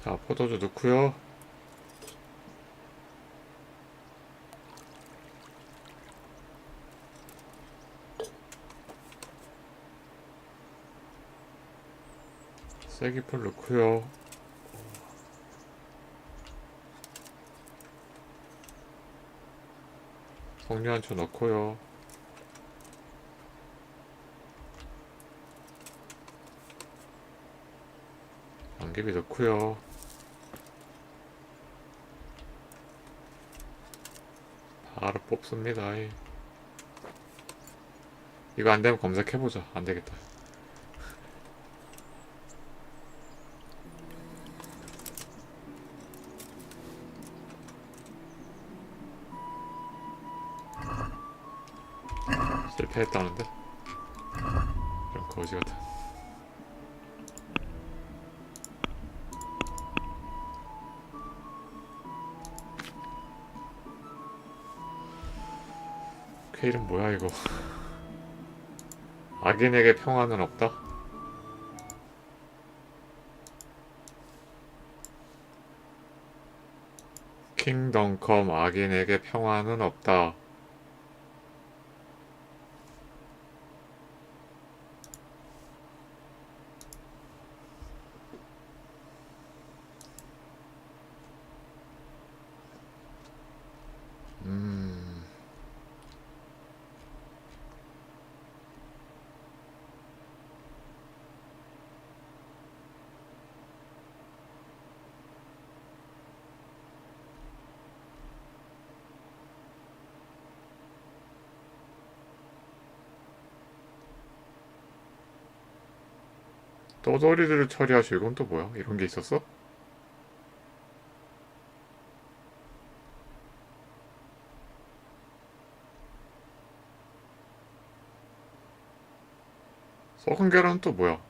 자, 포도주 넣고요. 쐐기풀 넣고요. 석류한초 넣고요. 양귀비 넣고요. 바로 뽑습니다. 이거 안되면 검색해보자. 안되겠다. 실패했다는데? 이런 거지 같은. 그 이름 뭐야 이거? 악인에게 평화는 없다? 킹덤컴 악인에게 평화는 없다. 떠돌이들을 처리하시고 이건 또 뭐야? 이런 게 있었어? 썩은 계란은 또 뭐야?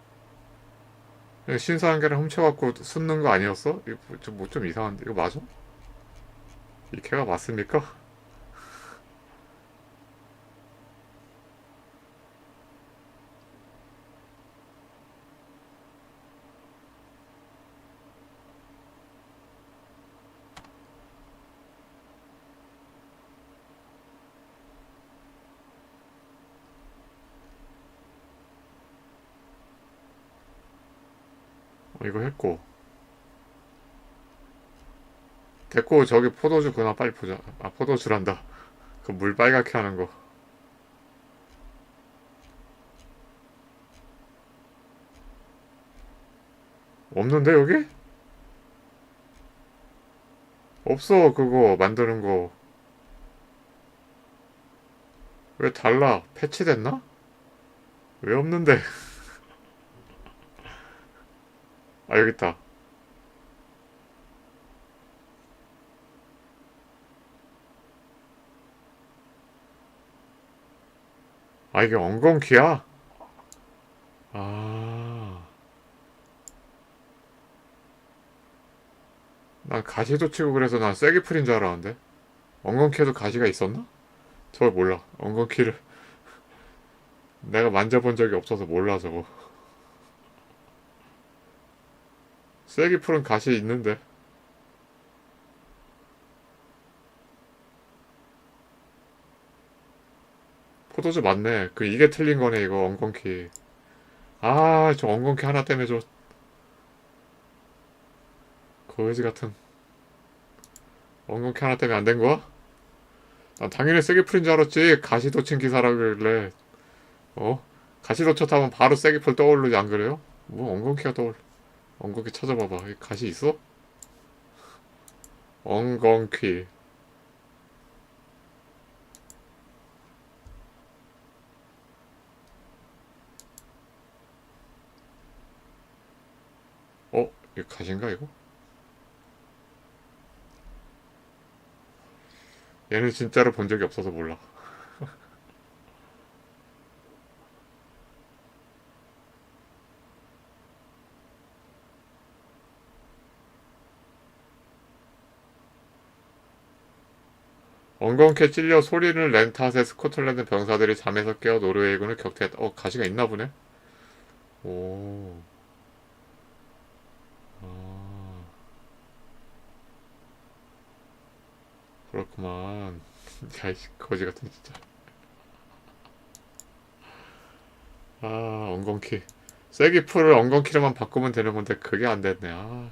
신선한 계란 훔쳐갖고 숫는 거 아니었어? 이거 좀 이상한데 이거 맞아? 이 개가 맞습니까? 이거 했고 됐고 저기 포도주 그나 빨리 보자. 아 포도주란다. 그 물 빨갛게 하는 거. 없는데 여기? 없어 그거 만드는 거. 왜 달라? 패치됐나? 왜 없는데? 아 여기 있다. 아 이게 엉겅퀴야? 아. 난 가시도 치고 그래서 난 쐐기풀인 줄 알았는데. 엉겅퀴에도 가시가 있었나? 저걸 몰라. 엉겅퀴를 내가 만져본 적이 없어서 몰라 저거. 쐐기풀은 가시 있는데. 포도주 맞네. 이게 틀린 거네 이거 엉겅퀴. 아 저 엉겅퀴 하나 때문에 저 거지 같은 엉겅퀴 하나 때문에 안 된 거야? 난 당연히 쐐기풀인 줄 알았지. 가시도친 기사라 그러길래. 가시도쳐 타면 바로 쐐기풀 떠오르지 안 그래요? 뭐 엉겅퀴가 떠올라. 엉겅퀴 찾아봐봐. 가시 있어? 엉겅퀴. 이거 가시인가 이거? 얘는 진짜로 본 적이 없어서 몰라. 엉겅퀴에 찔려 소리를 낸 탓에 스코틀랜드 병사들이 잠에서 깨어 노르웨이군을 격퇴했다. 가시가 있나 보네? 오. 아. 그렇구만. 야이씨, 거지 같은 진짜. 아, 엉겅퀴. 쐐기 풀을 엉겅퀴로만 바꾸면 되는 건데 그게 안 됐네. 아.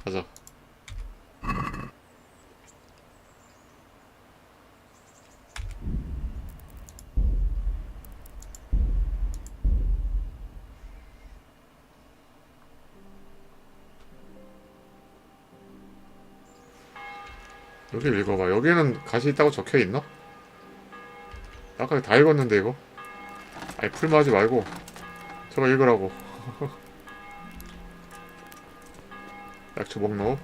가자. 여기 읽어봐. 여기는 가시 있다고 적혀있나? 아까 다 읽었는데 이거? 아니 풀마 하지 말고 저거 읽으라고. 약초 목록.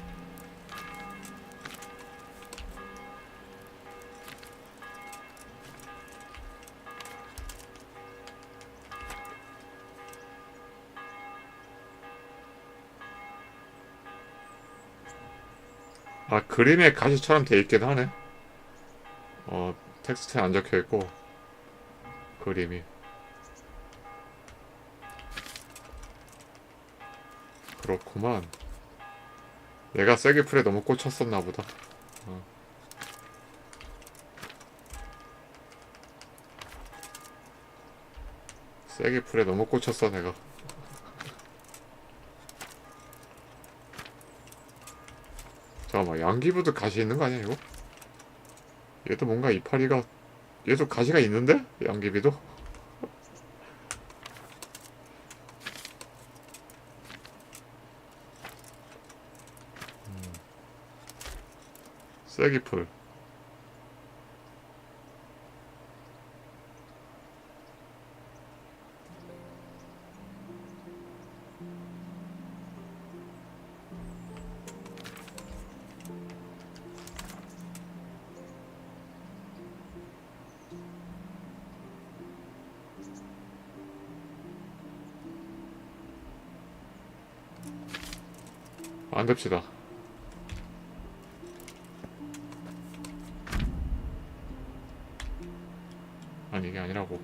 아, 그림에 가시처럼 돼 있긴 하네. 텍스트에 안 적혀 있고 그림이. 그렇구만. 내가 쐐기풀에 너무 꽂혔었나 보다. 쐐기풀에 너무 꽂혔어 내가. 잠깐만, 양기부도 가시 있는 거 아니야 이거? 얘도 뭔가 이파리가, 얘도 가시가 있는데? 양기비도? 쐐기풀. 안 됩시다. 아니 이게 아니라고.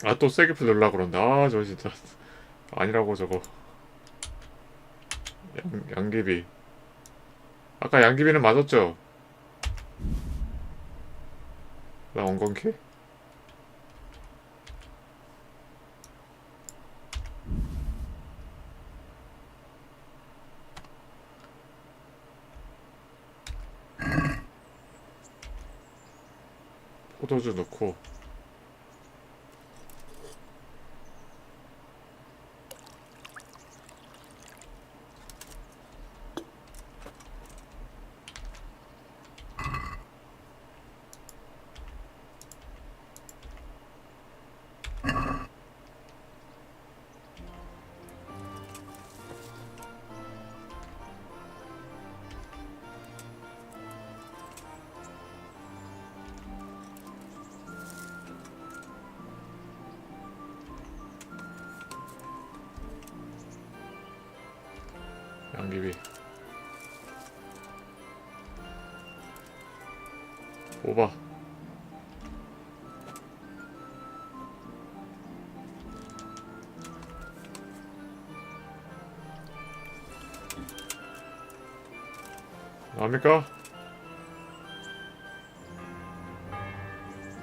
아, 또 쐐기풀 넣으려고 그런다. 아, 저 진짜 아니라고 저거. 양귀비. 아까 양귀비는 맞았죠? 나 엉겅퀴? 포도주 넣고. 양귀비 뽑아. 나옵니까?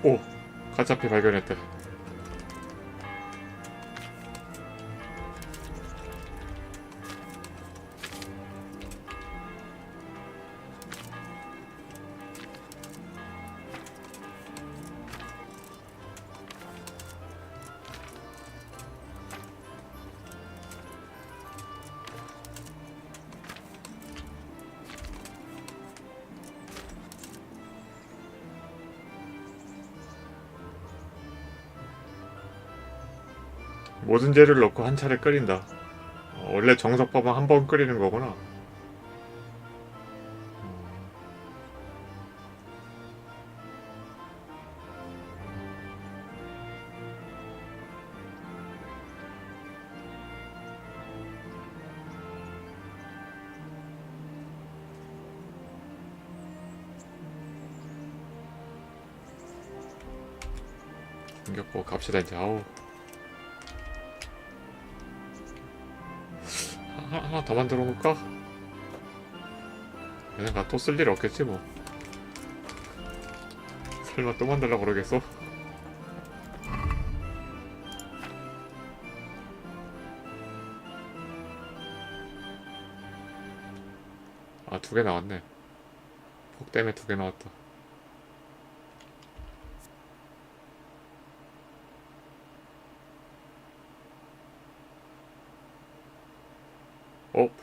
오! 가짜피 발견했대. 모든 재료를 넣고 한 차례 끓인다. 원래 정석밥은 한 번 끓이는 거구나. 생겼고 갑시다 이제. 아우. 하나 더 만들어 볼까? 얘네가 또 쓸 일 없겠지 뭐. 설마 또 만들려고 그러겠어? 아, 2개 나왔네. 폭 때문에 2개 나왔다.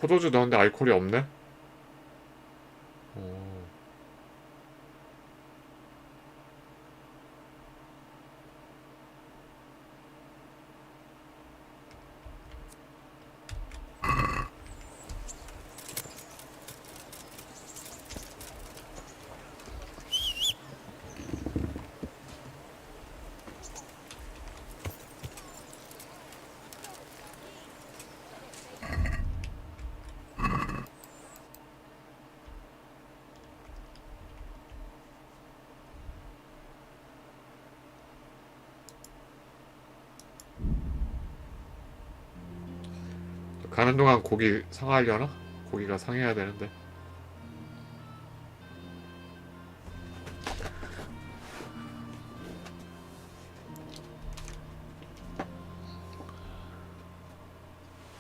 포도주 넣었는데 알코올이 없네? 가는 동안 고기 상하려나? 고기가 상해야 되는데.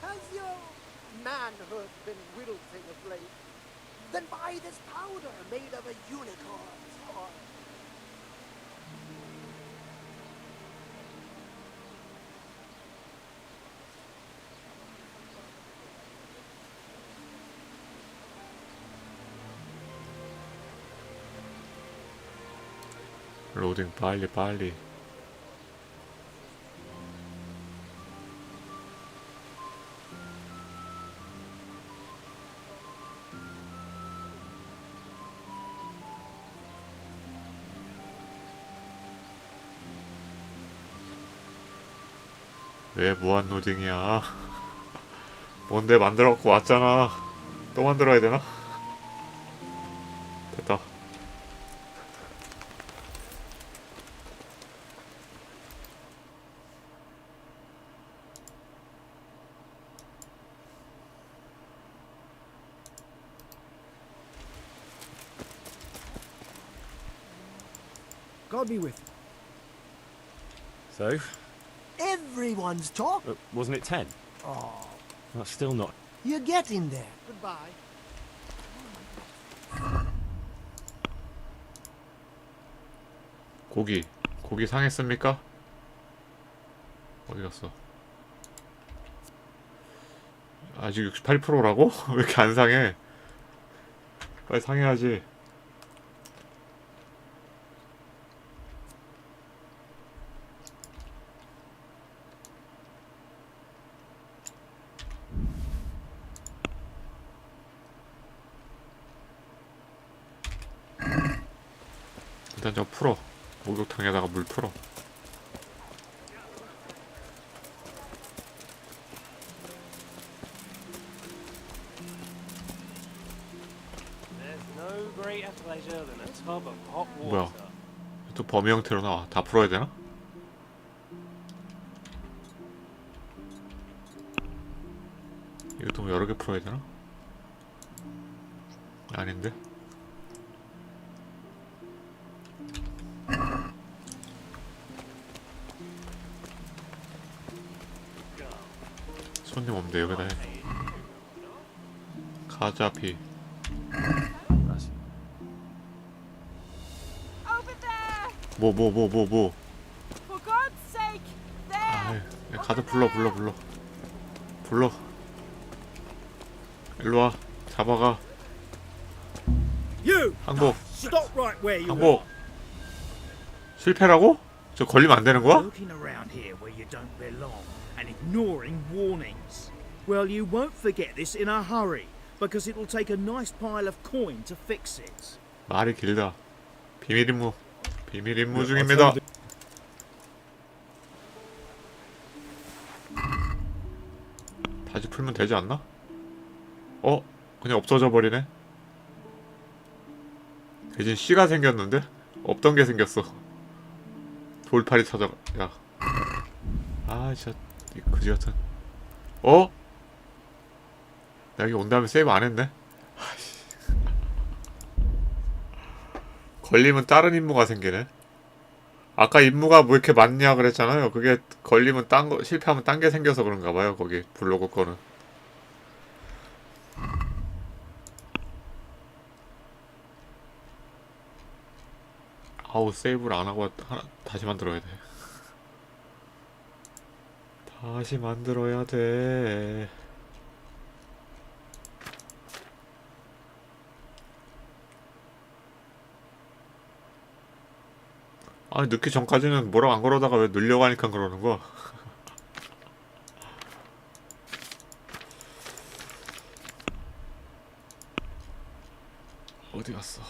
Has your manhood been wilting of late? Then buy this powder made of a unicorn's heart. 로딩 빨리 빨리. 왜 무한 로딩이야? 뭔데 만들어갖고 왔잖아. 또 만들어야 되나? 됐다. God be with So, you. Everyone's talk. wasn't it 10? Oh, That's still not. you're getting there. Goodbye. 고기 상했습니까? 어디 갔어? 아직 68%라고? 왜 이렇게 안 상해? 빨리 상해야지. 일단 저 풀어. 목욕탕에다가 물 풀어. There's no greater pleasure than a tub of hot 뭐야? water. 또 범위 형태로 나와. 다 풀어야 되나? 이것도 뭐 여러 개 풀어야 되나? 아닌데? 손님 없는데 여기다 해. 가자피. 뭐. For God's sake, there. 아, 가드 불러. 일로 와. 잡아가. You. 항복. Stop right where you 항복. 실패라고? 저 걸리면 안 되는 거야? Looking around here where you don't belong and ignoring warnings. Well, you won't forget this in a hurry because it'll take a nice pile of coin to fix it. 말이 길다. 비밀 임무 중입니다. 다시 풀면 되지 않나? 그냥 없어져 버리네. 대신 C가 생겼는데? 없던 게 생겼어. 돌팔이 찾아가. 야. 아, 진짜 그지 같은. 나 여기 온 다음에 세이브 안 했네. 걸리면 다른 임무가 생기네. 아까 임무가 뭐 이렇게 많냐 그랬잖아요. 그게 걸리면 딴 거, 실패하면 딴 게 생겨서 그런가 봐요. 거기 블로그 거는. 아우, 세이브를 안 하고 다시 만들어야 돼. 다시 만들어야 돼. 아니, 넣기 전까지는 뭐라고 안 그러다가 왜 넣으려고 하니까 그러는 거야? 어디 갔어?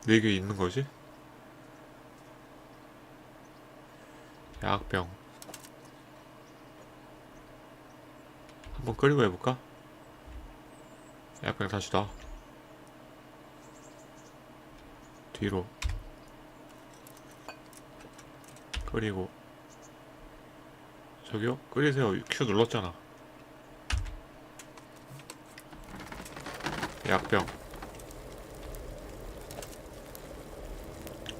네 개 있는 거지? 약병 한번 끓이고 해볼까? 약병 다시 놔. 뒤로 끓이고. 저기요? 끓이세요. Q 눌렀잖아. 약병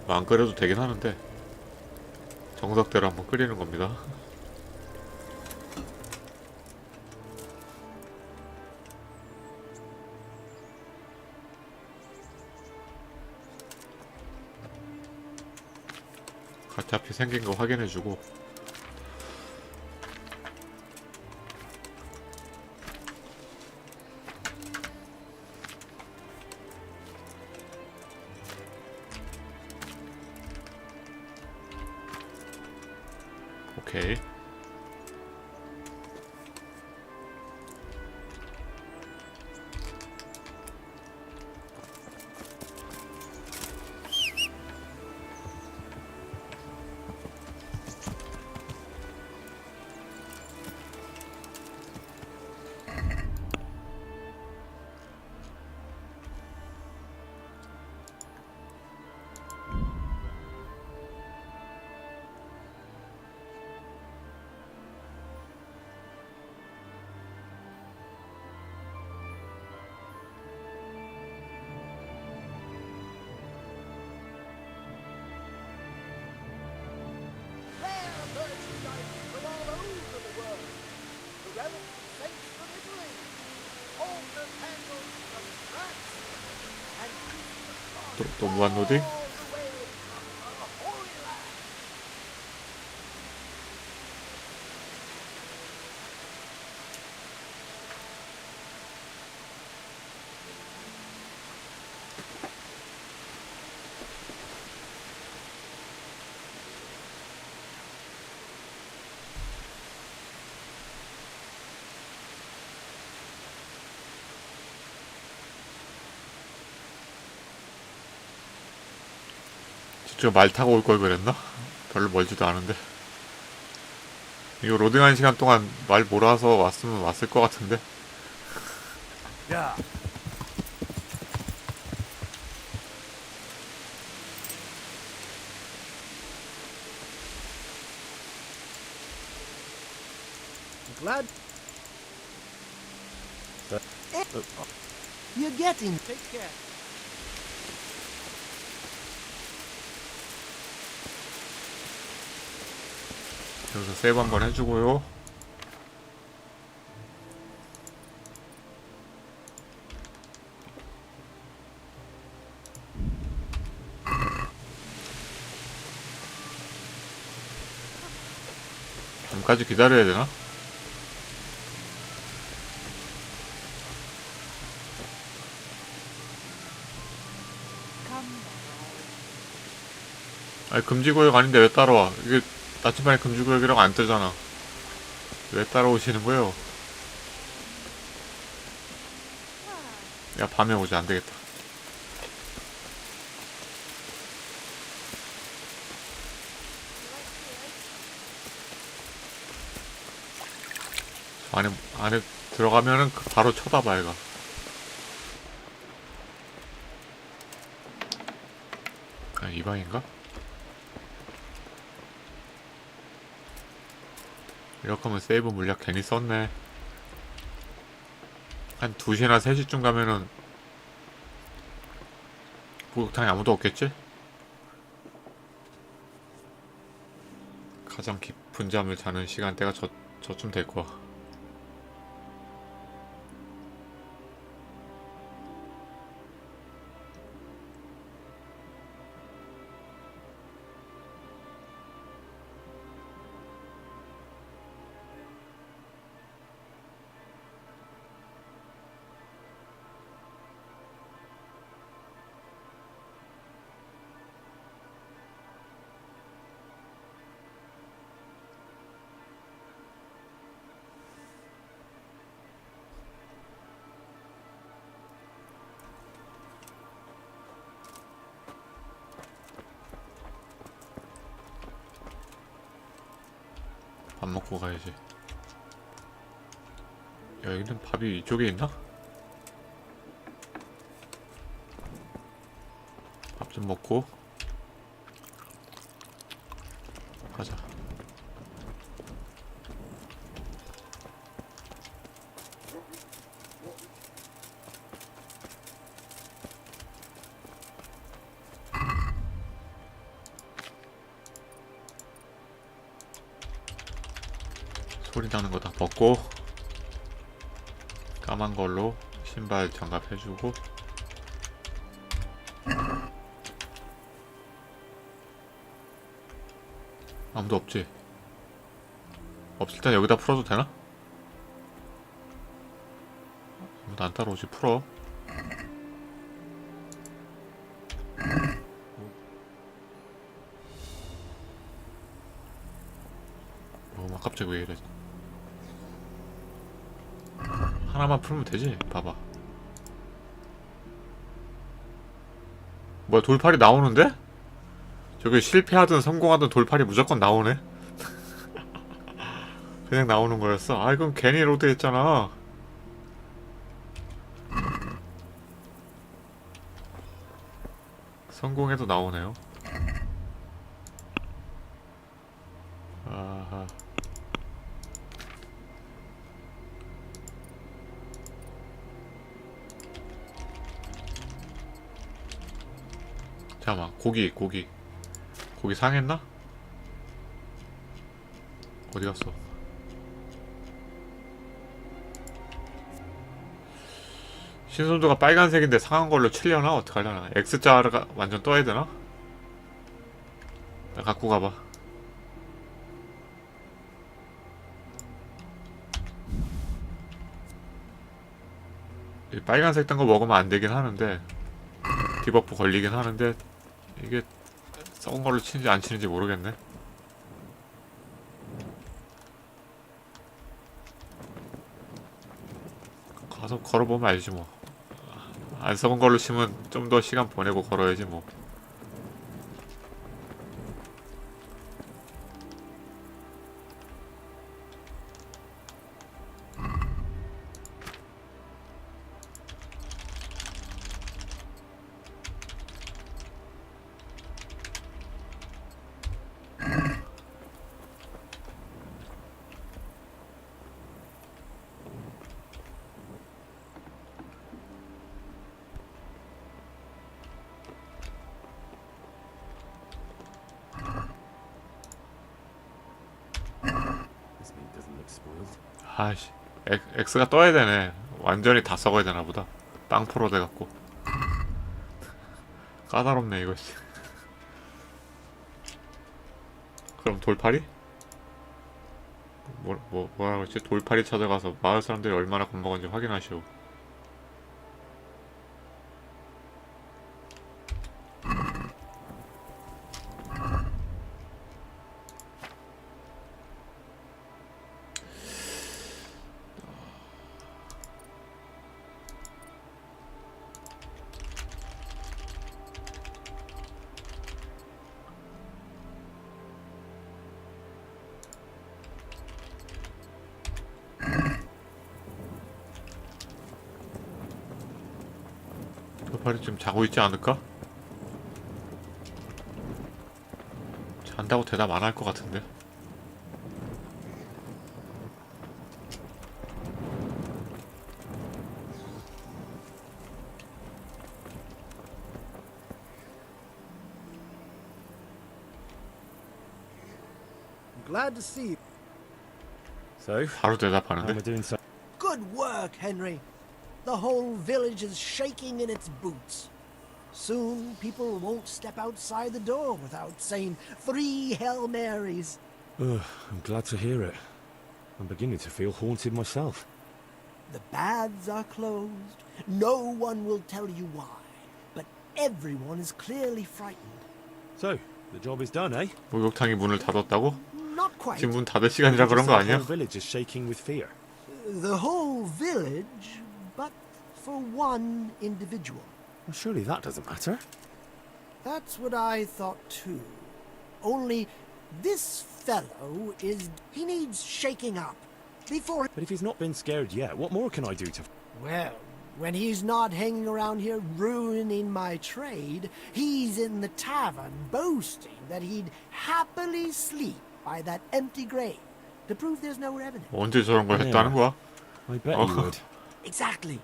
안 끓여도 되긴 하는데 정석대로 한번 끓이는 겁니다. 어차피 생긴 거 확인해주고. 오케이. 또 무한로딩? 저쪽 말 타고 올 걸 그랬나? 별로 멀지도 않은데. 이거 로딩하는 시간 동안 말 몰아서 왔으면 왔을 것 같은데. Yeah. Glad. You're getting. Take care. 여기서 세이브 한번 해주고요. 밤까지 기다려야 되나? 아니 금지구역 아닌데 왜 따라와? 이게 나침반에 금지구역이라고 안 뜨잖아. 왜 따라오시는 거예요? 야 밤에 오지 안되겠다. 안에 들어가면은 바로 쳐다봐 얘가. 아, 이 방인가? 이렇게 하면 세이브 물약 괜히 썼네. 한 2시나 3시쯤 가면은 목욕탕에 아무도 없겠지? 가장 깊은 잠을 자는 시간대가 저쯤 될 거야. 밥 먹고 가야지. 여기는 밥이 이쪽에 있나? 밥 좀 먹고 가자. 소리 나는 거 다 벗고 까만 걸로 신발 장갑 해주고 아무도 없지? 없을 땐 여기다 풀어도 되나? 아무도 안 따라오지. 풀어. 막 갑자기 왜 이래. 하나만 풀면 되지. 봐봐. 뭐야 돌팔이 나오는데? 저게 실패하든 성공하든 돌팔이 무조건 나오네? 그냥 나오는 거였어? 아 이건 괜히 로드했잖아. 성공해도 나오네요. 아하. 잠깐만 고기 상했나? 어디 갔어? 신선도가 빨간색인데 상한 걸로 치려나? 어떡하려나? X자가 완전 떠야 되나? 나 갖고 가봐. 이 빨간색 딴 거 먹으면 안 되긴 하는데 디버프 걸리긴 하는데 이게 썩은 걸로 치는지 안 치는지 모르겠네. 가서 걸어보면 알지 뭐. 안 썩은 걸로 치면 좀 더 시간 보내고 걸어야지 뭐. 아씨, X가 떠야 되네. 완전히 다 썩어야 되나 보다. 빵프로 돼갖고. 까다롭네 이거. 그럼 돌팔이? 뭐라고 했지? 돌팔이 찾아가서 마을 사람들이 얼마나 겁먹은지 확인하시오. 돌팔이 좀 자고 있지 않을까? 잔다고 대답 안 할 것 같은데. Glad to see you. So, 바로 대답하는데. how am I doing so? Good work, Henry. The whole village is shaking in its boots. Soon people won't step outside the door without saying 3 Hail Marys. I'm glad to hear it. I'm beginning to feel haunted myself. The baths are closed. No one will tell you why. But everyone is clearly frightened. So, the job is done, eh? 목욕탕이 문을 닫았다고? Not quite. 지금 문 닫을 시간이라 그런 거 The 아니야? whole village is shaking with fear. The whole village, but for one individual. Well, surely that doesn't matter. That's what I thought too. Only this fellow he needs shaking up before... But if he's not been scared yet, what more can I do to... Well, when he's not hanging around here ruining my trade, he's in the tavern boasting that he'd happily sleep by that empty grave to prove there's no evidence. 언제 저런 걸 했다는 거야? I bet he would. Exactly.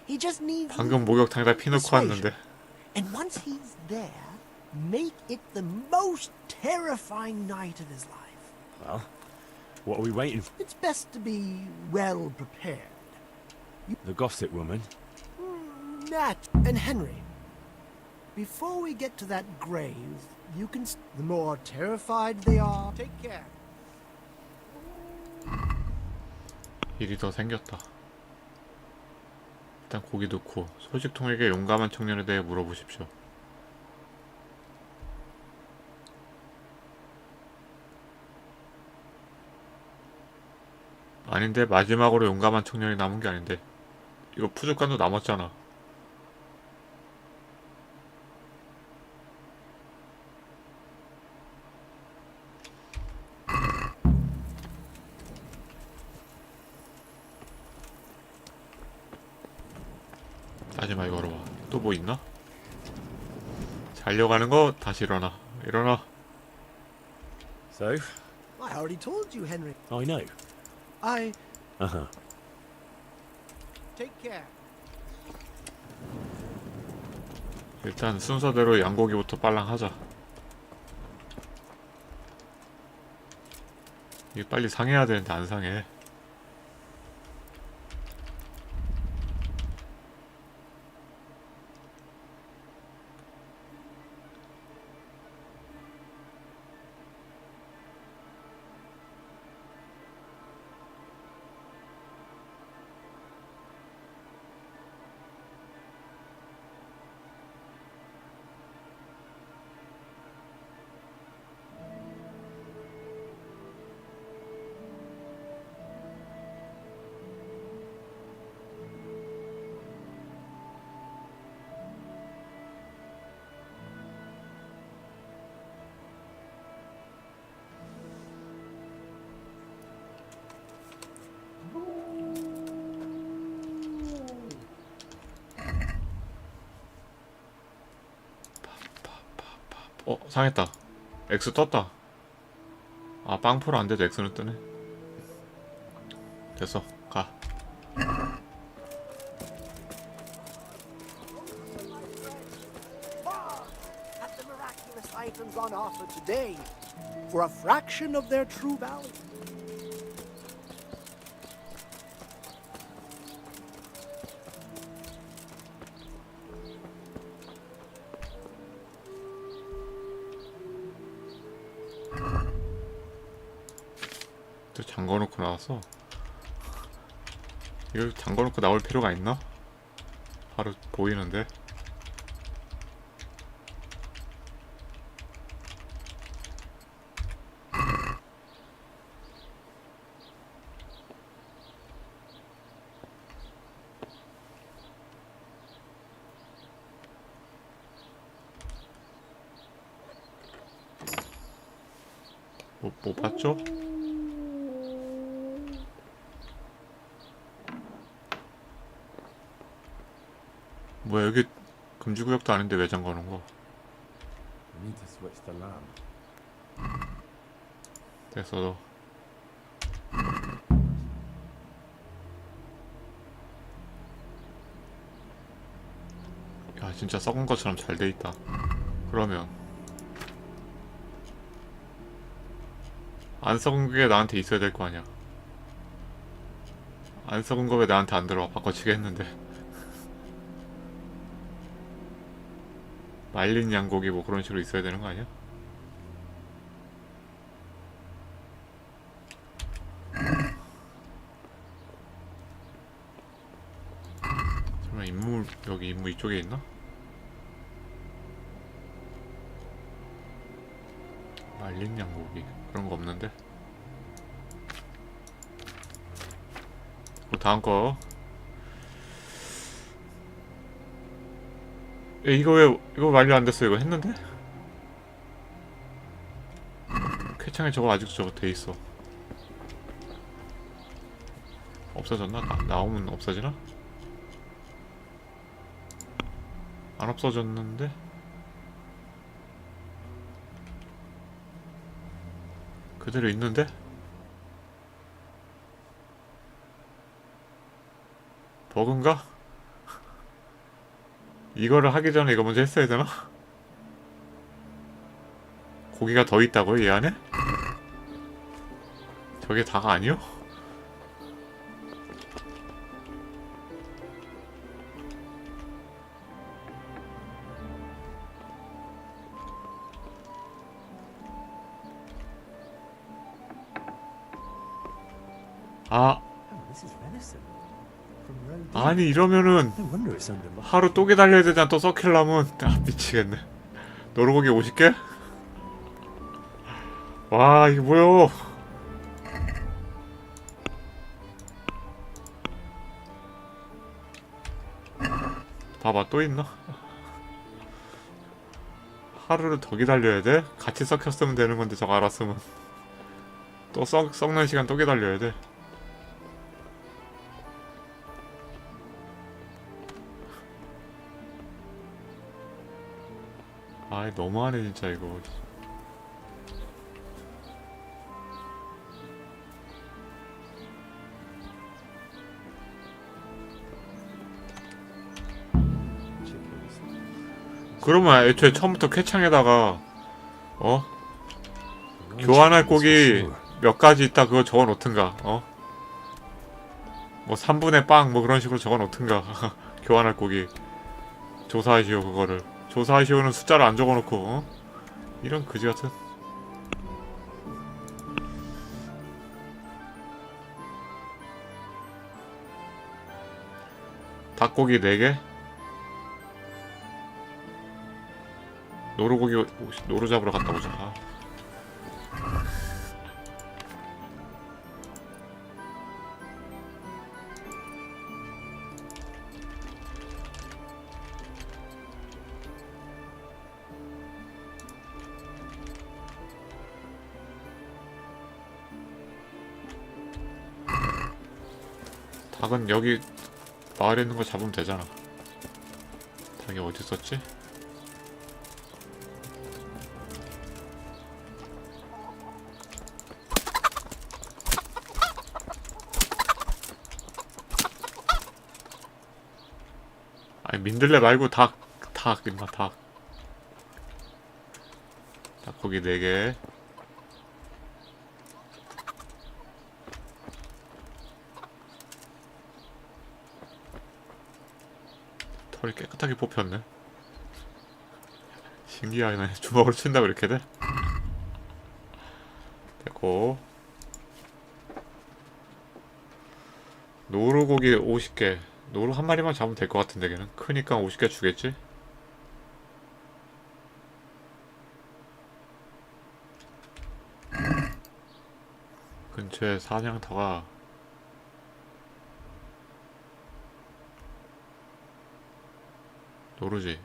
He just needs... 방금 목욕탕에다 피 넣고 왔는데. And once he's there, make it the most terrifying night of his life. Well, what are we waiting for? It's best to be well prepared. The gossip woman? Nat and Henry, before we get to that grave, you can... The more terrified they are... Take care. 일이 더 생겼다. 일단 고기 넣고 소식통에게 용감한 청년에 대해 물어보십시오. 아닌데 마지막으로 용감한 청년이 남은 게 아닌데 이거 푸주간도 남았잖아. 마지막에 걸어봐. 또 뭐 있나? 자려고 하는 거 다시 일어나. 일어나. So? I already told you, Henry. I know. Uh-huh. Take care. 일단 순서대로 양고기부터 빨랑 하자. 이게 빨리 상해야 되는데 안 상해. 상했다. X 떴다. 아, 빵프로 안 돼도 X는 뜨네. 됐어. 가. At the miraculous items on offer today, for a fraction of their true value. 또 잠궈놓고 나왔어. 이걸 잠궈놓고 나올 필요가 있나? 바로 보이는데. 뭐 봤죠? 뭐야, 여기 금지구역도 아닌데 왜 잠궈놓은 거? Need to switch the lamp. 됐어, 너. 야, 진짜 썩은 것처럼 잘 돼 있다. 그러면 안 썩은 게 나한테 있어야 될 거 아니야. 안 썩은 거 왜 나한테 안 들어와? 바꿔치기 했는데. 말린 양고기 뭐 그런 식으로 있어야 되는 거 아니야? 잠깐만, 임무, 여기 임무 이쪽에 있나? 말린 양고기 그런 거 없는데? 다음 거. 이거 왜, 이거 완료 안 됐어? 이거 했는데? 쾌창에 저거 아직도 저거 돼 있어. 없어졌나? 나오면 없어지나? 안 없어졌는데? 그대로 있는데? 버그인가? 이거를 하기 전에 이거 먼저 했어야 되나? 고기가 더 있다고요? 이 안에? 저게 다가 아니요? 아, 아니 이러면은 하루 또 기다려야 되잖아. 또 썩힐라면. 아, 미치겠네. 노루고기 50개? 와, 이게 뭐야. 봐봐, 또 있나? 하루를 더 기다려야 돼? 같이 썩혔으면 되는 건데 저거 알았으면 또 썩는 시간 또 기다려야 돼. 아이, 너무하네 진짜 이거. 그러면 애초에 처음부터 쾌창에다가 교환할 곡이 몇 가지 있다 그거 적어 놓든가. 뭐 3분의 빵 뭐 그런 식으로 적어 놓든가. 교환할 곡이 조사하시오. 그거를 조사하시오는 숫자를 안 적어 놓고 이런 그지 같은. 닭고기 4개? 노루 잡으러 갔다 오자. 닭은 여기 마을에 있는 거 잡으면 되잖아. 닭이 어디 있었지? 아니 민들레 말고 닭 임마 닭. 닭고기 4개. 털이 깨끗하게 뽑혔네. 신기하네. 주먹으로 친다고 이렇게 돼? 됐고, 노루고기 50개. 노루 한 마리만 잡으면 될 것 같은데 걔는 크니까 50개 주겠지? 근처에 사냥터가 노루지.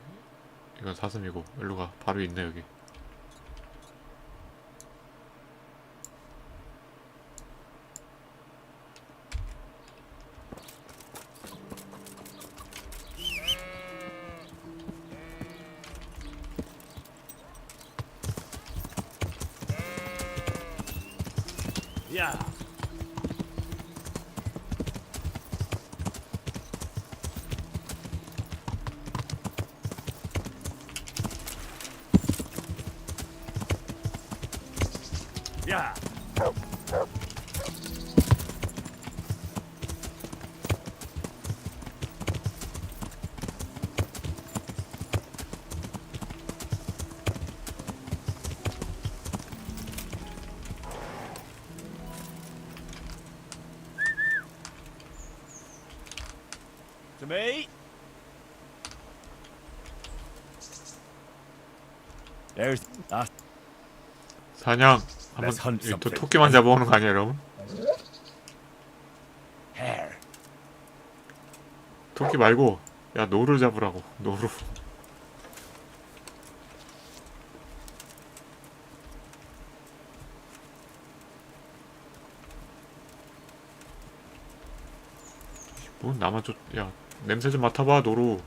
이건 사슴이고. 일로가. 바로 있네 여기. Yeah. Yeah. To me. There's that. 사냥 한번 또 토끼만 잡아오는 거 아니야 여러분? Hare. 토끼 말고 야 노루 잡으라고. 노루. 뭐 나만 야 냄새 좀 맡아봐 노루.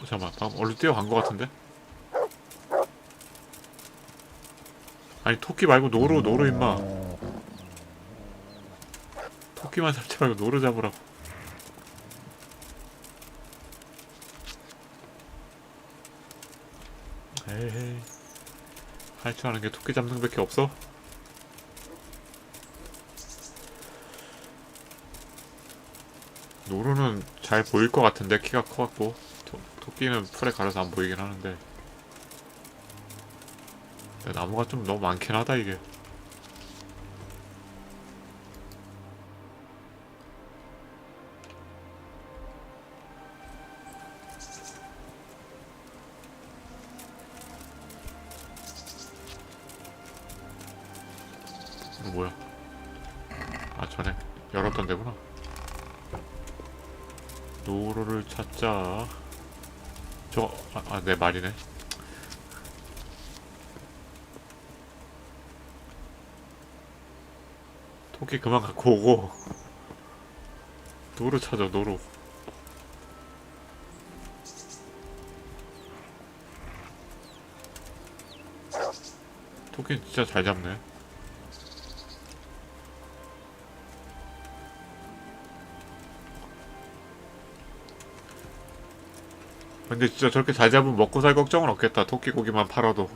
잠깐만 방금 얼른 뛰어간 것 같은데? 아니 토끼 말고 노루 임마. 토끼만 잡지 말고 노루 잡으라고. 에이 할 줄 아는 게 토끼 잡는 것밖에 없어? 노루는 잘 보일 것 같은데 키가 커갖고. 토끼는 풀에 가려서 안 보이긴 하는데 나무가 좀 너무 많긴 하다 이게. 이거 뭐야? 아 전에 열었던 데구나. 노루를 찾자. 저거 내 말이네. 토끼 그만 갖고 오고 노루 찾아. 노루. 토끼 진짜 잘 잡네. 근데 진짜 저렇게 잘 잡으면 먹고 살 걱정은 없겠다. 토끼 고기만 팔아도.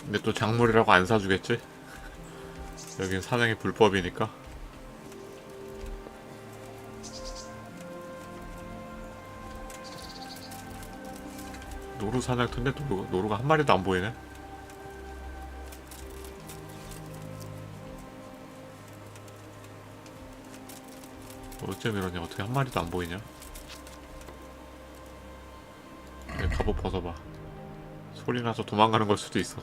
근데 또 작물이라고 안 사주겠지? 여긴 사냥이 불법이니까. 노루 사냥터인데 노루가 한 마리도 안 보이네. 어쩜 이러냐. 어떻게 한 마리도 안 보이냐. 갑옷 벗어봐. 소리 나서 도망가는 걸 수도 있어.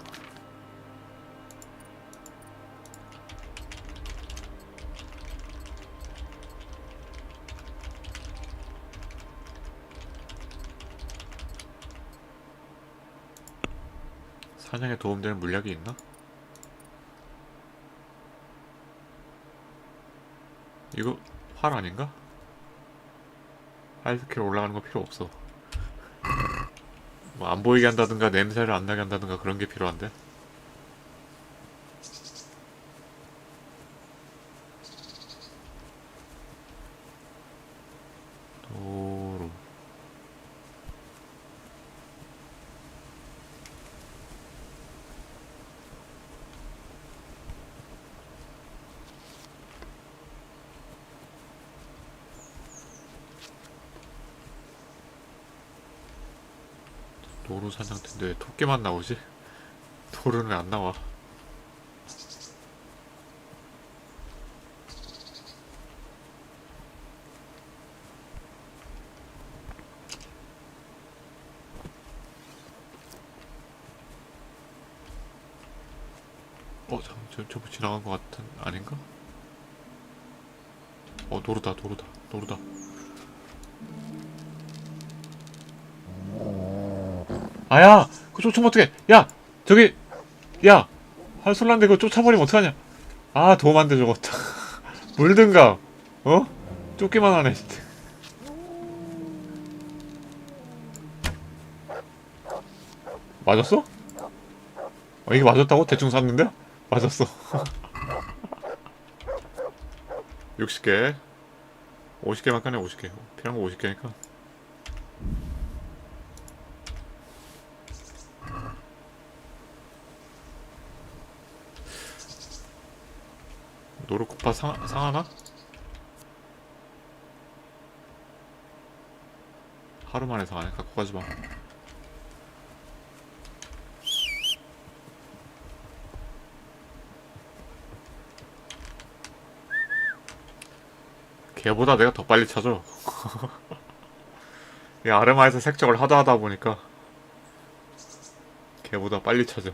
사냥에 도움되는 물약이 있나? 이거 활 아닌가? 활 스킬 올라가는 거 필요 없어. 뭐 안 보이게 한다든가 냄새를 안 나게 한다든가 그런 게 필요한데. 도로. 노루 사냥터인데 왜 토끼만 나오지? 노루는 안 나와. 저거 지나간 것 같은 아닌가? 노루다. 아야! 그거 쫓으면 어떡해! 야! 저기! 야! 할솔란데 그거 쫓아버리면 어떡하냐! 아, 도움 안 돼, 저거. 물든가! 어? 쫓기만 하네, 진짜. 맞았어? 이게 맞았다고? 대충 샀는데? 맞았어. 60개. 50개만 까네, 50개. 필요한 거 50개니까. 노루코파 상하나? 하루 만에 상하네. 갖고 가지마. 걔보다 내가 더 빨리 찾아. 이 아르마에서 색적을 하다 보니까 걔보다 빨리 찾아.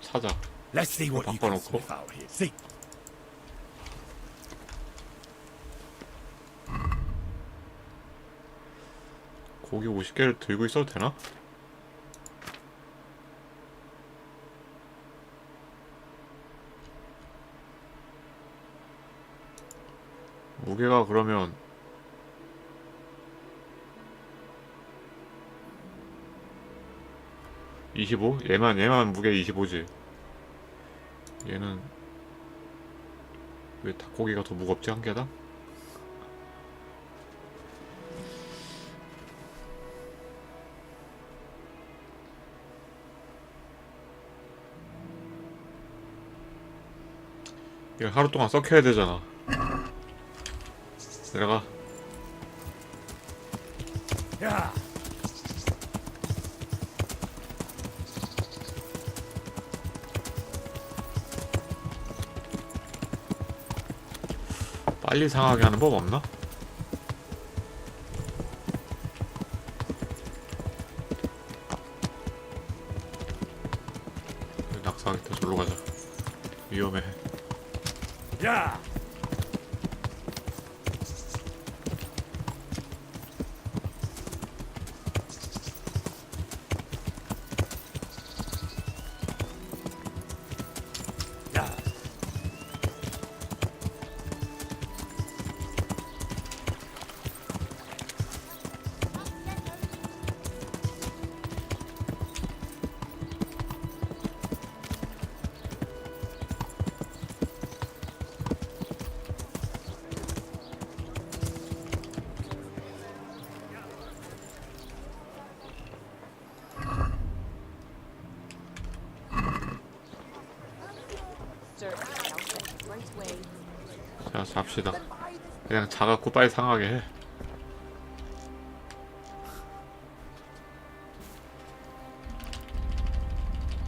찾아. Let's see what you can 바꿔놓고. sniff out here. See. 고기 50개를 들고 있어도 되나? 무게가 그러면 25? 얘만 무게 25지. 얘는 왜 닭고기가 더 무겁지, 한 개당? 이거 하루 동안 썩혀야 되잖아. 내려가. 야. 빨리 상하게 하는 법 없나? 낙사하겠다. 저로 가자. 위험해. 야. 자, 잡시다. 그냥 자갖고 빨리 상하게 해.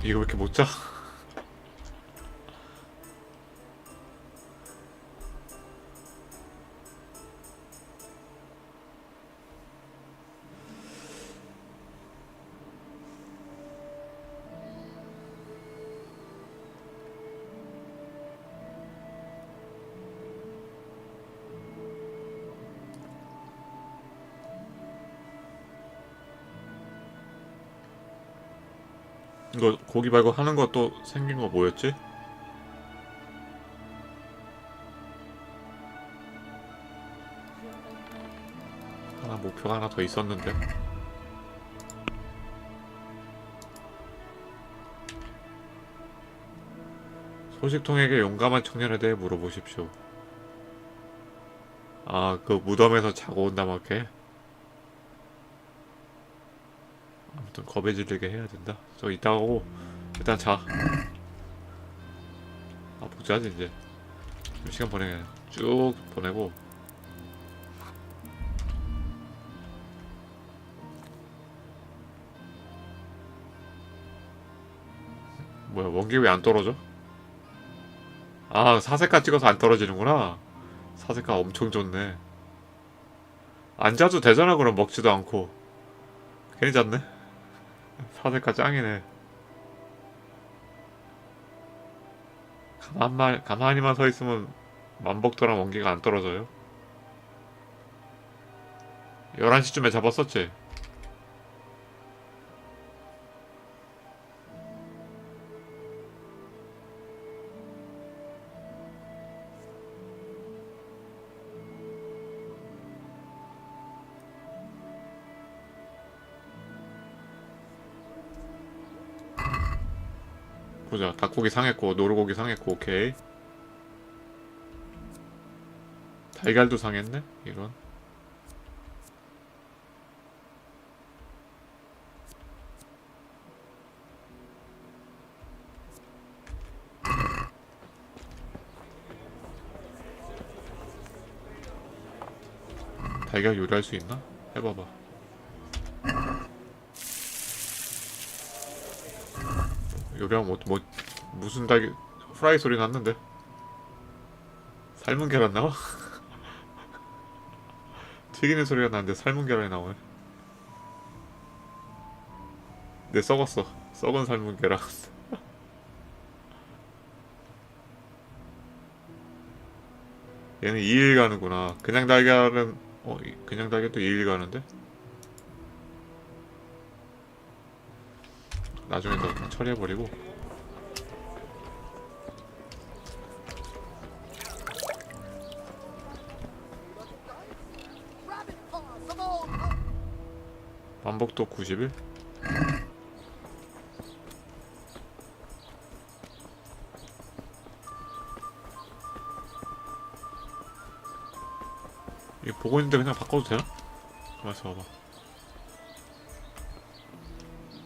이거 왜 이렇게 못 자? 이거 고기 말고 하는 거 또 생긴 거 뭐였지? 목표가 하나 더 있었는데. 소식통에게 용감한 청년에 대해 물어보십시오. 아, 그 무덤에서 자고 온다 막 이렇게. 아무튼 겁에 질리게 해야 된다. 저 이따 가고 일단 자. 아, 보자지 이제. 좀 시간 보내게 쭉 보내고. 뭐야, 원기 왜 안 떨어져? 아, 사색가 찍어서 안 떨어지는구나. 사색가 엄청 좋네. 안 자도 되잖아. 그럼 먹지도 않고. 괜히 잤네. 사색가 짱이네. 가만히만 서 있으면 만복도랑 원기가 안 떨어져요. 11시쯤에 잡았었지? 보자. 닭고기 상했고 노루고기 상했고 오케이. 달걀도 상했네? 이런. 달걀 요리할 수 있나? 해봐봐. 요리하면 무슨 달걀 프라이 소리 났는데? 삶은 계란 나와? 튀기는 소리가 나는데 삶은 계란이 나오네. 네, 썩었어. 썩은 삶은 계란. 얘는 2일 가는구나. 그냥 달걀은 그냥 달걀도 2일 가는데? 나중에 더 처리해버리고. 반복도 90일? 이거 보고 있는데 그냥 바꿔도 되나? 가만있어 봐봐.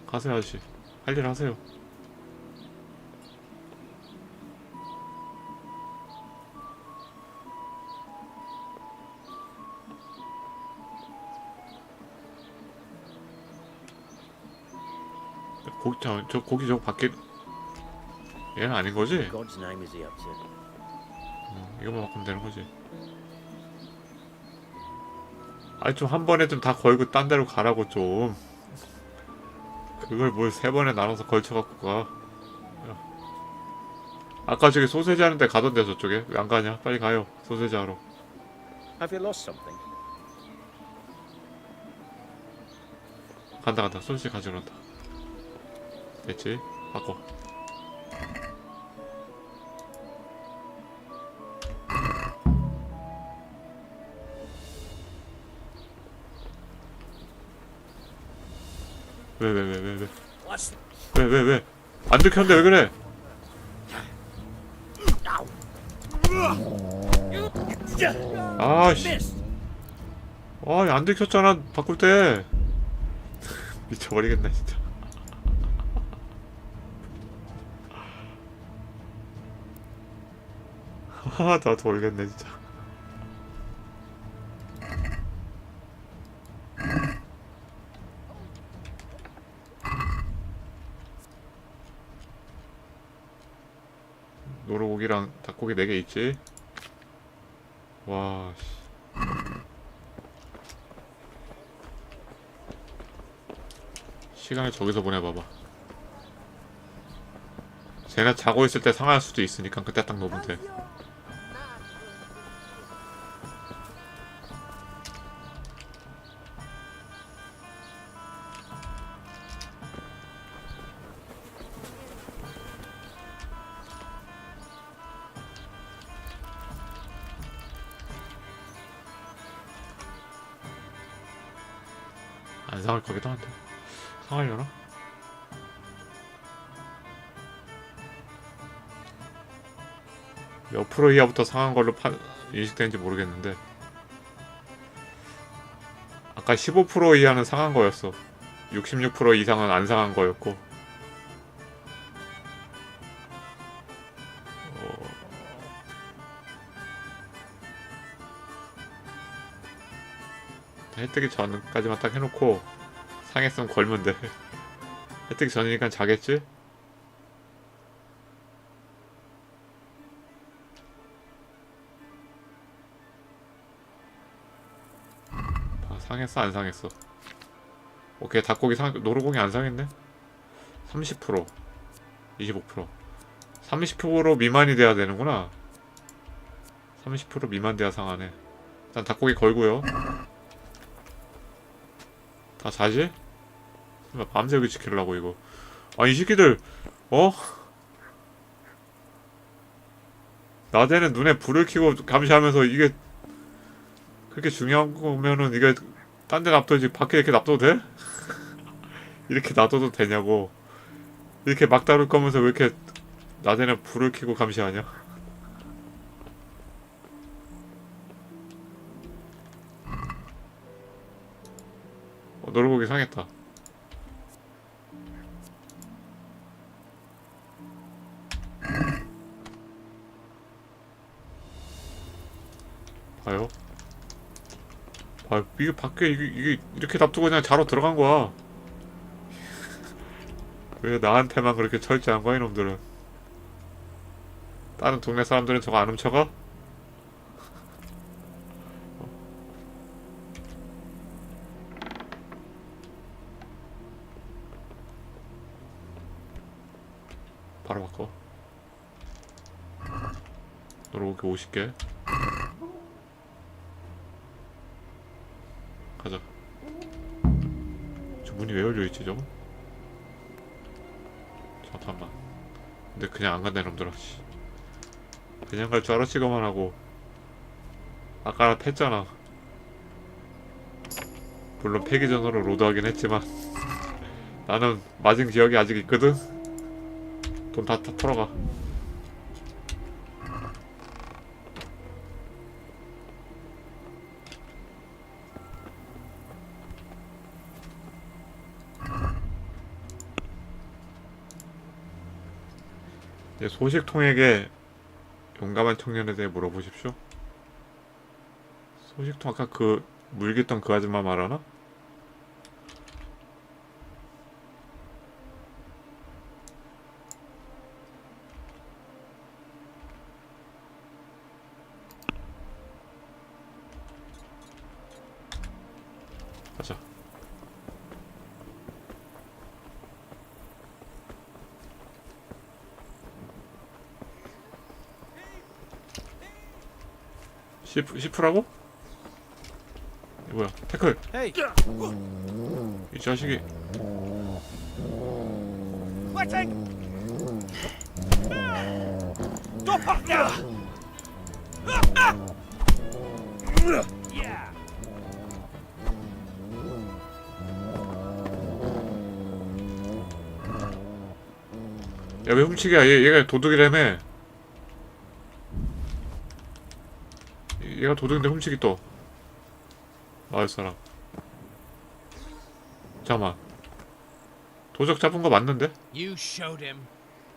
가세요 아저씨. 할 일 하세요. 저 고기 저거 밖에 얘는 아닌 거지? 이거만 바꾸면 되는 거지. 아니 좀 한 번에 좀 다 걸고 딴 데로 가라고 좀. 그걸 뭘 3번에 나눠서 걸쳐갖고 가. 아까 저기 소세지 하는데 가던데 저쪽에. 왜 안 가냐? 빨리 가요. 소세지 하러. Have you lost something? 간다. 소세지 가지러 간다. 됐지? 바꿔. 왜? 안 들켰는데 왜 그래? 아씨. 안 들켰잖아, 바꿀 때. 미쳐버리겠네, 진짜. 나 돌겠네, 진짜. 노루고기랑 닭고기 4개 있지? 와, 씨. 시간을 저기서 보내봐봐. 쟤네 자고 있을 때 상할 수도 있으니까 그때 딱 놓으면 돼. 안 상할 거기도 한데. 상하려나? 몇 프로 이하부터 상한 걸로 인식되는지 모르겠는데 아까 15% 이하는 상한 거였어. 66% 이상은 안 상한 거였고 해 뜨기 전까지만 딱 해놓고 상했으면 걸면 돼. 해 뜨기 전이니까 자겠지? 아, 상했어 안 상했어? 오케이 닭고기 노루고기 안 상했네? 30% 25% 30% 미만이 돼야 되는구나. 30% 미만 돼야 상하네. 일단 닭고기 걸고요. 다 자지? 밤새 여기 지키려고 이거. 아 이 새끼들 어? 낮에는 눈에 불을 켜고 감시하면서 이게 그렇게 중요한 거면은 이게 딴 데 놔둬야지 밖에 이렇게 놔둬도 돼? 이렇게 놔둬도 되냐고. 이렇게 막 다룰 거면서 왜 이렇게 낮에는 불을 켜고 감시하냐? 노루고기 상했다. 봐요. 봐요. 이게 밖에 이게 이렇게 놔두고 그냥 자러 들어간 거야. 왜 나한테만 그렇게 철저한 거야 이놈들은. 다른 동네 사람들은 저거 안 훔쳐가? 바로 바꿔. 노루고기 50개. 가자. 저 문이 왜 열려있지 저거? 잠깐만. 근데 그냥 안 간다 이놈들아. 그냥 갈 줄 알았지가만 하고 아까 팼잖아. 물론 폐기 전으로 로드하긴 했지만 나는 맞은 기억이 아직 있거든. 돈 다 털어가. 소식통에게 용감한 청년에 대해 물어보십시오. 소식통 아까 그 물깃던 그 아줌마 말하나? 가자. 시프라고? 뭐야? 태클! 이 자식이. 야, 왜 훔치기야? 얘가 도둑이라며. 얘가 도둑인데 훔치기 또. 마을 사람. 잠깐만. 도적 잡은 거 맞는데? You showed him.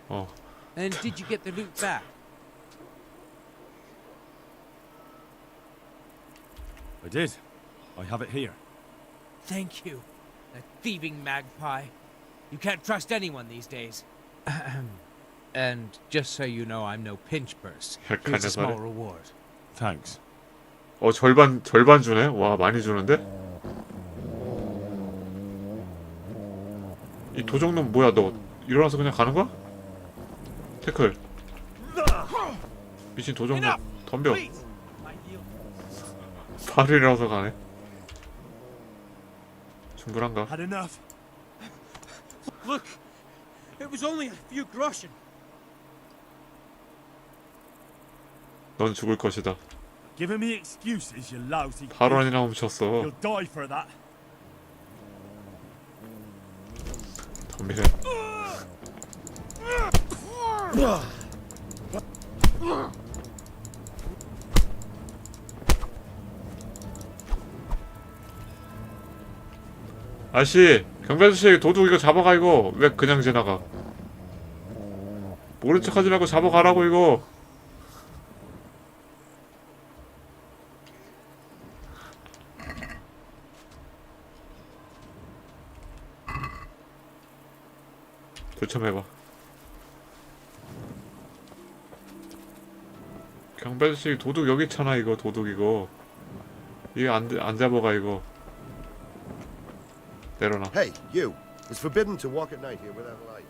어. And did you get the loot back? I did. I have it here. Thank you. That thieving magpie. You can't trust anyone these days. And just so you know, I'm no pinch purse. Here's a small reward. Thanks. 절반 주네? 와, 많이 주는데? 이 도적놈 뭐야, 너 일어나서 그냥 가는 거야? 태클. 미친 도적놈 덤벼. 바로 일어나서 가네. 충분한가? Had enough. Look, it was only a few groschen. 넌 죽을 것이다. Giving me excuses, you lousy. 8원이나 훔쳤어. You'll die for that. 덤비네. 아저씨, 경비 아저씨, 도둑 이거 잡아가. 이거 왜 그냥 지나가? 모른 척하지 말고 잡아가라고. 이거 좀 해봐. 경비 아저씨 도둑 여기 있잖아. 이거 도둑 이거 안 잡아가 이거. 내려놔. Hey, you. It's forbidden to walk at night here without a light.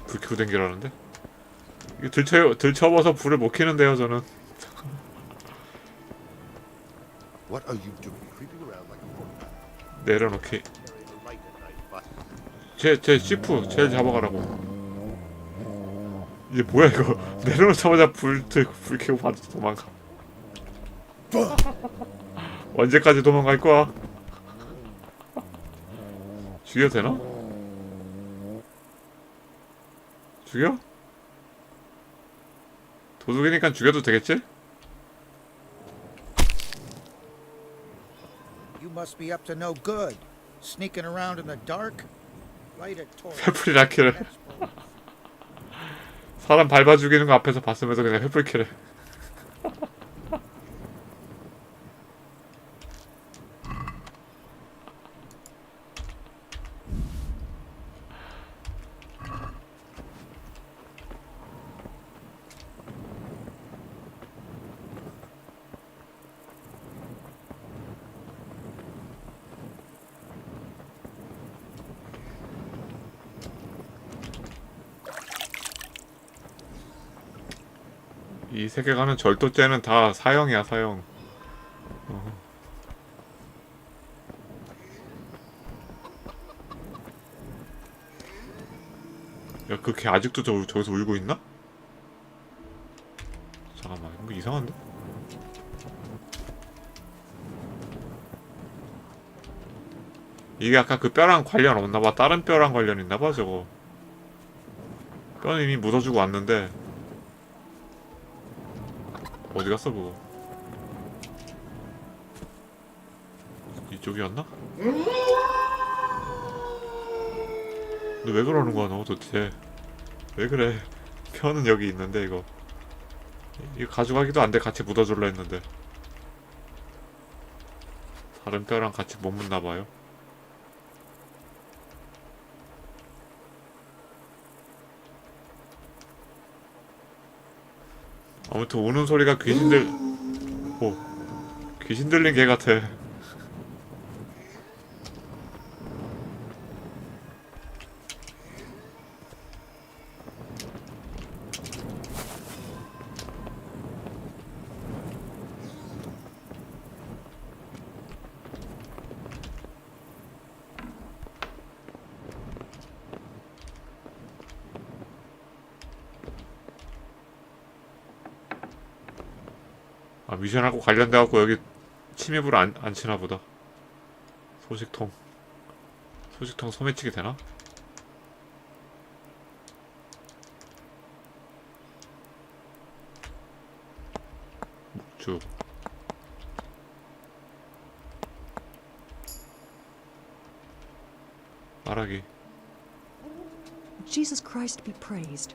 불 켜고 댕기라는데? 이거 들쳐봐서 불을 못 켜는데요 저는. What are you doing? Creeping around like a footpath. 내려놓기. Carrying a light at night, but 제 시프 쟤 잡아가라고. 이게 뭐야 이거. 내려놓자마자 불 켜고 바로 도망가. 언제까지 도망갈 거야? 죽여도 되나? 죽여? 도둑이니까 죽여도 되겠지? You must be up to no good. Sneaking around in the dark. Light a torch. 횃불이 라키를. 사람 밟아 죽이는 거 앞에서 봤으면서 그냥 횃불 키를. 이 세계관은 절도죄는 다 사형이야 사형. 야, 그 걔 아직도 저기서 울고 있나? 잠깐만, 이거 이상한데? 이게 아까 그 뼈랑 관련 없나봐. 다른 뼈랑 관련 있나봐 저거. 뼈는 이미 묻어주고 왔는데 어디 갔어 그거? 이쪽이었나? 너 왜 그러는 거야 너 도대체? 왜 그래? 뼈는 여기 있는데 이거 가져가기도 안 돼. 같이 묻어줄라 했는데 다른 뼈랑 같이 못 묻나봐요. 아무튼 우는 소리가 귀신 들린 개 같아. 아, 미션하고 관련돼갖고 여기 침입을 안 치나보다. 소식통 소매치기 되나? 묵주 말하기. Jesus Christ be praised.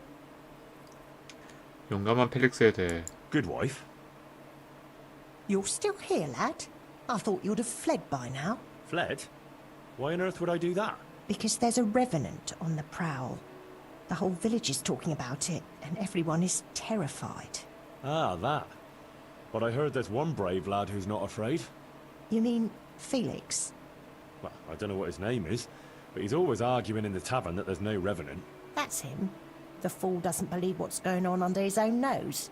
용감한 펠릭스에 대해. Good wife. You're still here, lad? I thought you'd have fled by now. Fled? Why on earth would I do that? Because there's a revenant on the prowl. The whole village is talking about it, and everyone is terrified. Ah, that. But I heard there's one brave lad who's not afraid. You mean Felix? Well, I don't know what his name is, but he's always arguing in the tavern that there's no revenant. That's him. The fool doesn't believe what's going on under his own nose.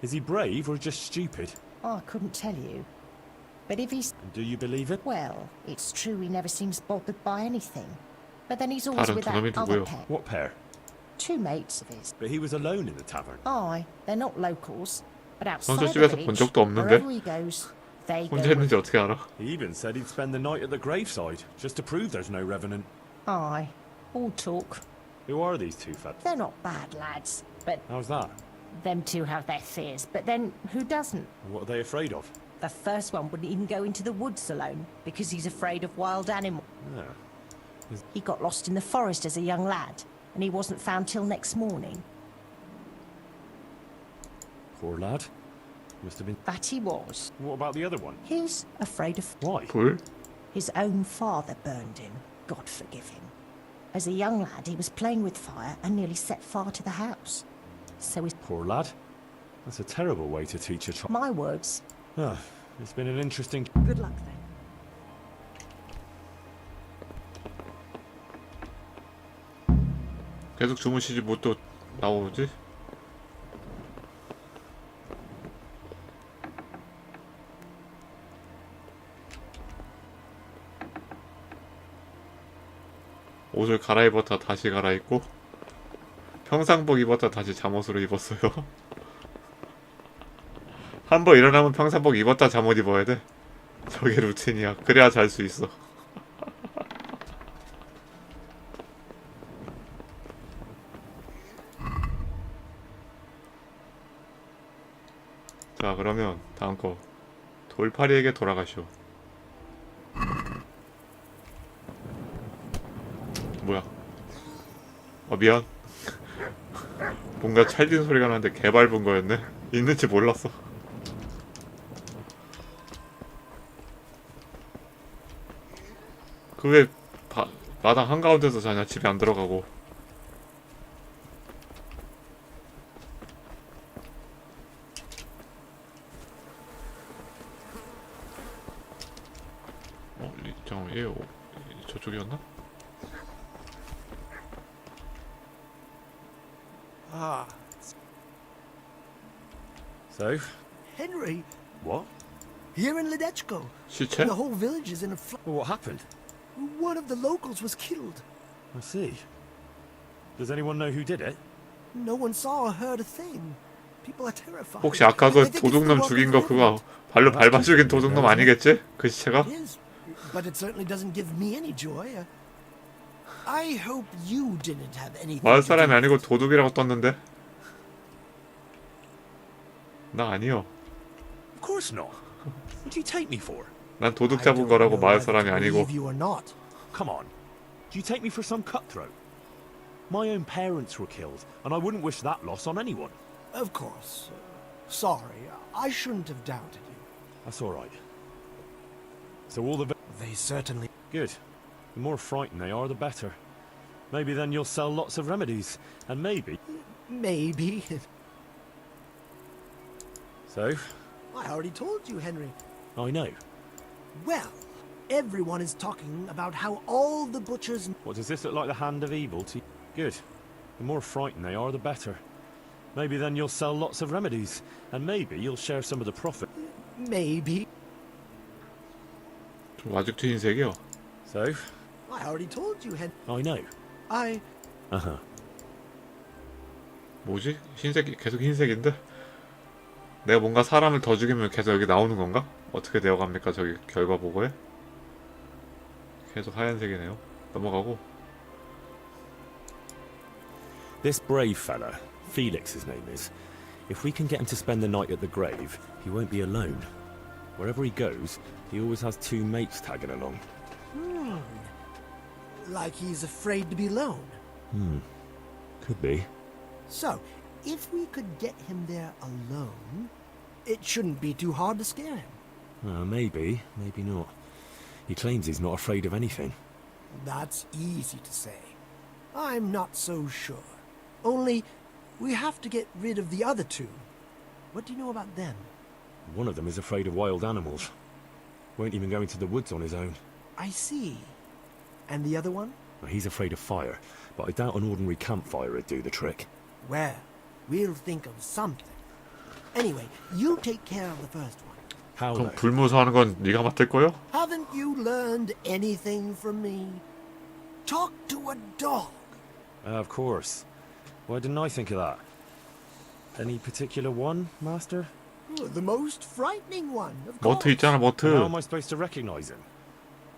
Is he brave or just stupid? I couldn't tell you. But if he's... And do you believe it? Well, it's true he never seems bothered by anything. But then he's always 다른 with 두 that 놈이 other 누구요? pair. What pair? Two mates of his. But he was alone in the tavern. Aye, they're not locals. But outside the 선술집에서 본 village, 적도 없는데? wherever he goes, they 혼자 go with 있는지 어떻게 알아? He even said he'd spend the night at the graveside, just to prove there's no revenant. Aye, all talk. Who are these two fads? They're not bad lads, but How's that? them two have their fears. But then, who doesn't? What are they afraid of? The first one wouldn't even go into the woods alone, because he's afraid of wild animals. Yeah. He got lost in the forest as a young lad, and he wasn't found till next morning. Poor lad. Must have been. That he was. What about the other one? He's afraid of... Why? 불? His own father burned him. God forgive him. As a young lad, he was playing with fire and nearly set fire to the house. So his... Poor lad. That's a terrible way to teach a child. My words. Ah, it's been an interesting... Good luck then. 계속 주무시지 뭐 또 나오지? 옷을 갈아입었다 다시 갈아입고 평상복 입었다 다시 잠옷으로 입었어요. 한 번 일어나면 평상복 입었다 잠옷 입어야 돼. 저게 루틴이야. 그래야 잘 수 있어. 자, 그러면 다음 거 돌파리에게 돌아가시오. 뭐야? 미안. 뭔가 찰진 소리가 나는데 개밟은 거였네. 있는지 몰랐어. 그 왜 마당 한가운데서 자냐? 집에 안 들어가고. 잠깐만, 얘 저쪽이었나? Ah. So? Henry, What? here in Ledechko. 시체? And the whole village is in a flood. Well, what happened? One of the locals was killed. I see. Does anyone know who did it? No one saw or heard a thing. People are terrified. 혹시 아까 그 They think it's the 도둑놈 work 죽인 of 거 the 그거 발로 밟아 죽인 도둑놈 아니겠지? 그 시체가? It is, but it certainly doesn't give me any joy. I hope you didn't have anything. 마을 to 사람이 do 아니고 도둑이라고 떴는데? 나 아니요. Of course not. What do you take me for? 난 도둑 잡은 거라고 마을 사람이 아니고. you or not. Come on. Do you take me for some cutthroat? My own parents were killed, and I wouldn't wish that loss on anyone. Of course. Sorry, I shouldn't have doubted you. That's all right. So all the... They certainly... Good. The more frightened they are, the better. Maybe then you'll sell lots of remedies, and maybe... Maybe. So? I already told you, Henry. I know. Well, everyone is talking about how all the butchers... What, does this look like the hand of evil to... Good. The more frightened they are, the better. Maybe then you'll sell lots of remedies, and maybe you'll share some of the profit. Maybe. 좀 아직 흰색이요. So? I already told you, Henry. I know. I... 뭐지? 흰색이 계속 흰색인데? 내가 뭔가 사람을 더 죽이면 계속 여기 나오는 건가? 어떻게 되어갑니까? 저기 결과 보고에? 계속 하얀색이네요. 넘어가고. This brave fella, Felix his name is, if we can get him to spend the night at the grave, he won't be alone. Wherever he goes, he always has two mates tagging along. Like he's afraid to be alone. Could be. So, if we could get him there alone, it shouldn't be too hard to scare him. Maybe, maybe not. He claims he's not afraid of anything. That's easy to say. I'm not so sure. Only, we have to get rid of the other two. What do you know about them? One of them is afraid of wild animals. Won't even go into the woods on his own. I see. And the other one? He's afraid of fire, but I doubt an ordinary campfire would do the trick. Well, we'll think of something. Anyway, you take care of the first one. How? 그럼 불 무서워하는 건 네가 맡을 거요? Haven't you learned anything from me? Talk to a dog. Of course. Why didn't I think of that? Any particular one, Master? The most frightening one, of 머트 course. 있잖아, 머트. How am I supposed to recognize him?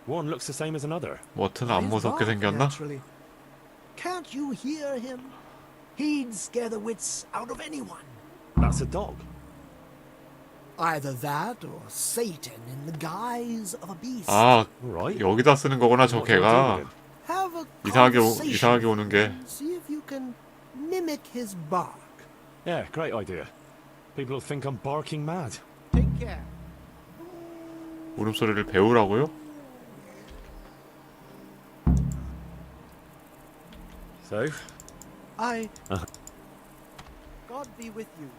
One looks the same as another. 머트는 안 무섭게 생겼나? Naturally. Can't you hear him? He'd scare the wits out of anyone. That's a dog. Either that or Satan in the guise of a beast. 아, Right. 여기다 쓰는 거구나, 저 개가. Have a 이상하게 conversation 오는 게. and see if you can mimic his bark. Yeah, great idea. People will think I'm barking mad. Take care. 울음소리를 배우라고요? So? God be with you.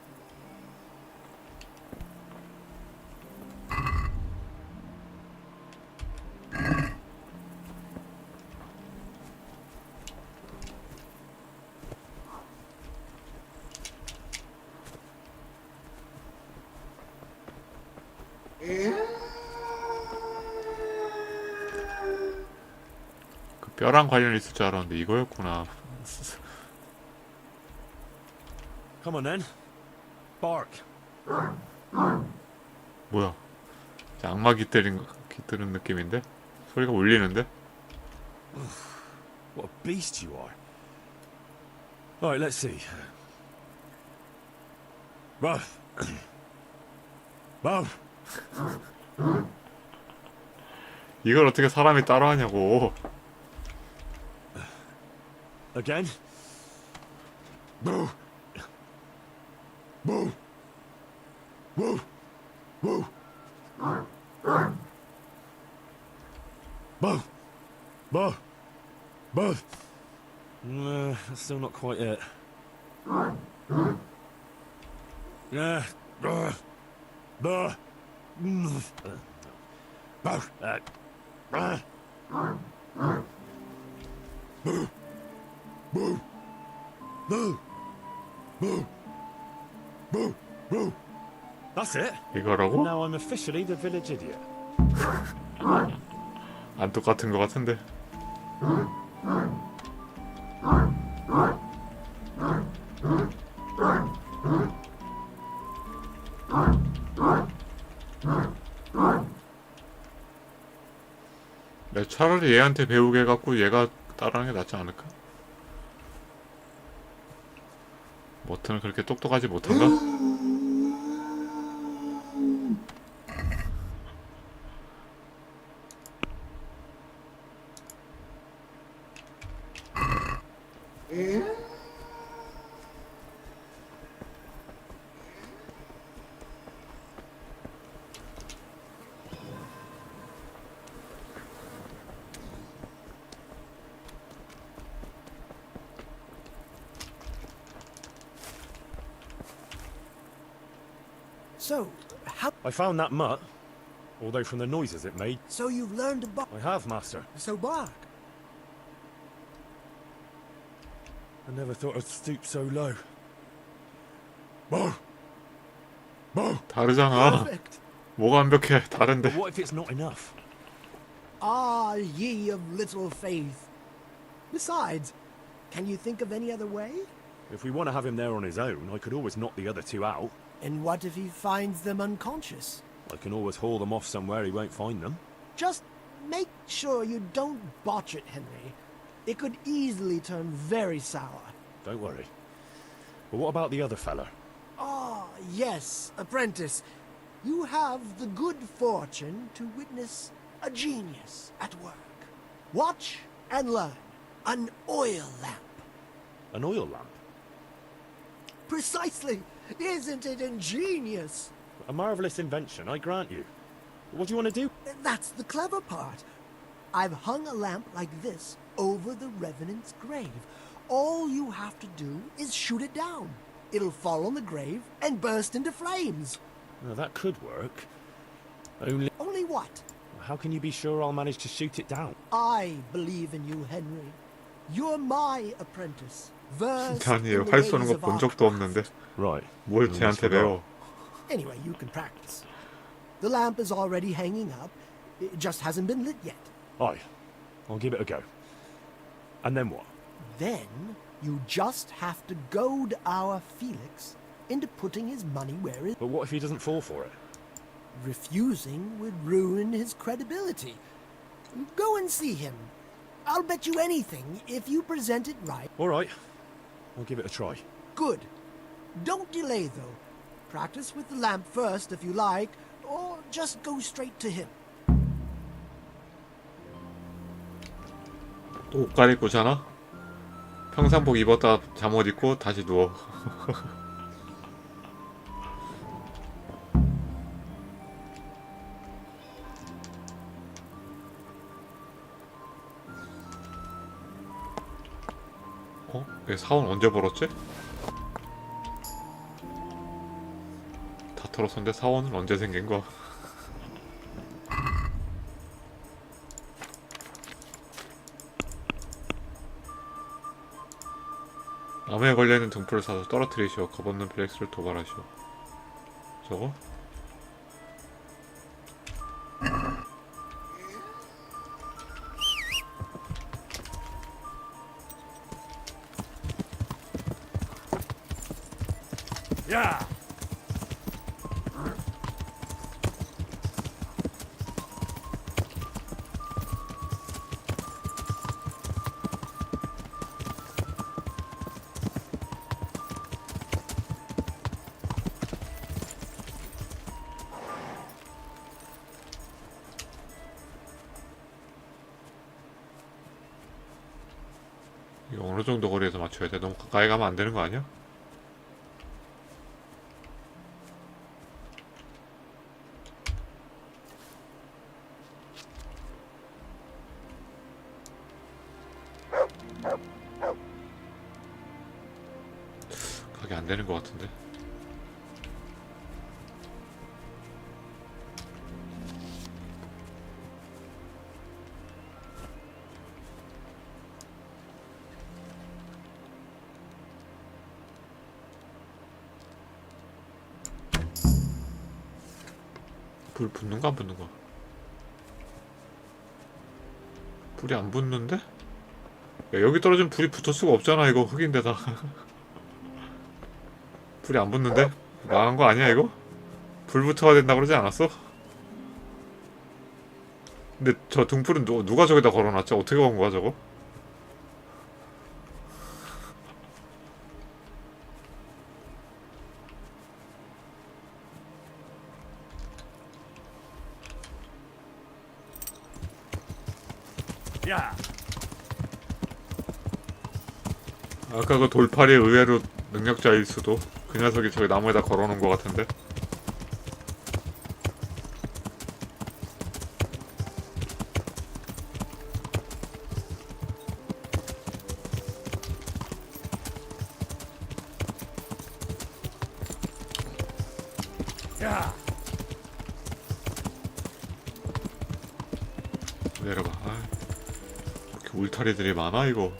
그 뼈랑 관련 있을 줄 알았는데 이거였구나. Come on then. Bark. 뭐야? 악마 깃들인 깃들은 느낌인데? 소리가 울리는데? What a beast you are. Alright, let's see. Ruff. Ruff. 이걸 어떻게 사람이 따라하냐고. Again. Boo. Boo. Boo. Boo. Boo. Boo. Boo. That's still not quite it. Yeah. Boo. Boo. Boo. Boo. Boo. Boo. Boo. Boo. Boo. That's it. 이거라고? Now I'm officially the village idiot. 안 똑같은 것 같은데. 내가 차라리 얘한테 배우게 해갖고 얘가 따라하는 게 낫지 않을까? 머튼은 그렇게 똑똑하지 못한가? So, how... I found that mutt, although from the noises it made. So you've learned to bark? I have, master. So bark. I never thought I'd stoop so low. Bow! Bow! 다르잖아. Perfect. 뭐가 완벽해? 다른데. But what if it's not enough? Ah, ye of little faith. Besides, can you think of any other way? If we want to have him there on his own, I could always knock the other two out. And what if he finds them unconscious? I can always haul them off somewhere he won't find them. Just make sure you don't botch it, Henry. It could easily turn very sour. Don't worry. But what about the other fella? Ah, yes, apprentice. You have the good fortune to witness a genius at work. Watch and learn. An oil lamp. An oil lamp? Precisely. Isn't it ingenious? A marvellous invention, I grant you. But what do you want to do? That's the clever part. I've hung a lamp like this over the Revenant's grave. All you have to do is shoot it down. It'll fall on the grave and burst into flames. Well, that could work. Only... Only what? How can you be sure I'll manage to shoot it down? I believe in you, Henry. You're my apprentice. 난 얘 활 쏘는 거 본 적도 없는데. Right. 뭘 쟤한테 배워? Anyway, you can practice. The lamp is already hanging up. It just hasn't been lit yet. Aye. I'll give it a go. And then what? Then you just have to goad our Felix into putting his money where it... But what if he doesn't fall for it? Refusing would ruin his credibility. Go and see him. I'll bet you anything if you present it right. All right. I'll give it a try. Good. Don't delay, though. Practice with the lamp first, if you like, or just go straight to him. 또 옷 갈아입고 자나? 평상복 입었다 잠옷 입고 다시 누워. 얘 사원 언제 벌었지? 다 털었었는데 사원은 언제 생긴 거야? 나무에 걸려있는 등불을 사서 떨어뜨리시오. 겁없는 블랙스를 도발하시오. 저거? 야! 이거 어느 정도 거리에서 맞춰야 돼? 너무 가까이 가면 안 되는 거 아니야? 가게 안 되는 것 같은데. 불 붙는가 안 붙는가? 불이 안 붙는데? 야, 여기 떨어지면 불이 붙을 수가 없잖아. 이거 흙인데다. 불이 안 붙는데? 망한 거 아니야 이거? 불 붙어야 된다 그러지 않았어? 근데 저 등불은 누가 저기다 걸어놨지? 어떻게 건 거야 저거? 야! 아까 그 돌팔이 의외로 능력자일 수도. 그 녀석이 저기 나무에다 걸어놓은 것 같은데. 야! 내려봐. 아, 이렇게 울타리들이 많아 이거.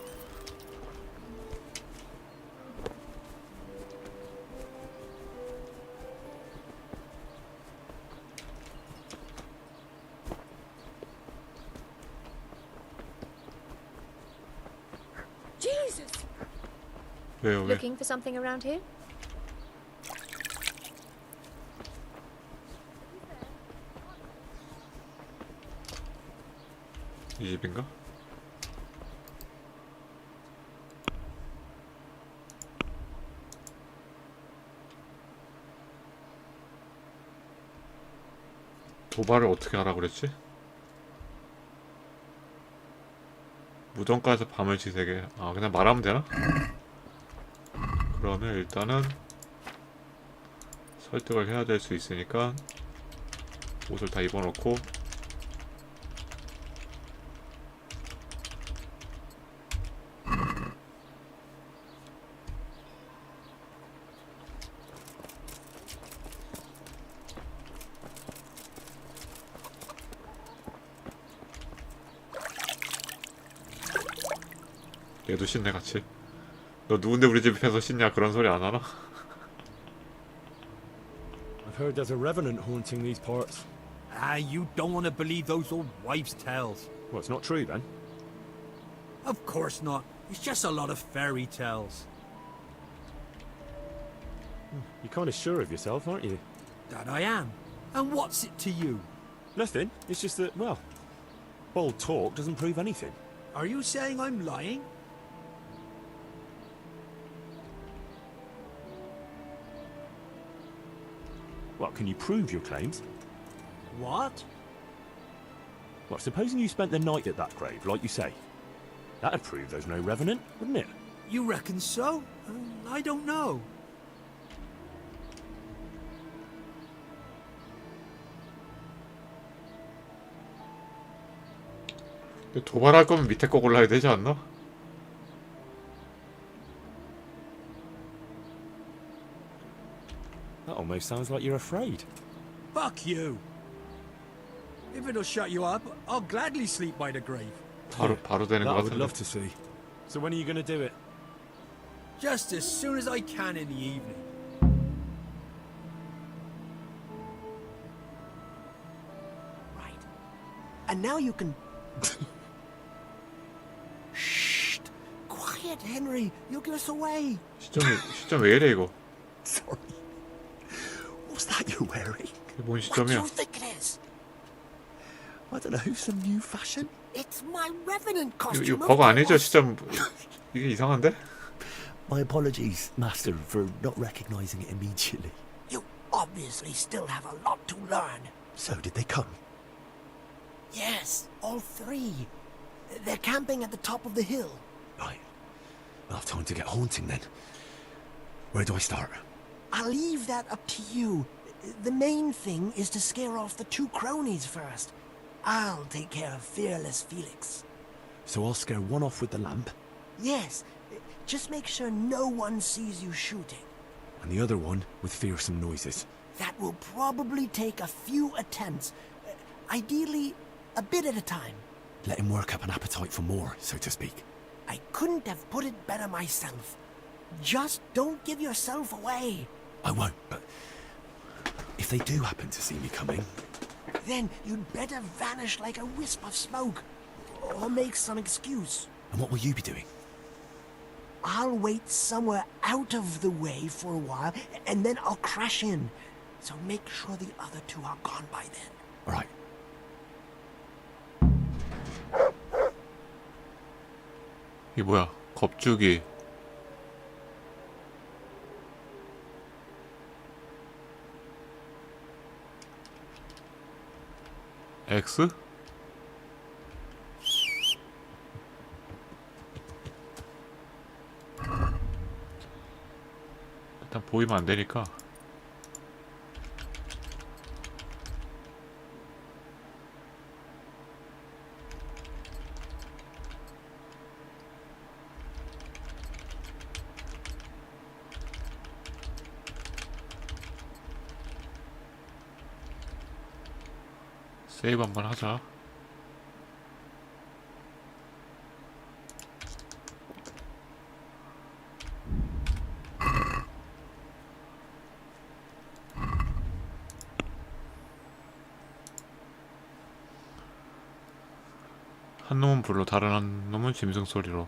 Jesus! 왜요 왜? Looking for something around here? 이 집인가? 도발을 어떻게 하라 그랬지? 무덤가에서 밤을 지새게. 아 그냥 말하면 되나? 그러면 일단은 설득을 해야 될 수 있으니까 옷을 다 입어놓고 얘도 씻네 같이. 너 누군데 우리 집에서 씻냐 그런 소리 안 하나? I've heard there's a revenant haunting these parts. Ah, you don't want to believe those old wives' tales. Well, it's not true then. Of course not. It's just a lot of fairy tales. You're kind of sure of yourself, aren't you? That I am. And what's it to you? Nothing. It's just that, well, bold talk doesn't prove anything. Are you saying I'm lying? Well, can you prove your claims? What? Well, supposing you spent the night at that grave, like you say. That'd prove there's no revenant, wouldn't it? You reckon so? I don't know. 도발할 거면 밑에 거 골라야 되지 않나? almost sounds like you're afraid. Fuck you. If it'll shut you up, I'll gladly sleep by the grave. 바로 되는 That 것 I would 같은데. love to see. So when are you going to do it? Just as soon as I can in the evening. And now you can... Shh! Quiet, Henry. You'll give us away. 시점 왜 이래 이거? Sorry. What's that you're wearing? 이게 뭔 What do 시점이야? you think it is? I don't know. Some new fashion? It's my revenant costume. 이거 버거 아니죠? 시점 이게 이상한데? My apologies, Master, for not recognizing it immediately. You obviously still have a lot to learn. So did they come? Yes, all three. They're camping at the top of the hill. Right. I'll have time to get haunting then. Where do I start? I'll leave that up to you. The main thing is to scare off the two cronies first. I'll take care of fearless Felix. So I'll scare one off with the lamp, Yes, just make sure no one sees you shooting. and the other one with fearsome noises. That will probably take a few attempts. Ideally, a bit at a time. Let him work up an appetite for more, so to speak. I couldn't have put it better myself. Just don't give yourself away. I won't, but if they do happen to see me coming... Then you'd better vanish like a wisp of smoke. Or make some excuse. And what will you be doing? I'll wait somewhere out of the way for a while, and then I'll crash in. So make sure the other two are gone by then. All right. 이게 뭐야? 겁주기. X? 일단 보이면 안 되니까. 세이브 한번 하자. 한 놈은 불로, 다른 한 놈은 짐승 소리로.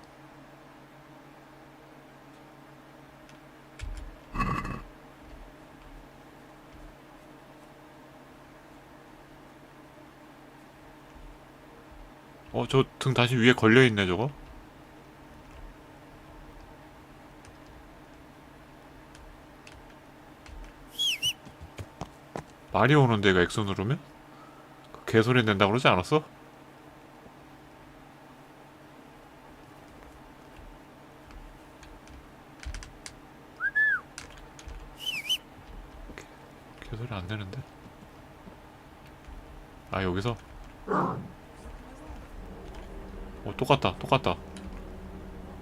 저 등 다시 위에 걸려있네 저거. 말이 오는데 이거 X 누르면? 그 개소리 낸다고 그러지 않았어? 개소리 안 되는데? 아 여기서? 똑같다.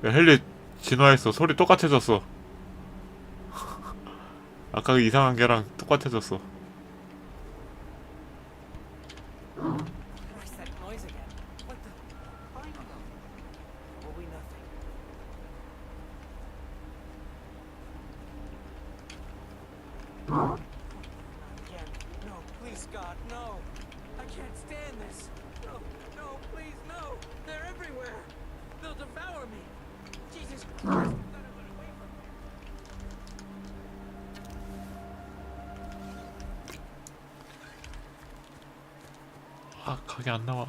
야, 헨리 진화했어. 소리 똑같아졌어. 아까 그 이상한 개랑 똑같아졌어. No, please, God, no. I can't stand this. No, no, please, no. They're everywhere. They'll devour me. Jesus Christ. 아, 각이 안 나와.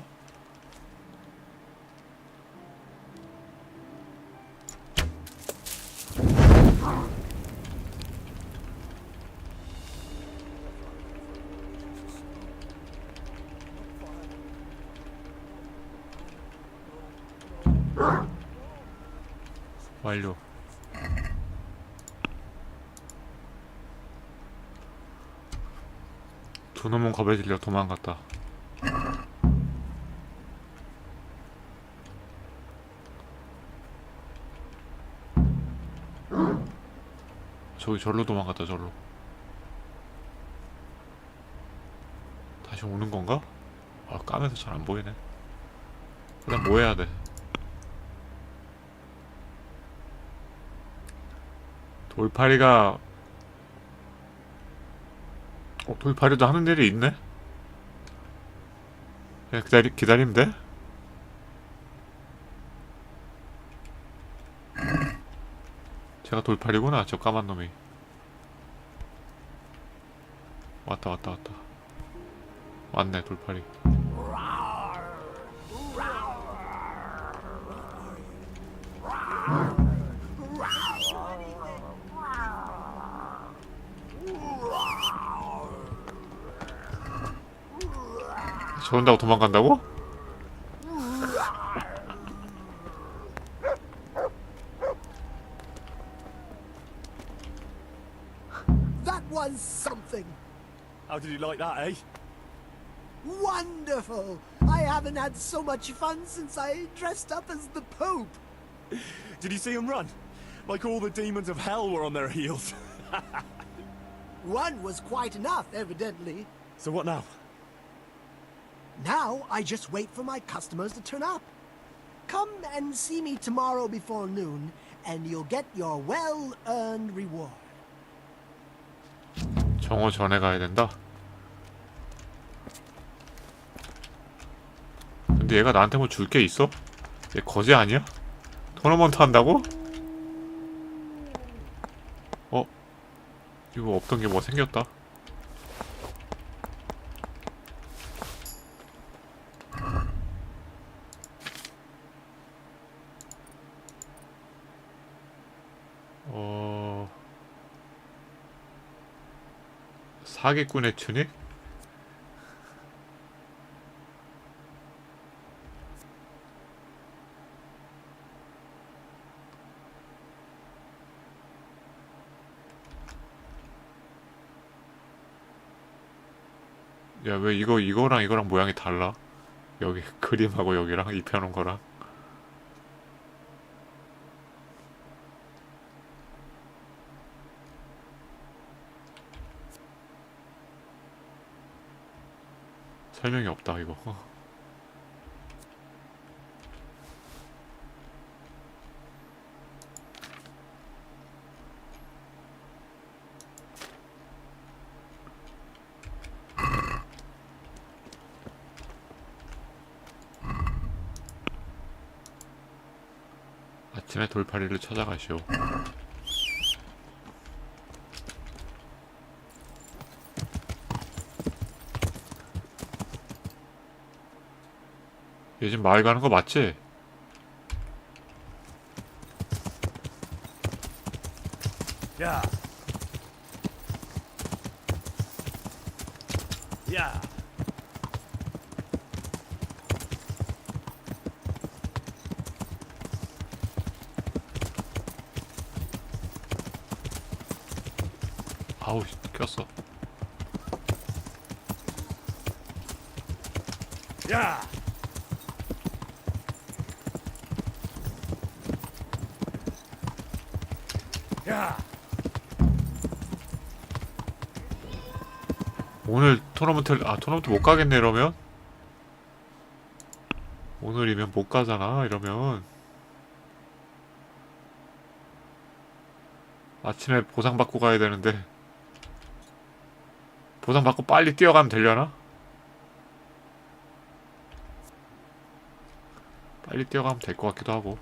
완료. 두 놈은 겁에 질려 도망갔다. 저기 절로 도망갔다. 절로. 계속 오는 건가? 아, 까면서 잘 안 보이네. 그다음 뭐 해야 돼? 돌팔이가 돌팔이도 하는 일이 있네? 그냥 기다리면 돼? 제가 돌팔이구나, 저 까만 놈이. 왔다. 왔네, 돌팔이. 저런다고 도망간다고? That was something. How did you like that, eh? Wonderful! I haven't had so much fun since I dressed up as the Pope. Did you see him run? Like all the demons of hell were on their heels. One was quite enough, evidently. So what now? Now I just wait for my customers to turn up. Come and see me tomorrow before noon, and you'll get your well-earned reward. 정오 전에 가야 된다? 근데 얘가 나한테 뭐 줄 게 있어? 얘 거지 아니야? 토너먼트 한다고? 이거 없던 게 뭐 생겼다. 사기꾼의 튜닉? 야, 왜 이거랑 모양이 달라? 여기 그림하고 여기랑 입혀놓은 거랑. 설명이 없다 이거. 아침에 돌팔이를 찾아가시오. 얘 지금 마을 가는 거 맞지? 야. 야. 아우, 꼈어. 야. 야. 오늘 토너먼트 못 가겠네 이러면? 오늘이면 못 가잖아 이러면. 아침에 보상받고 가야 되는데 보상받고 빨리 뛰어가면 되려나? 빨리 뛰어가면 될 것 같기도 하고.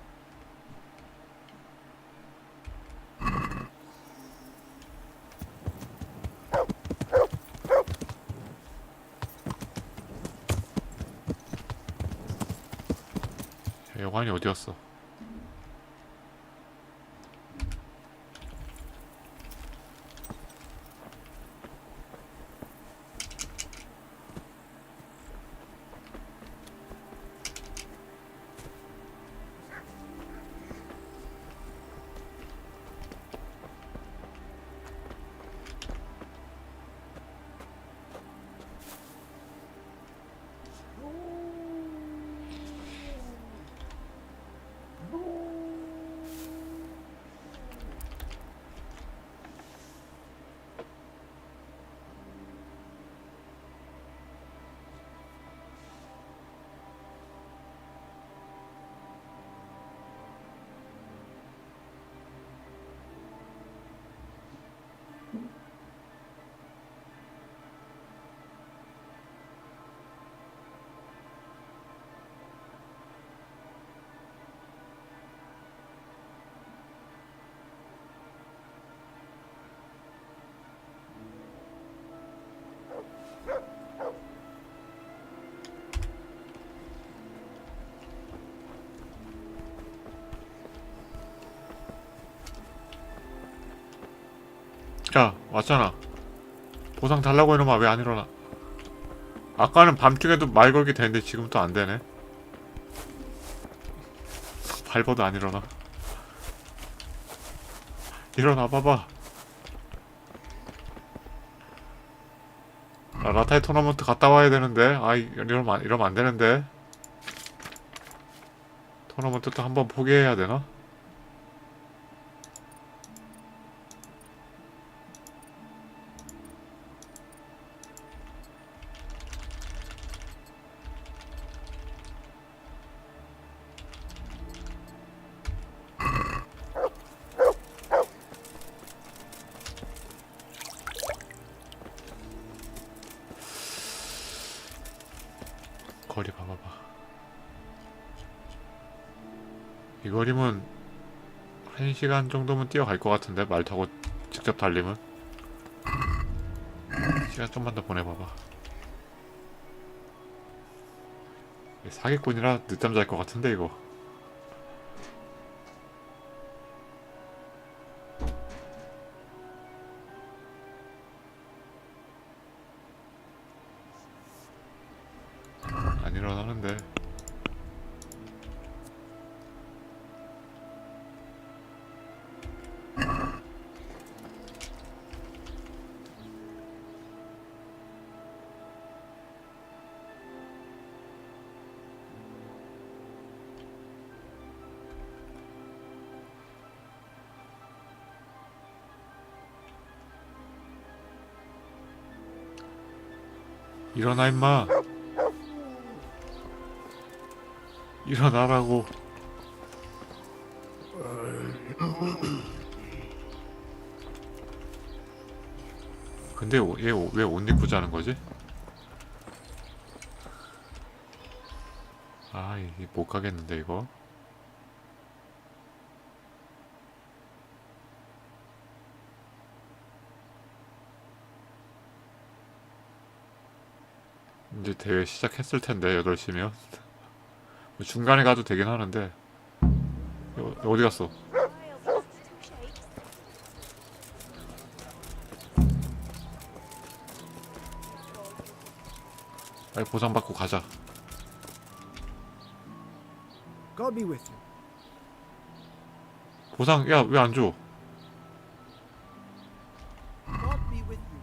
여관이 어디였어? 야, 왔잖아. 보상 달라고 해놓으면 왜 안 일어나? 아까는 밤중에도 말 걸기 되는데 지금 또 안 되네. 밟아도 안 일어나. 일어나 봐봐. 아, 라타이 토너먼트 갔다 와야 되는데. 아, 이러면 안 되는데. 토너먼트 또 한번 포기해야 되나? 거리 봐봐봐. 이 거리면 1시간 정도면 뛰어갈 것 같은데, 말 타고 직접 달리면. 시간 좀만 더 보내봐봐. 사기꾼이라 늦잠 잘 것 같은데 이거. 안 일어나는데. 일어나 임마. 일어나라고. 근데 얘 왜 옷 입고 자는 거지? 아, 못 가겠는데 이거. 이제 대회 시작했을 텐데 8시면 중간에 가도 되긴 하는데. 어디 갔어? 빨리 보상 받고 가자. God be with you. 보상, 야, 왜 안 줘? God be with you.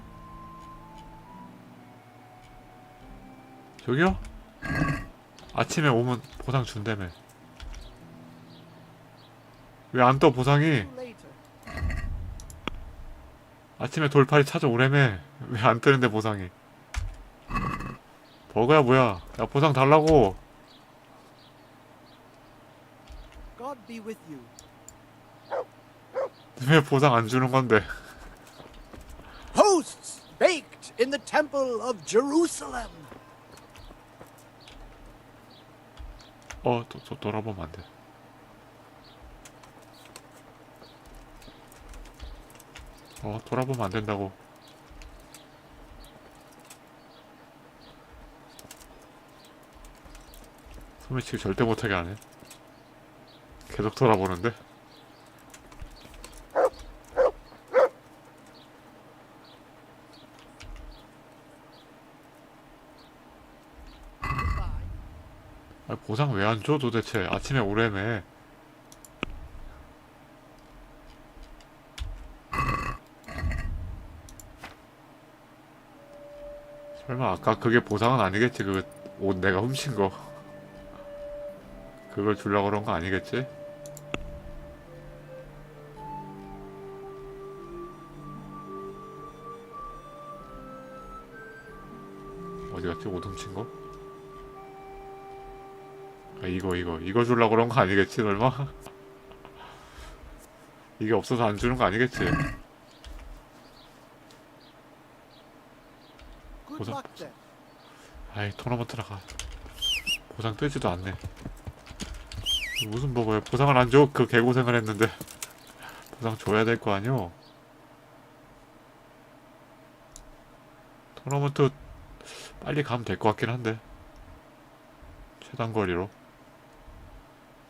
저기요? 아침에 오면 보상 준다며. 왜 안 떠 보상이? 아침에 돌팔이 찾아오래며. 왜 안 뜨는데 보상이? 버그야 뭐야? 야, 보상 달라고. God be with you. 왜 보상 안 주는 건데? Hosts baked in the temple of Jerusalem. 돌아보면 안 돼. 돌아보면 안 된다고. 소매치기 절대 못하게 안 해. 계속 돌아보는데. 아, 보상 왜 안 줘 도대체? 아침에 오래매. 설마 아까 그게 보상은 아니겠지? 그 옷 내가 훔친 거. 그걸 주려고 그런 거 아니겠지? 어디 갔지? 옷 훔친 거? 아, 이거 주려고 그런 거 아니겠지, 설마? 이게 없어서 안 주는 거 아니겠지? 보상. 아이, 토너먼트 나가. 보상 뜨지도 않네. 무슨 버거야? 보상을 안 줘? 그 개고생을 했는데. 보상 줘야 될 거 아니오? 토너먼트 빨리 가면 될 것 같긴 한데. 최단 거리로.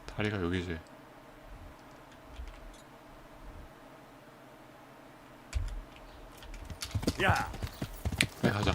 다리가 여기지. 네, 가자.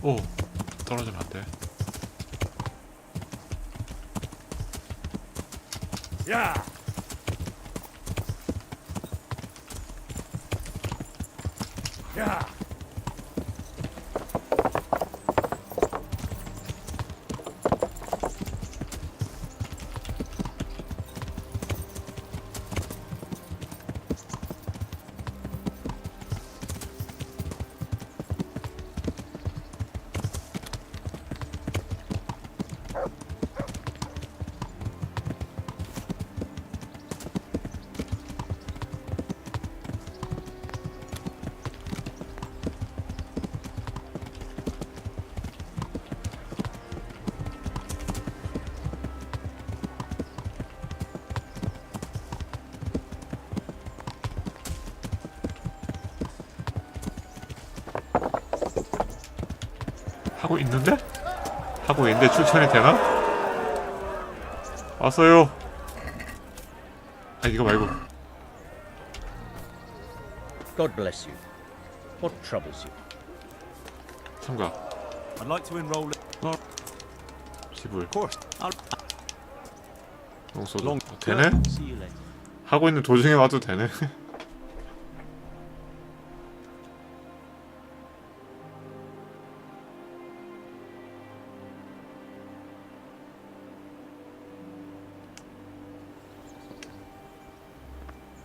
오, 떨어지면 안 돼. 야! 야! 하고 있는데? 하고 있는데 추천이 되나? 왔어요. 아, 이거 말고. God bless you. What troubles you? 참가. I'd like to enroll. 지불. Of course. 용서도 되네? 하고 있는 도중에 와도 되네.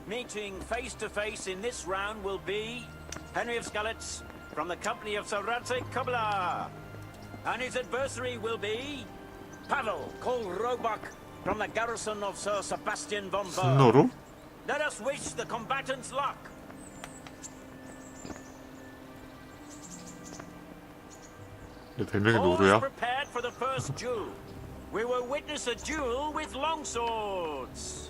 Meeting face to face in this round will be Henry of Skalitz from the company of Sir Radzig Kobyla, and his adversary will be Pavel called Roebuck from the garrison of Sir Sebastian von Berg. 분노로? Let us wish the combatants luck. 내 별명이 All 노루야? prepared for the first duel. We will witness a duel with longswords.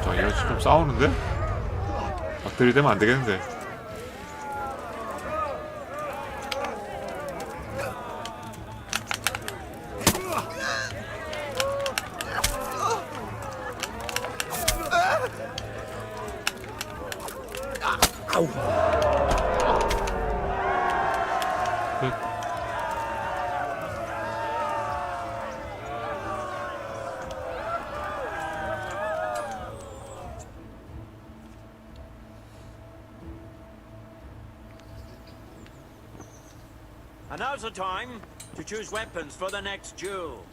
자, 얘가 지금 싸우는데? 막 들이대면 안 되겠는데. And now's the time to choose weapons for the next duel.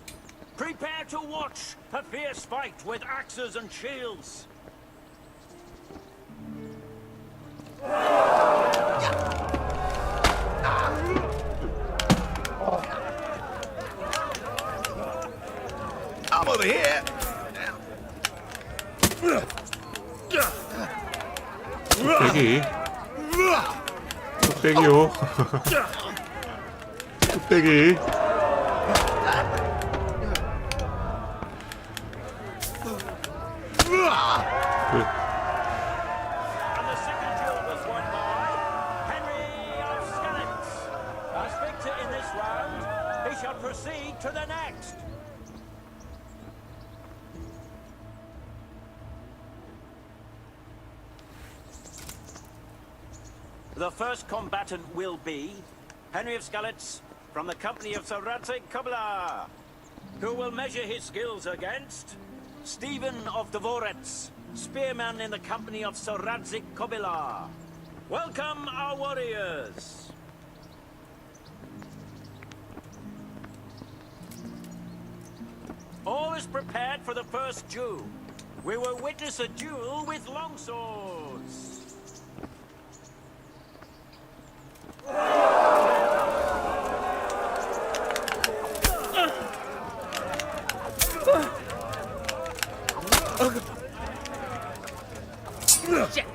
Prepare to watch a fierce fight with axes and shields. I'm over here. 뚝배기. 뚝배기요. 뚝배기. 끝. And the second duel was won by Henry of Skalitz. As victor in this round, he shall proceed to the next. The first combatant will be Henry of Skalitz from the company of Sir Radzig Kobyla, who will measure his skills against Stephen of Dvorets, spearman in the company of Sir Radzig Kobyla. Welcome, our warriors! All is prepared for the first duel. We will witness a duel with longswords. Shit.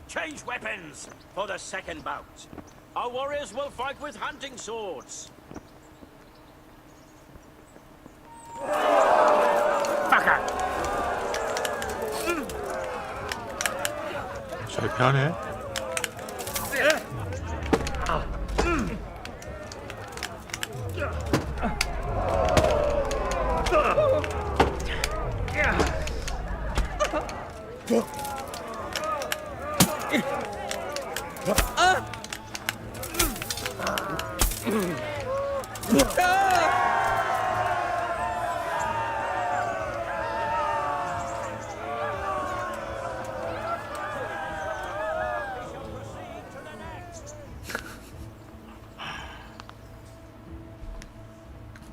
Change weapons for the second bout. Our warriors will fight with hunting swords. Fucker! 잘 피하네.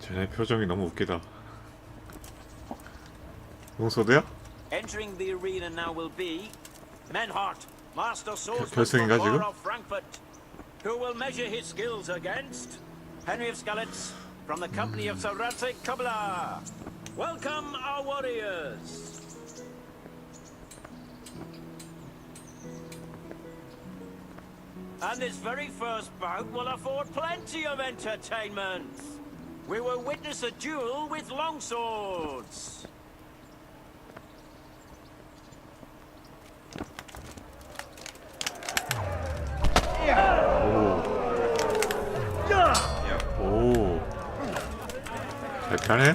쟤네 표정이 너무 웃기다. 용서돼요? Entering the arena now will be Menhart, master swordsman 결승인가 from 지금? Far of Frankfurt, who will measure his skills against Henry of Skalitz from the company of Sir Radzik Kubla. Welcome our warriors. And this very first bout will afford plenty of entertainment. We will witness a duel with longswords. 오. 잘 피하네.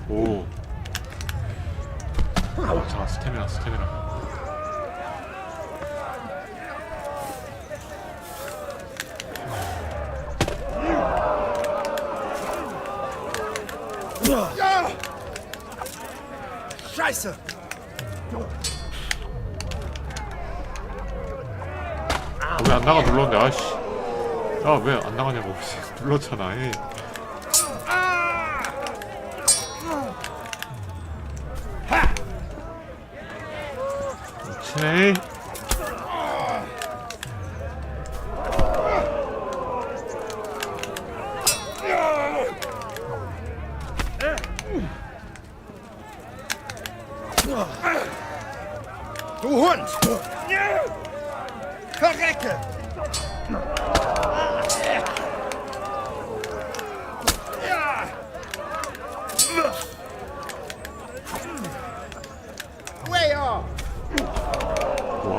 오. 자, 스태미나. Scheiße! 왜 안 나가 눌렀는데, 아이씨. 야, 왜 안 나가냐고. 눌렀잖아, 이. 오케이. Du Hund! Verrecke! Way off! 와,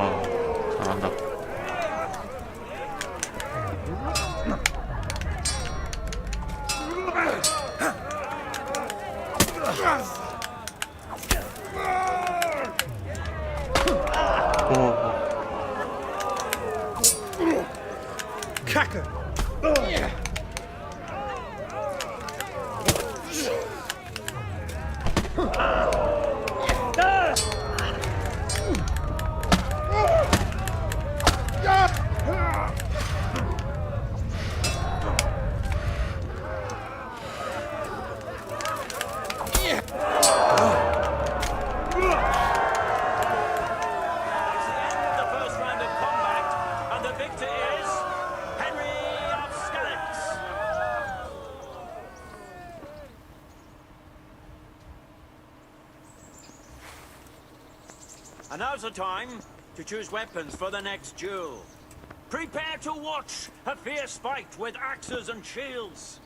잘한다. Kacke! hours of time to choose weapons for the next duel. Prepare to watch a fierce fight with axes and shields.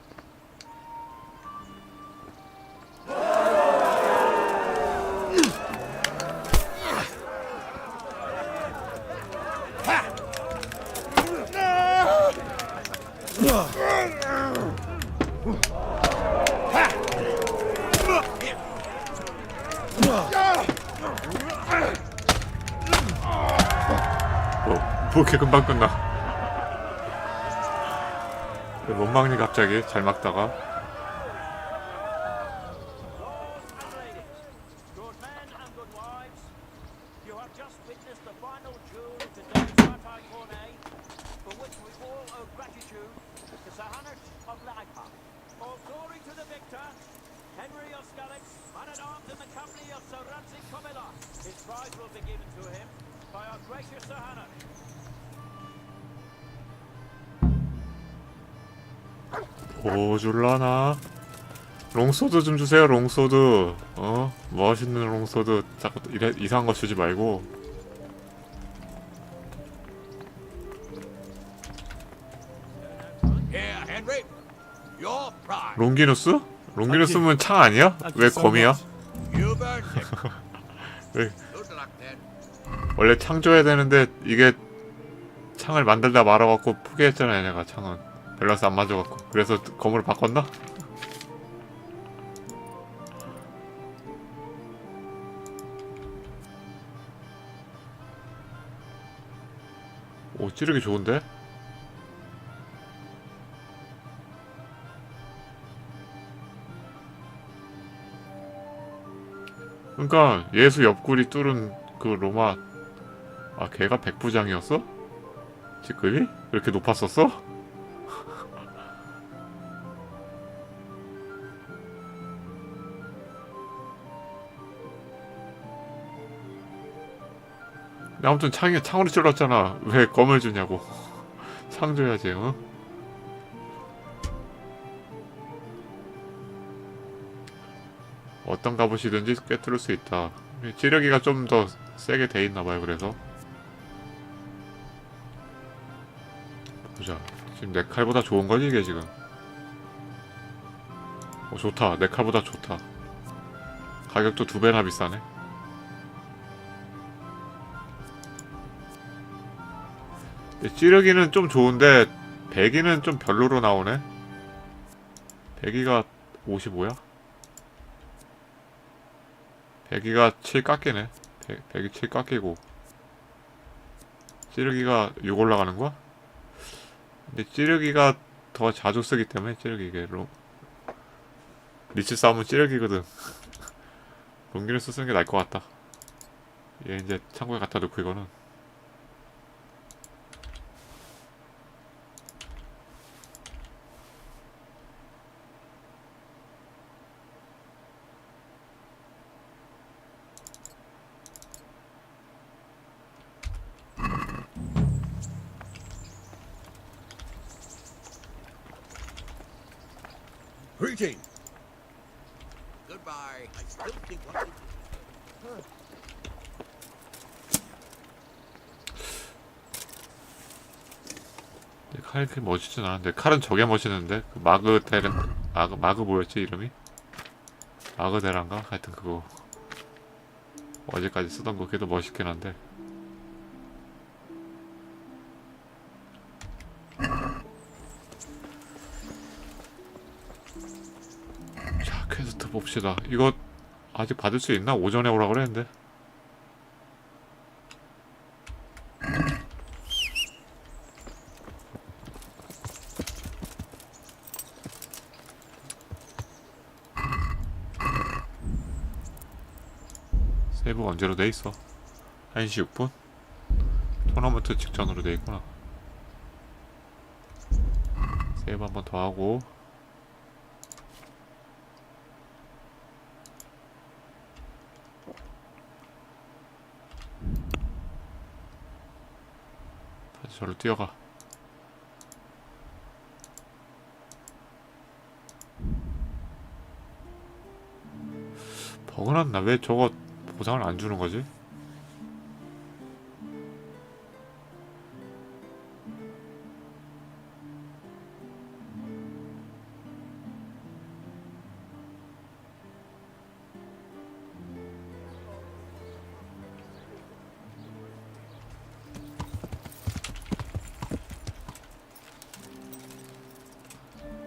뭐 이렇게 금방 끝나. 못 막니 갑자기 잘 막다가. 뭐 줄라나? 롱소드 좀 주세요. 롱소드. 멋있는 롱소드. 자꾸 이상한 거 주지 말고. 롱기누스? 롱기누스면 창 아니야? 왜 검이야? 왜? 원래 창 줘야 되는데 이게 창을 만들다 말아갖고 포기했잖아요. 내가 창은 밸런스 안 맞아갖고. 그래서 검으로 바꿨나? 오, 찌르기 좋은데? 그러니까 예수 옆구리 뚫은 그 로마, 아 걔가 백부장이었어? 직급이? 이렇게 높았었어? 아무튼 창으로 찔렀잖아. 왜 검을 주냐고. 창 줘야지. 어? 어떤 갑옷이든지 꿰뚫을 수 있다. 찌르기가 좀 더 세게 돼 있나봐요. 그래서 보자. 지금 내 칼보다 좋은 거지 이게 지금. 좋다. 내 칼보다 좋다. 가격도 2배나 비싸네. 찌르기는 좀 좋은데 배기는 좀 별로로 나오네. 배기가 55야? 배기가 7 깎이네. 배기 7 깎이고 찌르기가 6 올라가는 거야? 근데 찌르기가 더 자주 쓰기 때문에 찌르기게 리치 싸움은 찌르기거든. 롱기를 쓰는 게 나을 것 같다. 얘 이제 창고에 갖다 놓고 이거는. Greeting. Goodbye. I still think what 칼 이렇게 멋있진 않은데 칼은 저게 멋있는데 그 마그 뭐였지 이름이? 마그데란가? 하여튼 그거 어제까지 쓰던 거 걔도 멋있긴 한데. 자, 퀘스트 봅시다. 이거 아직 받을 수 있나? 오전에 오라 그랬는데. 세이브가 언제로 돼있어? 1시 6분? 토너먼트 직전으로 돼있구나. 세이브 한번 더 하고 다시 저로 뛰어가. 버그났나? 왜 저거 보상을 안 주는 거지?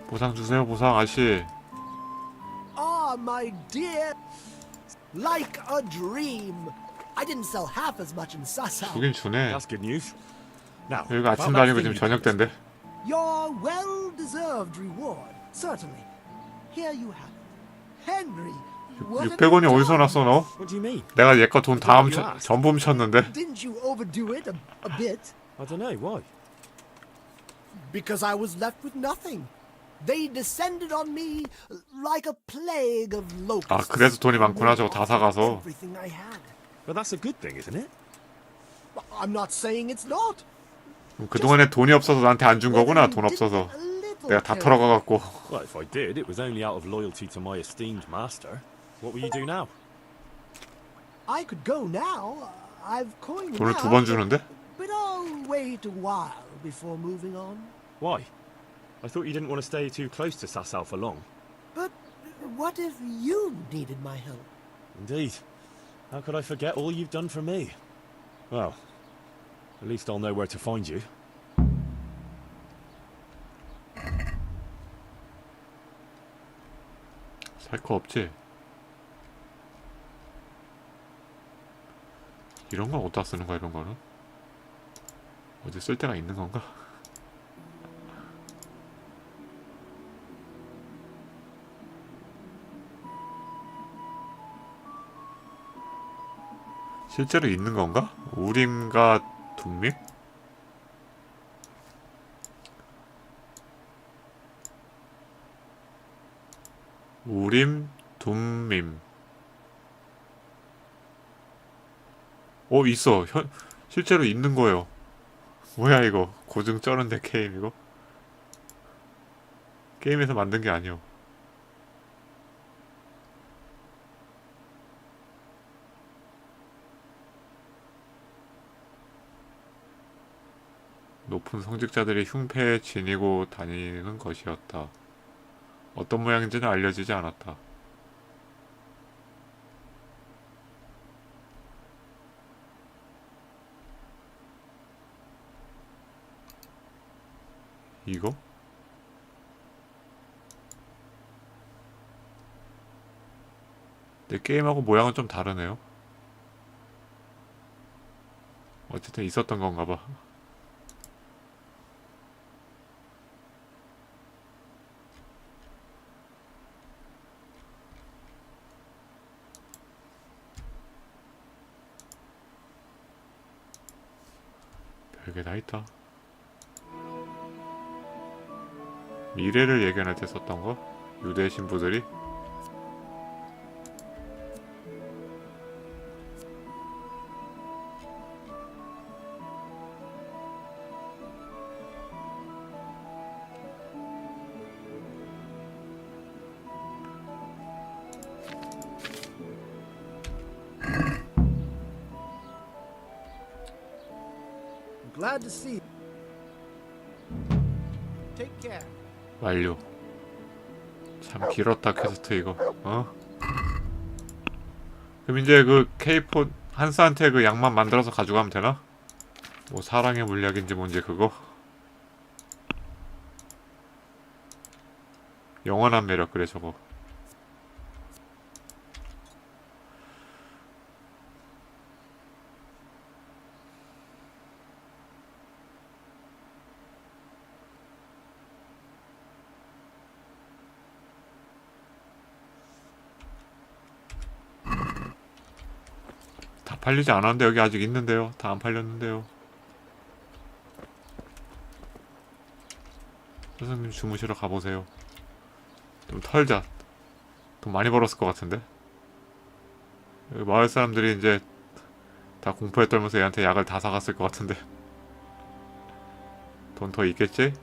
보상 주세요, 보상 아저씨. Ah, my dear. Like a dream. I didn't sell half as much in Sasau. 주긴 주네. That's good news. Now, 여기가 아침도 아니고 지금 저녁 때인데. Your well-deserved reward, certainly. Here you have it. Henry, what have 600원이 you 어디서 done? 났어 너? What do you mean? 내가 얘 거 돈 다 전부 훔쳤는데. Didn't you overdo it a bit? I don't know, why? Because I was left with nothing. They descended on me like a plague of locusts. 아, 그래서 돈이 많구나. 저거 다 사가서. Everything I had. But that's a good thing, isn't it? I'm not saying it's not. 그동안에 돈이 없어서 나한테 안 준 거구나. 돈 없어서. 내가 다 털어가갖고. Well, if I did, it was only out of loyalty to my esteemed master. What will you do now? I could go now. I've coined 돈을 enough, 두 번 주는데? But I'll wait a while before moving on. Why? I thought you didn't want to stay too close to Sasau for long. But what if you needed my help? Indeed. How could I forget all you've done for me? Well, at least I'll know where to find you. 살 거 없지? 이런 건 어디다 쓰는 거야, 이런 거는? 어디 쓸 데가 있는 건가? 실제로 있는 건가? 우림과 둠밈? 우림, 둠밈. 있어. 실제로 있는 거예요. 뭐야 이거? 고증 쩌는데 게임 이거? 게임에서 만든 게 아니오. 높은 성직자들이 흉패에 지니고 다니는 것이었다. 어떤 모양인지는 알려지지 않았다. 이거? 내 게임하고 모양은 좀 다르네요. 어쨌든 있었던 건가 봐. 별게 다 있다. 미래를 예견할 때 썼던 거? 유대 신부들이? Glad to see you. Take care. 완료. 참 길었다 퀘스트 이거. 그럼 이제 그 케이폰 한스한테 그 양만 만들어서 가져가면 되나? 뭐 사랑의 물약인지 뭔지 그거? 영원한 매력 그래 저거. 팔리지 않았는데 여기 아직 있는데요. 다 안 팔렸는데요. 선생님 주무시러 가보세요. 좀 털자. 돈 많이 벌었을 것 같은데. 여기 마을 사람들이 이제 다 공포에 떨면서 얘한테 약을 다 사갔을 것 같은데. 돈 더 있겠지?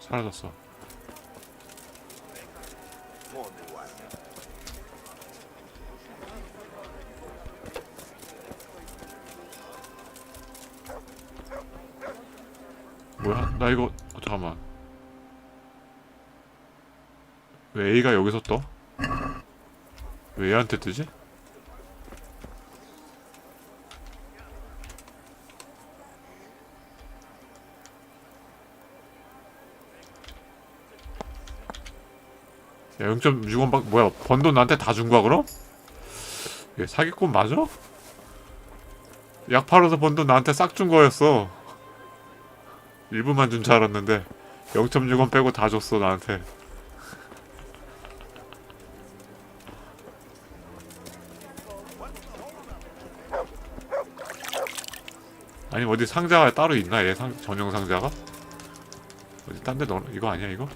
사라졌어. 뭐야? 나 이거 잠깐만. 왜 A가 여기서 떠? 왜 얘한테 뜨지? 야, 0.6원 뭐야? 번 돈 나한테 다 준 거야 그럼? 얘 사기꾼 맞아? 약 팔아서 번 돈 나한테 싹 준 거였어. 일부만 준 줄 알았는데 0.6원 빼고 다 줬어 나한테. 아니 어디 상자가 따로 있나? 얘 전용 상자가? 어디 딴 데 넣어? 이거 아니야 이거?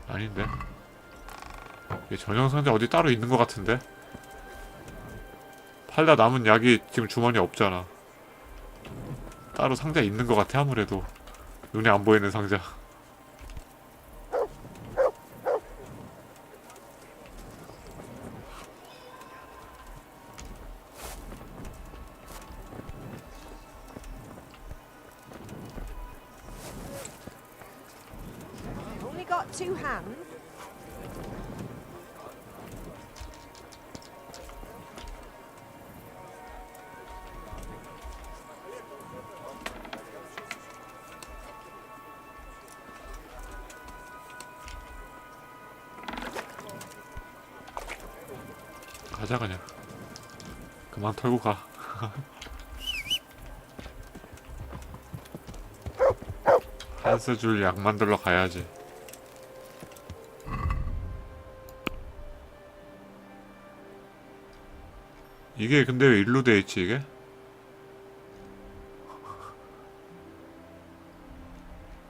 아닌데. 얘 전용 상자 어디 따로 있는 것 같은데? 팔다 남은 약이 지금 주머니에 없잖아. 따로 상자 있는 것 같아 아무래도. 눈에 안 보이는 상자. Only got 2 hands. 가자 그냥. 그만 털고 가. 한스 줄 약 만들러 가야지. 이게 근데 왜 일로 돼 있지 이게?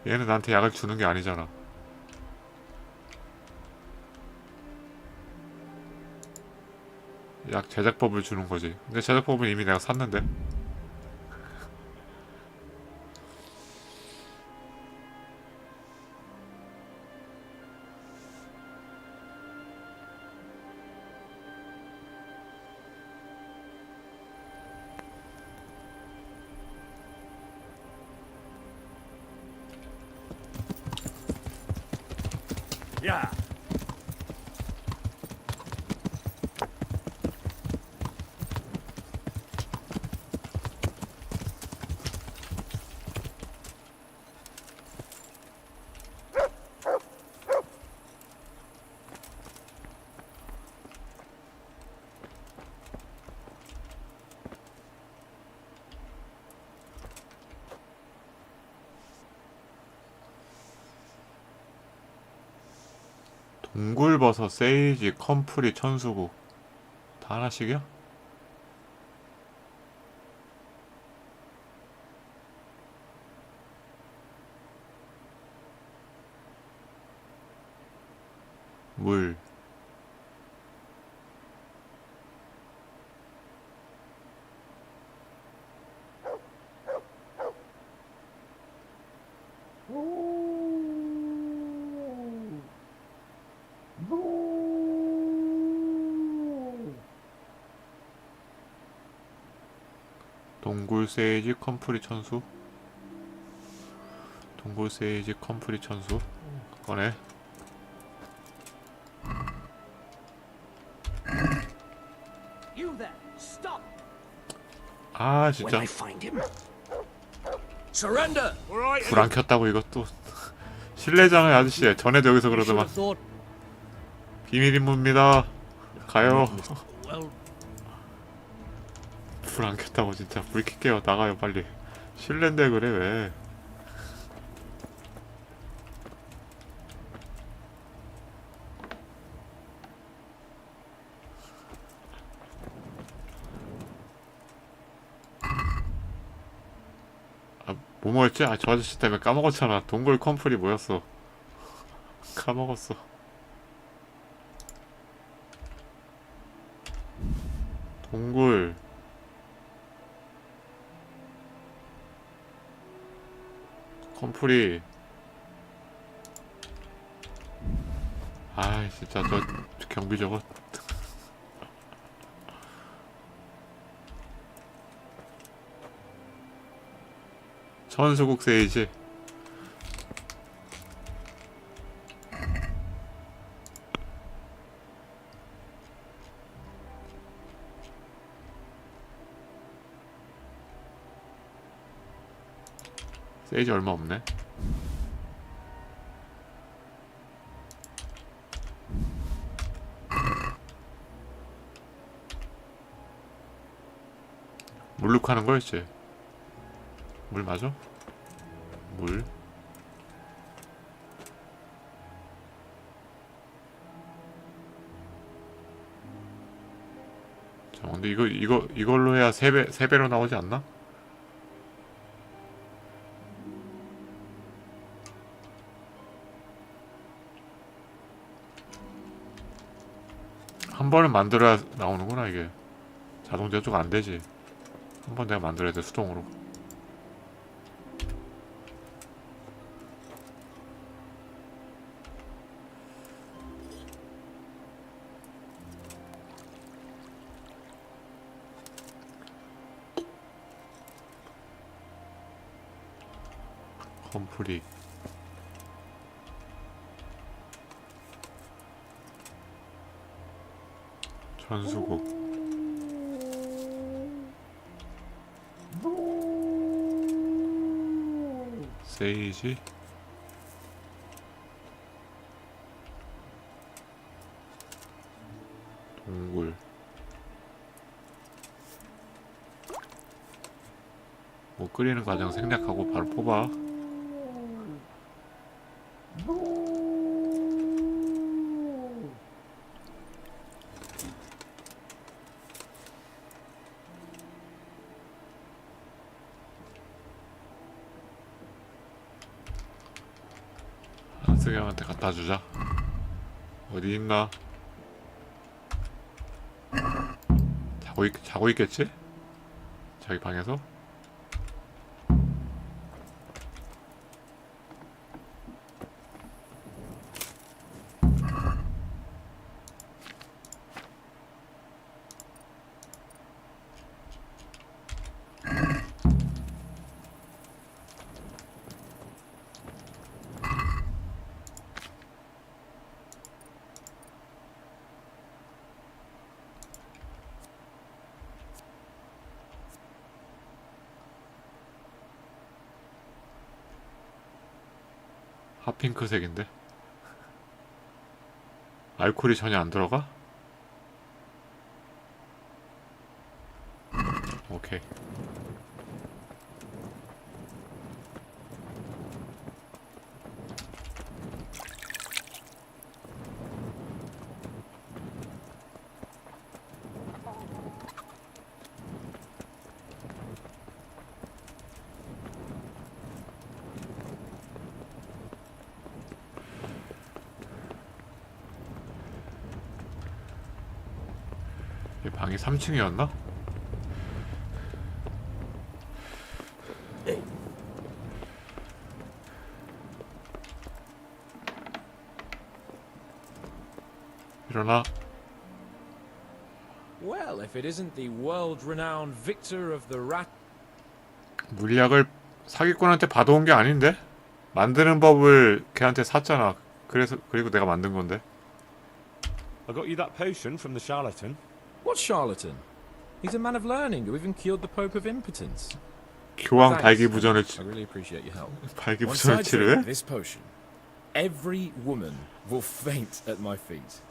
얘는 나한테 약을 주는 게 아니잖아. 약 제작법을 주는 거지. 근데 제작법은 이미 내가 샀는데. 야. 동굴버섯, 세이지, 컴프리, 천수국 다 하나씩이야? 물 동굴 세이지 컴프리 천수 동굴 세이지 컴프리 천수 꺼내. 아 진짜 불 안 켰다고 이것도. 실례잖아요 아저씨. 전에도 여기서 그러더만. 비밀 임무입니다. 가요. 불 안 켰다고 진짜. 불 켤게요. 나가요 빨리. 실례인데 그래 왜. 아 뭐 뭐였지? 아 저 아저씨 때문에 까먹었잖아. 동굴 컴플이 뭐였어. 까먹었어. 동굴 컴프리. 아이 진짜 저 경비 저거 천수국 세이지. 세이지 얼마 없네. 물룩하는 거였지. 물 맞아? 물. 자, 근데 이걸로 해야 3배로 나오지 않나? 한 번은 만들어야 나오는구나. 이게 자동 제조가 안 되지. 한 번 내가 만들어야 돼, 수동으로. 컴프리. 천수국. 세이지. 동굴. 뭐 끓이는 과정 생략하고 바로 뽑아. 한승형한테 갖다 주자. 어디 있나? 자고 있겠지? 자기 방에서? 핫핑크색인데? 알코올이 전혀 안 들어가? 오케이. 방이 3층이었나? 일어나. Well, if it isn't the world-renowned victor of the rat. 물약을 사기꾼한테 받아온 게 아닌데? 만드는 법을 걔한테 샀잖아. 그리고 내가 만든 건데. I got you that potion from the charlatan. What charlatan? He's a man of learning who even cured the Pope of impotence. 교황 발기부전을 I really appreciate your help. 발기부전을 치료해? This potion, every woman will faint at my feet.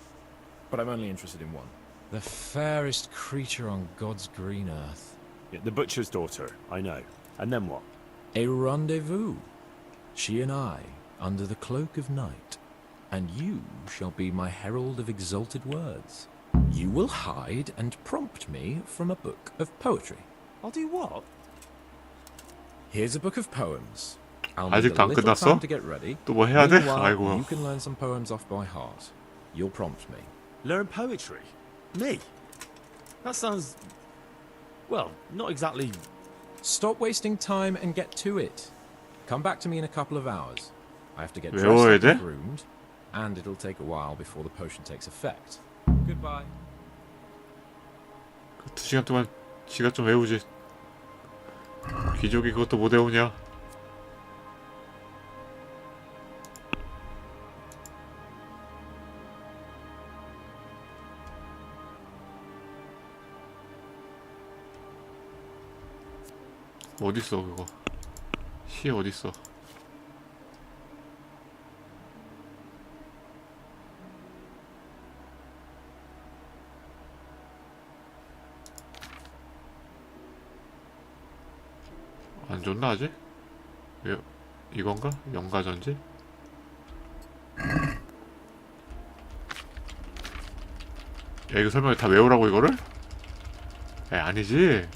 But I'm only interested in one. The fairest creature on God's green earth. Yeah, the butcher's daughter, I know. And then what? A rendezvous. She and I, under the cloak of night. And you shall be my herald of exalted words. You will hide and prompt me from a book of poetry. I'll do what? Here's a book of poems. I'll 아직도 need a 안 little 끝났어? time to get ready. 또 뭐 해야 돼? Meanwhile, 아이고. you can learn some poems off by heart. You'll prompt me. Learn poetry? Me? That sounds... well, not exactly... Stop wasting time and get to it. Come back to me in a couple of hours. I have to get 외워야 dressed 돼? and groomed, and it'll take a while before the potion takes effect. Goodbye. 2시간 동안 지가 좀 외우지. 귀족이 그것도 못 외우냐? 어딨어 그거. 시 어딨어. 안 줬나 아직? 왜 이건가? 영가전지? 야 이거 설마 다 외우라고 이거를? 에 아니지.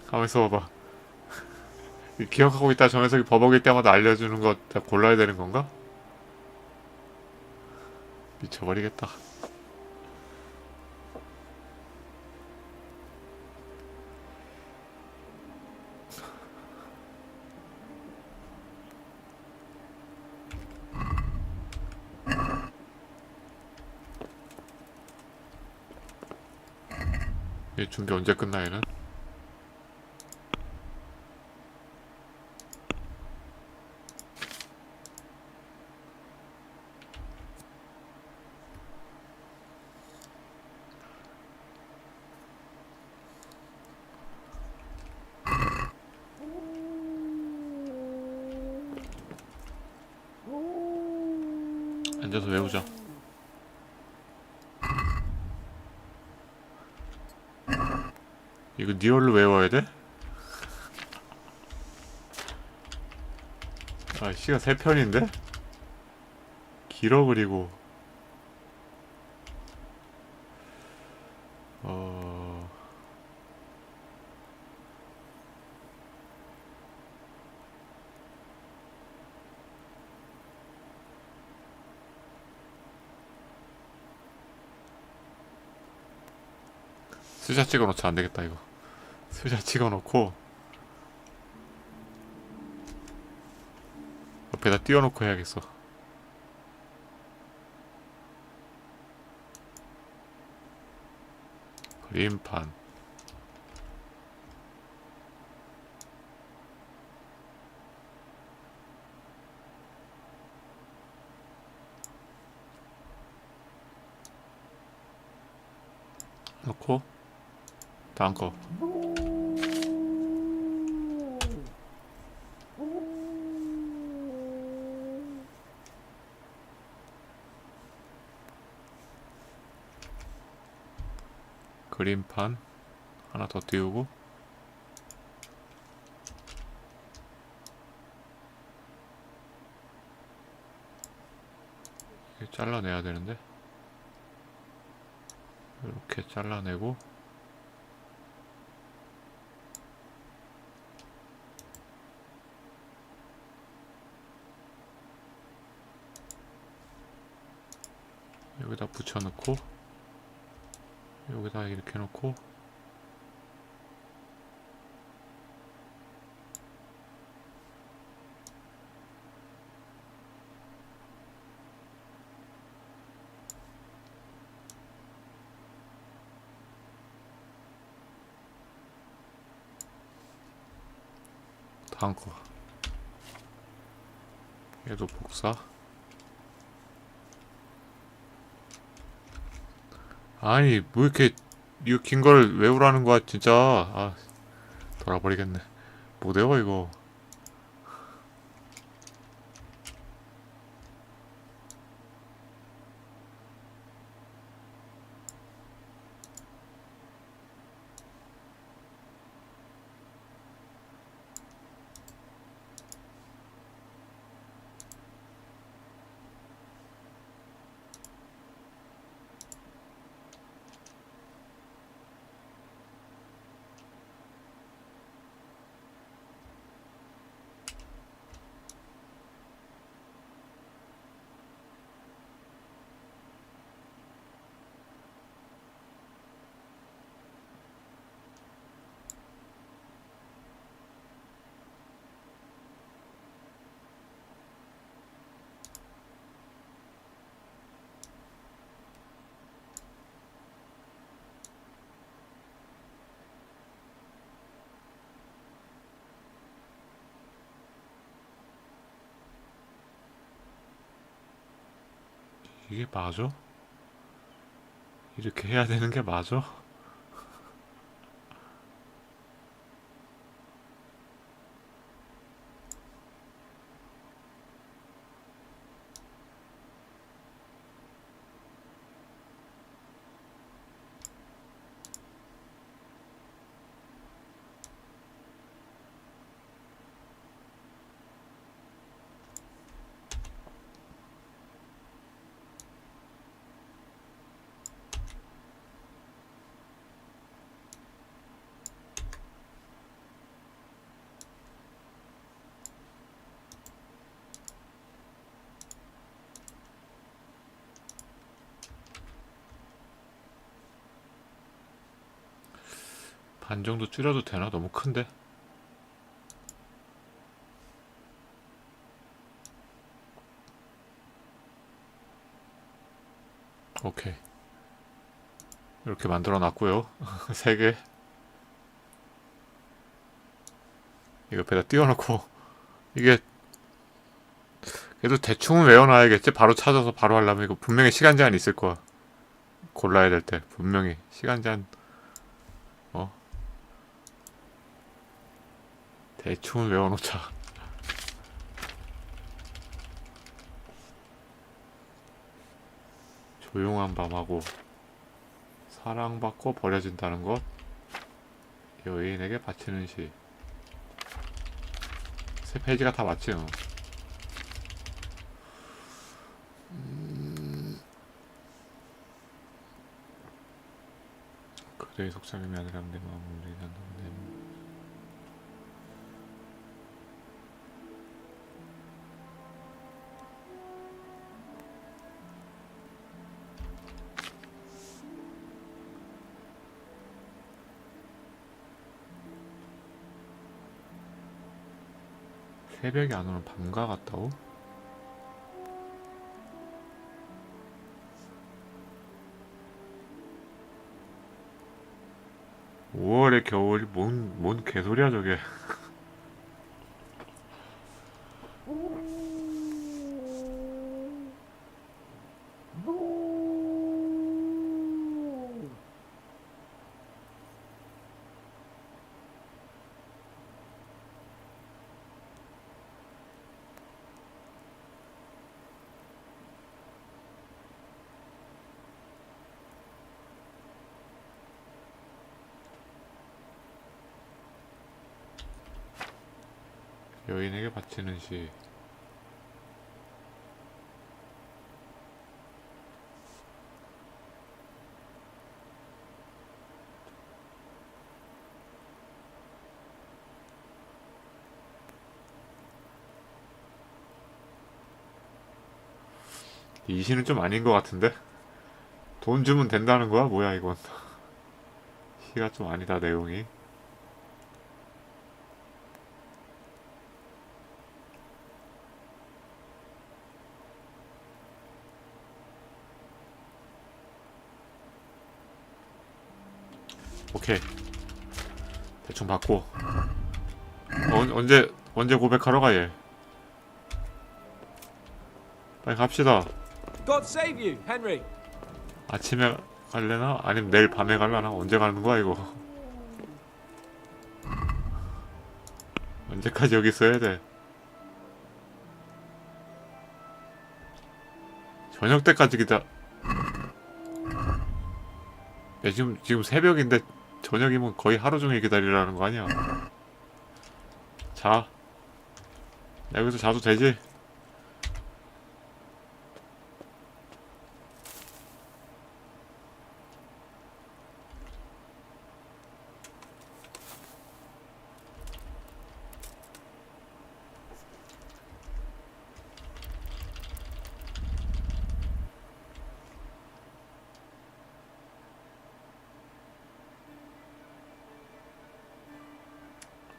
가만있어 봐봐. 기억하고 있다 저 녀석이 버벅일 때마다 알려주는 거 다 골라야 되는 건가? 미쳐버리겠다. 얘 준비 언제 끝나 얘는? 앉아서 외우자. 이거 니얼로 외워야 돼? 아, 시가 3편인데? 길어, 그리고. 스샷 찍어놓자. 안되겠다 이거. 스샷 찍어놓고 옆에다 띄워놓고 해야겠어. 그림판. 놓고 다음 거. 그림판 하나 더 띄우고 이렇게 잘라내야 되는데 이렇게 잘라내고 여기다 붙여놓고 여기다 이렇게 놓고 다음 거. 얘도 복사. 아니 뭐 이렇게 이거 긴 걸 외우라는 거야 진짜. 아 돌아버리겠네. 못 외워 이거. 이게 맞아? 이렇게 해야 되는 게 맞아? 반 정도 줄여도 되나? 너무 큰데? 오케이. 이렇게 만들어 놨고요. 3개. 이거 옆에다 띄워놓고 이게 그래도 대충은 외워놔야겠지. 바로 찾아서 바로 하려면 이거 분명히 시간 제한 있을 거야. 골라야 될 때 분명히 시간 제한. 대충은 외워놓자. 조용한 밤하고 사랑받고 버려진다는 것, 여인에게 바치는 시. 3페이지가 다 맞지. 그대의 속삭임이 아니라 내 마음을 울리는 새벽에 안 오는 밤과 같다고? 5월의 겨울이 뭔 개소리야 저게. 여인에게 바치는 시. 이 시는 좀 아닌 것 같은데? 돈 주면 된다는 거야? 뭐야 이건. 시가 좀 아니다 내용이. 오케이. 대충 받고. 언제 고백하러 가 얘? 빨리 갑시다. God save you, Henry. 아침에 갈래나? 아니면 내일 밤에 갈라나? 언제 가는 거야 이거? 언제까지 여기 있어야 돼? 저녁 때까지 기다. 야, 지금 새벽인데 저녁이면 거의 하루 종일 기다리라는 거 아니야? 자, 여기서 자도 되지?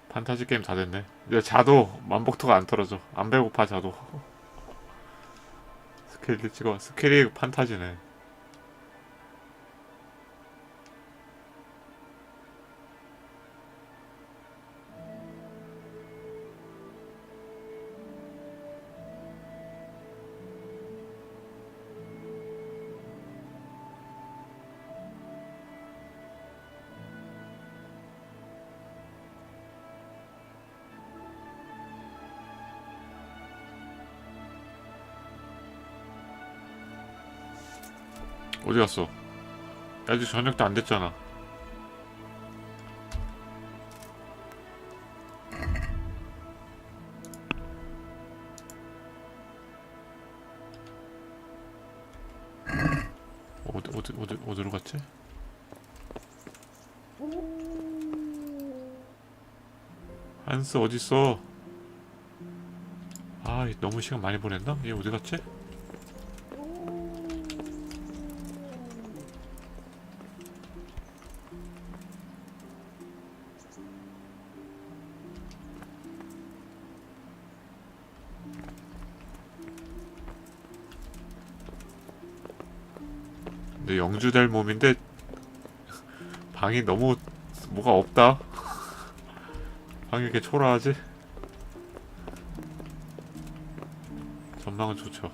판타지 게임 다 됐네. 이제 자도 만복터가 안 떨어져. 안 배고파 자도. 스케일 찍어. 스케일이 판타지네. 어디 갔어? 아직 저녁도 안 됐잖아. 어디로 갔지? 한스 어딨어? 아, 너무 시간 많이 보냈나? 얘 어디 갔지? 근데 영주 될 몸인데 방이 너무 뭐가 없다. 방이 이렇게 초라하지? 전망은 좋죠.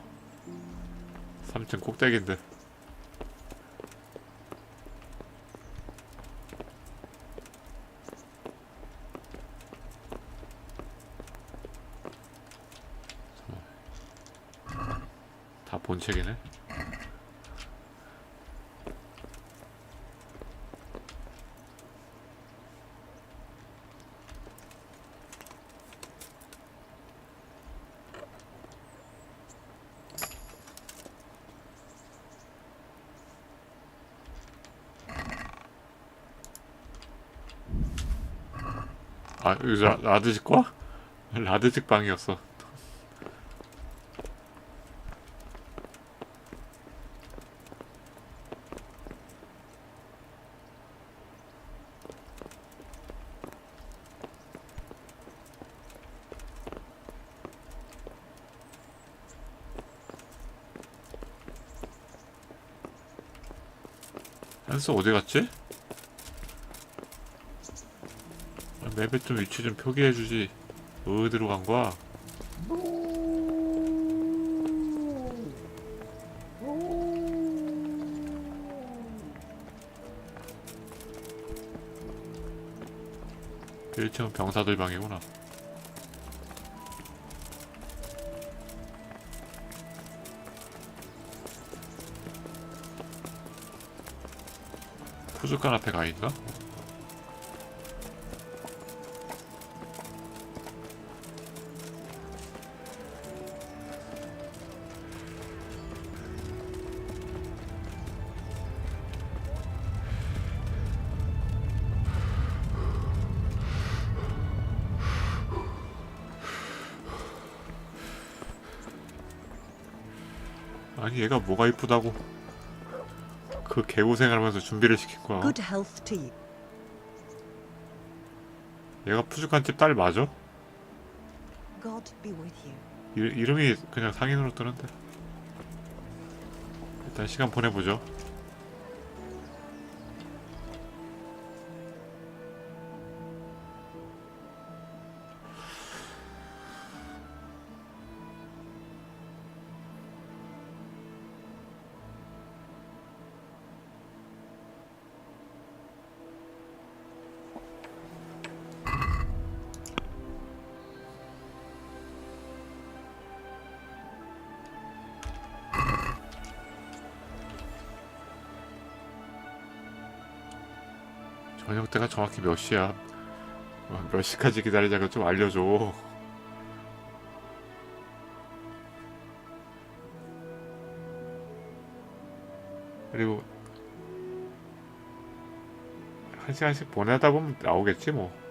3층 꼭대기인데. 다 본책이네. 아, 이거 라드직 과? 라드직 방이었어. 한스 어디 갔지? 맵에 좀 위치 좀 표기해주지. 어디로 간 거야? 그 1층은 병사들 방이구나. 푸주간 앞에 가있나? 아니 얘가 뭐가 이쁘다고 그 개고생하면서 준비를 시킨 거야. Good health to you. 얘가 푸주간집 딸 맞아? God be with you. 이름이 그냥 상인으로 뜨는데. 일단 시간 보내보죠. 저녁 때가 정확히 몇 시야? 몇 시까지 기다리자고 좀 알려줘. 그리고 1시간씩 보내다 보면 나오겠지 뭐.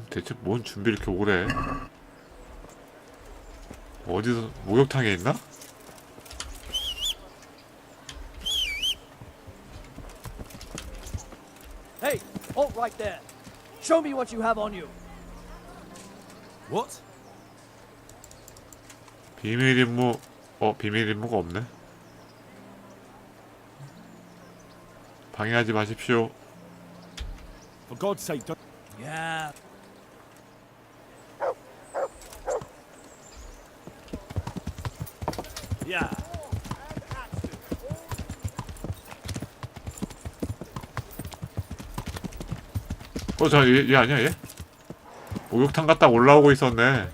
대체 뭔 준비 이렇게 오래 해? 어디서 목욕탕에 있나? Hey, halt right there. Show me what you have on you. What? 비밀 임무. 비밀 임무가 없네. 방해하지 마십시오. For God's sake, don't. Yeah. Yeah. 얘 아니야 얘? 목욕탕 갔다 올라오고 있었네.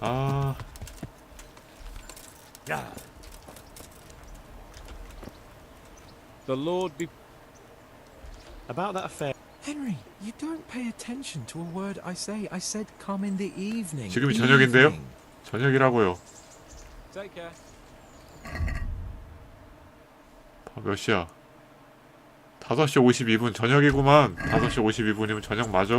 아. Yeah. The Lord be About that affair. Henry, you don't pay attention to a word I say. I said come in the evening. 지금이 저녁인데요? 저녁이라고요. Take care. 몇 시야? 5시 52분 저녁이구만. 5시 52분이면 저녁 맞아.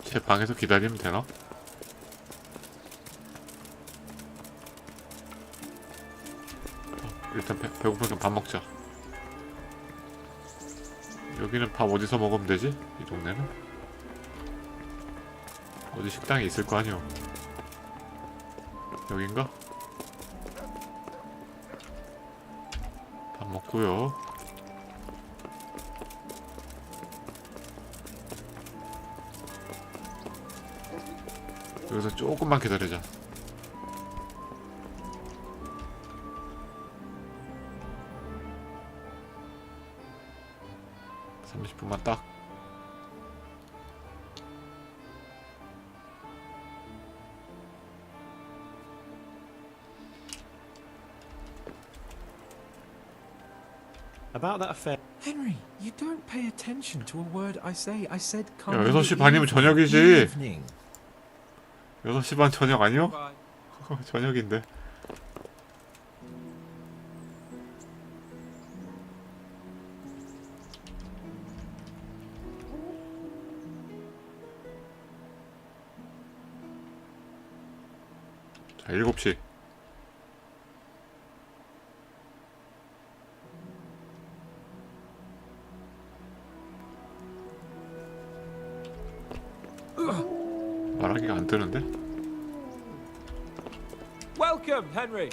제 방에서 기다리면 되나? 일단 배고프니까 밥 먹자. 여기는 밥 어디서 먹으면 되지? 이 동네는? 어디 식당이 있을 거 아니오? 여긴가? 밥 먹고요. 여기서 조금만 기다리자. (30분만) 딱. About that affair. Henry, you don't pay attention to a word I say. I said come. 야, 6시 반이면 저녁이지. 6시 반 저녁 아니요? 저녁인데. 자, 7시. 말하기가 안 뜨는데? Welcome, Henry.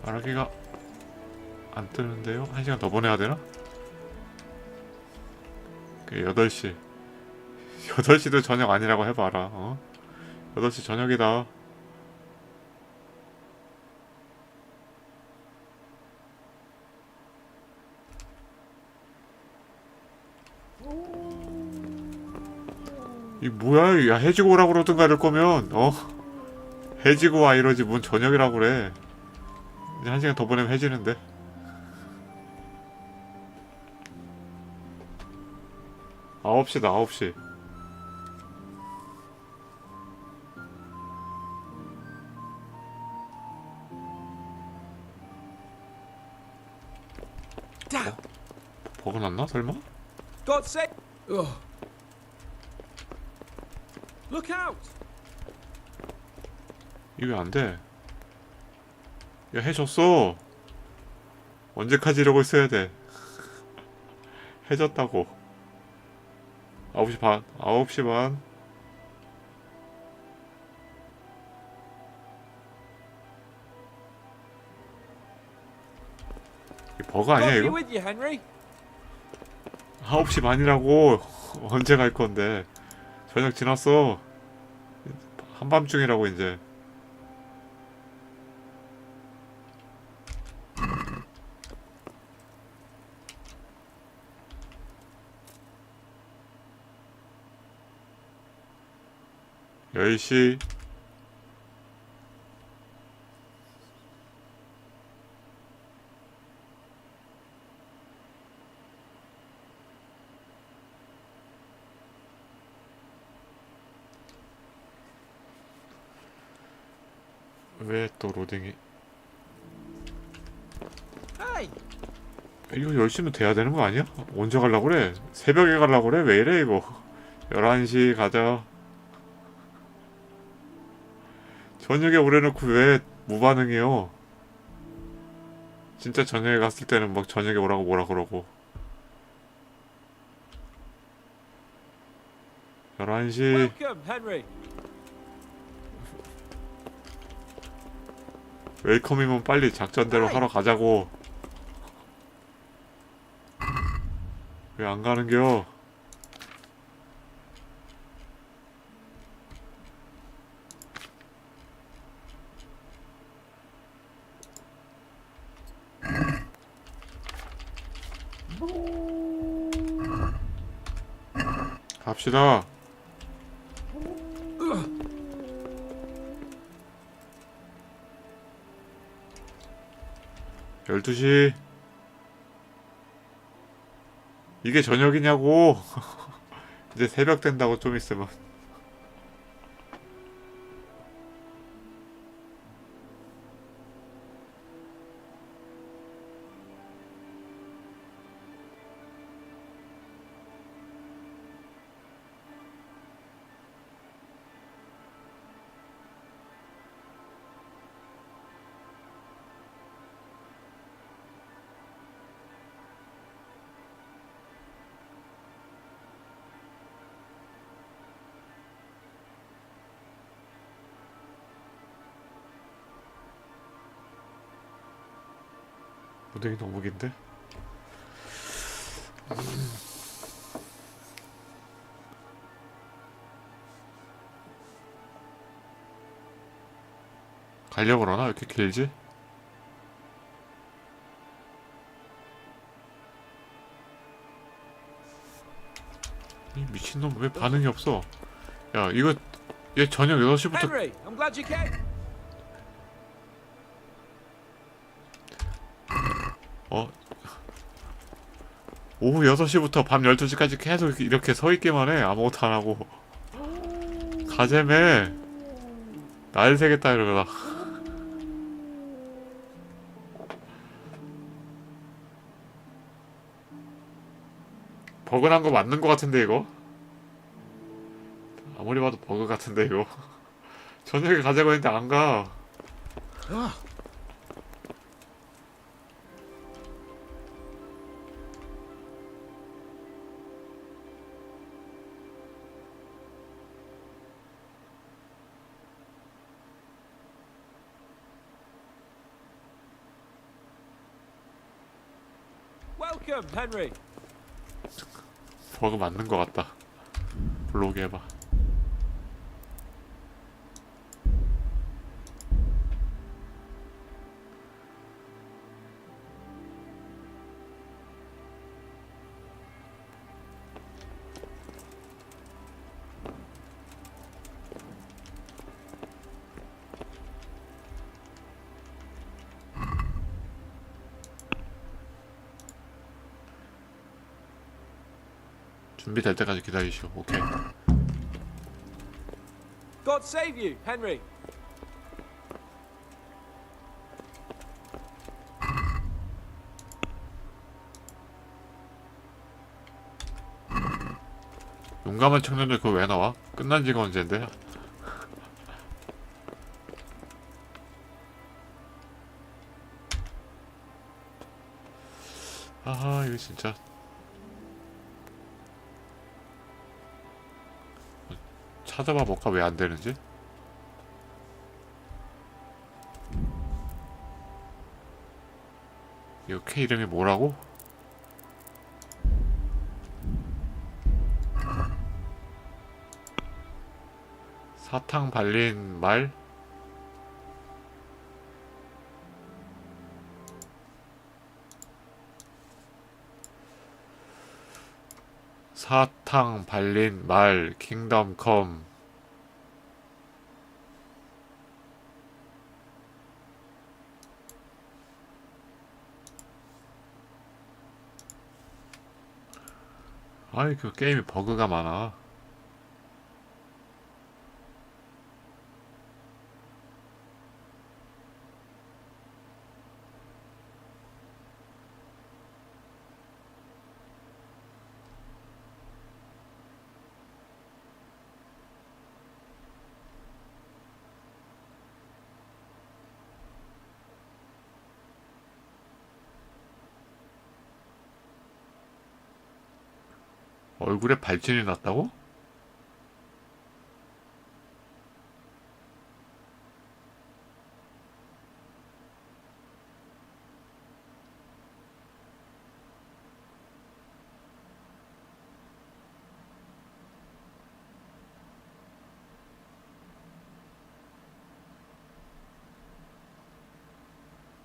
말하기가 안 뜨는데요? 1시간 더 보내야 되나? 8시. 8시도 저녁 아니라고 해봐라. 어? 8시 저녁이다. 이 뭐야? 야, 해지고 오라고 그러든가 이럴 거면 해지고 와 이러지 뭔 저녁이라고 그래. 이제 1시간 더 보내면 해지는데. 아홉 시다 9시. 버그 났나 설마? God sake! Look out! 이게 안 돼. 야, 해줬어. 언제까지 이러고 있어야 돼. 해줬다고. 9시 반. 9시 반. 이 버거 아니야 이거? 9시 반이라고. 언제 갈 건데. 저녁 지났어. 한밤중이라고 이제. (10시) 왜 또 로딩이? 이거 10시면 돼야 되는 거 아니야? 언제 가려고 그래? 새벽에 가려고 그래? 왜 이래 이거? 11시 가자. 저녁에 오래놓고 왜 무반응이요? 진짜 저녁에 갔을 때는 막 저녁에 오라고 뭐라 그러고. 11시. 웰컴이면 빨리 작전대로 하러 가자고. 왜 안 가는겨? 갑시다. (12시) 이게 저녁이냐고. 이제 새벽 된다고 좀 있으면. 무대기 너무 긴데? 가려고 그러나? 왜 이렇게 길지? 이 미친놈 왜 반응이 없어? 야 이거 얘 저녁 6시부터 Henry, I'm glad you came. 오후 6시부터 밤 12시까지 계속 이렇게 서있기만 해. 아무것도 안하고. 가재매 날 새겠다 이러다. 버그 난 거 맞는 거 같은데 이거? 아무리 봐도 버그 같은데 이거? 저녁에 가자고 했는데 안 가. Welcome, Henry. 버그 맞는 거 같다. 블로그 해봐. 준비될 때까지 기다리시오. 오케이. God save you, Henry. 용감한 청년들 그거 왜 나와? 끝난 지가 언젠데? 아 이거 진짜 찾아봐 볼까 왜 안 되는지? 이거 K 이름이 뭐라고? 사탕 발린 말? 사탕 발린 말 킹덤 컴. 아이 그 게임이 버그가 많아. 얼굴에 발진이 났다고?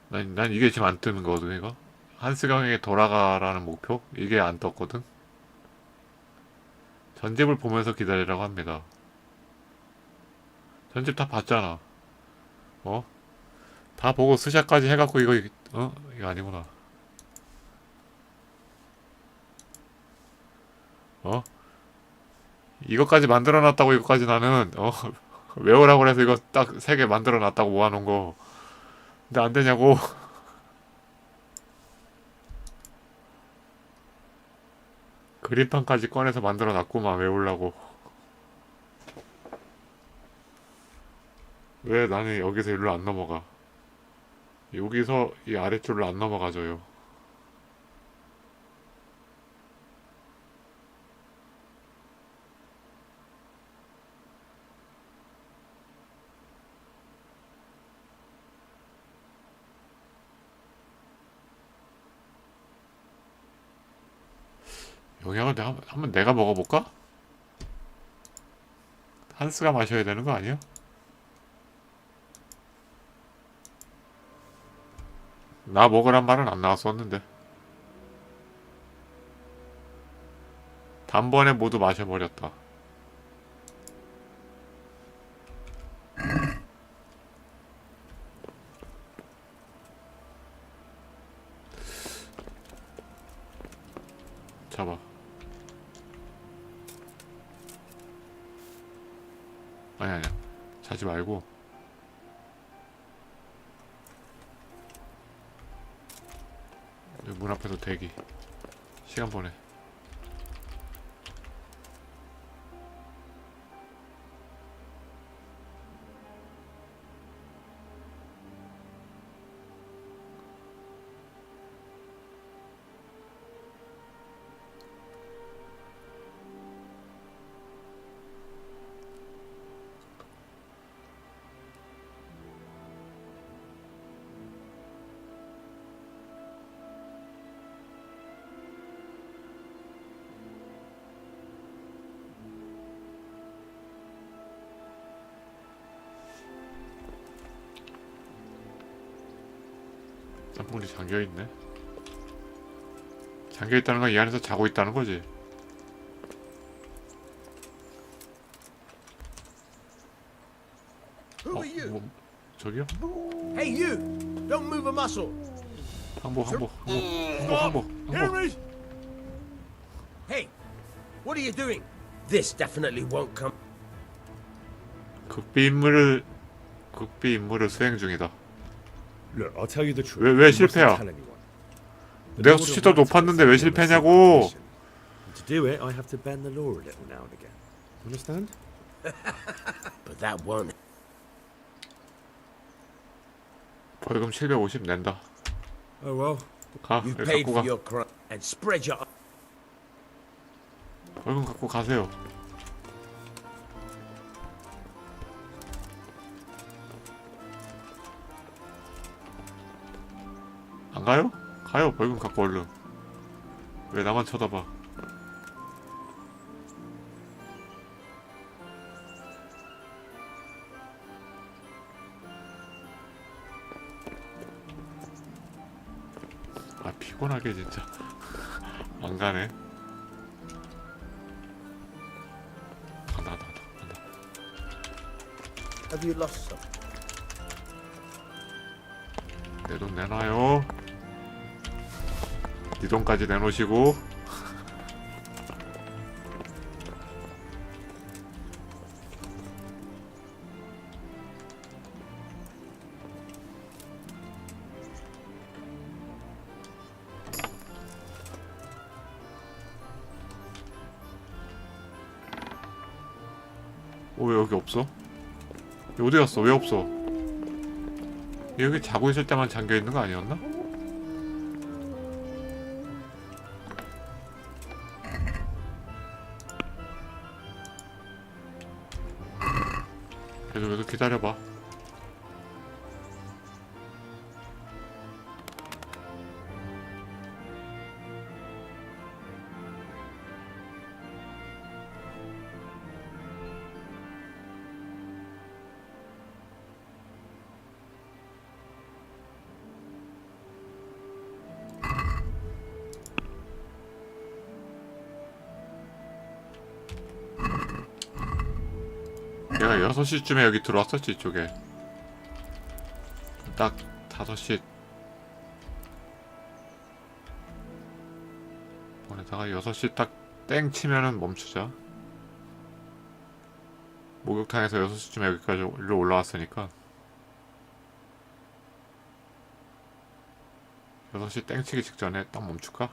난 이게 지금 안 뜨는 거거든 이거. 한스강에게 돌아가라는 목표? 이게 안 떴거든. 전집을 보면서 기다리라고 합니다. 전집 다 봤잖아. 어? 다 보고 스샷까지 해갖고 이거 이거 아니구나. 이거까지 만들어놨다고 이거까지 나는 외우라고 그래서 이거 딱 3개 만들어놨다고 모아놓은 거. 근데 안 되냐고. 그림판까지 꺼내서 만들어놨구만 외우려고. 왜 나는 여기서 일로 안 넘어가? 여기서 이 아래줄로 안 넘어가줘요. 영양을 한번 내가 먹어볼까? 한스가 마셔야 되는 거 아니야? 나 먹으란 말은 안 나왔었는데. 단번에 모두 마셔버렸다. 잡아. 아니야. 자지 말고 여기 문 앞에서 대기. 시간 보내. 문이 잠겨있네. 잠겨있다는 건 이 안에서 자고 있다는 거지. 저기요? Hey, you! Don't move a muscle. 항복. Hey, what are you doing? This definitely won't come. 극비 임무를 수행 중이다. Look, I'll tell you the truth. 왜 실패야? 내가 수치 더 높았는데 왜 실패냐고? To do it, I have to bend the law a little now and again. Understand? But that won't. 벌금 750 낸다. Oh well. 가. You 여기 paid 갖고 for 가. your crime and spread your. 벌금 갖고 가세요. 안 가요? 가요. 벌금 갖고 얼른. 왜 나만 쳐다봐? 아 피곤하게 진짜. 안 가네. 간다. Have you lost some? 내 돈 내놔요. 네 돈까지 내놓으시고. 왜 여기 없어? 여기 어디 갔어? 왜 없어? 여기 자고 있을 때만 잠겨있는 거 아니었나? 계속 기다려봐. 내가 6시쯤에 여기 들어왔었지, 이쪽에. 딱 5시 보내다가 6시 딱 땡 치면은 멈추자. 목욕탕에서 6시쯤에 여기까지 일로 올라왔으니까 6시 땡 치기 직전에 딱 멈출까?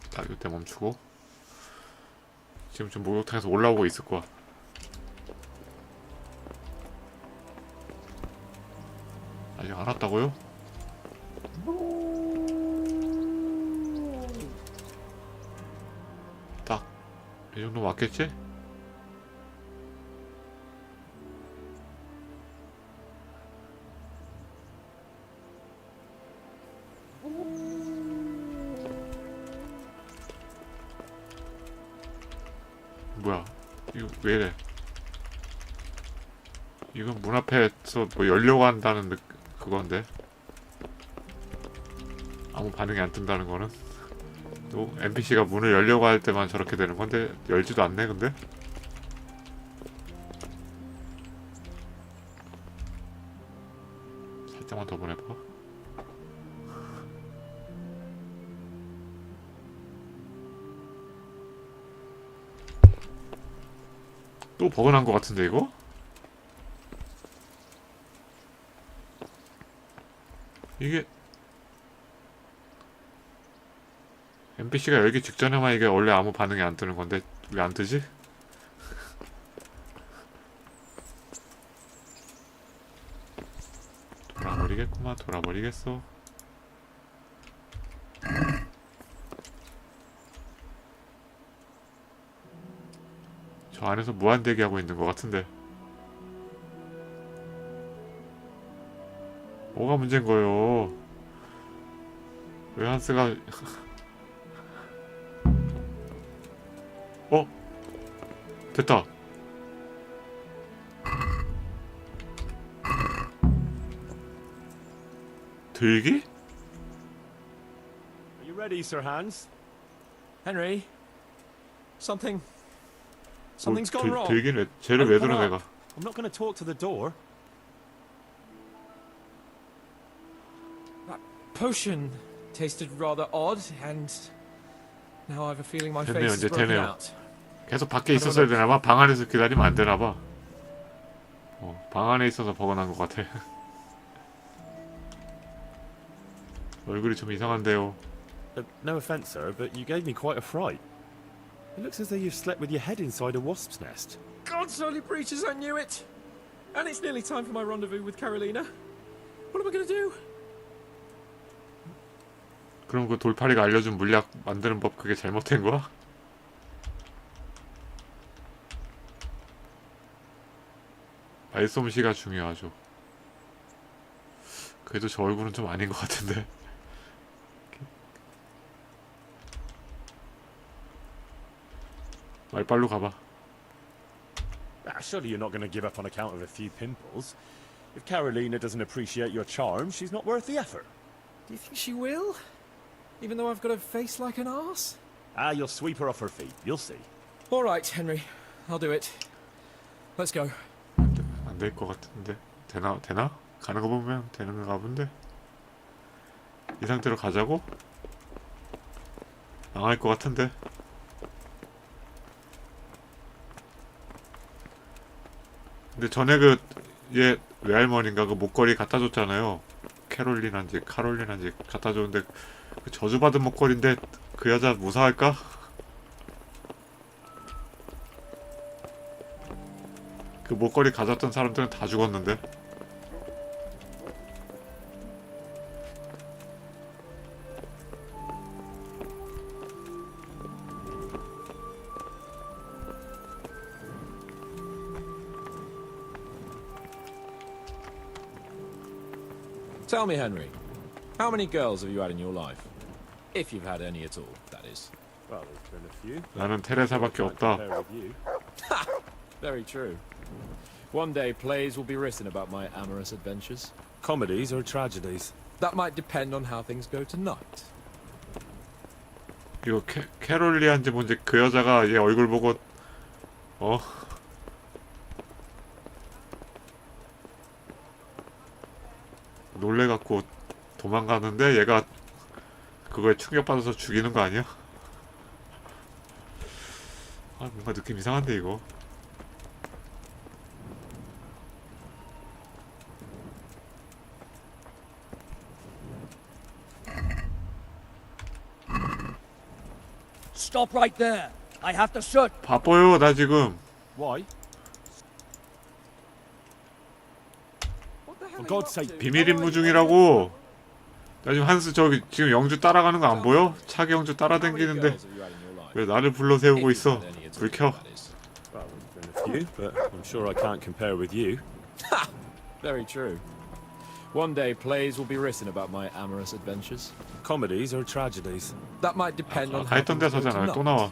딱 이때 멈추고. 지금 좀 목욕탕에서 올라오고 있을 거야. 아직 안 왔다고요? 이 정도 맞겠지? 뭐야? 이거 왜 이래? 이건 문 앞에서 뭐 열려고 한다는 그건데 아무 반응이 안 뜬다는 거는 또 NPC가 문을 열려고 할 때만 저렇게 되는 건데 열지도 않네 근데? 살짝만 더 보내봐. 또 버그 난 것 같은데 이거? 이게 NPC가 열기 직전에만 이게 원래 아무 반응이 안 뜨는 건데 왜 안 뜨지? 돌아버리겠구만. 돌아버리겠어. 저 안에서 무한대기 하고 있는 것 같은데 뭐가 문제인 거예요? 왜 한스가 어? 됐다. 들기? Are you ready, Sir Hans? Henry, something's gone wrong. 들기는 쟤를 왜 들어 내가? I'm not going to talk to the door. That potion tasted rather odd, and now I've a feeling my 됐네요. face is 이제 broken 되네요. out. 계속 밖에 있었어야 되나봐? 방 안에서 기다리면 안 되나봐. 방 안에 있어서 버거난 것 같아. 얼굴이 좀 이상한데요. No offense, sir, but you gave me quite a fright. It looks as though you've slept with your head inside a wasp's nest. God's holy preachers, I knew it! And it's nearly time for my rendezvous with Carolina. What am I going to do? 그럼 그 돌팔이가 알려준 물약 만드는 법 그게 잘못된 거야? 말솜씨가 중요하죠. 그래도 저 얼굴은 좀 아닌 것 같은데. 말빨로 가봐. Surely you're not going to give up on account of a few pimples. If Carolina doesn't appreciate your charm, she's not worth the effort. Do you think she will? Even though I've got a face like an arse? Ah, you'll sweep her off her feet. You'll see. All right, Henry. I'll do it. Let's go. 안 될 것 같은데. 되나? 가는 거 보면 되는 건가 본데. 이 상태로 가자고? 망할 것 같은데. 근데 전에 그 얘 외할머니인가 그 목걸이 갖다 줬잖아요. 카롤린한지 갖다 줬는데 그 저주받은 목걸이인데 그 여자 무사할까? 그 목걸이 가졌던 사람들은 다 죽었는데. Tell me, Henry, how many girls have you had in your life? If you've had any at all, that is. Well, there's been a few. 나는 테레사밖에 없다. Very true. One day plays will be written about my amorous adventures. Comedies or tragedies? That might depend on how things go tonight. 이거 캐롤리안지 뭔지 그 여자가 얘 얼굴 보고 놀래갖고 도망가는데 얘가 그거에 충격받아서 죽이는 거 아니야? 아 뭔가 느낌 이상한데 이거. Stop right there. I have to search. 바빠요 나 지금. Why? For God's sake, 비밀 임무 중이라고. 나 지금 한스 저기 지금 영주 따라가는 거 안 보여? 차기 영주 따라다니는데 왜 나를 불러 세우고 있어? 불 켜. Well, there's been a few, but I'm sure I can't compare with you. Ha! Very true. One day plays will be written about my amorous adventures. Comedies or tragedies? That might depend on 다 how 했던 things go 데서잖아. 또 tonight. 나와.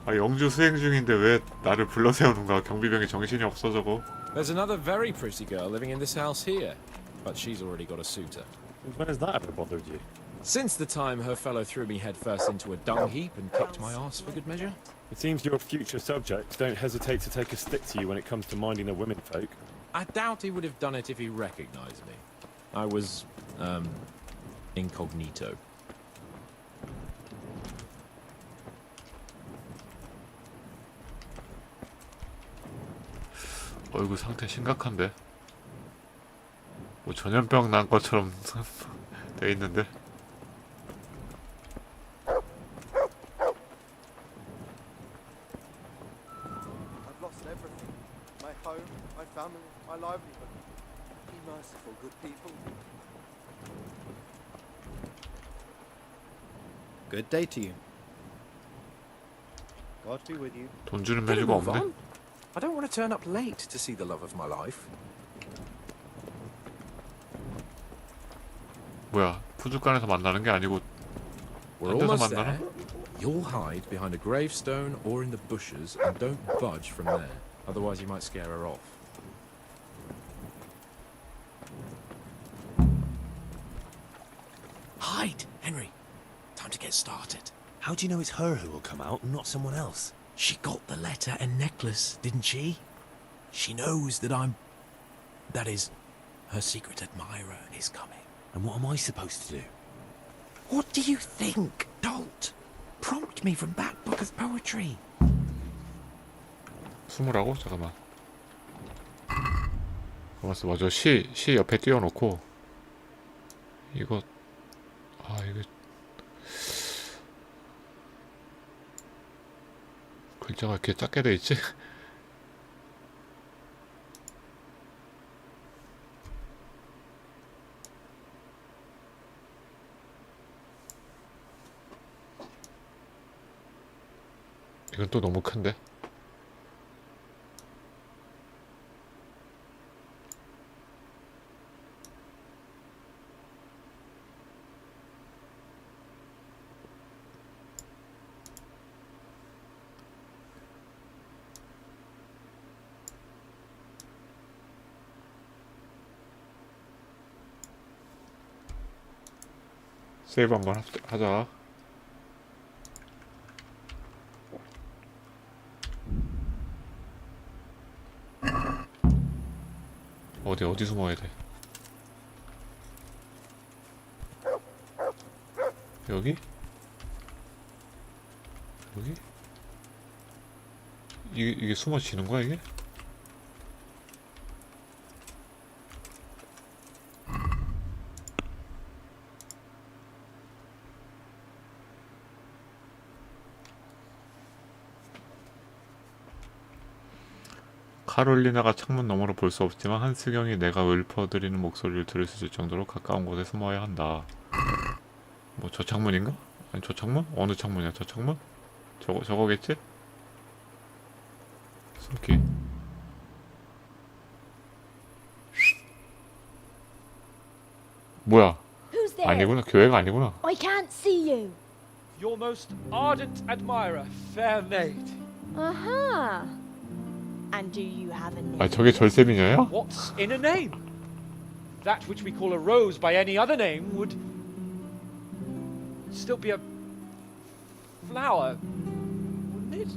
아, 영주 수행 중인데 왜 나를 불러 세우는가? 경비병이 정신이 없어 저거. There's another very pretty girl living in this house here, but she's already got a suitor. When has that ever bothered you? Since the time her fellow threw me headfirst into a dung heap and kicked my arse for good measure. It seems your future subjects don't hesitate to take a stick to you when it comes to minding the women folk. I doubt he would have done it if he recognized me. I was, incognito. 얼굴 상태 심각한데? 뭐 전염병 난 것처럼 돼 있는데? I've lost everything. My home, my family, my livelihood. Be merciful, good people. Good day to you. God be with you. 돈 주는 메뉴가 없네. I don't want to turn up late to see the love of my life. 뭐야? 푸주간에서 만나는 게 아니고 We're 딴 데서 almost 만나나? there. You'll hide behind a gravestone or in the bushes and don't budge from there. Otherwise you might scare her off. Hide, Henry. Time to get started. How do you know it's her who will come out and not someone else? She got the letter and necklace, didn't she? She knows that I'm... That is, her secret admirer is coming. And what am I supposed to do? What do you think, dolt? Prompt me from that book of poetry. 숨으라고? 잠깐만. 맞어, 맞아. 시 옆에 띄워놓고 이거 이거 글자가 이렇게 작게 돼 있지? 이건 또 너무 큰데? 세이브 한번 하자. 어디 숨어야 돼? 여기? 여기? 이게 숨어지는 거야 이게? 카롤리나가 창문 너머로 볼 수 없지만 한스경이 내가 읊어드리는 목소리를 들을 수 있을 정도로 가까운 곳에 숨어야 한다. 뭐 저 창문인가? 아니 저 창문? 어느 창문이야 저 창문? 저거겠지? 숨기. 뭐야? 아니구나. 교회가 아니구나. I can't see you. Your most ardent admirer, fair maid. Uh-huh. And do you have a name? 아 저게 절세미녀야? What's in a name? That which we call a rose by any other name would still be a flower, wouldn't it?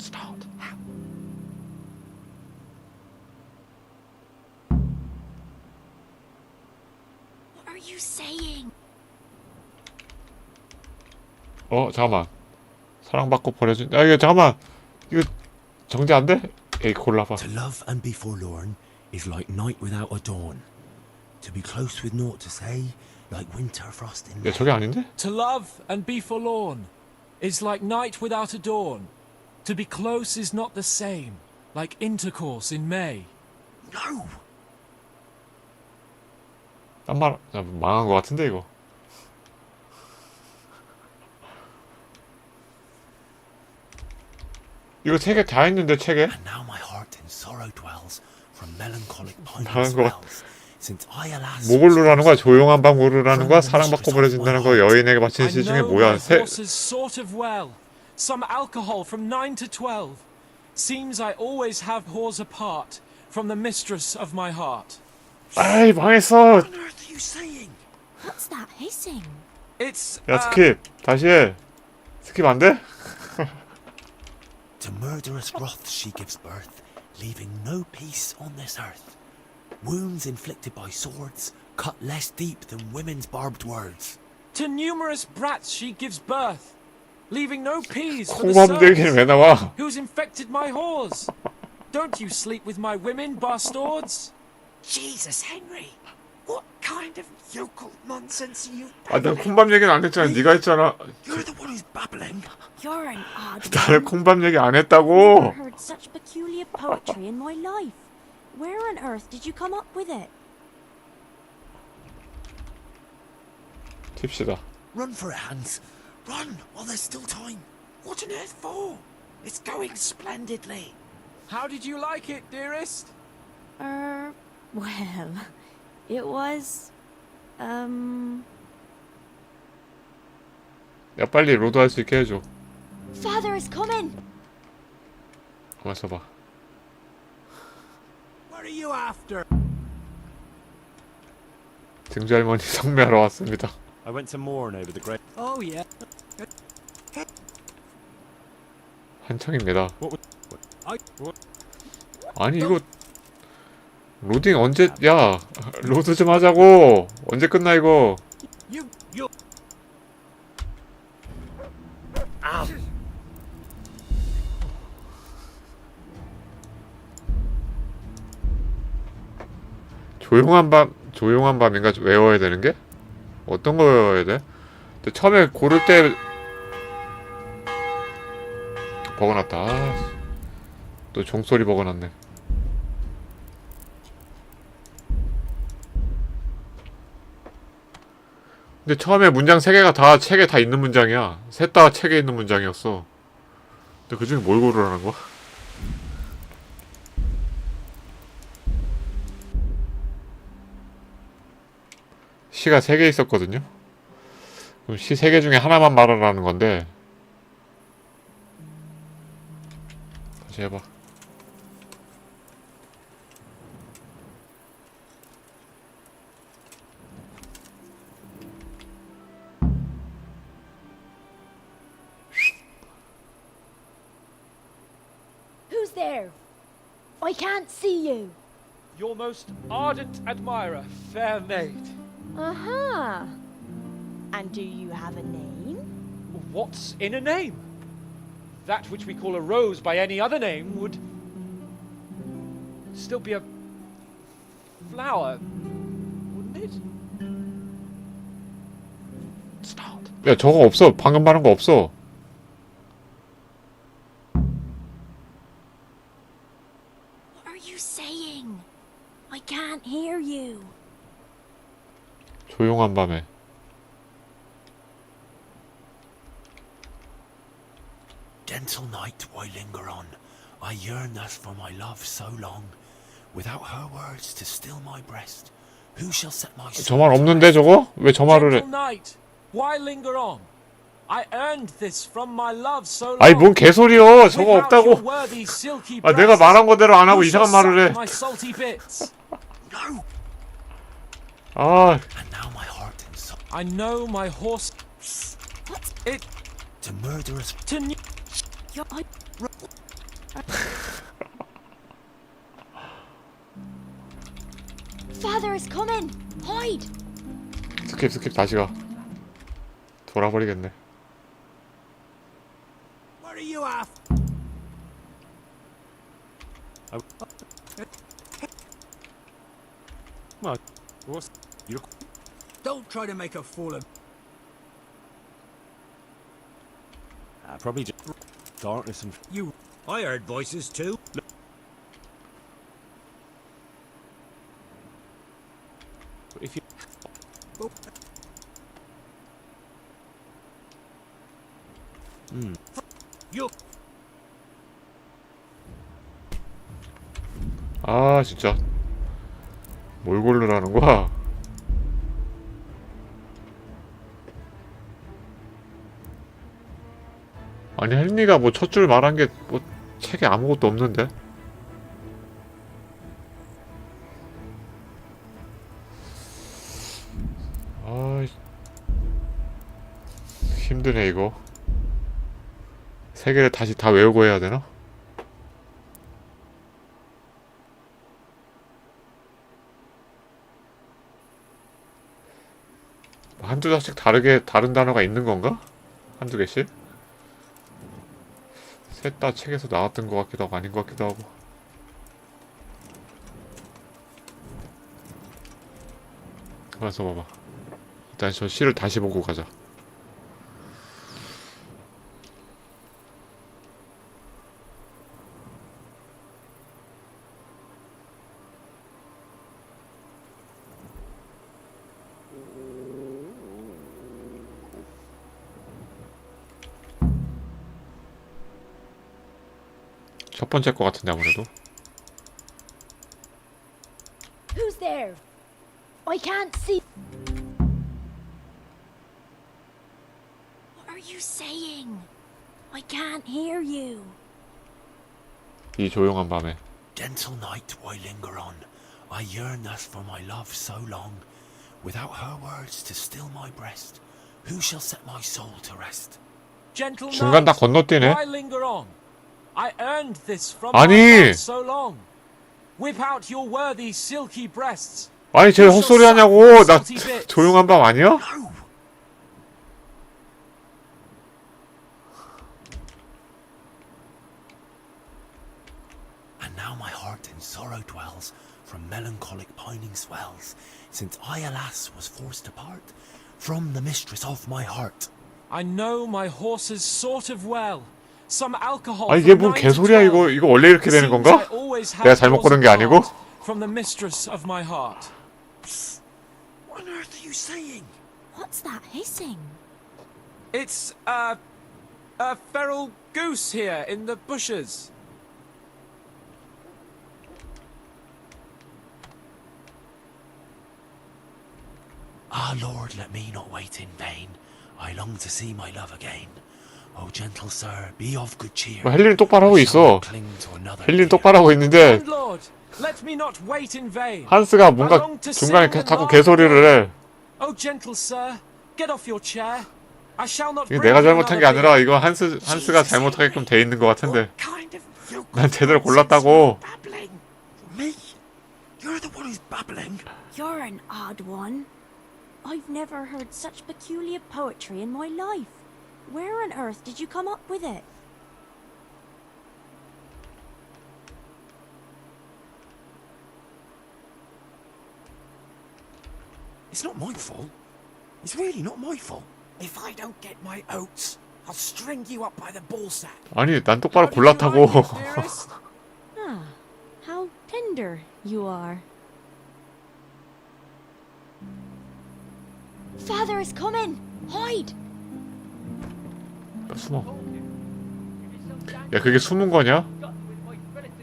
Start. How? What are you saying? 잠깐만. 사랑받고 버려준. 이거 잠깐만. 이거 정지 안 돼? 에이 골라봐. To love and be forlorn is like night without a dawn. To be close with naught to say, like winter frost in May. 야 저게 아닌데? To love and be forlorn is like night without a dawn. To be close is not the same, like intercourse in May. No! 딴 말, 망한 것 같은데 이거. 이거 책에 다 있는데 책에? And now my heart in sorrow dwells from melancholic 망한 pinings 것 같. wells. Since I alas 뭐 고르라는 거야? 조용한 밤 고르라는 거야? 사랑받고 버려진다는 거? 여인에게 바친 시 중에 뭐야? Horses sort of well. Some alcohol from 9 to 12. Seems I always have whores apart from the mistress of my heart. 아이 망했어. What on earth are you saying? What's that hissing? It's 야 스킵 다시 해. 스킵 안 돼? To murderous wrath she gives birth, leaving no peace on this earth. Wounds inflicted by swords, cut less deep than women's barbed words. To numerous brats she gives birth, leaving no peas for the 콩밥 얘기는 왜 나와? serfs who's infected my whores. Don't you sleep with my women, bastards? Jesus, Henry. What kind of yokel nonsense are you 아, 난 콩밥 얘기는 안 했잖아. 네가 했잖아. You're the one who's babbling. You're an odd 나는 콩밥 얘기 안 Never 했다고. heard such peculiar poetry in my life. Where on earth did you come up with it? 팁시다. Run for it, Hans. Run while there's still time. What on earth for? It's going splendidly. How did you like it, dearest? Well, it was, 야 빨리 로드 할 수 있게 해줘. Father is coming! 가만 있어봐. What are you after? 등주할머니 성매하러 왔습니다. I went to mourn over the great. Oh, yeah. 한창입니다. 아니 이거 로딩 언제? 야 로드 좀 하자고. 언제 끝나 이거? You. 조용한 밤인가 외워야 되는 게? 어떤 거 외워야 돼? 근데 처음에 고를 때 버그났다. 아, 또 종소리 버그났네. 근데 처음에 문장 3개가 다 책에 다 있는 문장이야. 셋 다 책에 있는 문장이었어. 근데 그 중에 뭘 고르라는 거야? 시가 3개 있었거든요. 그럼 시 3개 중에 하나만 말하라는 건데. 다시 해봐. Who's there? I can't see you. Your most ardent admirer, fair maid. Uh-huh. And do you have a name? What's in a name? That which we call a rose by any other name would still be a flower, wouldn't it? Start. 야 저거 없어. 방금 말한 거 없어. What are you saying? I can't hear you. 조용한 밤에. Gentle night, why linger on? I yearn thus for my love so long. Without her words to still my breast, who shall set my soul? 저 말 없는데 저거? 왜 저 말을 해? Gentle night, why linger on? I earned this from my love so long. 아이 뭔 개소리여. 저거 Without 없다고. your worthy silky 아 내가 breasts, 말한 거대로 안 하고 who shall 이상한 말을 suck 해. my salty bits? No. 아. And now my heart in so I know my horse. It to murderous to. Father is coming! Hide! 스킵 다시 가. 돌아버리겠네. What are you after? Don't try to make a fool of. Probably just darkness and. You. I heard voices too. If you 아 진짜 뭘 고르라는 거야? 아니 헨리가 뭐 첫 줄 말한 게 뭐 책에 아무것도 없는데? 아 힘드네 이거. 세 개를 다시 다 외우고 해야 되나? 한두 자씩 다른 단어가 있는 건가? 한두 개씩? 셋 다 책에서 나왔던 것 같기도 하고 아닌 것 같기도 하고. 가만있어 봐봐. 일단 저 시를 다시 보고 가자. 첫 번째 거 같은데 아무래도. Who's there? I can't see. What are you saying? I can't hear you. 이 조용한 밤에. Gentle night, why linger on? I yearn thus for my love so long. Without her words to still my breast, who shall set my soul to rest? Gentle 중간 다 night, 건너뛰네. why linger on? I earned this from 아니. my heart so long. Whip out your worthy silky breasts. 아니 쟤 헛소리 하냐고. 나 조용한 밤 아니야? And now my heart in sorrow dwells, from melancholic pining swells, since I alas was forced to part from the mistress of my heart. I know my horses sort of well. Some alcohol. 아 이게 뭔 개소리야 이거. 이거 원래 이렇게 되는 건가? 내가 잘못 고른 게 아니고? From the mistress of my heart. What on earth are you saying? What's that hissing? It's a feral goose here in the bushes. Ah, Lord, let me not wait in vain. I long to see my love again. Oh, gentle sir, be of good cheer. 헬리는 똑바로 하고 있어. 헬리는 똑바로 하고 있는데 Lord, let me not wait in vain. 한스가 뭔가 중간에 자꾸 개소리를 해. Oh, gentle sir, get off your chair. I shall not. 이게 내가 잘못한 게 아니라 이거 한스가 잘못하게끔 돼 있는 것 같은데. 난 제대로 골랐다고. Me? You're the one who's babbling. You're an odd one. I've never heard such peculiar poetry in my life. Where on earth did you come up with it? It's not my fault. It's really not my fault. If I don't get my oats, I'll string you up by the ballsack. 아니 난 똑바로 골랐다고. Ah, how tender you are. Father is coming! Hide! 숨어. 야 그게 숨은 거냐?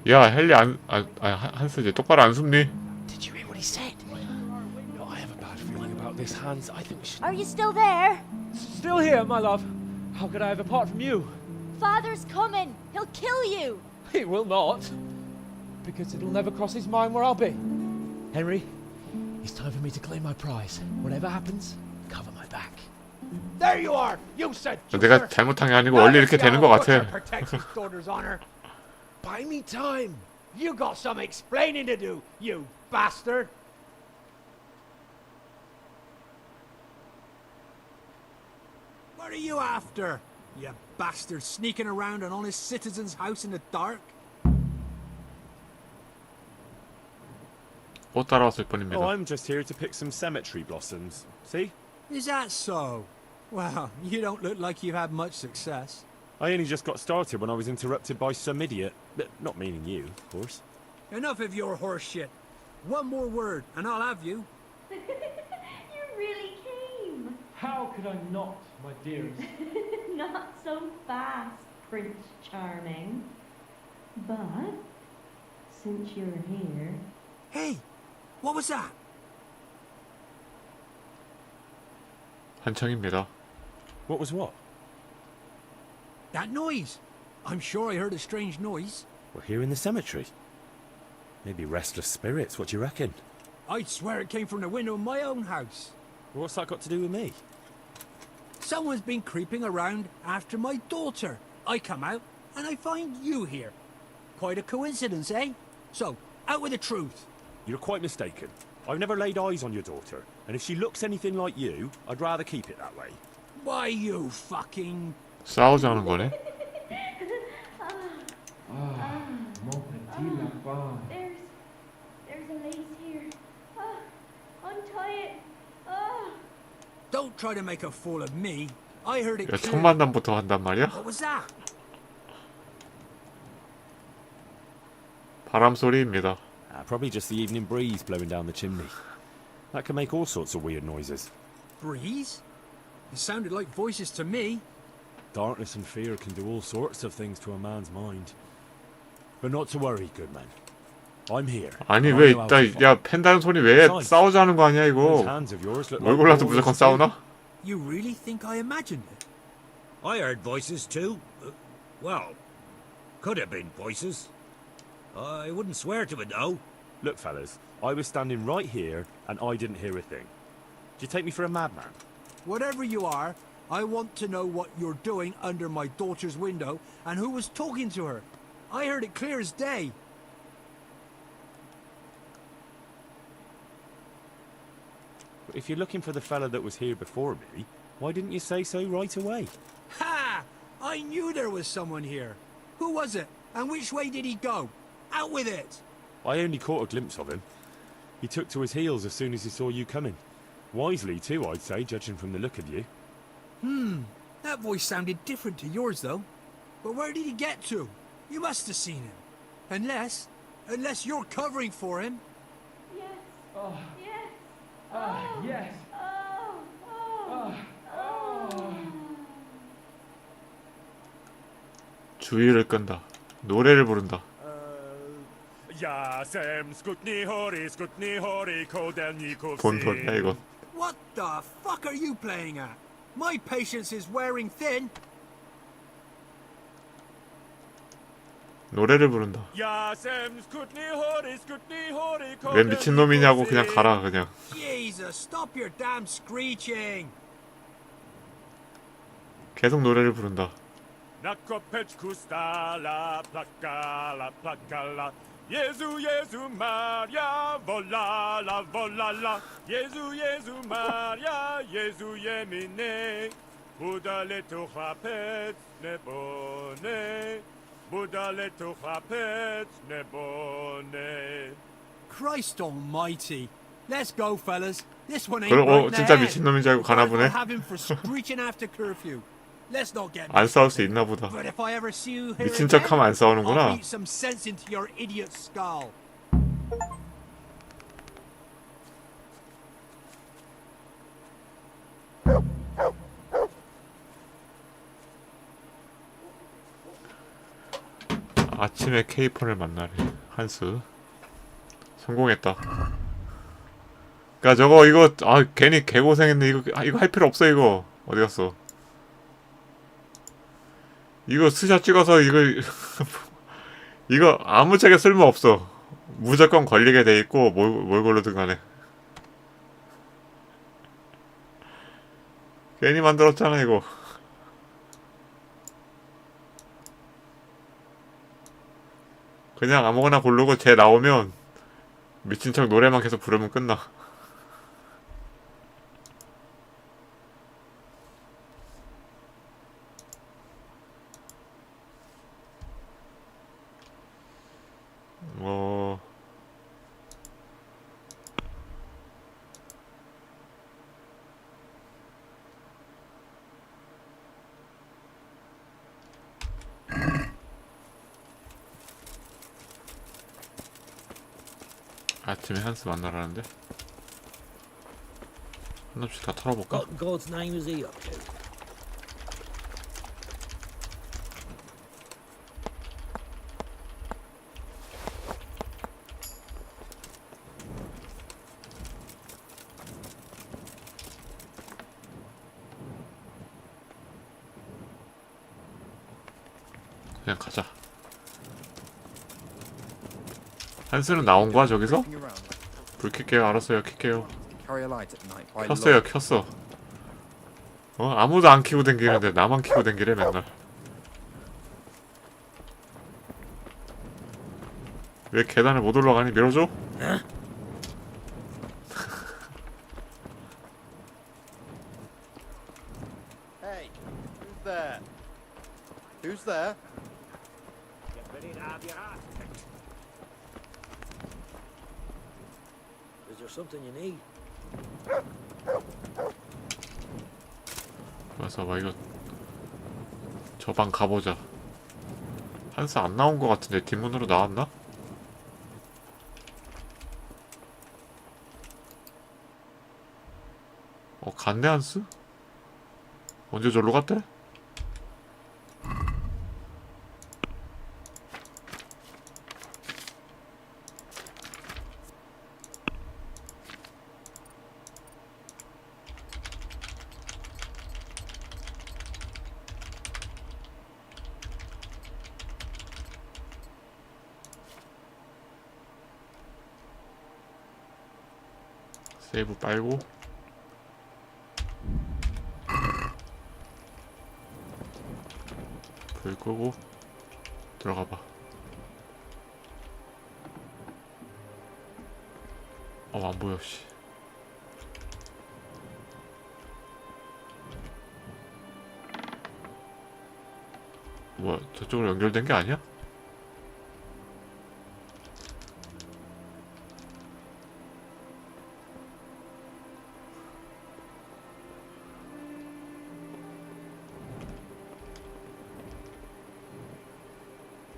야 헬리 한스 이제 똑바로 안 숨니? Did you hear what he said? I have a bad feeling about this, Hans. I think we should. Are you still there? Still here, my love. How could I have apart from you? Father's coming! He'll kill you! He will not. Because it'll never cross his mind where I'll be. Henry, it's time for me to claim my prize. Whatever happens, cover my back. There you are! You said 내가 잘못한 게 아니고 원래 이렇게 되는 것 같아. protect his daughter's honor. Buy me time. You got some explaining to do, you bastard. What are you after? You bastard sneaking around an honest citizen's house in the dark? 못 따라왔을 뿐입니다. Oh, I'm just here to pick some cemetery blossoms. See? Is that so? Well, you don't look like you've had much success. I only just got started when I was interrupted by some idiot. Not meaning you, of course. Enough of your horse shit. One more word, and I'll have you. You really came. How could I not, my dearest? Not so fast, Prince Charming. But Since you're here... Hey, what was that? 한창입니다. What was what? That noise. I'm sure I heard a strange noise. We're here in the cemetery. Maybe restless spirits, what do you reckon? I'd swear it came from the window of my own house. What's that got to do with me? Someone's been creeping around after my daughter. I come out and I find you here. Quite a coincidence, eh? So, out with the truth. You're quite mistaken. I've never laid eyes on your daughter, and if she looks anything like you, I'd rather keep it that way. Why, you fucking... 싸우자는 거네. There's a lace here. Untie it. Don't try to make a fool of me. I heard it 야, 첫 clearly. 만남부터 한단 말이야? What was that? 바람 소리입니다. Probably just the evening breeze blowing down the chimney. That can make all sorts of weird noises. Breeze? It sounded like voices to me. Darkness and fear can do all sorts of things to a man's mind. But not to worry, good man. I'm here. 아니 왜 야 팬다는 소리 왜 싸우자는 거 아니야 이거? 뭘 골라도 무조건 싸우나? You really think I imagined it? I heard voices too. Well, could have been voices. I wouldn't swear to it though. Look, fellas, I was standing right here and I didn't hear a thing. Do you take me for a madman? Whatever you are, I want to know what you're doing under my daughter's window and who was talking to her. I heard it clear as day. If you're looking for the fella that was here before me, why didn't you say so right away? Ha! I knew there was someone here. Who was it? And which way did he go? Out with it! I only caught a glimpse of him. He took to his heels as soon as he saw you coming. Wisely too, I'd say, judging from the look of you. That voice sounded different to yours, though. But where did he get to? You must have seen him. Unless you're covering for him. Yes. Oh. Yes. Yes. 주의를 끈다. 노래를 부른다. 본 소리야 이건. What the fuck are you playing at? My patience is wearing thin. 노래를 부른다. 왜 미친놈이냐고 그냥 가라 그냥. Jesus, stop your damn screeching. 계속 노래를 부른다. Jezu, Jezu Maria, volala, volala. Jezu, Jezu Maria, Jezu Jemine. Buddha leto chapet nebone. Buddha leto chapet nebone. Christ almighty. Let's go, fellas. This one ain't 그럼 right 진짜 now. 미친놈인 줄 알고 가나 보네. Have him for screeching after curfew. Let's not get 안 싸울 수 있나 보다. But if I ever see you here 미친 again, 척하면 안 싸우는구나. I'll beat some sense into your idiot skull. 아침에 케이폰을 만나래. 한스. 성공했다. 그니까 저거 이거 괜히 개고생했네. 이거 할 필요 없어 이거. 어디 갔어? 이거 스샷 찍어서 이거 아무 책에 쓸모 없어. 무조건 걸리게 돼 있고 뭘 걸르든 간에. 괜히 만들었잖아 이거. 그냥 아무거나 고르고 쟤 나오면 미친 척 노래만 계속 부르면 끝나. 아침에 한스 만나라는데? 한 놈씩 다 털어볼까? What in God's name is he up to? 그냥 가자. 한스는 나온 거야 저기서? 불 켤게요. 알았어요. 켤게요. 켰어요. 켰어. 아무도 안 키고 댕기는데 나만 키고 댕기래 맨날. 왜 계단을 못 올라가니? 밀어줘? Hey, who's there? Who's there? Is there something you need? 그래서 막 이거 저 방 가보자. 한스 안 나온 거 같은데 뒷문으로 나왔나? 갔네 한스? 언제 절로 갔대? 세이브 빨고 불 끄고 들어가봐. 안 보여 씨. 뭐야 저쪽으로 연결된 게 아니야?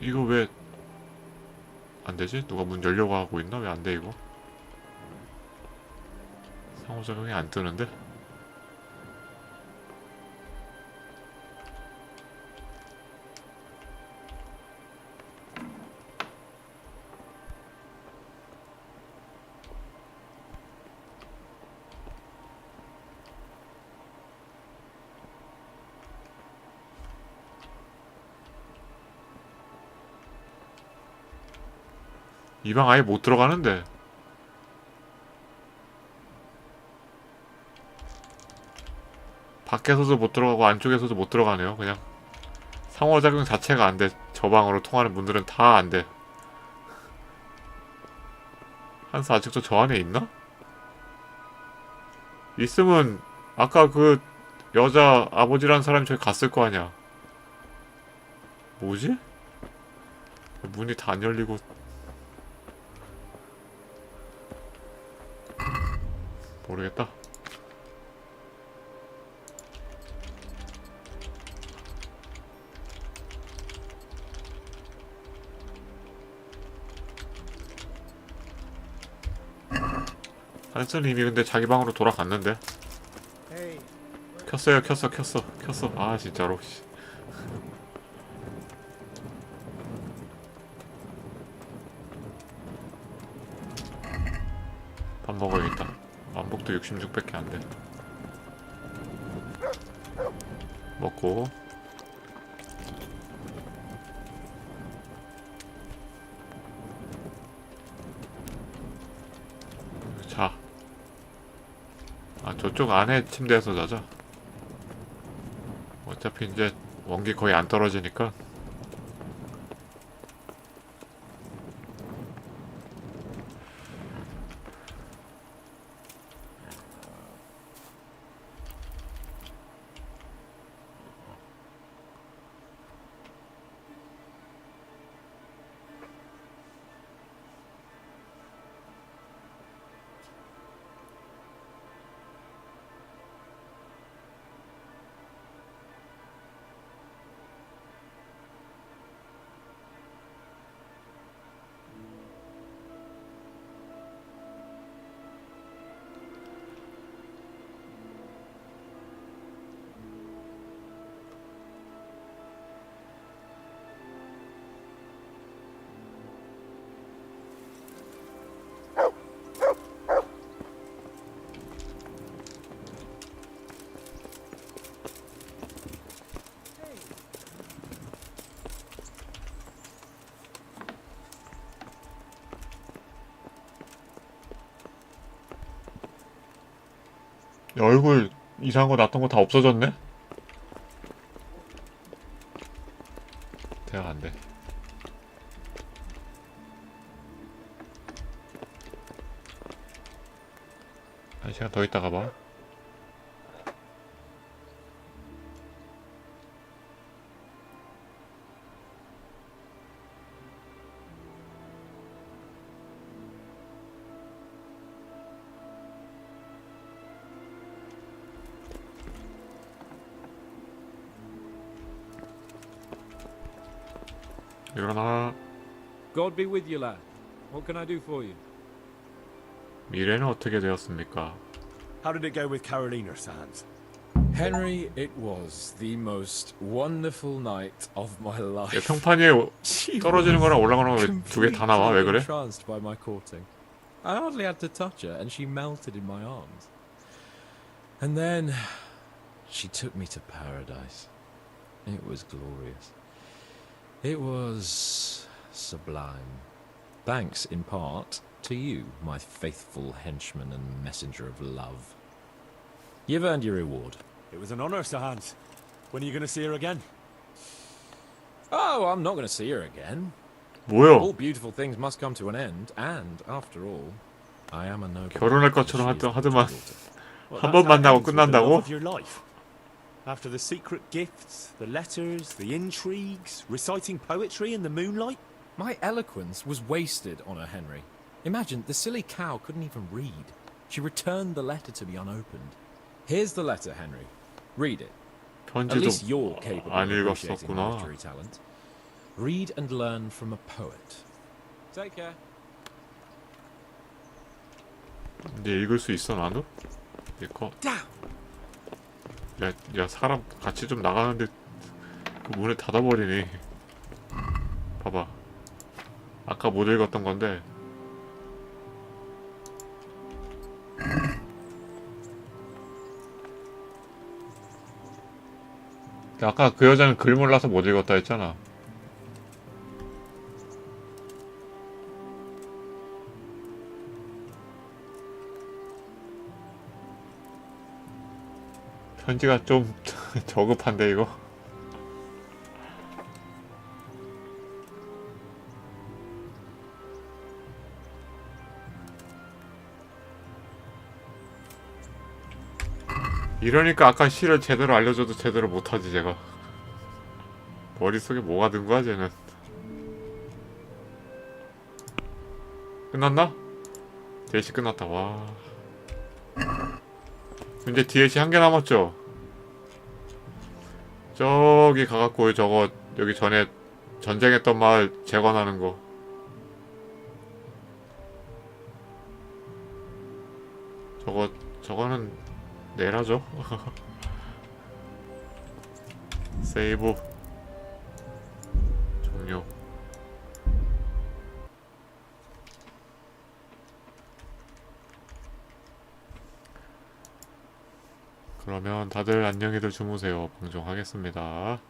이거 왜 안되지? 누가 문 열려고 하고 있나? 왜 안돼 이거? 상호작용이 안 뜨는데? 이 방 아예 못 들어가는데. 밖에서도 못 들어가고 안쪽에서도 못 들어가네요. 그냥 상호작용 자체가 안 돼. 저 방으로 통하는 문들은 다 안 돼. 한스 아직도 저 안에 있나? 있으면 아까 그 여자 아버지라는 사람이 저기 갔을 거 아니야. 뭐지? 문이 다 안 열리고. 모르겠다. 한스는 이미 근데 자기 방으로 돌아갔는데. 켰어요. 켰어. 아 진짜로. 밥 먹어야겠다. 왕복도 66밖에 안 돼. 먹고 자. 저쪽 안에 침대에서 자자. 어차피 이제 원기 거의 안 떨어지니까. 얼굴 이상한 거 났던 거 다 없어졌네? 대화 안 돼. 한 시간 더 있다가 봐. 일어나. God be with you, lad. What can I do for you? 미래는 어떻게 되었습니까? How did it go with Carolina, Sans? Henry, it was the most wonderful night of my life. 평판이 떨어지는 거랑 올라가는 거 두 개 다 나와. 왜 그래? Entranced by my courting. I hardly had to touch her, and she melted in my arms. And then she took me to paradise. It was glorious. It was sublime. Thanks, in part, to you, my faithful henchman and messenger of love. You've earned your reward. It was an honor, Sir Hans. When are you going to see her again? Oh, I'm not going to see her again. 뭐요? All beautiful things must come to an end, and, after all, I am a noble. 결혼할 것처럼 하더만 한 번 만나고 끝난다고? After the secret gifts, the letters, the intrigues, reciting poetry in the moonlight? My eloquence was wasted on her, Henry. Imagine, the silly cow couldn't even read. She returned the letter to me unopened. Here's the letter, Henry. Read it. At least you're capable of appreciating my literary talent. Read and learn from a poet. Take care. 이제 읽을 수 있어 나도? 이거. 야 사람 같이 좀 나가는데 그 문을 닫아버리니. 봐봐. 아까 못 읽었던 건데. 아까 그 여자는 글 몰라서 못 읽었다 했잖아. 편지가 좀 저급한데 이거. 이러니까 아까 시를 제대로 알려줘도 제대로 못하지 제가. 머릿속에 뭐가 든 거야 쟤는. 끝났나? DLC 끝났다. 와. 이제 DLC 한 개 남았죠? 저기 가갖고 저거 여기 전에 전쟁했던 마을 재건하는 거. 저거는 내라죠? 세이브 종료. 그러면 다들 안녕히들 주무세요. 방종하겠습니다.